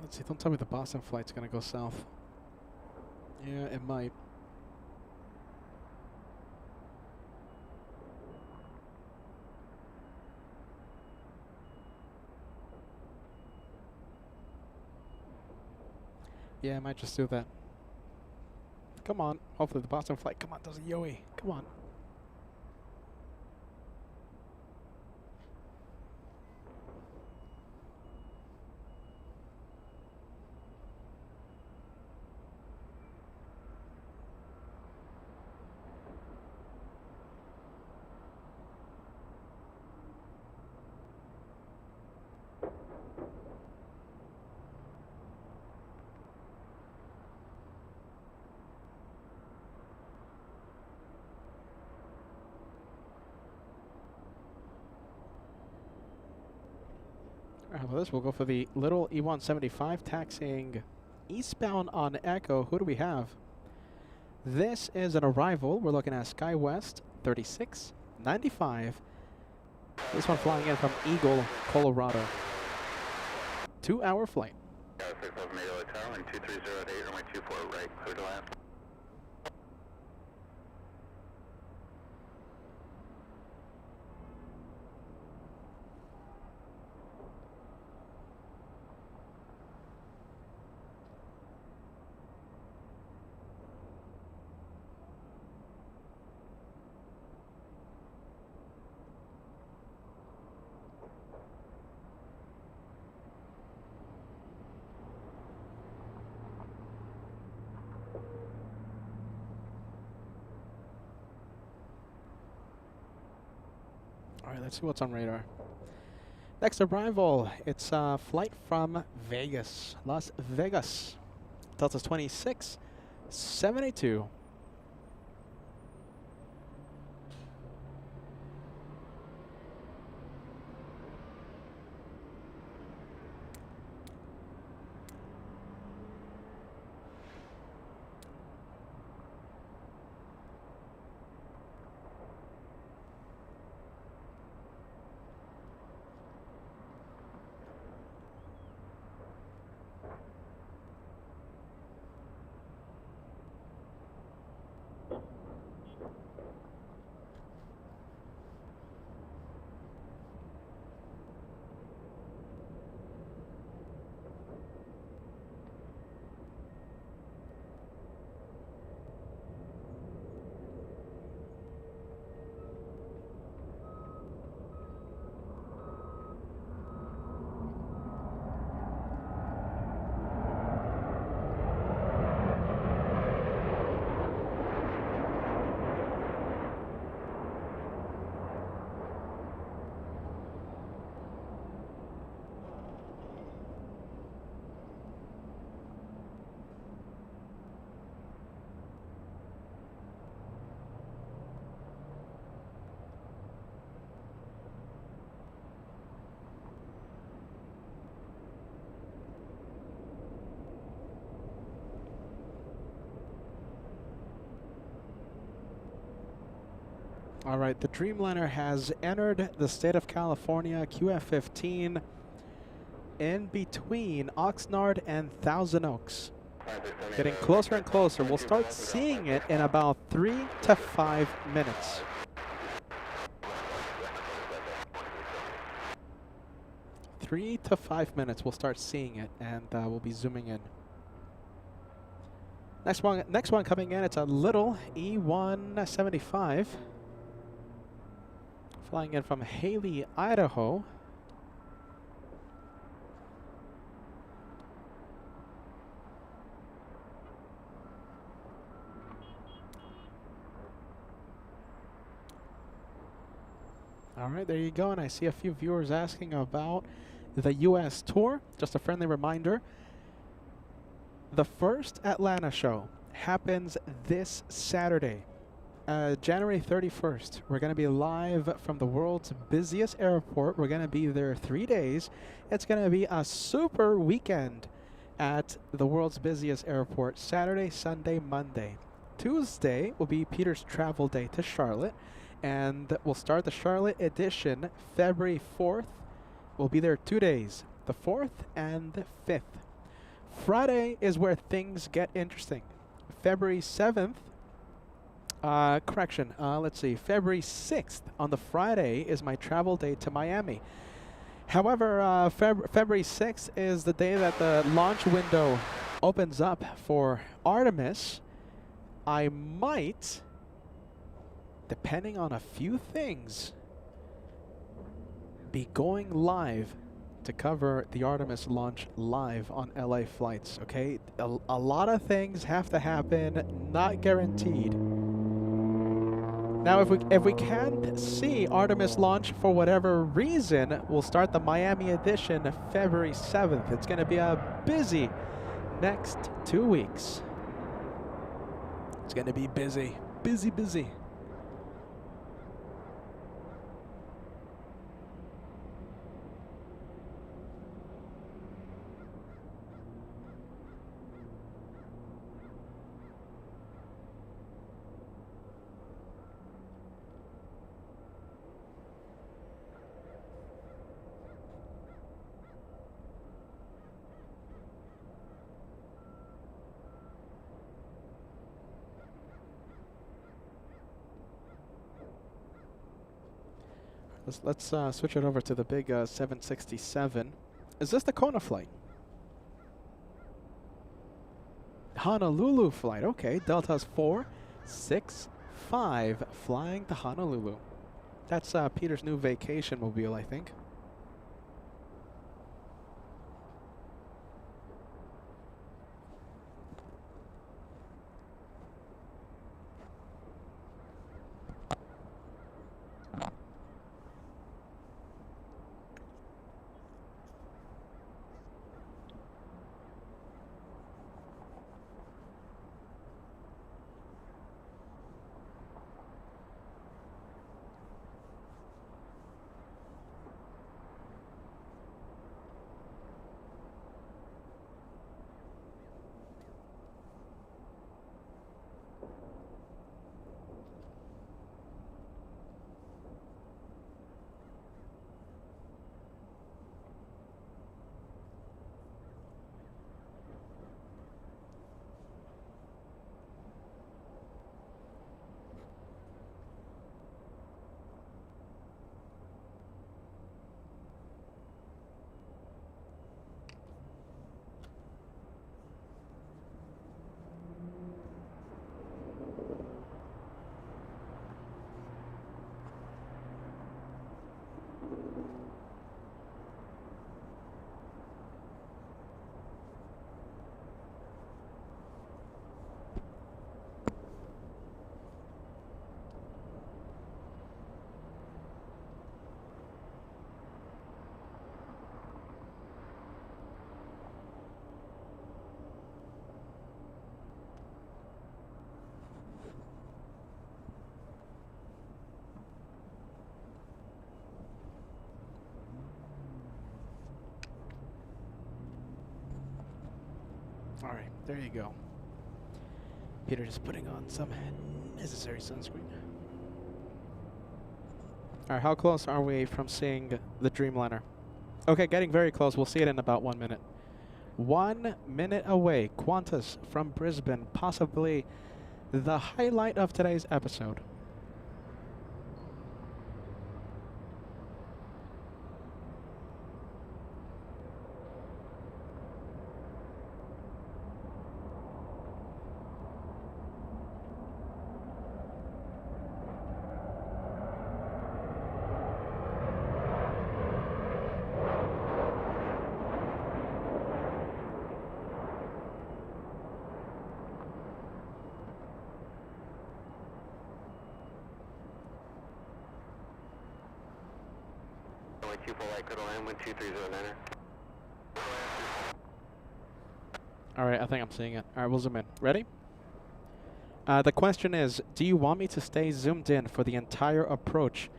Let's see, don't tell me the Boston flight's gonna go south. Yeah, it might. Yeah, I might just do that. Come on. Hopefully the Boston flight, come on, does a yoey. Come on. How about this? We'll go for the little E175 taxiing eastbound on Echo. Who do we have? This is an arrival. We're looking at SkyWest 3695. This one flying in from Eagle, Colorado. 2-hour flight. 611 Airline 230 at 8, runway 24 right, clear to land. All right, let's see what's on radar. Next arrival, it's a flight from Vegas, Las Vegas. Tells us 2672. All right, the Dreamliner has entered the state of California, QF15, in between Oxnard and Thousand Oaks. Getting closer and closer. We'll start seeing it in about 3 to 5 minutes. Three to 5 minutes, we'll start seeing it, and we'll be zooming in. Next one coming in. It's a little E175, flying in from Haley, Idaho. All right, there you go. And I see a few viewers asking about the U.S. tour. Just a friendly reminder. The first Atlanta show happens this Saturday, January 31st. We're going to be live from the world's busiest airport. We're going to be there 3 days. It's going to be a super weekend at the world's busiest airport, Saturday, Sunday, Monday. Tuesday will be Peter's travel day to Charlotte, and we'll start the Charlotte edition February 4th. We'll be there 2 days, the 4th and the 5th. Friday is where things get interesting. February 7th, let's see, February 6th on the Friday is my travel day to Miami. However, February 6th is the day that the launch window opens up for Artemis. I might, depending on a few things, be going live to cover the Artemis launch live on LA Flights, okay? A lot of things have to happen, not guaranteed. Now, if we can't see Artemis launch for whatever reason, we'll start the Miami edition February 7th. It's going to be a busy next 2 weeks. It's going to be busy, busy, busy. Let's switch it over to the big 767. Is this the Kona flight? Honolulu flight. Okay, Delta's 465 flying to Honolulu. That's Peter's new vacation mobile, I think. All right, there you go. Peter just putting on some necessary sunscreen. All right, how close are we from seeing the Dreamliner? Okay, getting very close. We'll see it in about 1 minute. 1 minute away. Qantas from Brisbane, possibly the highlight of today's episode. Alright, I think I'm seeing it. Alright, we'll zoom in. Ready? The question is, do you want me to stay zoomed in for the entire approach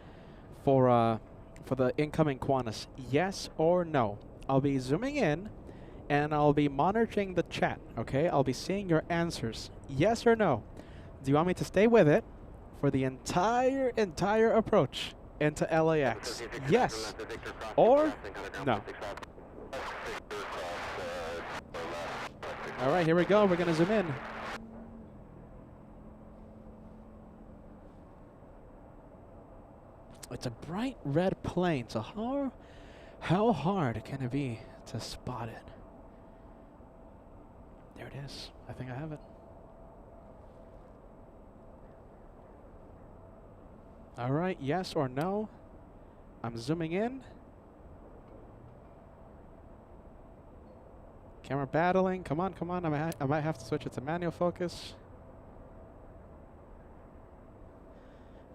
for the incoming Qantas? Yes or no? I'll be zooming in and I'll be monitoring the chat, okay? I'll be seeing your answers. Yes or no? Do you want me to stay with it for the entire approach into LAX? Yes or no? All right, here we go. We're going to zoom in. It's a bright red plane, so how hard can it be to spot it? There it is. I think I have it. All right, yes or no? I'm zooming in. Camera battling. Come on, come on. I might have to switch it to manual focus.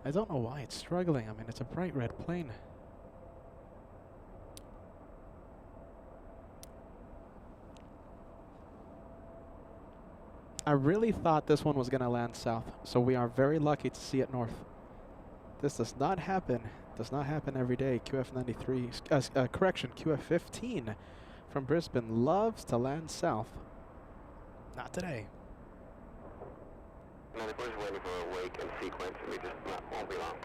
I don't know why it's struggling. I mean, it's a bright red plane. I really thought this one was going to land south, so we are very lucky to see it north. This does not happen. Does not happen every day. QF93, correction, QF15 from Brisbane loves to land south. Not today. No, we're just waiting for a wake and sequence, and we just won't be long.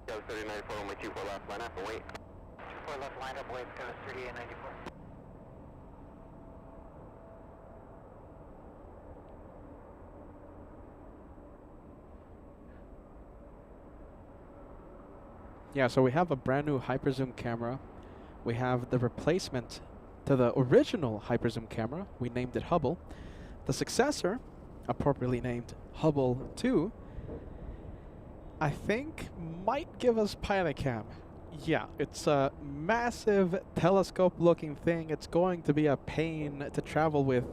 Yeah, 3094 on my 24 left, line up and wait. 24 left, line up, wait, got a 3894. Yeah, so we have a brand new hyperzoom camera. We have the replacement to the original hyperzoom camera. We named it Hubble. The successor, appropriately named Hubble 2, I think might give us pilot cam. Yeah, it's a massive telescope-looking thing. It's going to be a pain to travel with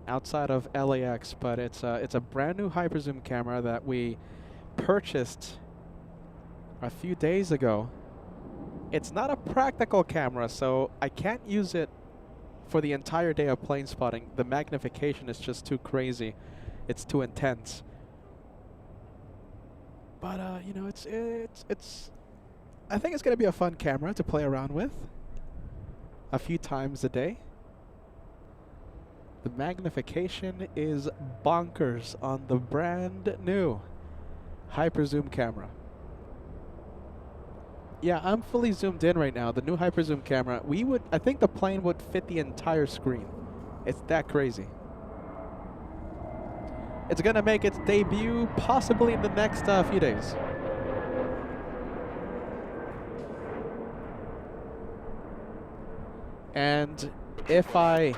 outside of LAX, but it's a brand new hyperzoom camera that we purchased a few days ago. It's not a practical camera, so I can't use it for the entire day of plane spotting. The magnification is just too crazy. It's too intense. But you know, it's I think it's gonna be a fun camera to play around with a few times a day. The magnification is bonkers on the brand new hyperzoom camera. Yeah, I'm fully zoomed in right now. The new hyperzoom camera, I think the plane would fit the entire screen. It's that crazy. It's gonna make its debut possibly in the next few days. And if I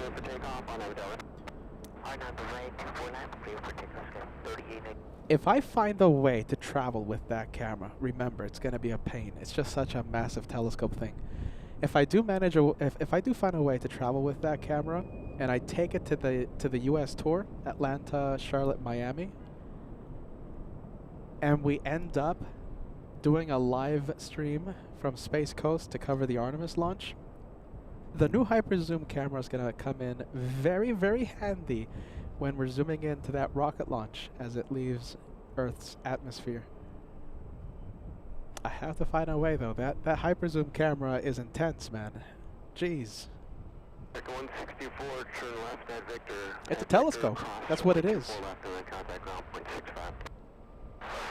find a way to travel with that camera, remember, it's going to be a pain. It's just such a massive telescope thing. If I do manage, if I do find a way to travel with that camera, and I take it to the U.S. tour, Atlanta, Charlotte, Miami, and we end up doing a live stream from Space Coast to cover the Artemis launch, the new hyperzoom camera is going to come in very, very handy when we're zooming into that rocket launch as it leaves Earth's atmosphere. I have to find a way though. That hyperzoom camera is intense, man. Jeez. 164, turn left at Victor. It's a telescope. That's what it is. Left and then contact ground, 0.65.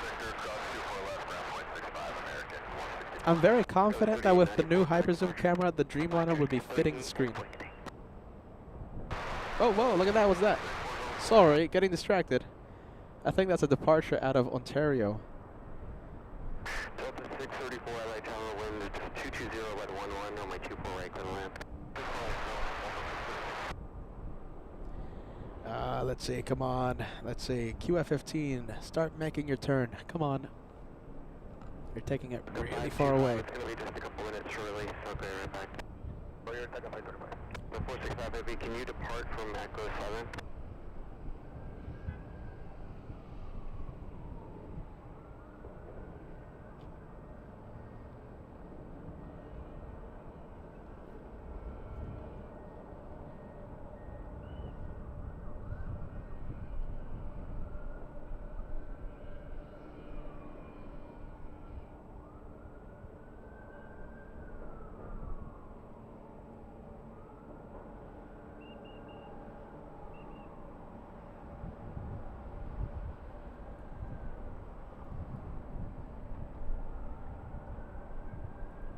Victor, cross 24 left, ground I'm very confident that with the new hyperzoom camera, the Dreamliner would be fitting the screen. Oh, whoa, look at that, what's that? Sorry, getting distracted. I think that's a departure out of Ontario. Delta 634 LA Tower, wind 220 at 11 on my 24 right, clear land. Let's see, come on. Let's see, QF15, start making your turn. Come on. You're taking it really far away. It's going to be just a couple minutes shortly, so I'll be right back. Oh, you're taking my 35. The 465 Heavy, can you depart from Echo 7?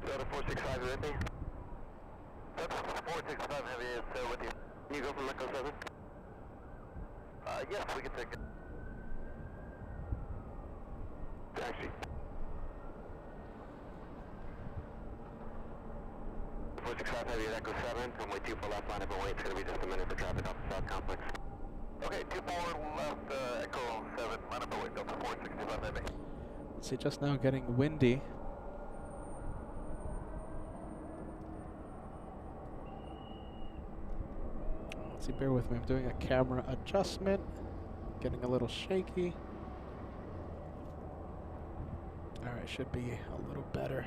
Delta 465 with me? Delta 465 Heavy is with you. Can you go from Echo 7? Yes, we can take it. Taxi. 465 Heavy at Echo 7. Runway 24 left, line up and wait. It's going to be just a minute for traffic off the South Complex. Okay, 24 left, Echo 7, line up and wait. Delta 465 Heavy. Let's see, just now getting windy. See, bear with me, I'm doing a camera adjustment, getting a little shaky. Alright, should be a little better.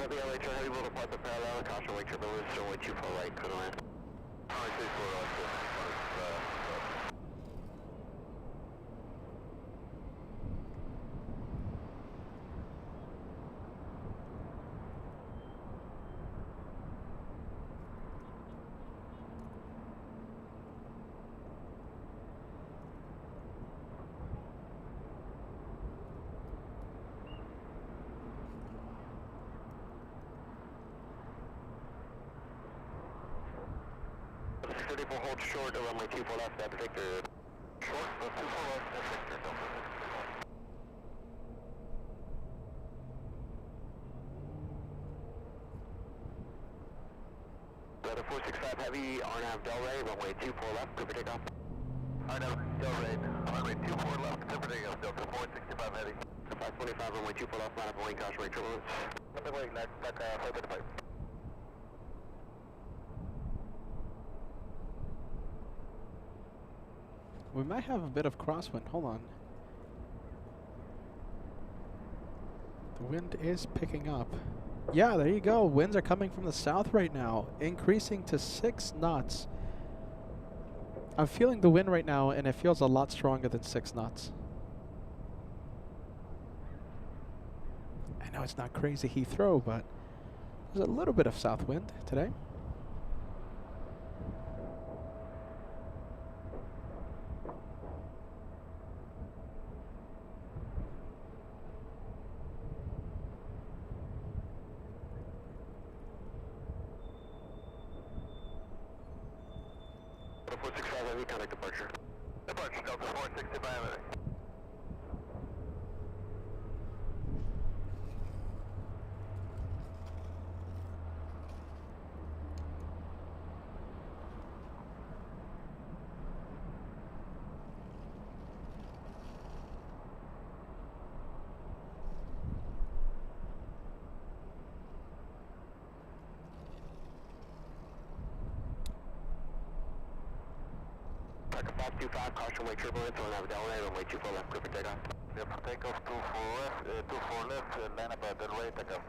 Heavy LHR Heavy will depart the parallel, caution wake turbulence, runway 24 right, clear land. Runway 24 right, hold short, runway 24 left, at Victor. Short, 24 left, at Victor, Delta 465 Heavy, RNAV Delray, runway 24 left, clear for takeoff. RNAV Delray, runway 24 left, clear for takeoff, Delta 465 Heavy. 525, runway 24 left, line up and wing, caution wake turbulence. Up and wing, back, hold the pipe. We might have a bit of crosswind. Hold on. The wind is picking up. Yeah, there you go. Winds are coming from the south right now, increasing to 6 knots. I'm feeling the wind right now, and it feels a lot stronger than 6 knots. I know it's not crazy Heathrow, but there's a little bit of south wind today. Delta 465 Heavy, contact departure. Departure, Delta 465 Heavy. America 525, caution runway turbulence on Avenue Delray, runway 24 left, clear for takeoff. Yep, takeoff 24 left, land about Delray, takeoff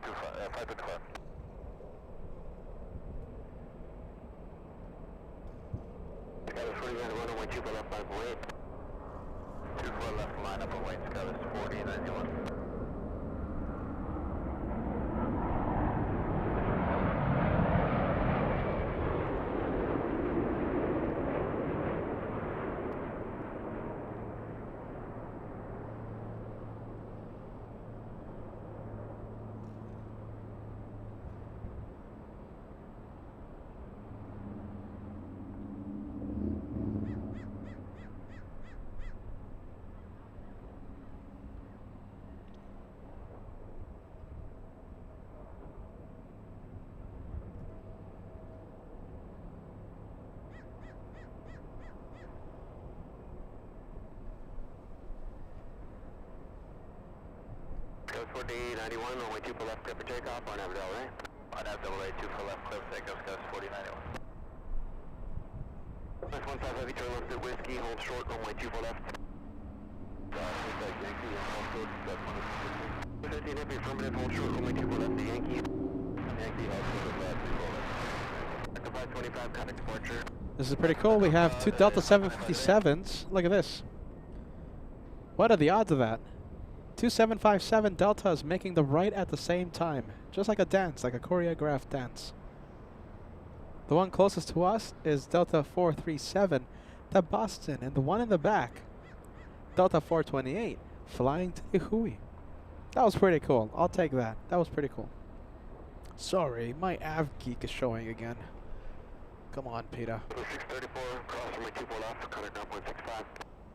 525. Skyless 40 ground, runway 24 left, 508. 24 left, line up and wait, Skyless 4091. Skyless 4091, runway 24 left, clear for takeoff on Avenue Delray. On Delray, 24 left, clear for takeoff, Skyless 4091. West 15 heavy, turn left at Whiskey, hold short, runway 24 left. Yankee, hold short, that's 150. 15 heavy, affirmative, hold short, runway 24 left to Yankee. Yankee, hold short, 24 left. Delta 525, contact departure. This is pretty cool. We have two Delta 757s. Look at this. What are the odds of that? Two 757 Deltas making the right at the same time. Just like a dance, like a choreographed dance. The one closest to us is Delta 437 to Boston, and the one in the back, Delta 428, flying to the Hui. That was pretty cool. I'll take that. That was pretty cool. Sorry, my av geek is showing again. Come on, Peter. 634, cross runway 24 left, contact 9.65.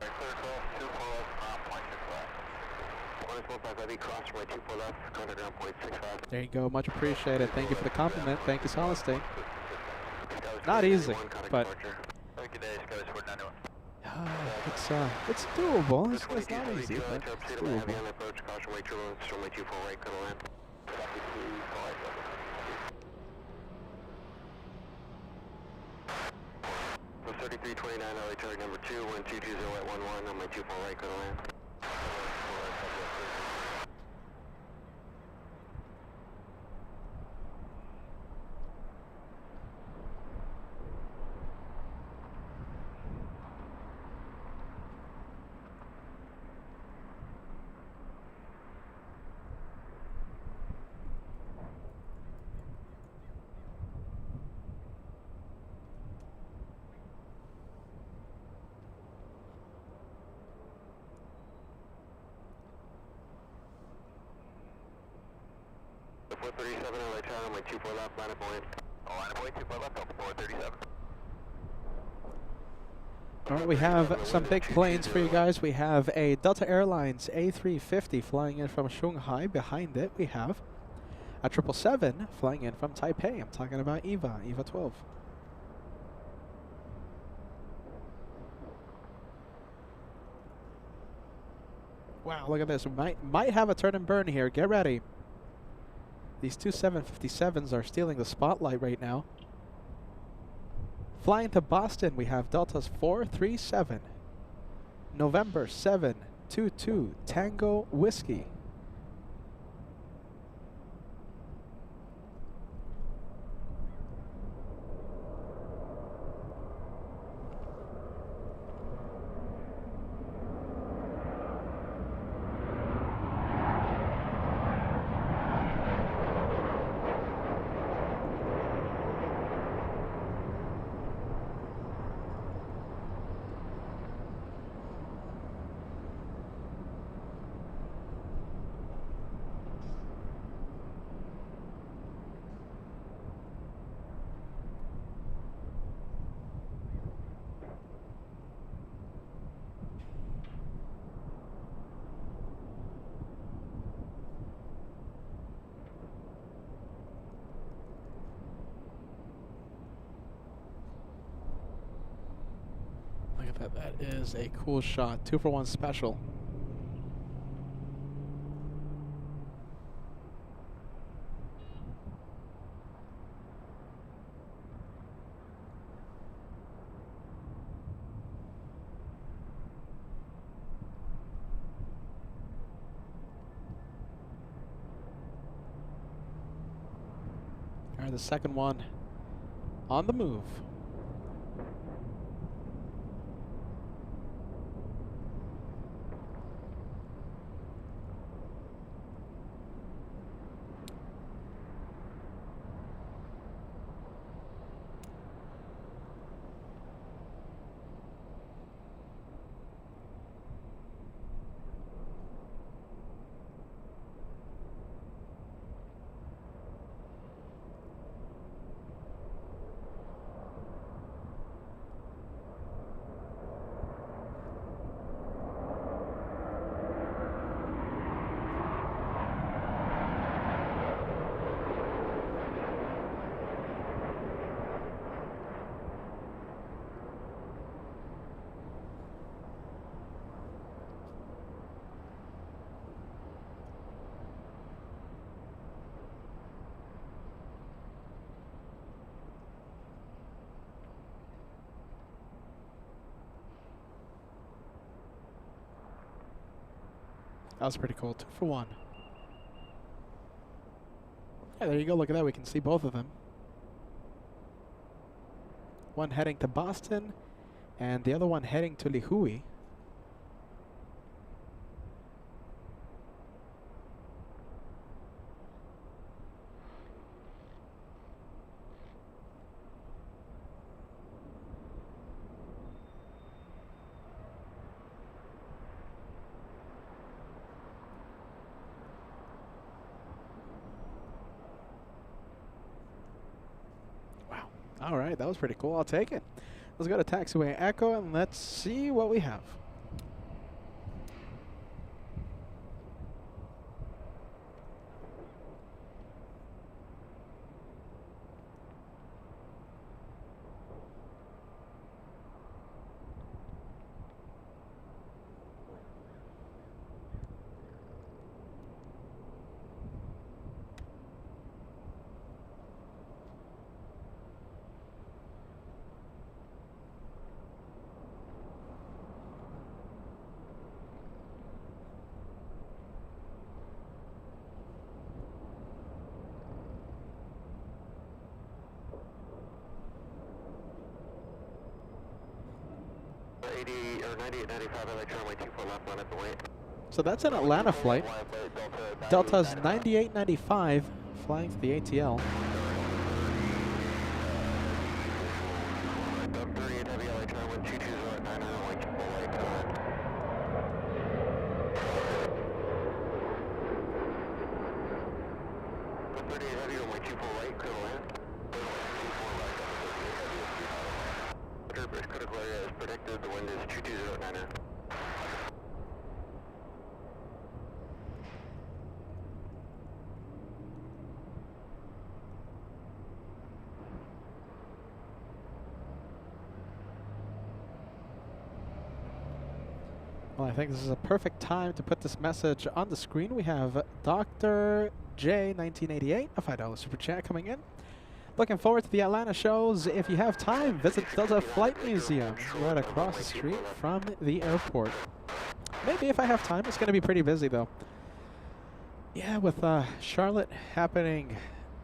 Right, clear cross, 24 left, 9.65. 115 heavy, cross runway 24 left, contact 9.65. There you go. Much appreciated. Thank you for the compliment. Thank you, Solacey. Not easy, but Thank you, Skyless 491. it's doable. It's not easy, but it's doable. Heavy on approach, caution runway turbulence, runway 24 right, cut land. 3329 LA target number 2, 1220 on my 24 right, cut land. The 437 LA tower on my 24 left, line of point. Line of way, 24 left, 437. Alright, we have some big planes for you guys. We have a Delta Airlines A350 flying in from Shanghai. Behind it, we have a 777 flying in from Taipei. I'm talking about EVA 12. Wow, look at this. We might have a turn and burn here. Get ready. These two 757s are stealing the spotlight right now. Flying to Boston, we have Deltas 437, November 722, Tango Whiskey. Look at that. That is a cool shot. 2-for-1 special. the second one on the move. That was pretty cool. 2 for 1. Yeah, there you go. Look at that. We can see both of them. One heading to Boston, and the other one heading to Livery. All right, that was pretty cool. I'll take it. Let's go to taxiway Echo and let's see what we have. Or 9895, electron, way 24 left, line at the weight. So that's an Atlanta flight. Delta's 9895 flying to the ATL. 38 heavy, electron, wind 220 at 900, way 24 right, to the left. 38 heavy, runway 24 right, clear to land. Critical area is predicted, the wind is 220 at 900. Well, I think this is a perfect time to put this message on the screen. We have Dr. J 1988, a $5 super chat coming in. Looking forward to the Atlanta shows. If you have time, visit Delta Flight Museum right across the street from the airport. Maybe if I have time. It's going to be pretty busy, though. Yeah, with Charlotte happening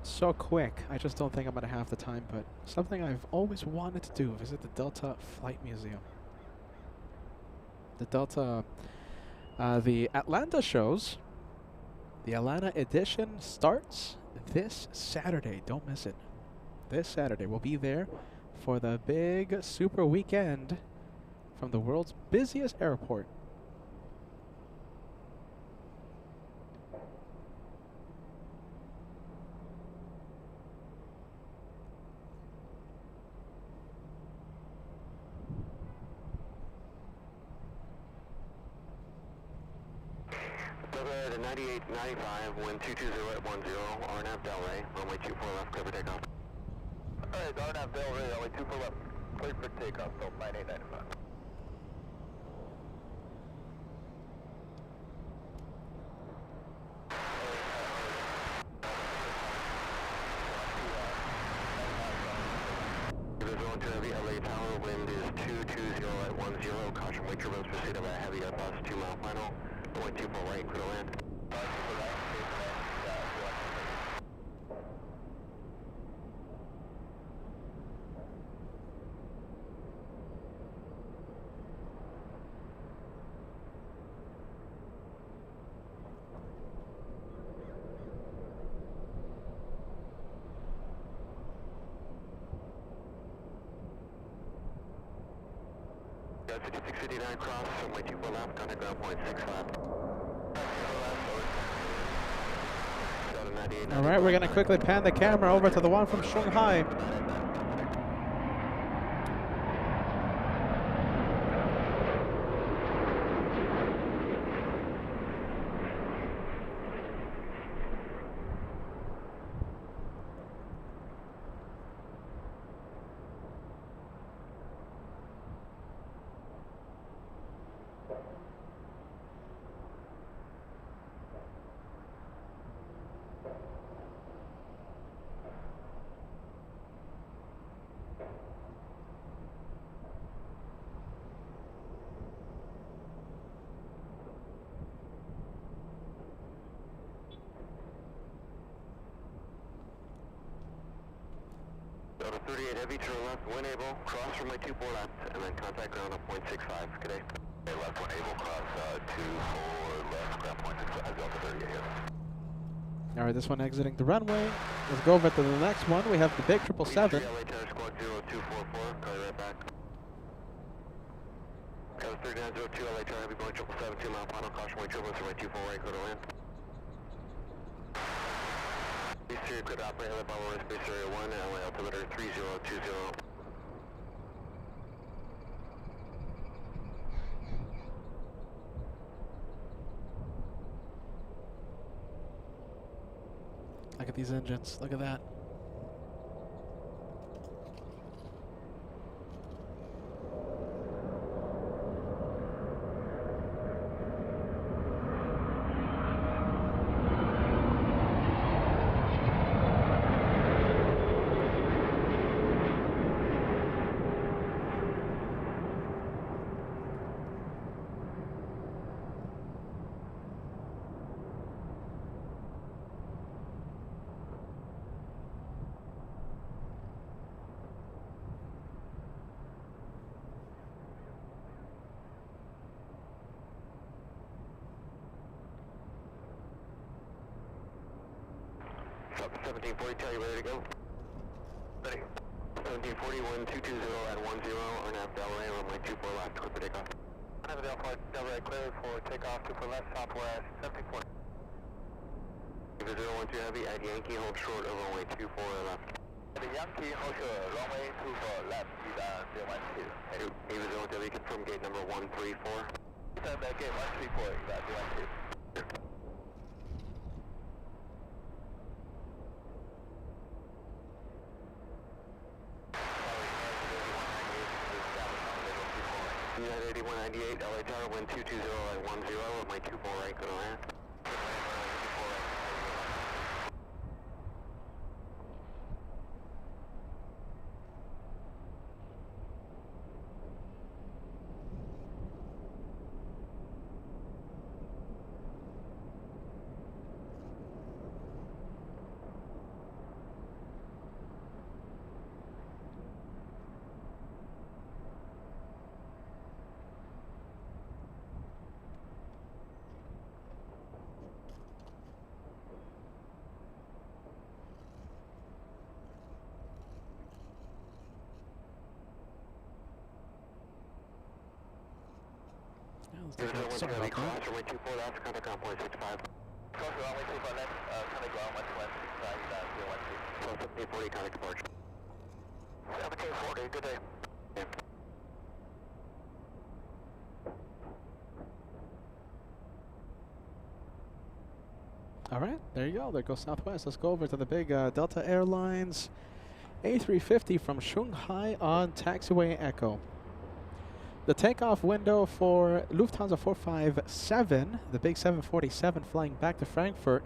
so quick, I just don't think I'm going to have the time. But something I've always wanted to do, visit the Delta Flight Museum. The Delta, the Atlanta shows, the Atlanta edition starts this Saturday. Don't miss it. This Saturday, we'll be there for the big super weekend from the world's busiest airport. Delta 9895, wind 220 at 10, RNAV Delray, runway 24 left, clear for takeoff. Alright, RNAV Delray, runway 24 left, clear for takeoff, Delta 9895. Zone to heavy LA Tower, wind is 220 at 10, caution weight turbines pursuit of a heavy Airbus 2 mile final, runway 24 right, clear to land. 5659 cross, runway 24 left, contact ground point 65. All right, we're going to quickly pan the camera over to the one from Shanghai. Delta 38 Heavy, turn left, wind able, cross runway 24 left, and then contact ground on point 65. Good day. Okay, left wind able, cross 24 left, ground point 65, Delta 38 Heavy. All right, this one exiting the runway. Let's go over to the next one. We have the big 777. LA Tower Squad 0244, call you right back. Delta 3902 LA Tower Heavy, Boeing 777, 2 mile final, caution, way turbulence, runway 24 right, go to land. Base area, good operate, LA Bravo, Space Area 1, LA altimeter 3020. Look at these engines. Look at that. Stop 1740, tell you ready to go. Ready. 1740, 1220 at 10, RNAV Delray, runway 24 left, clear for takeoff. RNAV Delray, clear for takeoff, 24 left, southwest, 1740. Visit 012 Heavy at Yankee, hold short of runway 24 left. The Yankee, hold short, runway 24 left, 012. Visit 012 Heavy, confirm gate number 134. Confirm that gate 134, 012. United 8198, LA Tower, wind 220 at 10, runway 24 right, go to land. Sorry about that. Cross runway 24 left, contact ground point 65. Cross runway 24 left, contact ground 165, 012. 1740, contact departure. 1740, good day. Yeah. All right, there you go. There goes Southwest. Let's go over to the big Delta Airlines A350 from Shanghai on taxiway Echo. The takeoff window for Lufthansa 457, the big 747 flying back to Frankfurt,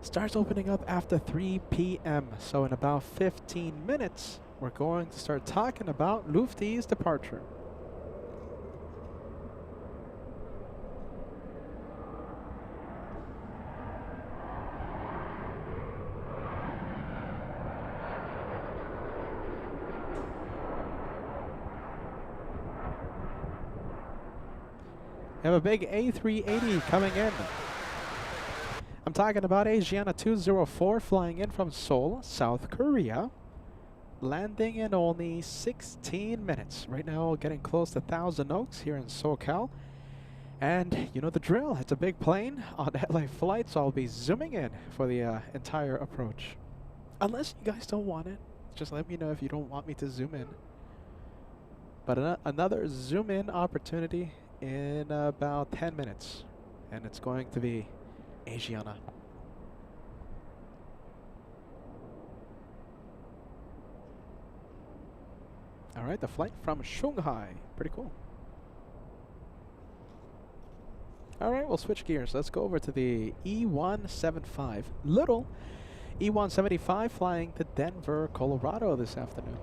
starts opening up after 3 p.m. So in about 15 minutes, we're going to start talking about Lufty's departure. We have a big A380 coming in. I'm talking about Asiana 204 flying in from Seoul, South Korea. landing in only 16 minutes. Right now, getting close to Thousand Oaks here in SoCal. And you know the drill. It's a big plane on LA flight, so I'll be zooming in for the entire approach. Unless you guys don't want it. Just let me know if you don't want me to zoom in. But another zoom in opportunity in about 10 minutes. And it's going to be Asiana. All right, the flight from Shanghai. Pretty cool. All right, we'll switch gears. Let's go over to the E175. Little E175 flying to Denver, Colorado this afternoon.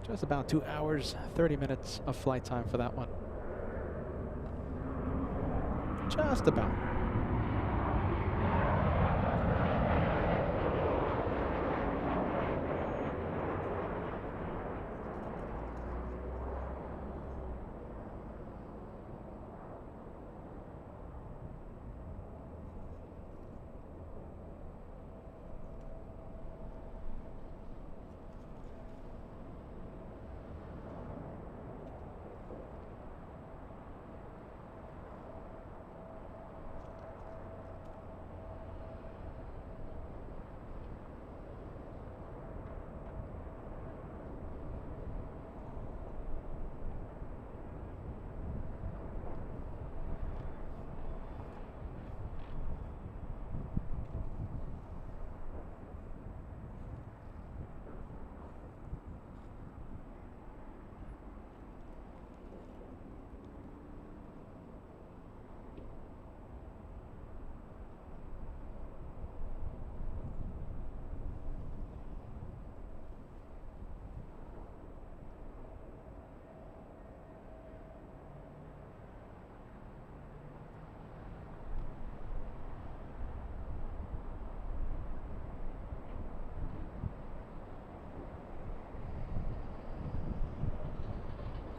Just about 2 hours, 30 minutes of flight time for that one. Just about.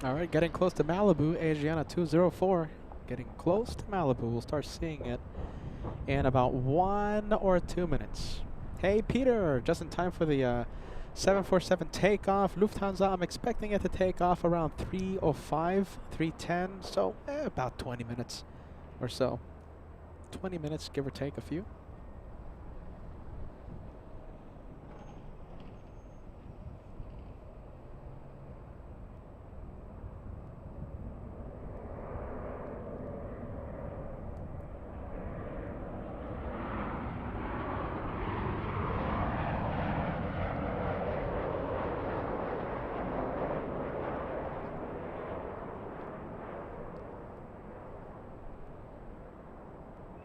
All right, getting close to Malibu, Asiana 204. Getting close to Malibu. We'll start seeing it in about 1 or 2 minutes. Hey, Peter, just in time for the 747 takeoff. Lufthansa, I'm expecting it to take off around 3:05, 3:10, so about 20 minutes or so. 20 minutes, give or take a few.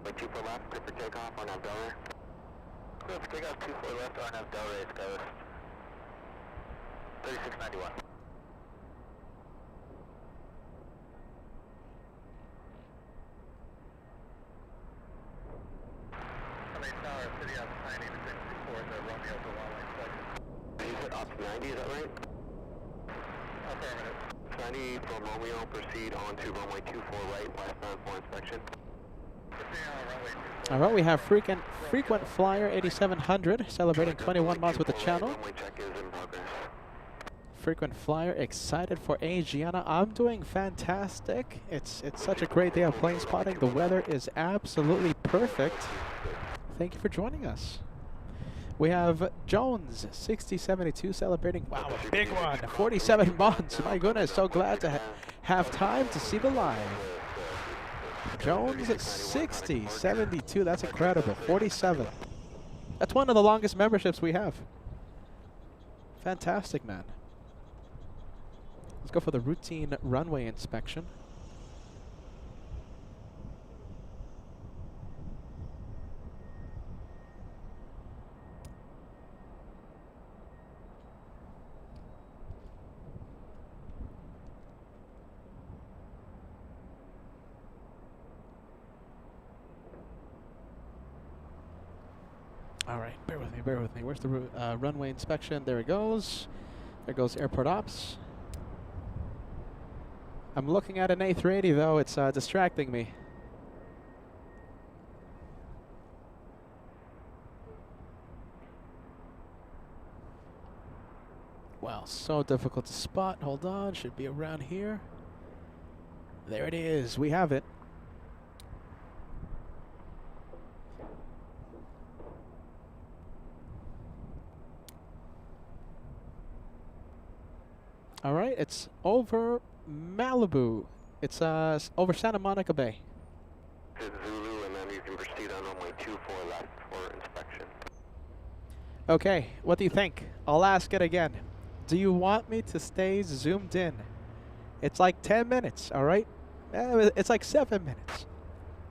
Wait, 24 left, clear for takeoff on Delray. Clear for takeoff, 24 left on Delray, Skywest. 3691. Tower, City Ops 90 to 64, the Romeo for one-way section. You said Ops 90, is that right? Affirmative. 90 from Romeo, proceed on to runway 24 right, westbound for inspection. All right, we have frequent flyer 8700 celebrating 21 months with the channel. Runway check is in progress. Frequent flyer excited for Asiana. I'm doing fantastic. It's such a great day of plane spotting. The weather is absolutely perfect. Thank you for joining us. We have Jones 6072 celebrating, wow, a big one, 47 months. My goodness, so glad to have time to see the live. Jones at 6072, that's incredible. 47. That's one of the longest memberships we have. Fantastic, man. Let's go for the routine runway inspection. All right, bear with me, bear with me. Where's the runway inspection? There it goes. There goes airport ops. I'm looking at an A380 though, it's distracting me. Wow, so difficult to spot. Hold on, should be around here. There it is. We have it. All right, it's over Malibu. It's over Santa Monica Bay. This is Zulu, and then you can proceed on runway 24 left for inspection. Okay, what do you think? I'll ask it again. Do you want me to stay zoomed in? It's like 10 minutes, all right? It's like 7 minutes.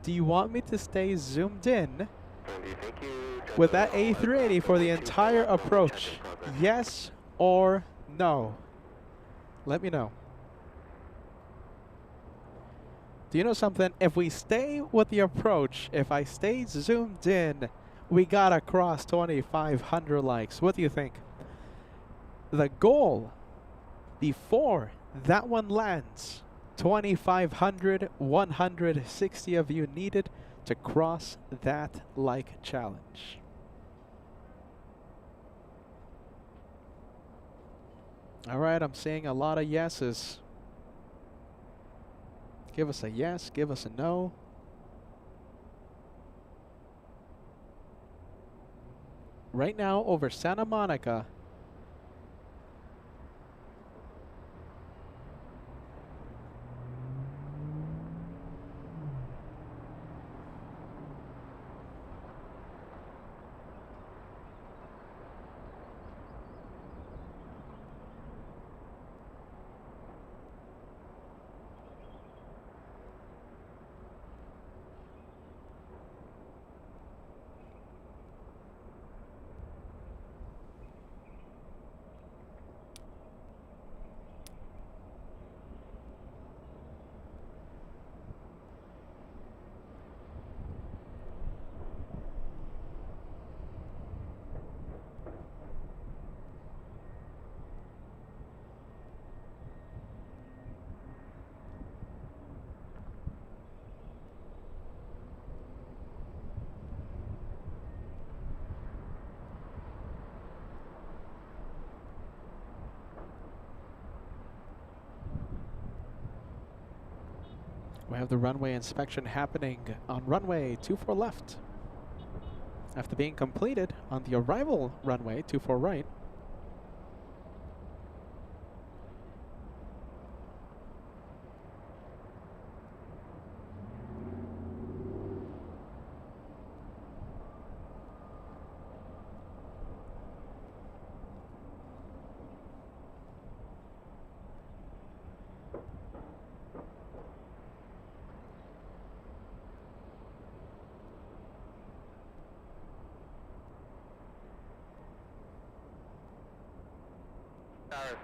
Do you want me to stay zoomed in And do you think you with that A380 for the entire approach? Yes or no? Let me know. Do you know something? If we stay with the approach, if I stay zoomed in, we gotta cross 2,500 likes. What do you think? The goal before that one lands, 2,500, 160 of you needed to cross that like challenge. All right, I'm seeing a lot of yeses. Give us a yes, give us a no. Right now over Santa Monica, we have the runway inspection happening on runway 24 left. After being completed on the arrival runway 24 right.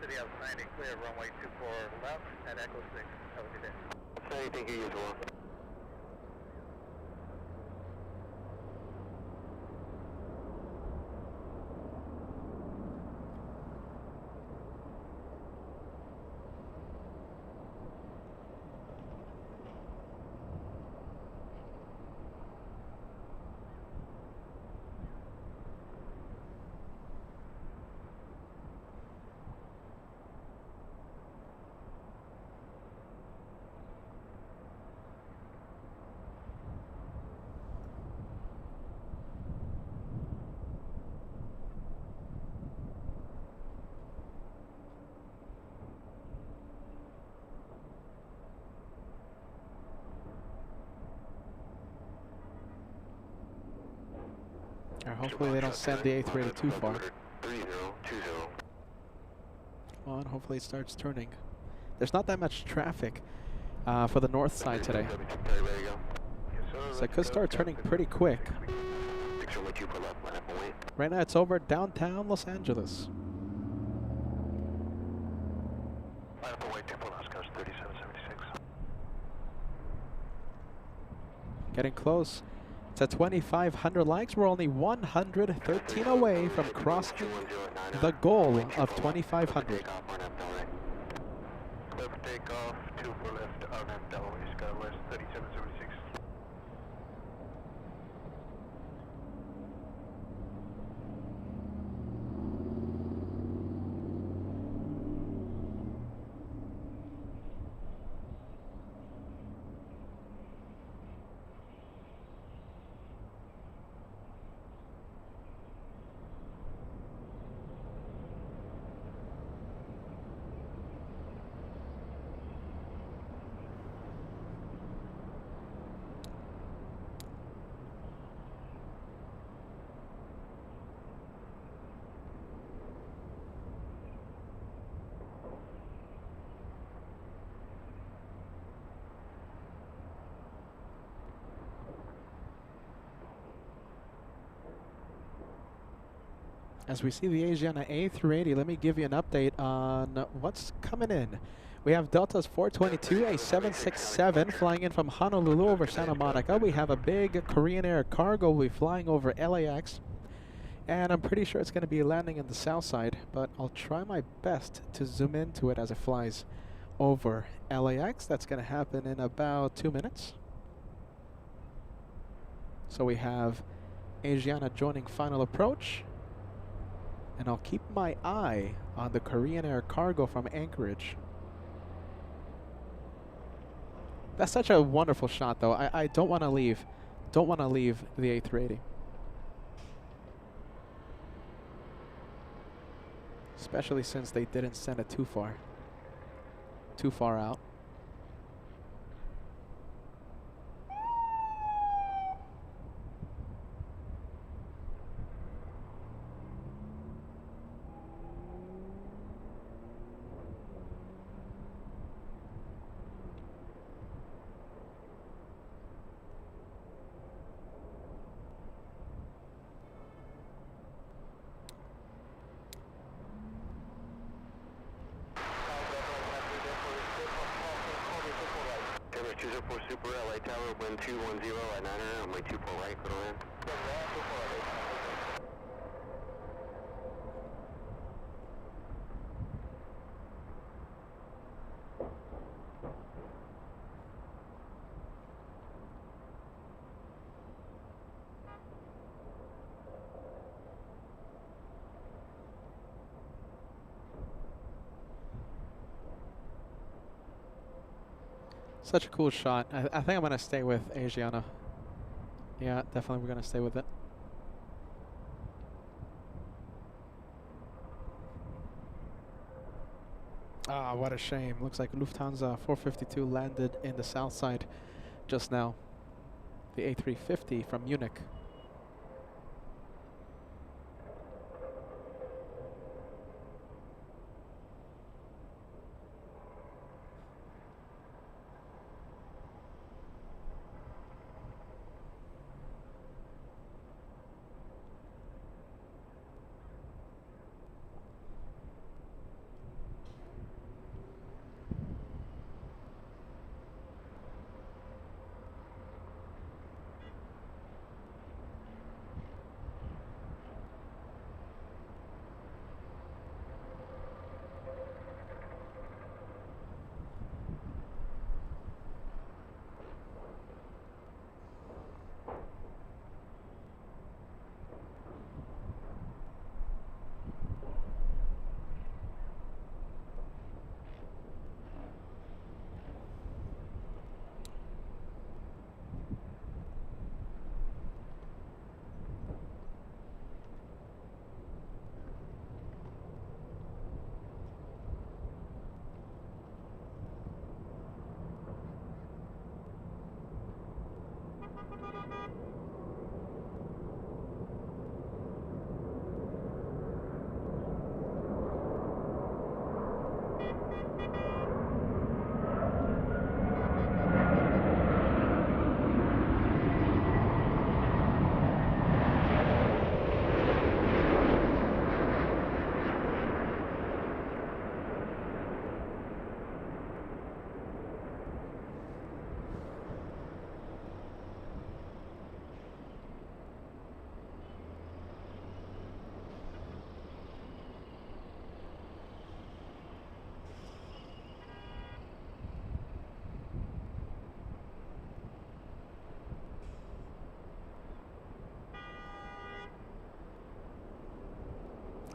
City House 90, clear runway 24 left and Echo 6. Have a good day. So thank you, usual. Hopefully they don't send the A380 too far. 3020. Come on, hopefully it starts turning. There's not that much traffic for the north side today. So it could start turning pretty quick. Right now it's over downtown Los Angeles. Getting close. It's at 2,500 likes. We're only 113 away from crossing the goal of 2,500. Clear for takeoff, 2 for left, RNM Delaware, Skywest 3776. as we see the Asiana A380, let me give you an update on what's coming in. We have Delta's 422, a 767 flying in from Honolulu over Santa Monica. We have a big Korean Air cargo will be flying over LAX. And I'm pretty sure it's going to be landing in the south side, but I'll try my best to zoom into it as it flies over LAX. That's going to happen in about 2 minutes. So we have Asiana joining final approach. And I'll keep my eye on the Korean Air cargo from Anchorage. That's such a wonderful shot, though. I don't want to leave. Don't want to leave the A380. Especially since they didn't send it too far out. Emirates 204 Super LA Tower, wind 210 at 900, runway 24 right, go to land. Such a cool shot. I think I'm going to stay with Asiana. Yeah, definitely we're going to stay with it. Ah, what a shame. Looks like Lufthansa 452 landed in the south side just now. The A350 from Munich.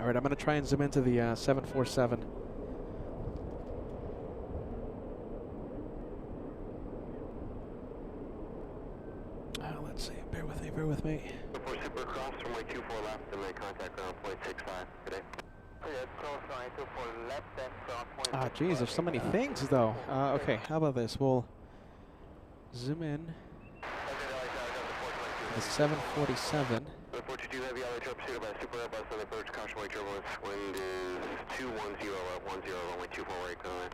All right, I'm going to try and zoom into the 747. Let's see. Bear with me. 4 Super cross, runway 24 left, and make contact ground point 65 today. Ah, geez, there's so many things, though. Okay, how about this? We'll zoom in. The 747. The 422 Heavy LA pursued by Super Airbus on the approach, caution weight turbulence. Wind is 210 at 10, runway 24 right, go ahead.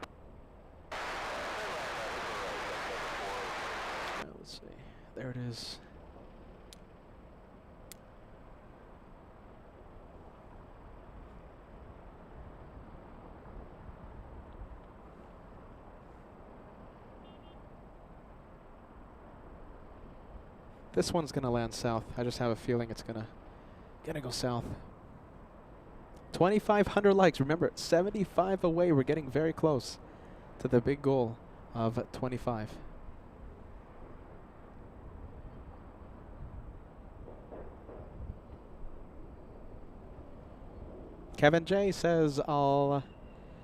Let's see. There it is. This one's gonna land south. I just have a feeling it's gonna go south. 2,500 likes. Remember, 75 away. We're getting very close to the big goal of 25. Kevin J says, I'll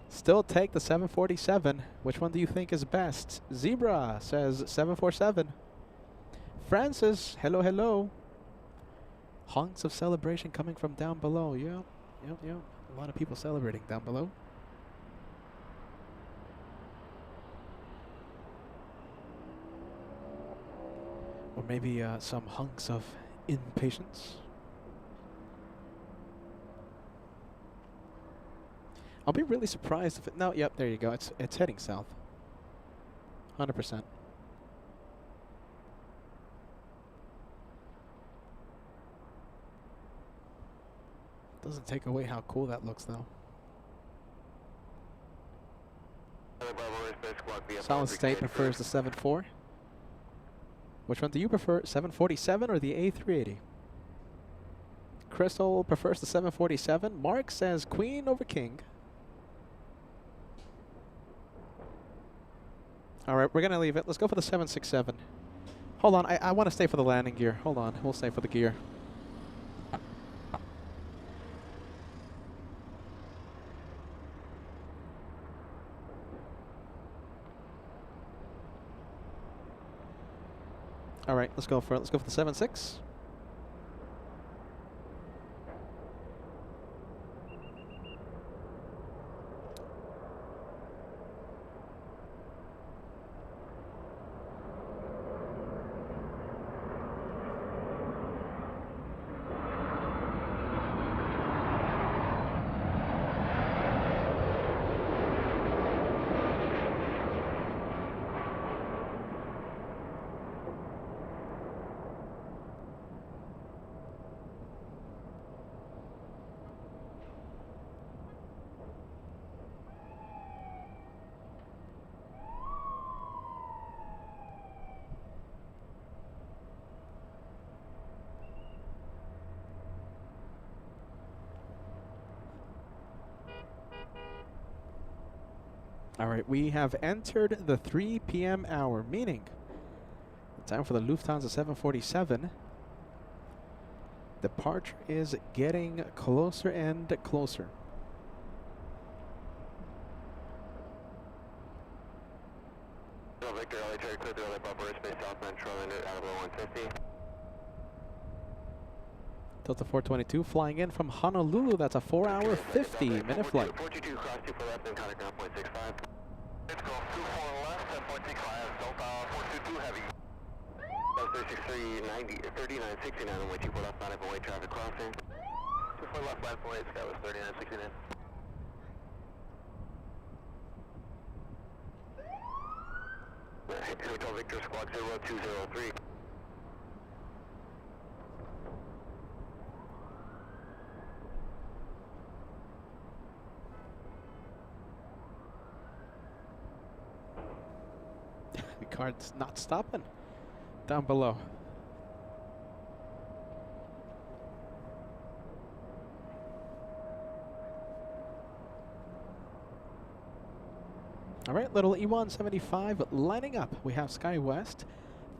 still take the 747. Which one do you think is best? Zebra says 747. Francis, hello, hello. Honks of celebration coming from down below. Yep. A lot of people celebrating down below. Or maybe some hunks of impatience. I'll be really surprised if it... No, yep, there you go. It's heading south. 100%. Doesn't take away how cool that looks, though. Solid State prefers the 7.4. Which one do you prefer, 747 or the A380? Crystal prefers the 747. Mark says Queen over King. All right, we're going to leave it. Let's go for the 767. Hold on, I want to stay for the landing gear. Hold on, we'll stay for the gear. All right, let's go for it. Let's go for the 7.6. All right, we have entered the 3 p.m. hour, meaning the time for the Lufthansa 747. Departure is getting closer and closer. Victor, LA clear the other buffer airspace southbound shoreline out of 150. Delta 422 flying in from Honolulu. That's a 4-hour, 50-minute flight. 422 cross 24 left and contact ground point 65. Let's go 24 left, 7.65, Delta 422 heavy. Delta 363, 3969 on way 24 left, 9 way traffic crossing. 24 left, 5.8, Sky was 3969. Hotel Victor Squawk 0203. The car's not stopping down below. All right, little E175 lining up. We have SkyWest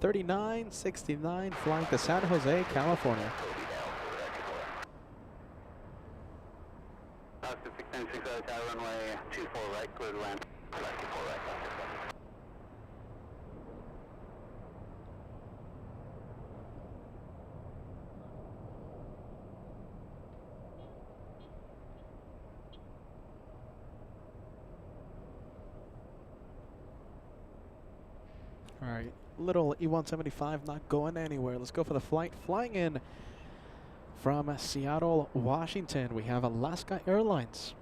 3969 flying to San Jose, California. 696 out of tower runway 24 right, clear to land. 24 right, All right, little E175 not going anywhere. Let's go for the flight. Flying in from Seattle, Washington, we have Alaska Airlines.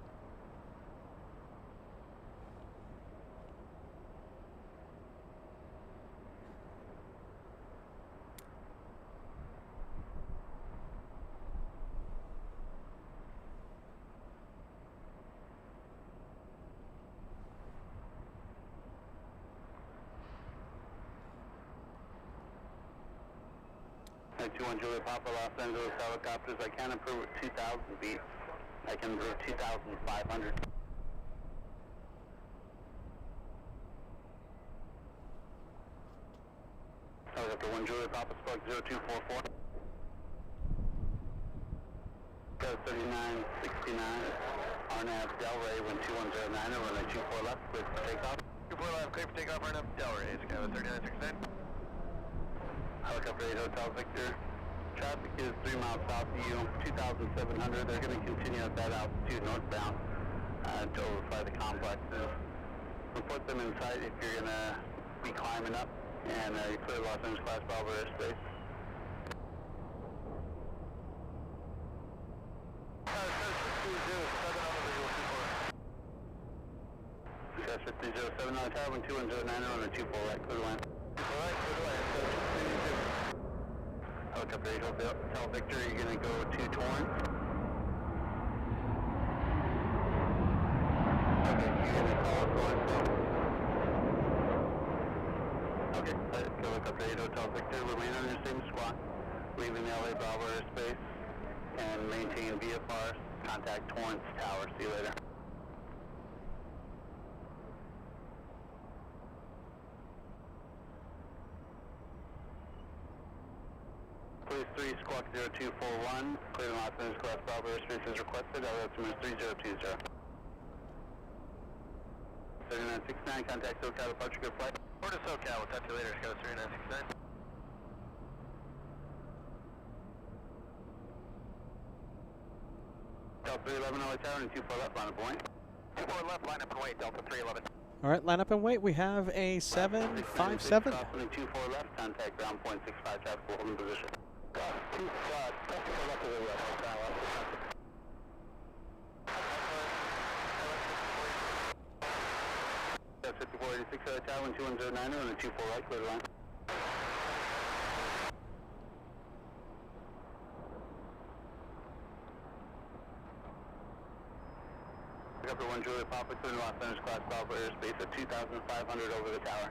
21 Juliet Papa, Los Angeles helicopters. I can approve at 2,000 feet. I can approve 2,500. Helicopter 1 Juliet Papa, Spark 0244. Go 3969. RNAV Delray, wind 2109, runway 24 left, clear for takeoff. 24 left, clear for takeoff, RNAV Delray, Skyline 3969. Helicopter 8 Hotel Victor. Traffic is 3 miles south of you, 2,700. They're going to continue at that altitude northbound to overfly the complexes. We'll put them in sight if you're going to be climbing up, and you clear Los Angeles class Bravo airspace. Yes, 3079 Tower, 2109 on a 24 right, clear line. 24 right, clear line. Helicopter 8 Hotel Victor, you're going to go to Torrance. Okay, you're going to call it Torrance. Okay, Helicopter 8 Hotel Victor, remain on your same squawk, leaving the LA Bravo airspace, and maintain VFR, contact Torrance Tower. See you later. Police 3, Squawk 0241, clear the Los Angeles class Bravo airspace as requested, altimeter 3020. 3969, contact SoCal departure, good flight. Port to SoCal, we'll talk to you later, Skyline 3969. Delta 311, LA Tower, and 24 left, line up and wait. 24 left, line up and wait, Delta 311. All right, line up and wait. We have a 757. Crossing 24 left, contact ground point 65 traffic, will hold in position. 24 left to the west, That's 5486 LA Tower, 2109, and a 24 right, clear the line. Helicopter 1 Juliet Papa, clear Los Angeles class Bravo airspace at 2,500 over the tower.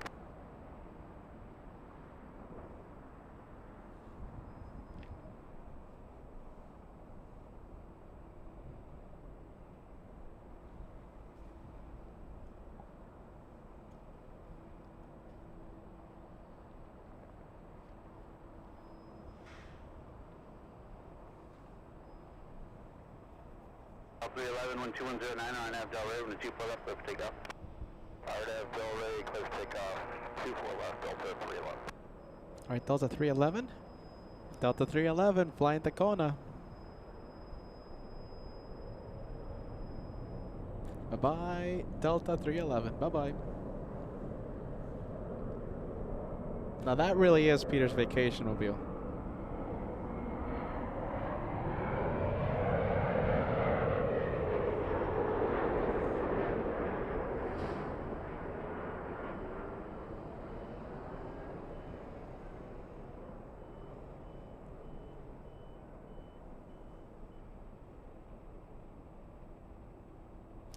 Delta 311, 2109, RNAV Delray, with a 24 left, clear for takeoff. RNAV Delray, clear for takeoff, 24 left, Delta 311. All right, Delta 311. Delta 311, flying Tacona. Bye-bye, Delta 311. Bye-bye. Now that really is Peter's vacation mobile.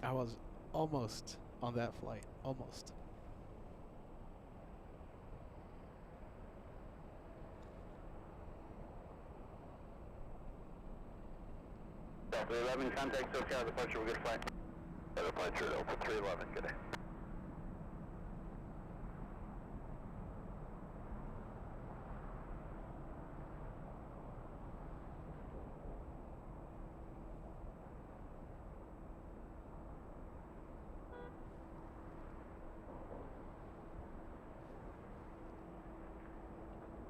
I was almost on that flight. Almost. Delta 11, contact SoCal departure, we're good flight. Departure, Delta 311, good day.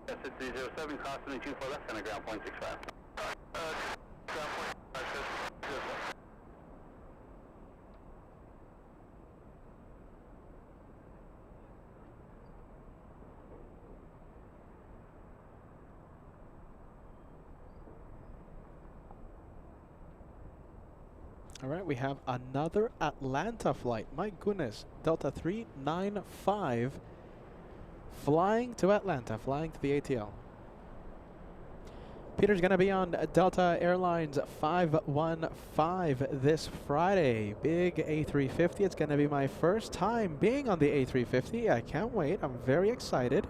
That's 307, crossing 24 left, on a ground point 65. Ground point, All right, we have another Atlanta flight. My goodness, Delta 395 flying to Atlanta, flying to the ATL. Peter's going to be on Delta Airlines 515 this Friday. Big A350. It's going to be my first time being on the A350. I can't wait. I'm very excited.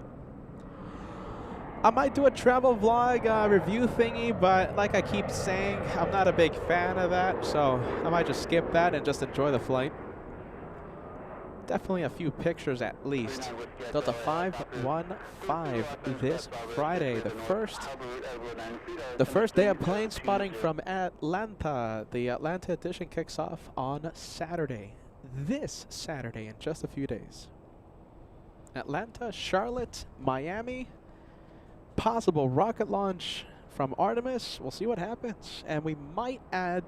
I might do a travel vlog review thingy, but like I keep saying, I'm not a big fan of that, so I might just skip that and just enjoy the flight. Definitely a few pictures at least. Delta 515 this Friday, the first day of plane spotting from Atlanta. The Atlanta edition kicks off on Saturday, this Saturday in just a few days. Atlanta, Charlotte, Miami, possible rocket launch from Artemis. We'll see what happens, and we might add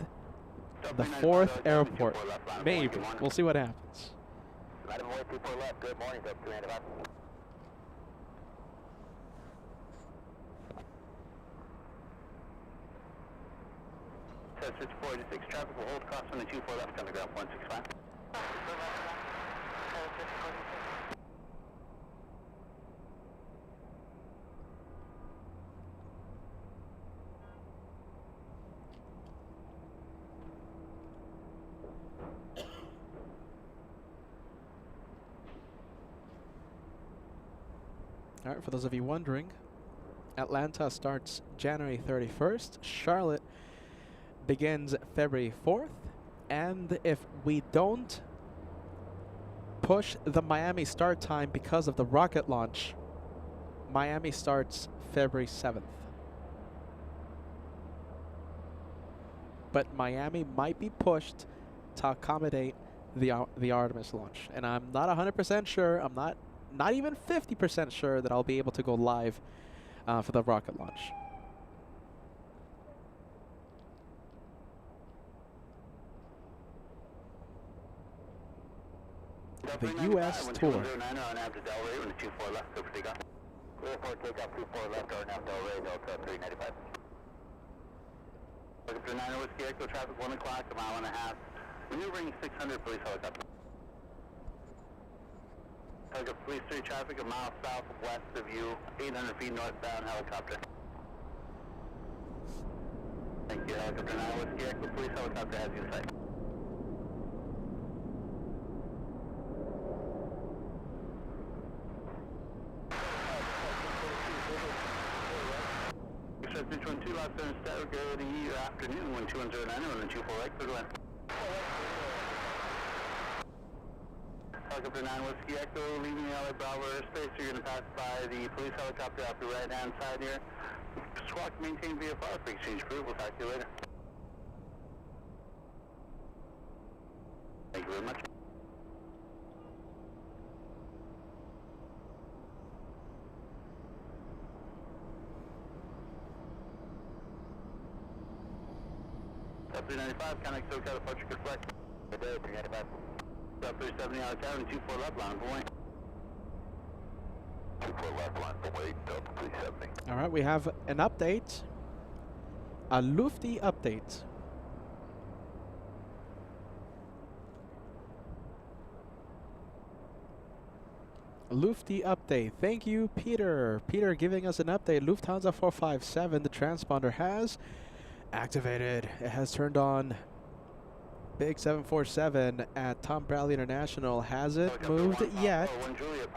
the 4th airport. Maybe. We'll see what happens. Madam Boy 24 left, good morning, up 295. Test 5486, traffic will hold cross on the 24 left, underground 165. All right, for those of you wondering, Atlanta starts January 31st. Charlotte begins February 4th. And if we don't push the Miami start time because of the rocket launch, Miami starts February 7th. But Miami might be pushed to accommodate the Artemis launch. And I'm not 100% sure. I'm not even 50% sure that I'll be able to go live for the rocket launch. The U.S. tour. Clear for takeoff 24 left, or now Del Rey, Delta 395. Looking for 9 Whiskey Echo, traffic 1 o'clock, a mile and a half. Maneuvering 600, police helicopter. Target police 3 traffic, a mile southwest of you, 800 feet northbound helicopter. Thank you, helicopter 9 Whiskey Echo, police helicopter has you in sight. Express 212 Los Angeles, good afternoon, 12109, 124 right, clear to land. Helicopter 9 Whiskey Echo, leaving the LA Bravo airspace. You're going to pass by the police helicopter off the right-hand side here. Squawk, maintain VFR for exchange crew. We'll talk to you later. Thank you very much. Up 395, Connex SoCal departure could flex. Good day, 395. Up 370 out of town, 24 left, line for way. 24 left, line for way, Delta 370. All right, we have an update. A Lufty update. Lufty update. Thank you, Peter. Peter giving us an update. Lufthansa 457, the transponder has activated. It has turned on. Big 747 at Tom Bradley International hasn't moved yet,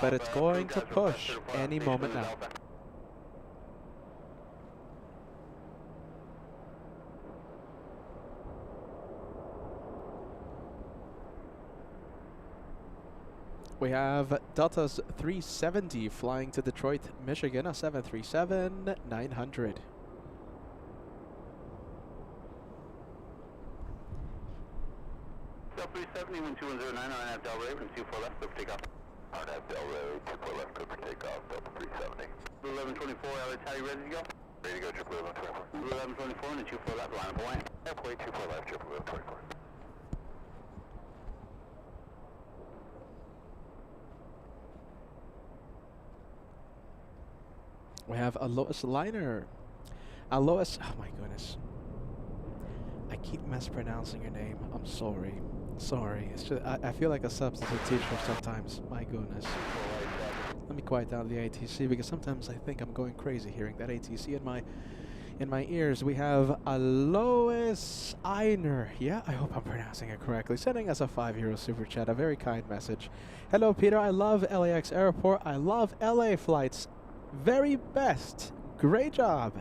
but it's going to push any moment now. We have Delta's 370 flying to Detroit, Michigan, a 737-900. Delta 370, 12109, RNAV Del Rey, 24 left, go for takeoff. RNAV Del Rey, 24 left, go for takeoff, Delta 370. 1124, LA, how you ready to go? Ready to go, JetBlue 1124. 1124 and the 24 left, line of way. Airplane 24 left, JetBlue 24. We have Alois Liner. Alois, oh my goodness. I keep mispronouncing your name. I'm sorry. Sorry. It's just, I feel like a substitute teacher sometimes. My goodness. Let me quiet down the ATC because sometimes I think I'm going crazy hearing that ATC in my ears. We have Alois Einer. Yeah, I hope I'm pronouncing it correctly. Sending us a €5 super chat. A very kind message. Hello, Peter. I love LAX Airport. I love LA flights. very best. Great job.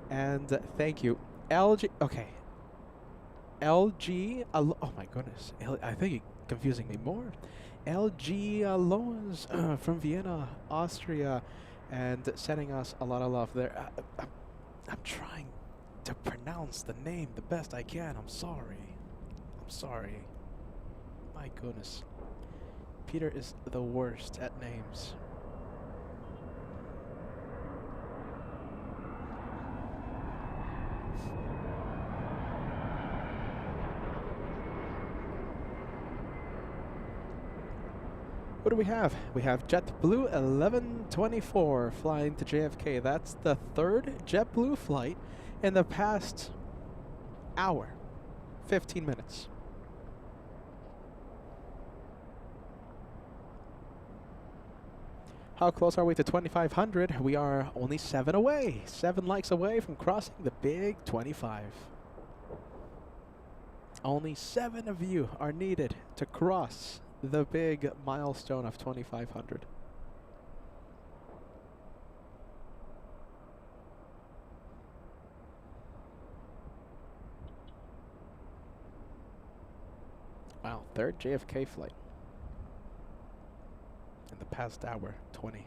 And thank you. LG, okay. LG, oh my goodness. I think you're confusing me more. LG Loans from Vienna, Austria, and sending us a lot of love there. I'm trying to pronounce the name the best I can. I'm sorry. I'm sorry. My goodness. Peter is the worst at names. What do we have? We have JetBlue 1124 flying to JFK. That's the third JetBlue flight in the past hour, 15 minutes. How close are we to 2,500? We are only 7 away. 7 likes away from crossing the big 25. Only 7 of you are needed to cross the big milestone of 2,500. Wow, third JFK flight in the past hour, 20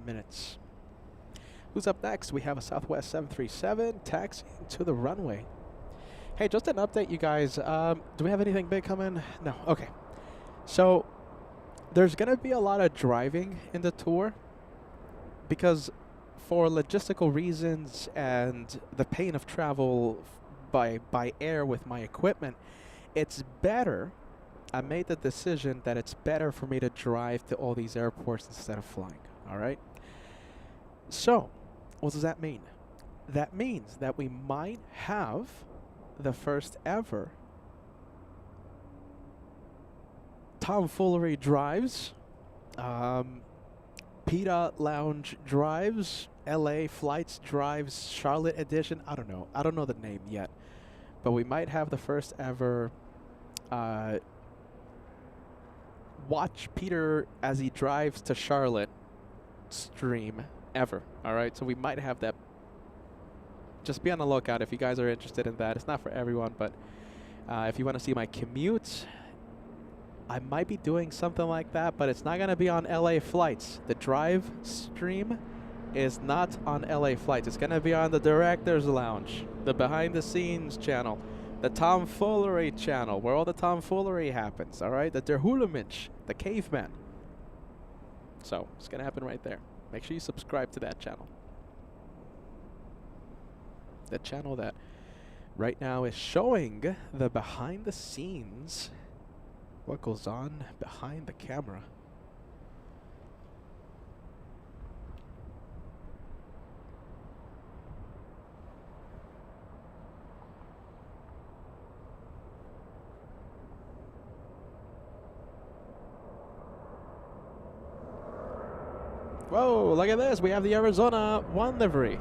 minutes. Who's up next? We have a Southwest 737 taxiing to the runway. Hey, just an update, you guys. Do we have anything big coming? No. Okay. So there's going to be a lot of driving in the tour because for logistical reasons and the pain of travel by air with my equipment, it's better. I made the decision that it's better for me to drive to all these airports instead of flying. All right. So what does that mean? That means that we might have the first ever Tomfoolery drives, PETA Lounge drives, LA Flights drives, Charlotte edition. I don't know. I don't know the name yet. But we might have the first ever watch Peter as he drives to Charlotte stream ever. All right. So we might have that. Just be on the lookout if you guys are interested in that. It's not for everyone, but if you want to see my commute, I might be doing something like that, but it's not going to be on LA Flights. The drive stream is not on LA Flights. It's going to be on the Director's Lounge, the behind the scenes channel, the Tomfoolery channel, where all the tomfoolery happens, all right? The Der Hulemensch, the caveman. So it's going to happen right there. Make sure you subscribe to that channel. The channel that right now is showing the behind the scenes, what goes on behind the camera. Whoa, look at this. We have the Arizona 1 livery.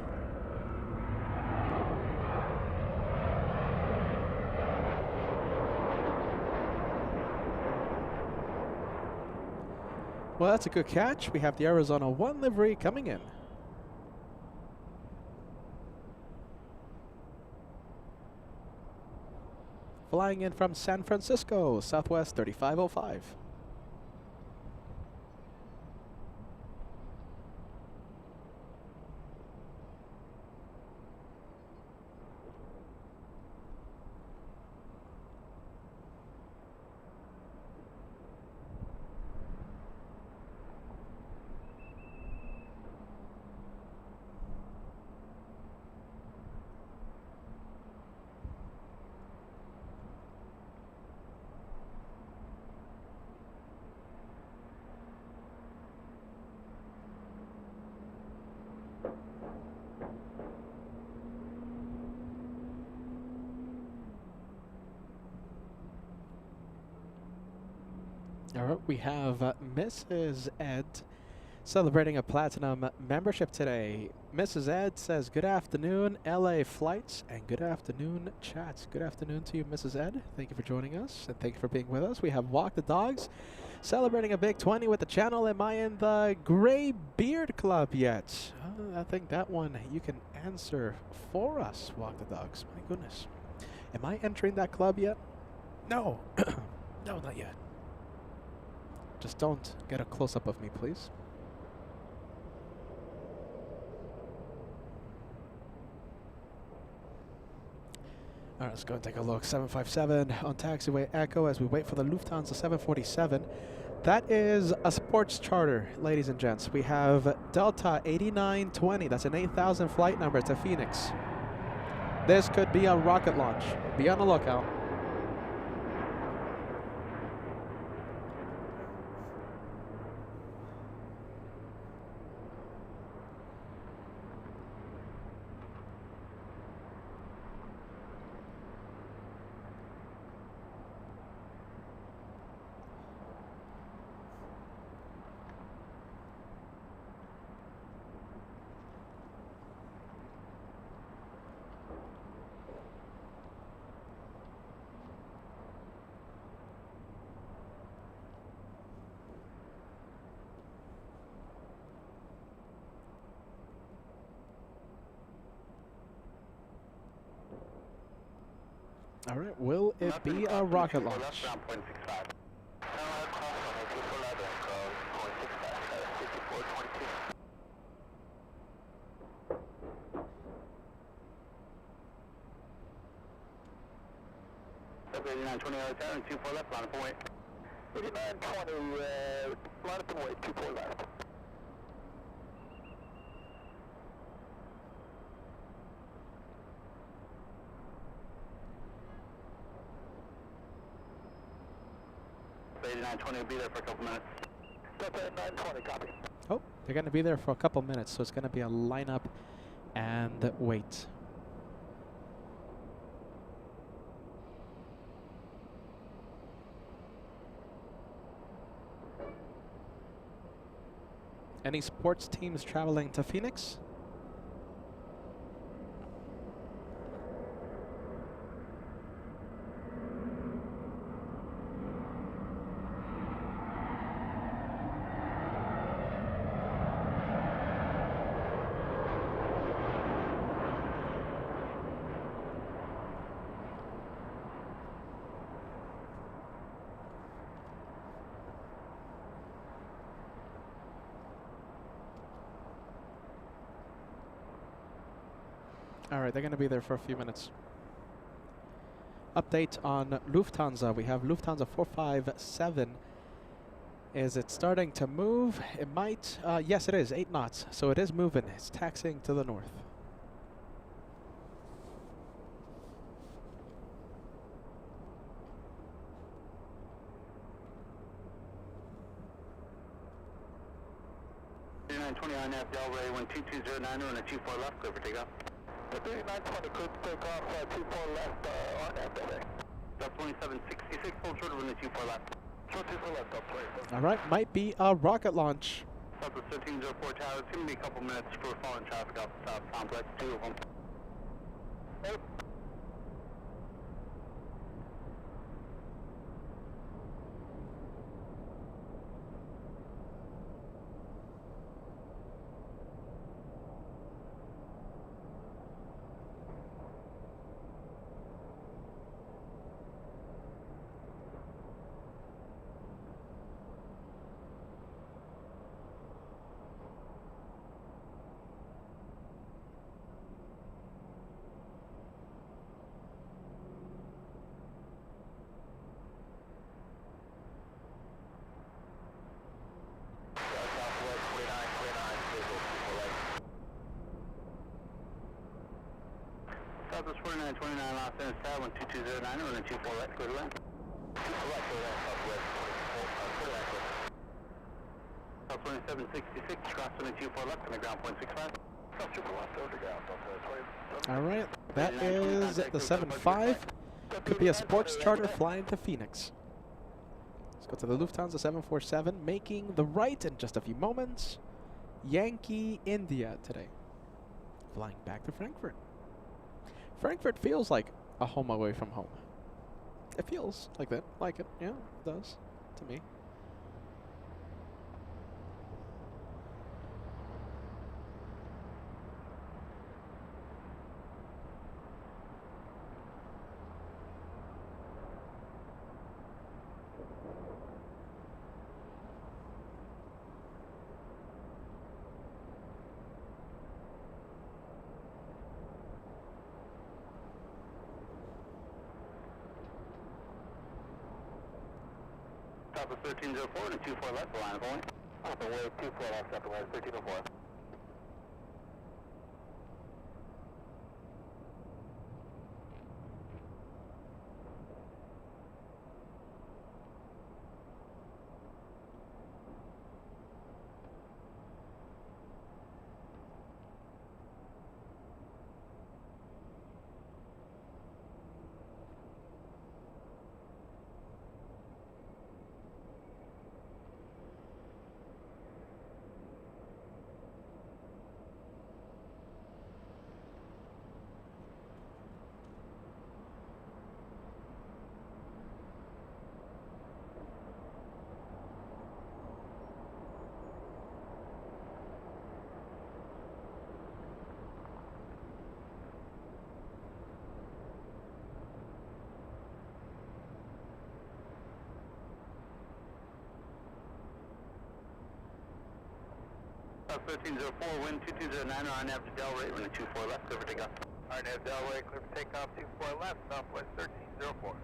Well, that's a good catch. We have the Arizona 1 livery coming in. Flying in from San Francisco, Southwest 3505. All right, we have Mrs. Ed Celebrating a platinum membership today. Mrs. Ed says, good afternoon, LA Flights, and good afternoon, chats. Good afternoon to you, Mrs. Ed. Thank you for joining us, and thank you for being with us. We have Walk the Dogs, celebrating a big 20 with the channel. Am I in the Gray Beard Club yet? I think that one you can answer for us, Walk the Dogs. My goodness. Am I entering that club yet? No. No, not yet. Just don't get a close-up of me, please. All right, let's go and take a look. 757 on taxiway Echo as we wait for the Lufthansa 747. That is a sports charter, ladies and gents. We have Delta 8920. That's an 8,000 flight number to Phoenix. This could be a rocket launch. Be on the lookout. All right, will it be a rocket launch? Turn 24 left, line of point. 8920, line of point, 24 left. Will be there for a couple minutes. Delta 920, copy. Oh, they're going to be there for a couple minutes, so it's going to be a lineup and wait. Any sports teams traveling to Phoenix? All right, they're going to be there for a few minutes. Update on Lufthansa. We have Lufthansa 457. Is it starting to move? It might. Yes, it is. 8 knots. So it is moving. It's taxiing to the north. On FDL ready 12209 on a 24 left, clear for takeoff. 3920, clear for takeoff, 24 left, on FDL. Delta 2766, full short on the 24 left. 24 left, Delta 27. All right, might be a rocket launch. Delta 1304 tower, it's going to be a couple minutes for falling traffic off the top complex, 2 of them. Nope. Southwest 4929 Los Angeles Tower, 12209, on a 24 left, clear to land. 24 left, clear to land, Southwest, clear to land. South 2766, cross on a 24 left, on the ground point 65. South 24 left, over the ground, South 27. All right, that is the 75. Could be a sports charter flying to Phoenix. Let's go to the Lufthansa 747, making the right in just a few moments. Yankee India today. Flying back to Frankfurt. Frankfurt feels like a home away from home. It feels like that. Like it. Yeah, it does. To me. Top of 1304 and 24 left, the line of point. Up and way 24 left, up and way 1304. Top 1304, wind 2209, on nav to Delray, running 24 left, clear for takeoff. Alright, nav Delray, clear for takeoff, 24 left, Southwest 1304.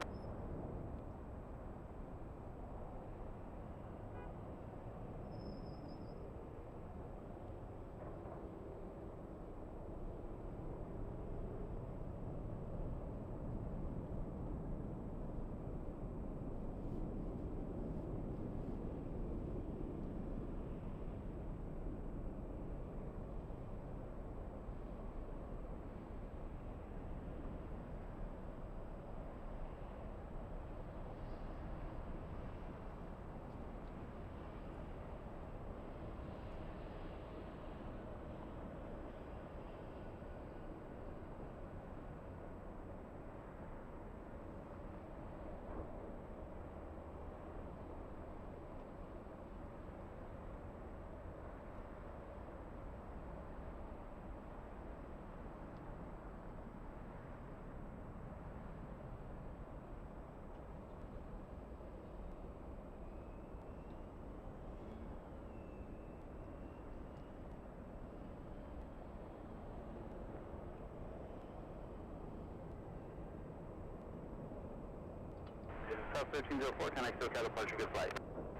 South 1304, connect to SoCal departure, good flight.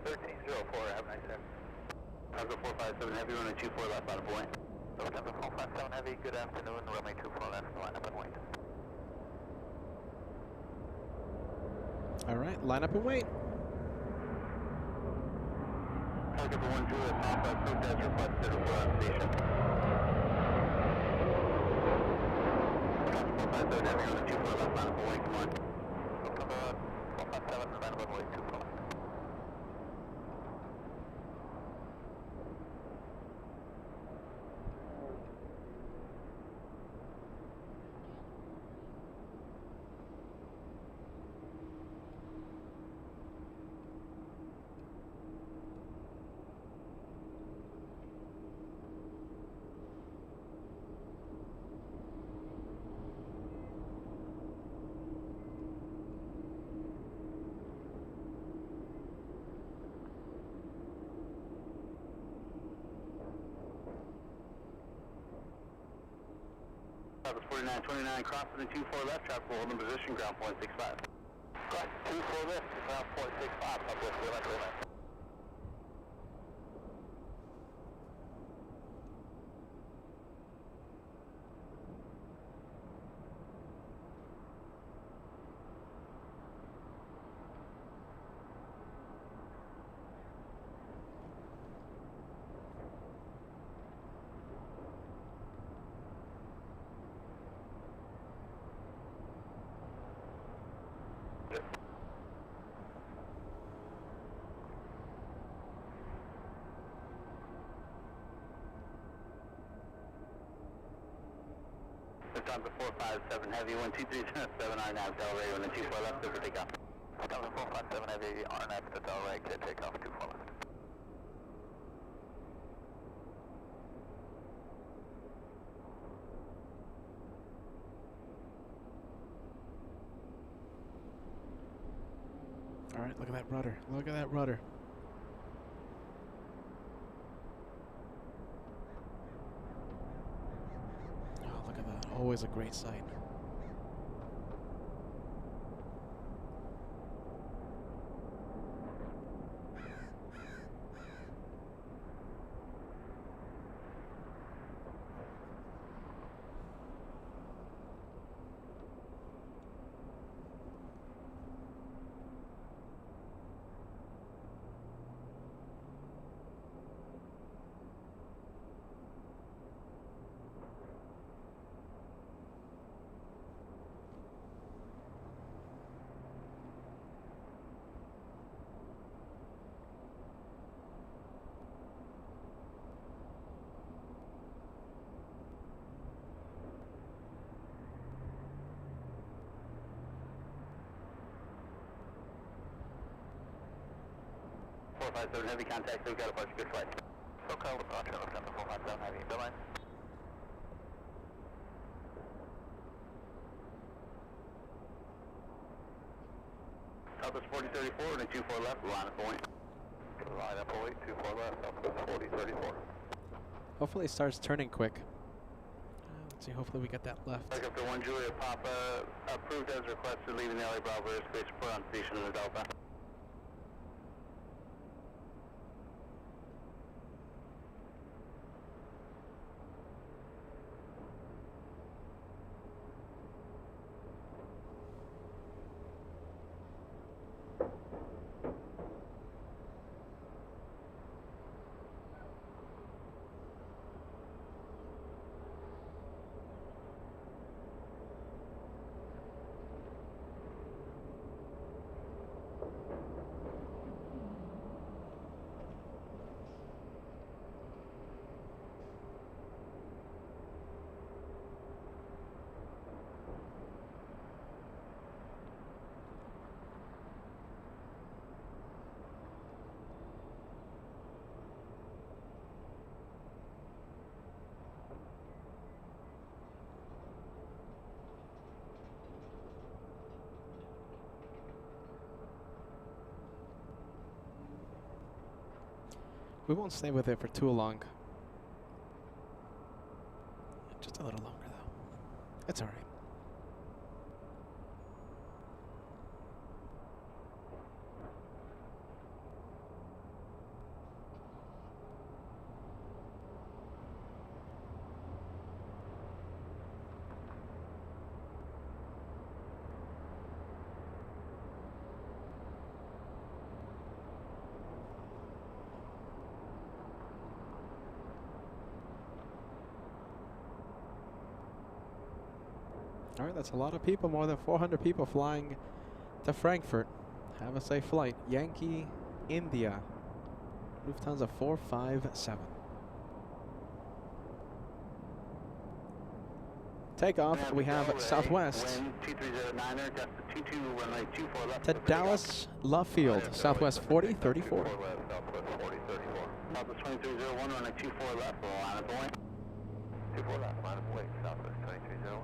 1304, have a nice day. Delta 457 Heavy, running 24 left, line of point. Delta 457 Heavy, good afternoon, runway 24 left, line up and wait. All right, line up and wait. Target for 1 Juliet, Southwest, Protest, requested for station. Delta 457 Heavy, running 24 left, line up and wait, come on. Delta 457, line up and wait, 24 left. Southwest 4929, crossing the 24 left, traffic will hold in position, ground point 65. Correct, 24 left, ground point 65, Southwest 4929. Lufthansa 457 Heavy, 12307 RNAV, Delta Ray, 124 left, clear for takeoff. Lufthansa 457 Heavy, RNAV to Delta Ray, clear takeoff, 24 left. All right, look at that rudder. Look at that rudder. Oh, look at that. Always a great sight. Heavy contact, we've got a bunch of good flights. SoCal, Lufthansa, Lufthansa 457 Heavy, Airline. Southwest 4034 and a 24 left, line up point. Line up point, 24 left, Southwest 4034. Hopefully it starts turning quick. Let's see, hopefully we get that left. Back up to 1 Julia Papa, approved as requested, leaving the LA Bravo airspace, put on station in the Delta. We won't stay with it for too long. Just a little longer, though. It's all right. All right, that's a lot of people, more than 400 people flying to Frankfurt. Have a safe flight. Yankee, India, Lufthansa 457. Takeoff, we have Southwest to Dallas Love Field, Southwest 4034. Southwest 2301, runway 24 left, line of point. 24 left, line of point, Southwest 2301.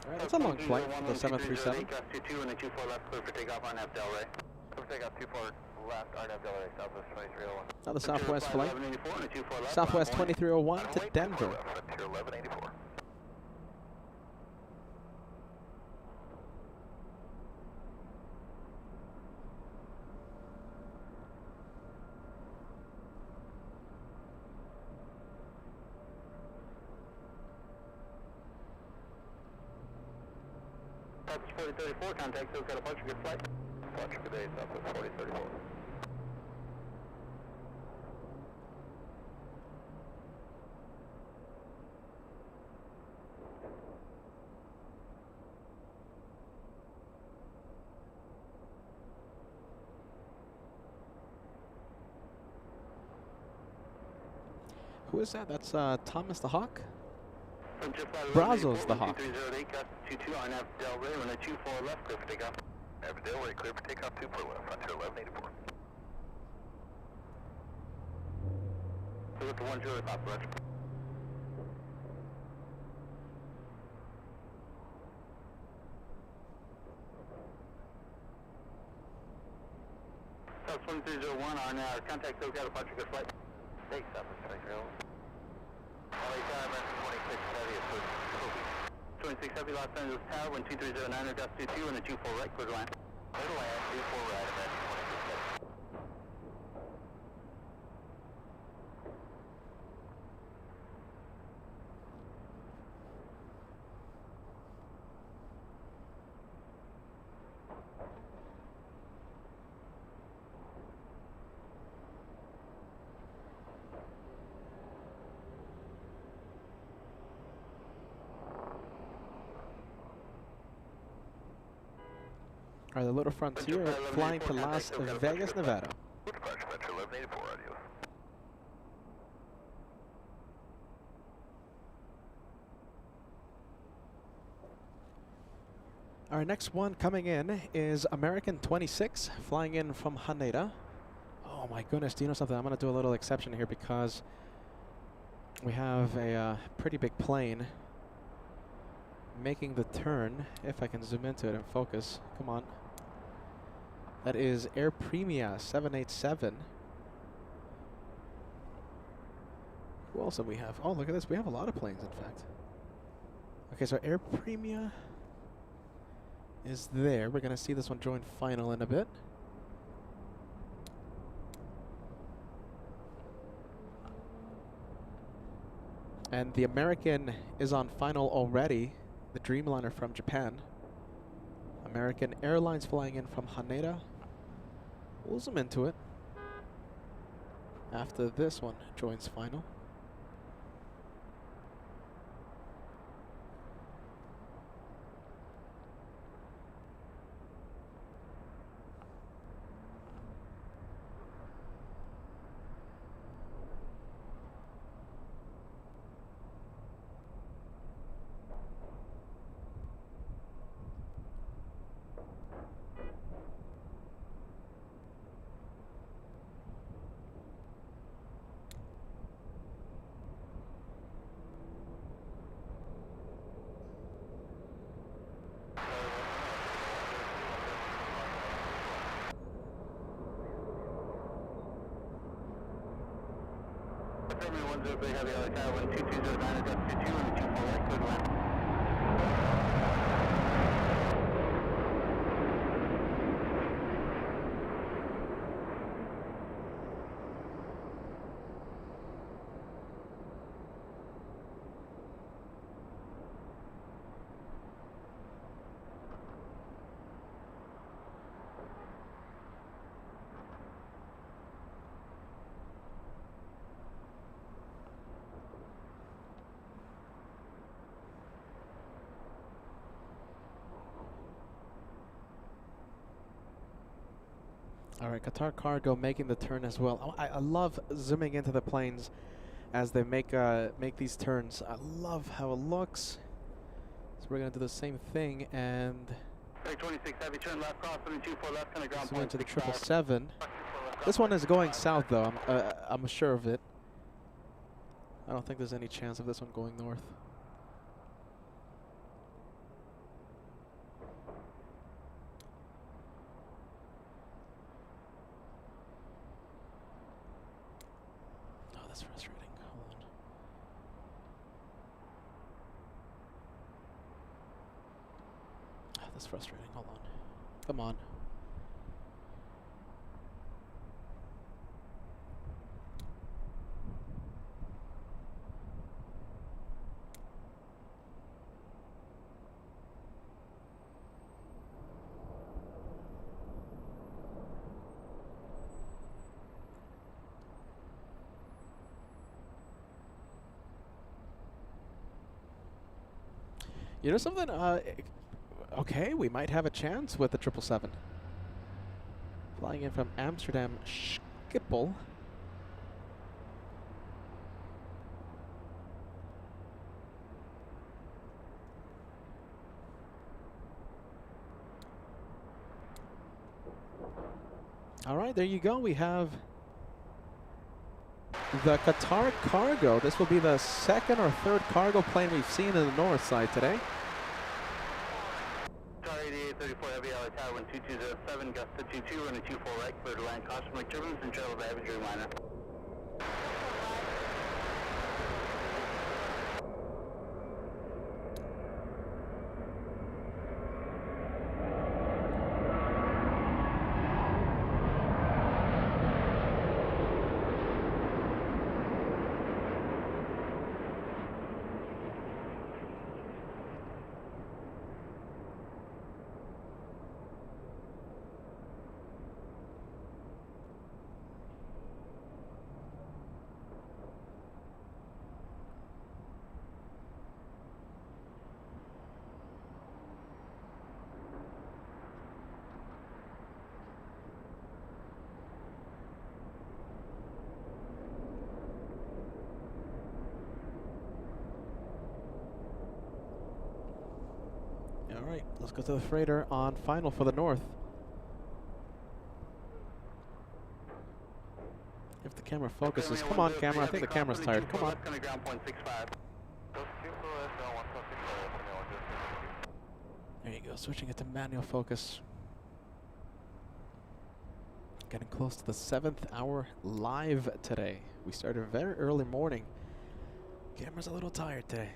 All right, that's a long flight for the 737. Takeoff 22 and the 24 left, clear for takeoff on Del Ray. Clear for takeoff 24 left, RNAV Del Ray, Southwest 2301. Another Southwest flight. 1184 and the 24 left. Southwest 2301 to Denver. Frontier 1184. Southwest 4034, contact SoCal departure, good flight. Departure good day, Southwest 4034. Who is that? That's Thomas the Hawk? Brazos the Hawk. 2308, got 22 on F Del Rey, runway 24 left, clear for takeoff. Air Del Rey, clear for takeoff 24 left, Frontier 1184. So with the 10 top, roger. South 2301 on contact SoCal departure, good flight. Take Southwest 2301. LA time at 2670, approach Kobe. 2670 Los Angeles Tower, 12309, dust 22, and the 24 right, clear to land. Clear to land, 24 right, event 2670. All right, the Little Frontier flying to Las Vegas, Nevada. Departure Frontier 1184, adios. Our next one coming in is American 26, flying in from Haneda. Oh my goodness, do you know something? I'm going to do a little exception here because we have a pretty big plane making the turn. If I can zoom into it and focus. Come on. That is Air Premia 787. Who else do we have? Oh, look at this. We have a lot of planes, in fact. Okay, so Air Premia is there. We're going to see this one join final in a bit. And the American is on final already. The Dreamliner from Japan. American Airlines flying in from Haneda. We'll zoom into it after this one joins final. They have the other tower, 12209, dust 22, and the 24 right, clear to land. All right, Qatar Cargo making the turn as well. I love zooming into the planes as they make these turns. I love how it looks. So we're gonna do the same thing and 26 heavy turn left, cross 24 left, kind of ground zoom point. into the 777. This one is going south though. I'm sure of it. I don't think there's any chance of this one going north. That's frustrating. Hold on. That's frustrating. Hold on. Come on. You know something? Okay, we might have a chance with the 777. Flying in from Amsterdam Schiphol. All right, there you go. We have the Qatar Cargo. This will be the second or third cargo plane we've seen in the north side today. Qatar 8834 Heavy LA Tower 12207, gust to 22, running 24 right, clear to land, caution right turbulence and travel baggage reminder. All right, let's go to the freighter on final for the north. If the camera focuses, come on camera, I think the camera's tired, come on. There you go, switching it to manual focus. Getting close to the 7th hour live today. We started very early morning. Camera's a little tired today.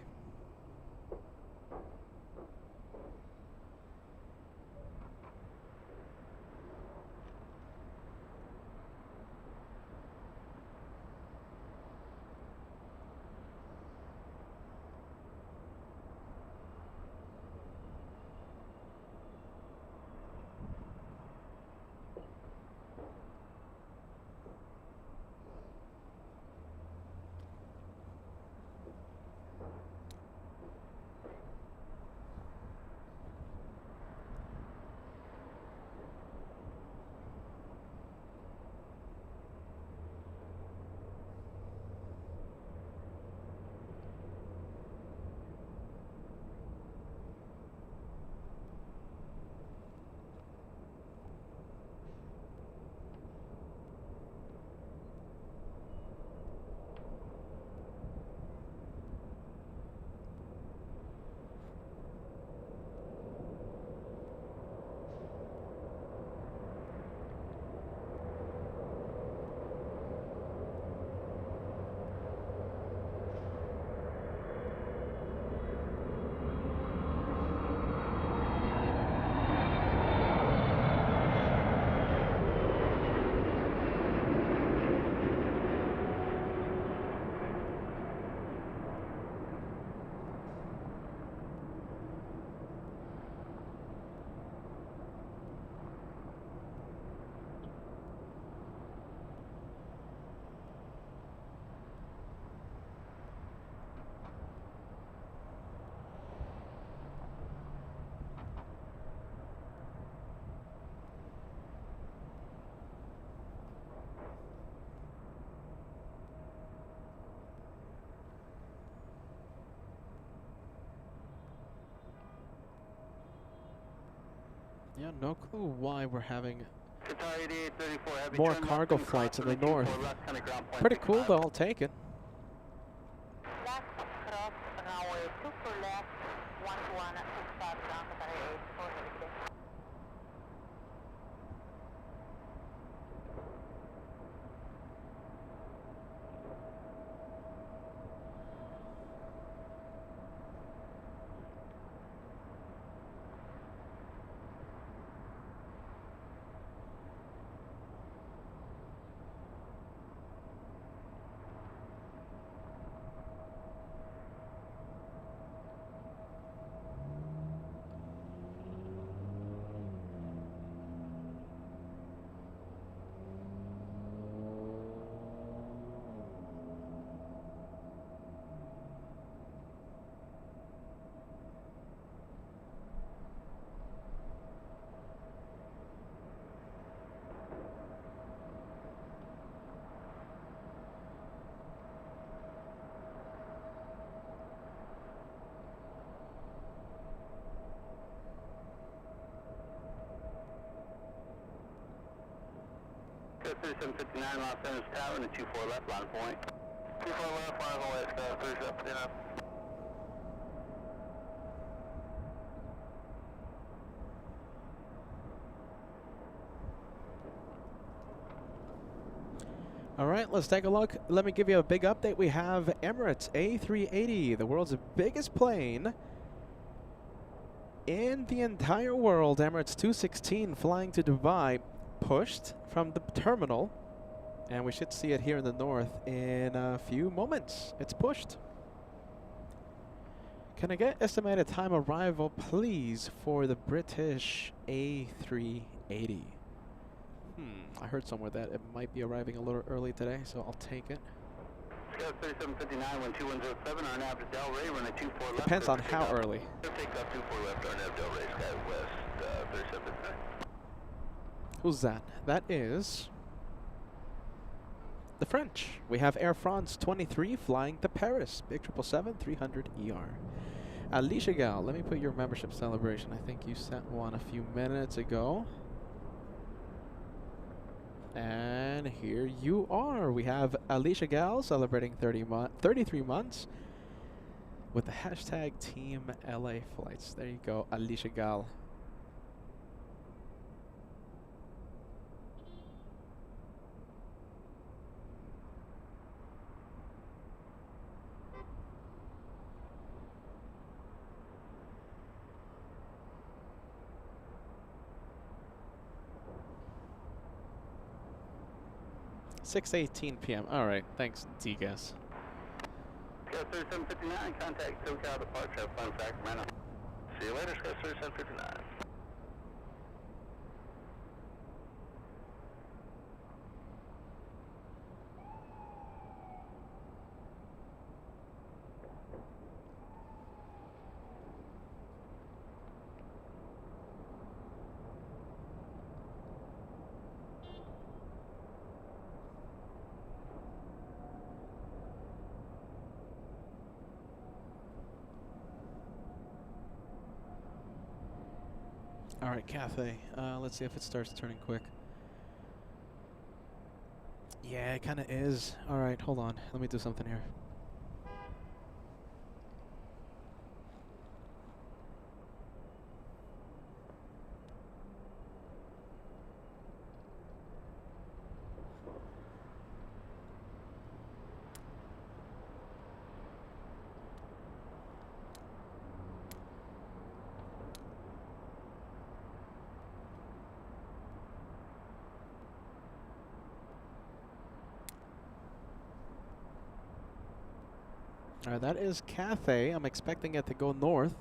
Yeah, no clue why we're having more cargo flights in the north. Pretty cool though, I'll take it. Left cross runway 2 for left, 11 65 ground, Qatar 84 heavy today. 3759, Los Angeles Tower, and a 24 left, line point. 24 left, line away, Sky 3759. All right, let's take a look. Let me give you a big update. We have Emirates A380, the world's biggest plane in the entire world. Emirates 216 flying to Dubai, pushed from the terminal, and we should see it here in the north in a few moments. It's pushed. Can I get estimated time arrival, please, for the British A380? I heard somewhere that it might be arriving a little early today, so I'll take it. Sky 3759, 1207, RNAV to Del Rey, run a 24 left. Depends on how early. Take off 24 left, RNAV Del Rey, Sky West 3759. Who's that? That is the French. We have Air France 23 flying to Paris, Big 777-300 ER. Alicia Gal, let me put your membership celebration. I think you sent one a few minutes ago. And here you are. We have Alicia Gal celebrating 33 months with the hashtag Team LA Flights. There you go, Alicia Gal. (6:18 p.m.) All right, thanks, Degas. Sky 3759, contact SoCal departure, fun Sacramento. See you later, Sky 3759. All right, Cathay. Let's see if it starts turning quick. Yeah, it kind of is. All right, hold on. Let me do something here. All right, that is Cathay. I'm expecting it to go north.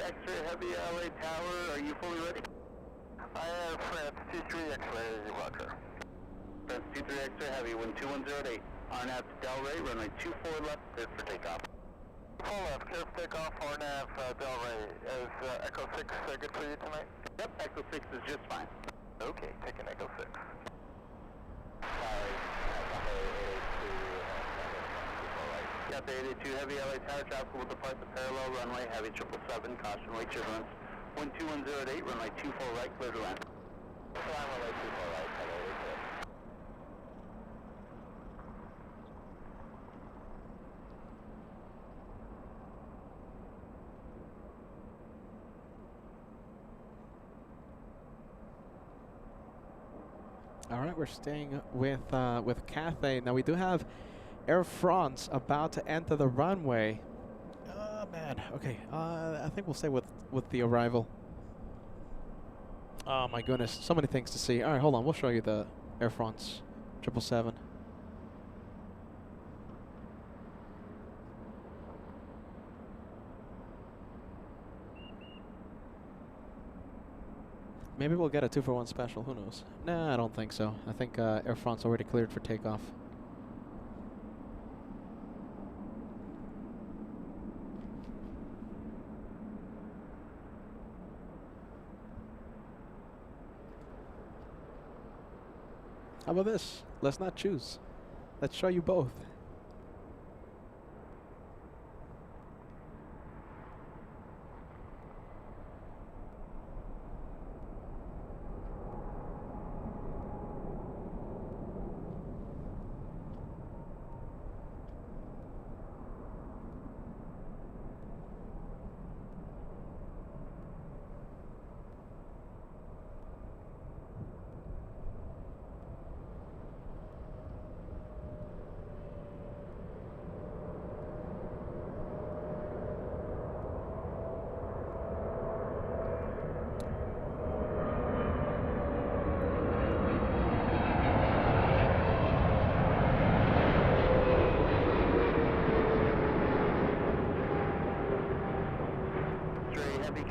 X-ray Heavy LA Tower, are you fully ready? I have France 23 X-ray, roger. France 23 X-ray Heavy, wind 2108. RNAV to Del Rey, runway 24 left, cleared for takeoff. Full left, cleared for takeoff, RNAV Del Rey. Is Echo 6 good for you tonight? Yep, Echo 6 is just fine. Okay, taking Echo 6. Sorry, Cathay 82 Heavy LA Tower, traffic will depart the parallel runway, Heavy 777, caution late turbulence. Wind 2108, runway 24 right, clear to land. Runway 24 right, Cathay 82. All right, we're staying with Cathay. Now we do have Air France about to enter the runway. Oh man. Okay. I think we'll stay with the arrival. Oh my goodness, so many things to see. All right, hold on. We'll show you the Air France 777. Maybe we'll get a 2-for-1 special. Who knows? Nah, I don't think so. I think Air France already cleared for takeoff. How about this? Let's not choose. Let's show you both.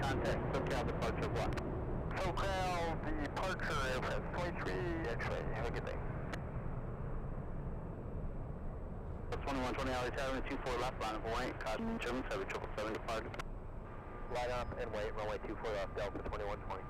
Contact SoCal departure 1. SoCal departure aircraft flight 3 X-ray. Have a good day. 2120 hours tower 24 left, line up and wait. Caution German 7777 departed. Line up and wait, runway 24 left, Delta 2120.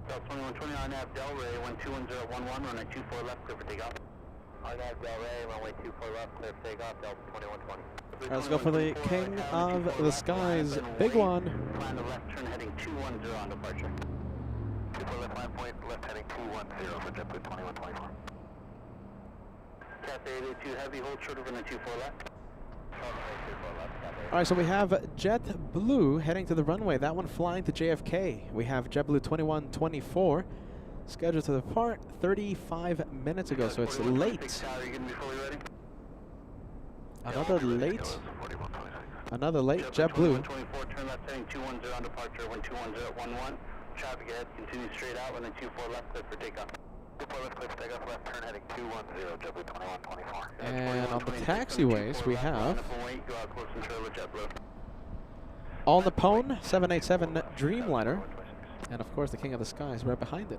Delta 2120, RNAV Delray, 121011, runway 24 left, clear for takeoff. RNAV Delray, runway 24 left, clear for takeoff, Delta 2120. All right, let's go for the king of the skies, big one. Plan the left turn heading 210 on departure. 24 left, line point, left heading 210 for JetBlue 2124. Cathay A380 heavy, hold short over the 24 left. All right, so we have JetBlue heading to the runway. That one flying to JFK. We have JetBlue 2124 scheduled to depart 35 minutes ago, so it's late. Another late JetBlue. 24, turn left heading 210 on departure, 121011. Traffic ahead, continue straight out, runway 24 left, clear for takeoff. 24 left, clear for takeoff, left turn heading 210, JetBlue 2124. And on the taxiways, we have All Nippon 787 Dreamliner, and of course the King of the Skies right behind it.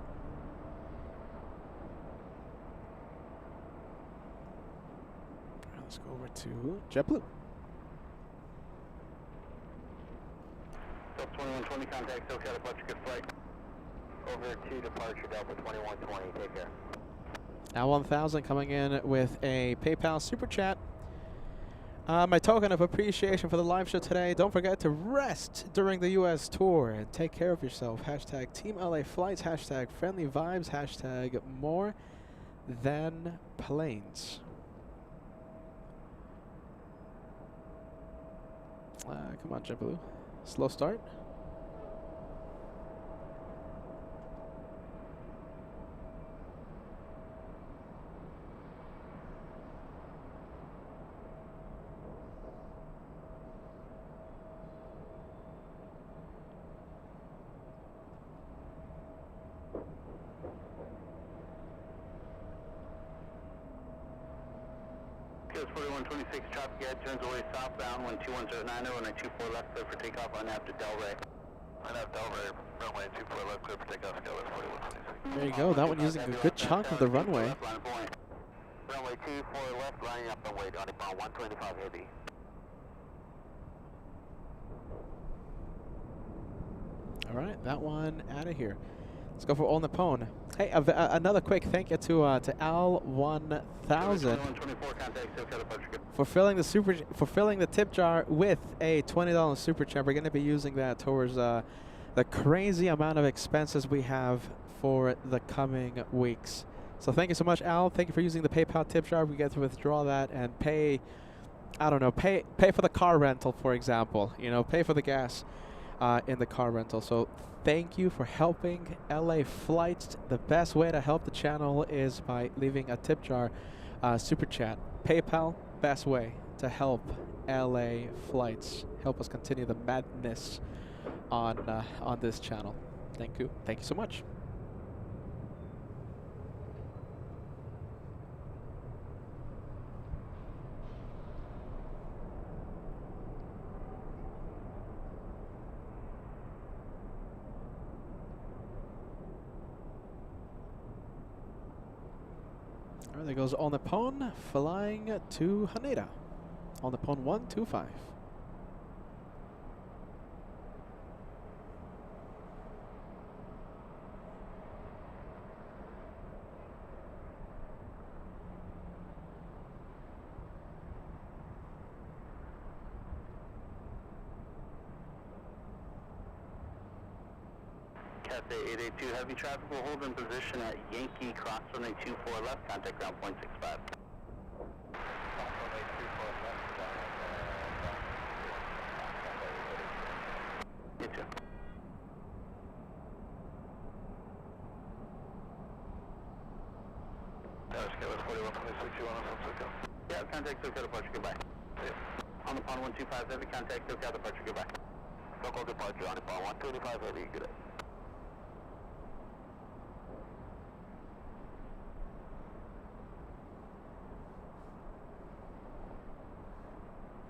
Let's go over to JetBlue. 2120, contact SoCal departure, good flight. Over to departure, Delta 2120, take care. Now 1000 coming in with a PayPal Super Chat. My token of appreciation for the live show today. Don't forget to rest during the U.S. tour and take care of yourself. Hashtag Team LA Flights. Hashtag Friendly Vibes. Hashtag More Than Planes. Come on, JetBlue. Slow start. Kils 4126, traffic ahead, turns away southbound, 12109, runway 24 left, clear for takeoff, on after Delray. On after Delray, runway 24 left, clear for takeoff, Kils 4126. There you go, that one using a good chunk of the runway. Runway 24 left, lining up and wait, on about 125 heavy. All right, that one out of here. Let's go for All Nippon. Hey, another quick thank you to Al1000 for filling the tip jar with a $20 super chat. We're going to be using that towards the crazy amount of expenses we have for the coming weeks. So thank you so much, Al. Thank you for using the PayPal tip jar. We get to withdraw that and pay, I don't know, pay for the car rental, for example. You know, pay for the gas in the car rental. So thank you for helping LA Flights. The best way to help the channel is by leaving a tip jar super chat. PayPal, best way to help LA Flights. Help us continue the madness on this channel. Thank you. Thank you so much. All right, there goes All Nippon flying to Haneda. All Nippon 125. Cathay 882, heavy traffic will hold in position at Yankee cross runway 24 left, contact ground point 65. You too. Yeah, contact SoCal departure, goodbye. On the pond 125, heavy contact SoCal departure, goodbye. Local departure on the pond 125, heavy, good day.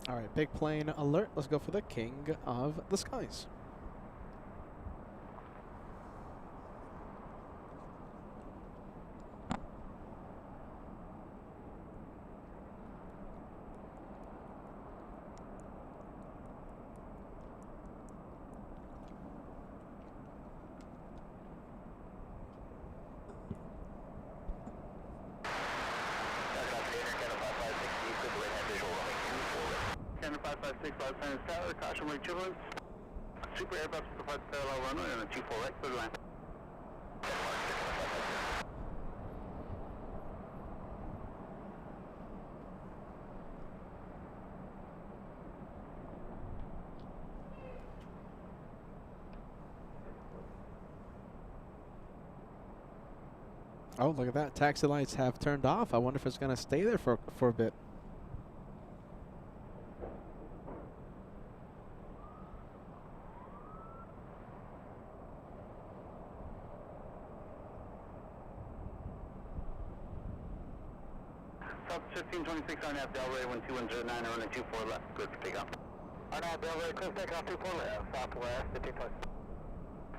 All right, big plane alert. Let's go for the king of the skies. Canada 556, Los Angeles Tower, caution wake turbulence. Super Airbus with the flight parallel runway and a 24 right, clear to land. Oh, look at that. Taxi lights have turned off. I wonder if it's going to stay there for a bit. South 1526 RNAV Delray 12109, runway 24 left, good for takeoff. RNAV Delray, clear takeoff 24 left, southwest, 15 plus.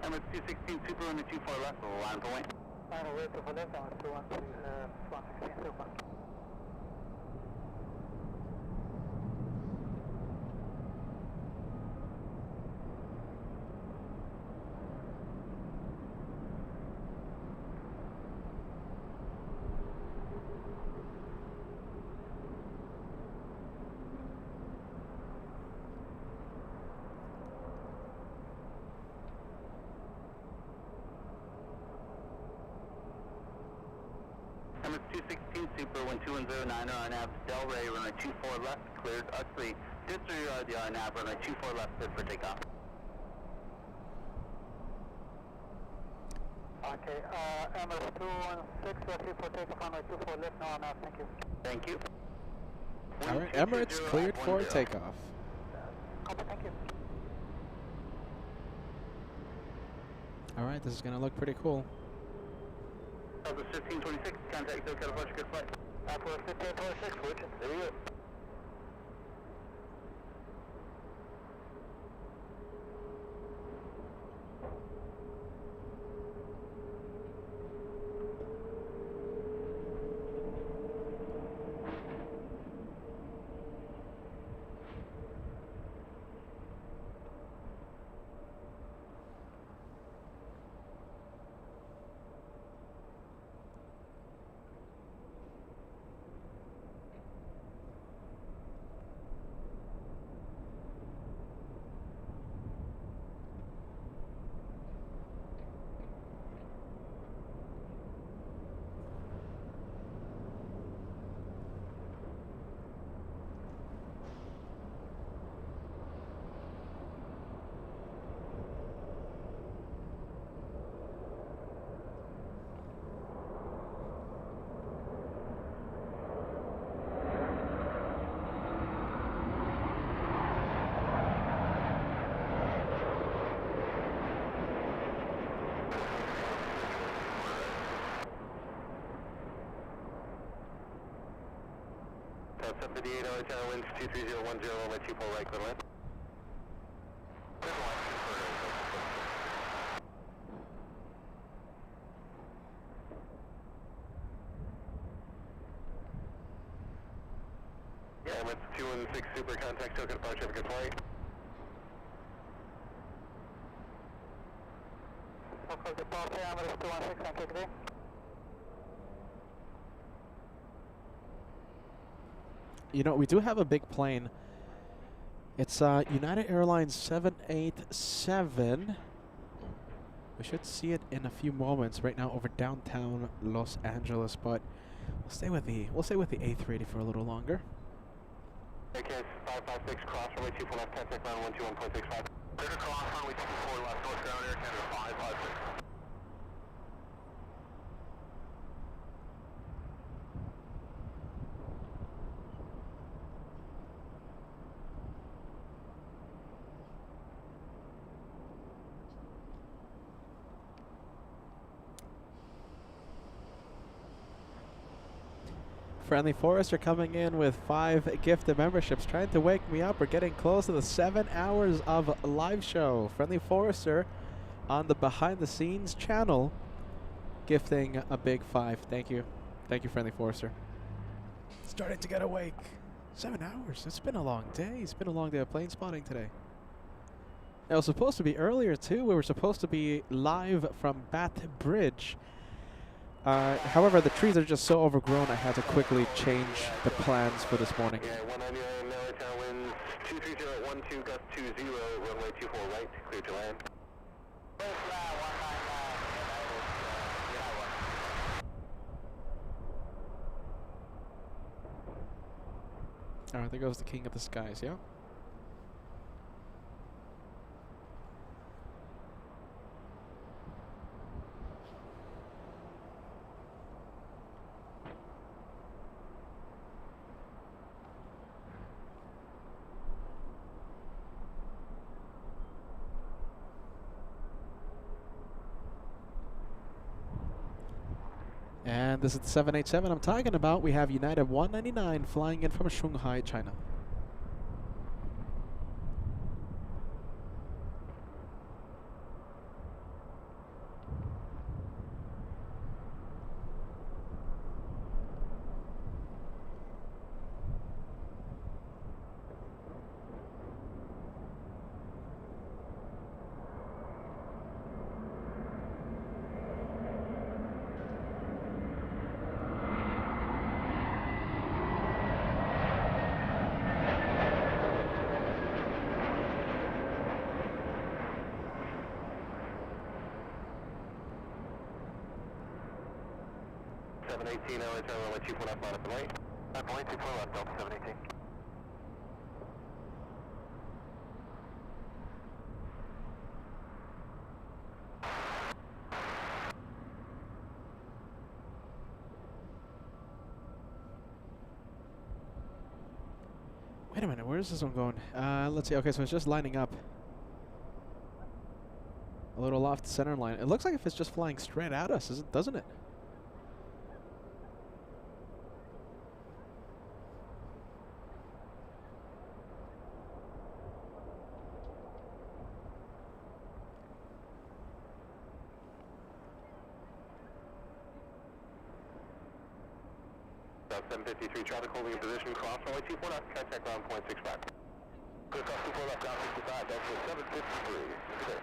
Emirates 216 Super, runway 24 left, line for wing. Final way to left, on 116 Super. Emirates 216 Super, 12109, RNAV Delray, runway 24 left, cleared, actually, disregard the RNAV, runway 24 left, good for takeoff. Okay, Emirates 216, ready for takeoff, runway 24 left, no RNAV, thank you. Thank you. All right, Emirates cleared for takeoff. Copy, thank you. All right, this is going to look pretty cool. Southwest 1526, contact SoCal departure, good flight. Southwest 1526, Richard, there we go. South 758, LHR winds 23010, runway 24 right, clear land. Yeah, Emirates 216 Super, contact token departure, have a good flight. Local departure, Emirates 216, and take day. You know, we do have a big plane. It's United Airlines 787. We should see it in a few moments right now over downtown Los Angeles, but we'll stay with the A380 for a little longer. AKS 556, cross runway 24 left, contact ground 121.65. Clear to cross runway 24 left, north ground Air Canada 556. Friendly Forester coming in with 5 gifted memberships, trying to wake me up. We're getting close to the 7 hours of live show. Friendly Forester on the behind the scenes channel, gifting a big 5. Thank you. Thank you, Friendly Forester. Starting to get awake. 7 hours. It's been a long day. It's been a long day of plane spotting today. It was supposed to be earlier too. We were supposed to be live from Bath Bridge. However, the trees are just so overgrown, I had to quickly change the plans for this morning. Yeah, 199, LHR winds 23012, gust 20, runway 24 right, clear to land. Alright, there goes the king of the skies, yeah? And this is the 787 I'm talking about. We have United 199 flying in from Shanghai, China. LHR runway 24 left, line up and right. Runway 24 left, Delta 718. Wait a minute, where is this one going? Let's see. Okay, so it's just lining up. A little off the center line. It looks like if it's just flying straight at us, doesn't it? South 753, traffic holding in position, cross runway 24 left, contact ground 0.65. Clear cross 24 left, ground 65, that's for 753. Good.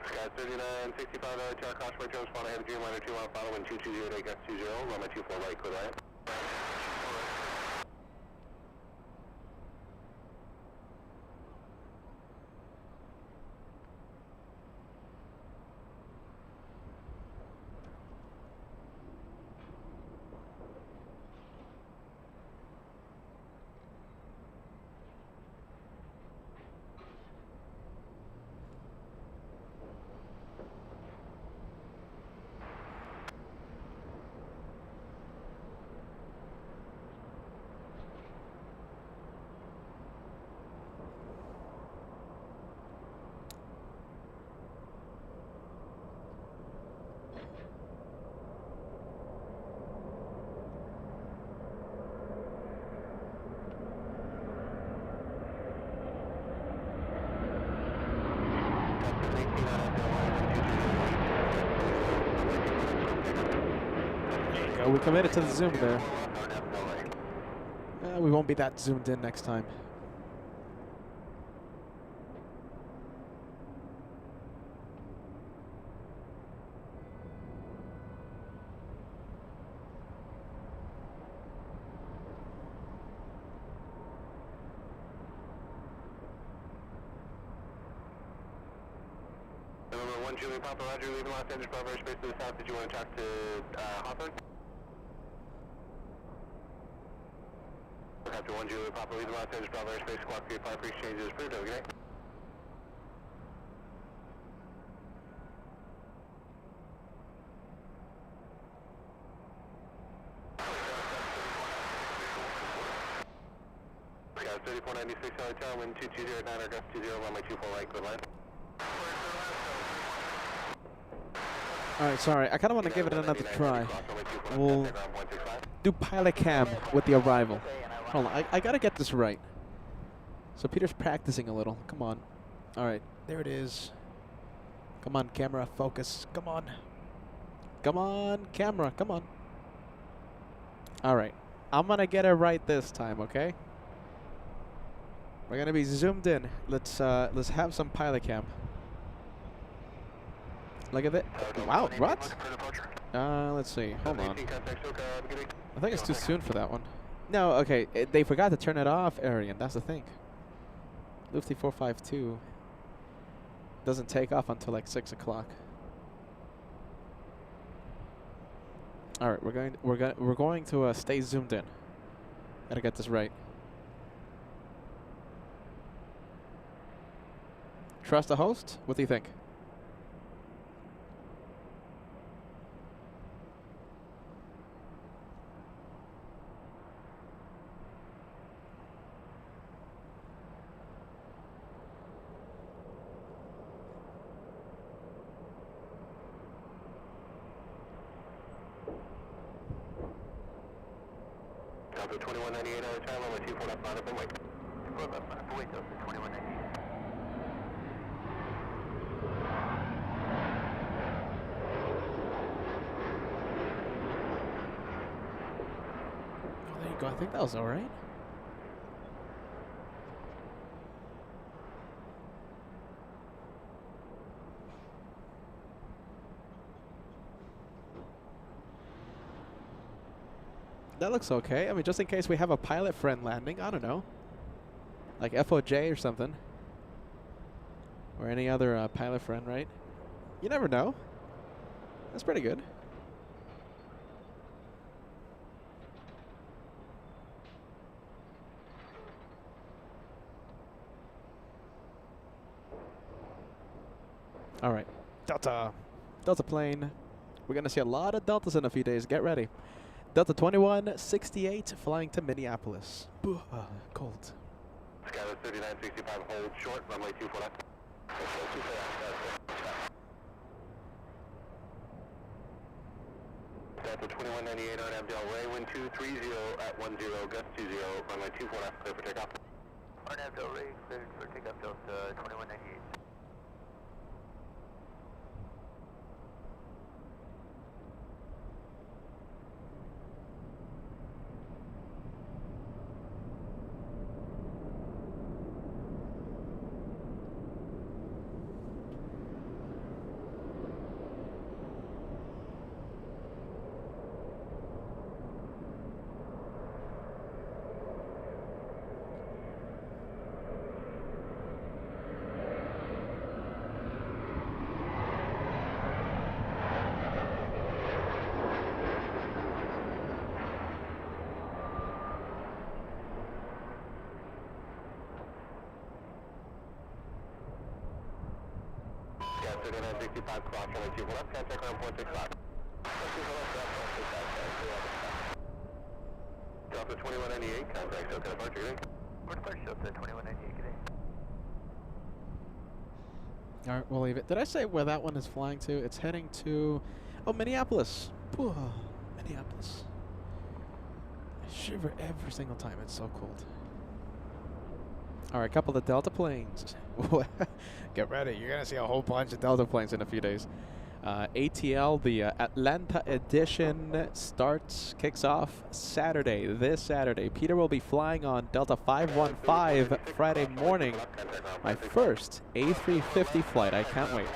Sky 3965, LHR, crossway Jones, spawn ahead of Dreamliner 2 mile, final wind 220, take S20, runway 24 right, clear right. Are we committed to the zoom there? We won't be that zoomed in next time. November 1 Julie Papa Roger, leaving Los Angeles, Bravo airspace to the south. Did you want to talk to Hawthorne? After 1 Julie Papa, leaving Los Angeles, Bravo airspace, squawk 35 for exchange is approved. Okay. Scout 3496 Hotel, wind 2209, or gust 20, runway 24 right, good line. Alright, sorry. I kind of want to give it another try. We'll do pilot cam with the arrival. Hold on. I got to get this right. So Peter's practicing a little. Come on. Alright. There it is. Come on, camera. Focus. Come on. Come on, camera. Come on. Alright. I'm going to get it right this time, okay? We're going to be zoomed in. Let's have some pilot cam. Look at it. Wow, what? Let's see. Hold on. I think it's too soon for that one. No, okay. They forgot to turn it off, Arian. That's the thing. Lufty 452 doesn't take off until like 6 o'clock. All right, we're going to stay zoomed in. Gotta get this right. Trust the host? What do you think? Delta 2198 out of time, runway 24 left, line up and wait. 24 left, line up and wait, Delta 2198. Oh, there you go. I think that was all right. That looks okay. I mean, just in case we have a pilot friend landing. I don't know. Like FOJ or something. Or any other pilot friend, right? You never know. That's pretty good. All right. Delta. Delta plane. We're going to see a lot of Deltas in a few days. Get ready. Delta 2168 flying to Minneapolis. Cold. Skyler 3965, hold short, runway 24 left. Delta 2198 on Abdel Ray, wind 230 at 10, gust 20, runway 24 left, clear for takeoff. On Abdel Ray, cleared for takeoff, Delta 2198. Scout 3965, cross runway 24 left, contact ground 465. Delta 2198, contact SoCal departure, good day. Departure, Delta 2198, good day. All right, we'll leave it. Did I say where that one is flying to? It's heading to, Minneapolis. Minneapolis. I shiver every single time. It's so cold. All right, couple of Delta planes. Get ready. You're going to see a whole bunch of Delta planes in a few days. ATL, the Atlanta edition, kicks off Saturday, this Saturday. Peter will be flying on Delta 515 Friday morning. My first A350 flight. I can't wait.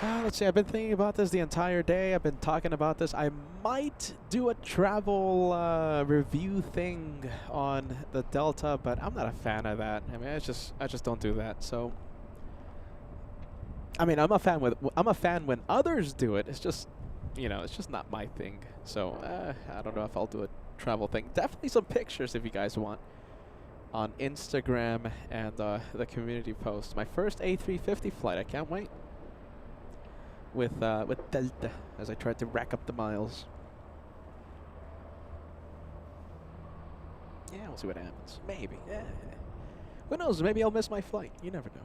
Let's see, I've been thinking about this the entire day. I've been talking about this. I might do a travel review thing on the Delta, but I'm not a fan of that. I mean, I just don't do that. So, I mean, I'm a fan when others do it. It's just, you know, it's just not my thing. So, I don't know if I'll do a travel thing. Definitely some pictures if you guys want on Instagram and the community post. My first A350 flight. I can't wait. With Delta, as I tried to rack up the miles. Yeah, we'll see what happens. Maybe. Yeah. Who knows? Maybe I'll miss my flight. You never know.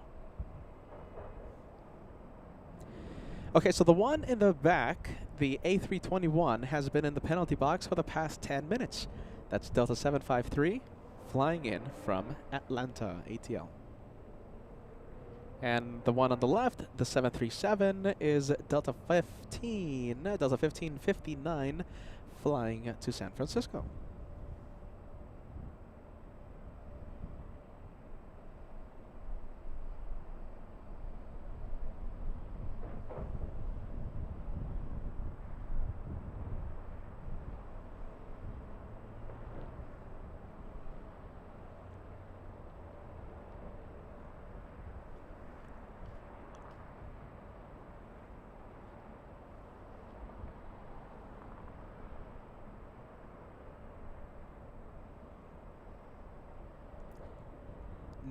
Okay, so the one in the back, the A321, has been in the penalty box for the past 10 minutes. That's Delta 753 flying in from Atlanta, ATL. And the one on the left, the 737, is Delta 1559, flying to San Francisco.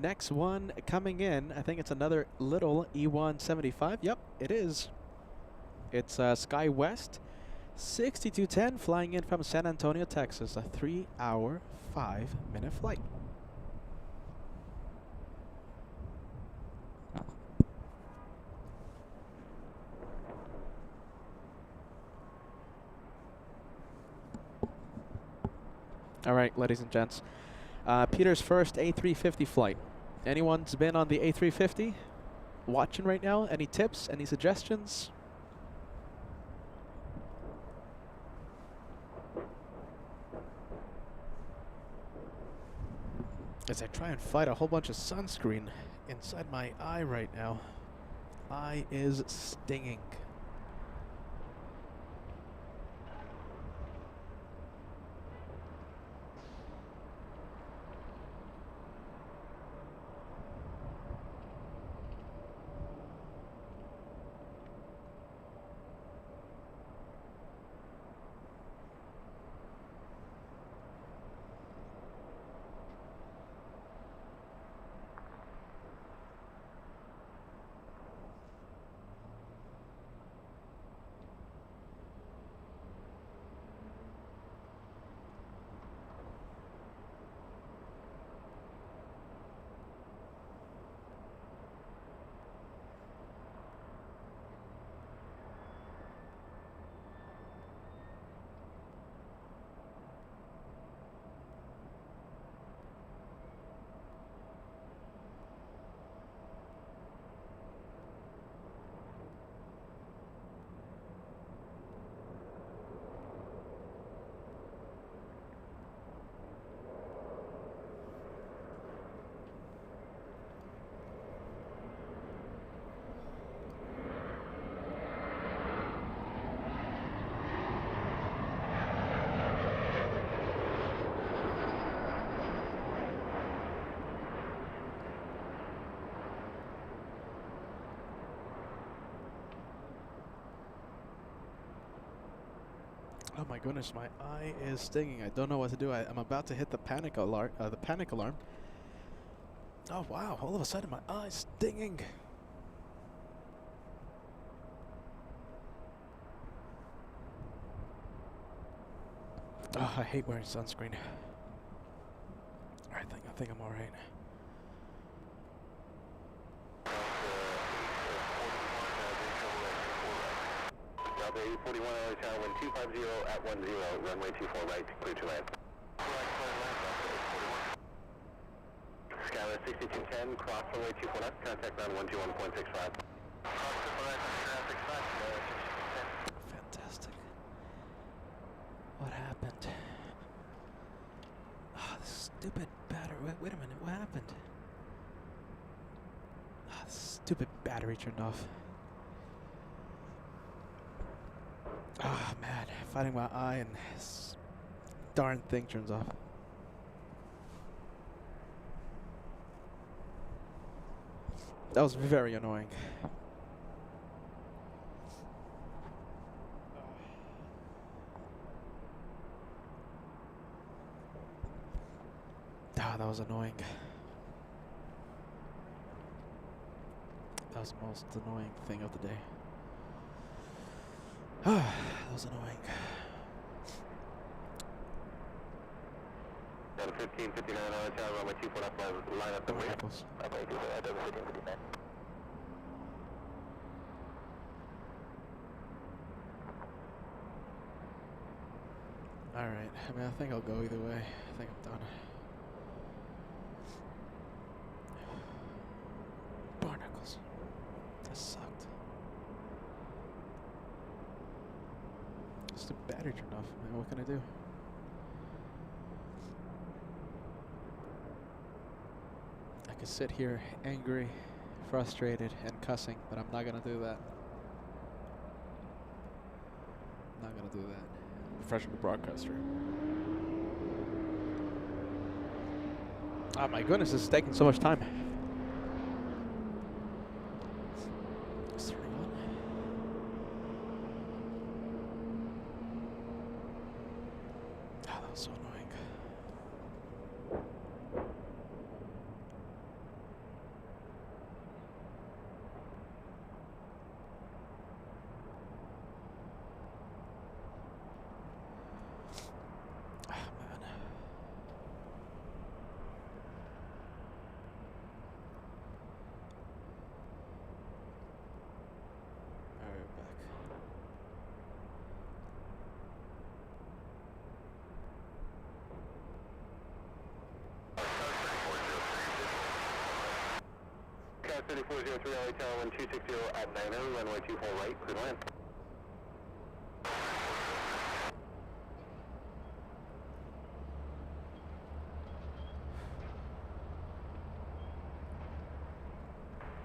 Next one coming in, I think it's another little E175. Yep, it is. It's SkyWest 6210 flying in from San Antonio, Texas. A 3-hour, 5-minute flight. All right, ladies and gents. Peter's first A350 flight. Anyone's been on the A350 watching right now? Any tips? Any suggestions? As I try and fight a whole bunch of sunscreen inside my eye right now. Eye is stinging. Oh my goodness, my eye is stinging. I don't know what to do. I'm about to hit the panic alarm. Oh wow! All of a sudden, my eye's stinging. Oh, I hate wearing sunscreen. I think I'm all right. Delta 841 Tower, wind 250 at 10, runway 24 right, clear to land. Skywest 6210, cross runway 24 left, contact ground 121.65. minute, what happened? Ah, stupid battery turned off. Ah, man, fighting my eye and this darn thing turns off. That was very annoying. Ah, that was annoying. That was the most annoying thing of the day. Ah, that was annoying. 1559 on the tower, runway 24 left, line up the way. Close. Okay, 1559. Alright, I mean, I think I'll go either way. I think I'm done. Barnacles. That sucked. Just the battery turned off. I mean, what can I do? I could sit here angry, frustrated, and cussing, but I'm not gonna do that. Not gonna do that. Professional broadcaster. Oh my goodness, this is taking so much time. It's turning on. Oh, that was so annoying. Cat 3403 LA Tower 1260 at 90, runway 24 right, clear to land.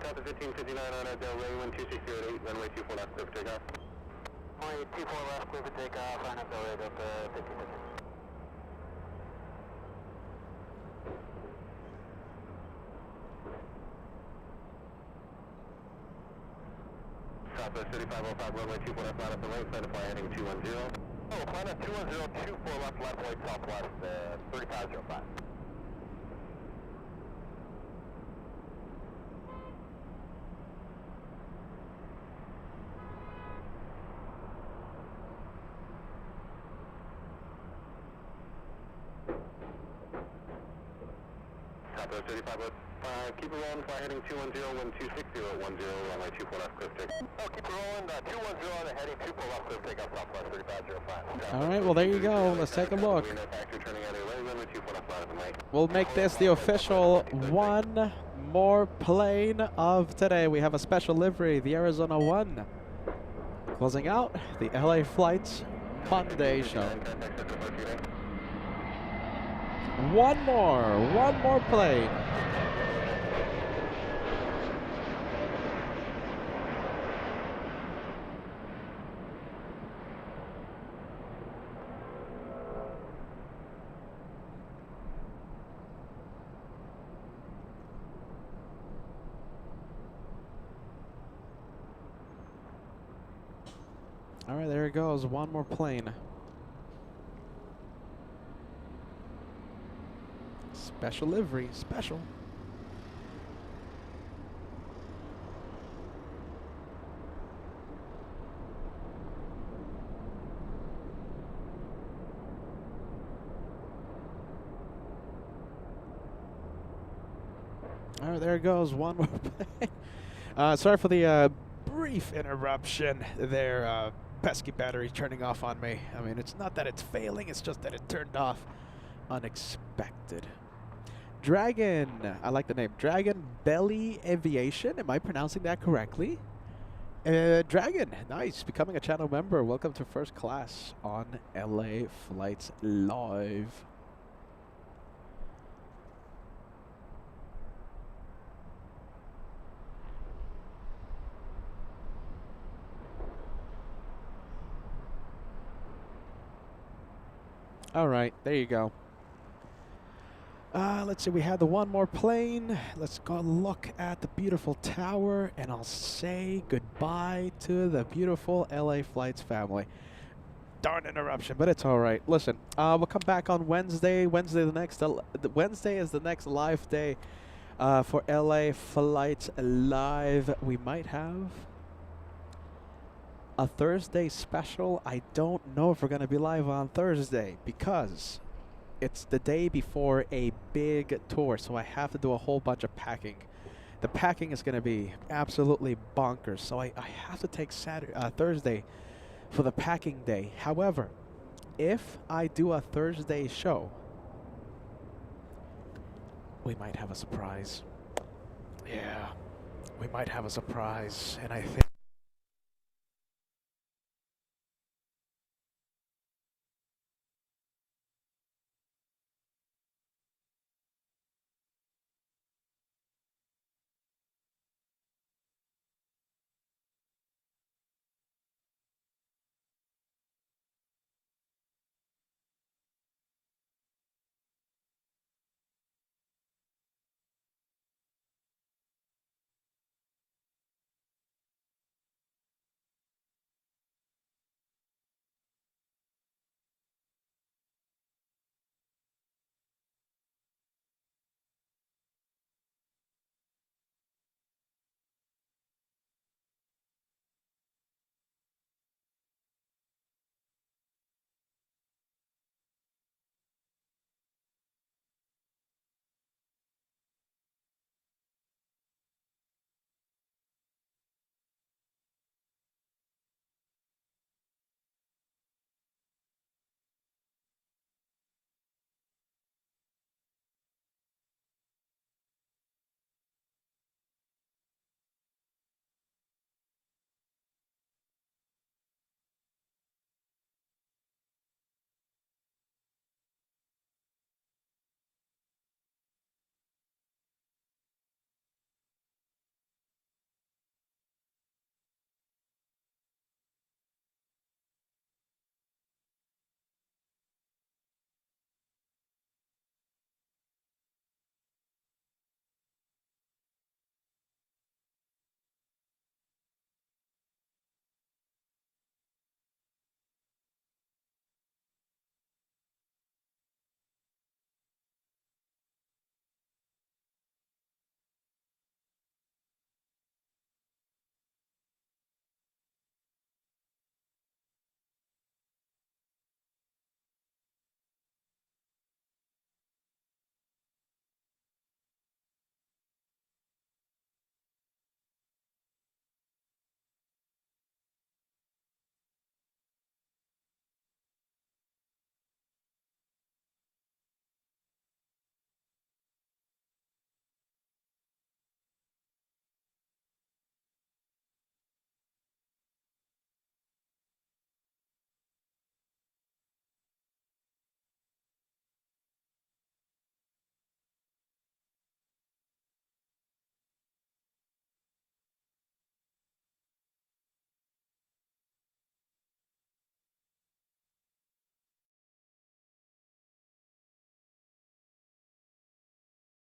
Delta 1559 on at Del Rey, 1260 at 8, runway 24 left, clear for takeoff. Runway 24 left, clear for takeoff, line up the way, Delta 1559. Southwest 3505, runway 24 left, line up the right, plan to fly heading 210. Oh, climb at 210, 24 left, left, right, southwest, 3505. Southwest 3505, keep it rolling, fly heading 210, wind 260 at 10, runway 24 left, clear for takeoff. Oh, keep it rolling, 210 on the heading, 24 left, clear for takeoff, southwest, 3505. All right, well, there you go. Let's take a look. We'll make this the official one more plane of today. We have a special livery, the Arizona 1. Closing out the LA Flights Monday show. One more plane. All right, there it goes. One more plane. Special livery, special. All right, there it goes. One more plane. Sorry for the brief interruption there. Pesky battery turning off on me. I mean, it's not that it's failing, it's just that it turned off unexpected. Dragon, I like the name. Dragon Belly Aviation. Am I pronouncing that correctly? Dragon, nice. Becoming a channel member. Welcome to first class on LA Flights Live. All right, there you go. Let's see, we had the one more plane. Let's go look at the beautiful tower, and I'll say goodbye to the beautiful LA Flights family. Darn interruption, but it's all right. Listen, we'll come back on Wednesday. Wednesday is the next live day for LA Flights Live. We might have a Thursday special. I don't know if we're going to be live on Thursday because it's the day before a big tour, so I have to do a whole bunch of packing. The packing is going to be absolutely bonkers, so I have to take Thursday for the packing day. However, if I do a Thursday show, we might have a surprise. Yeah, we might have a surprise, and I think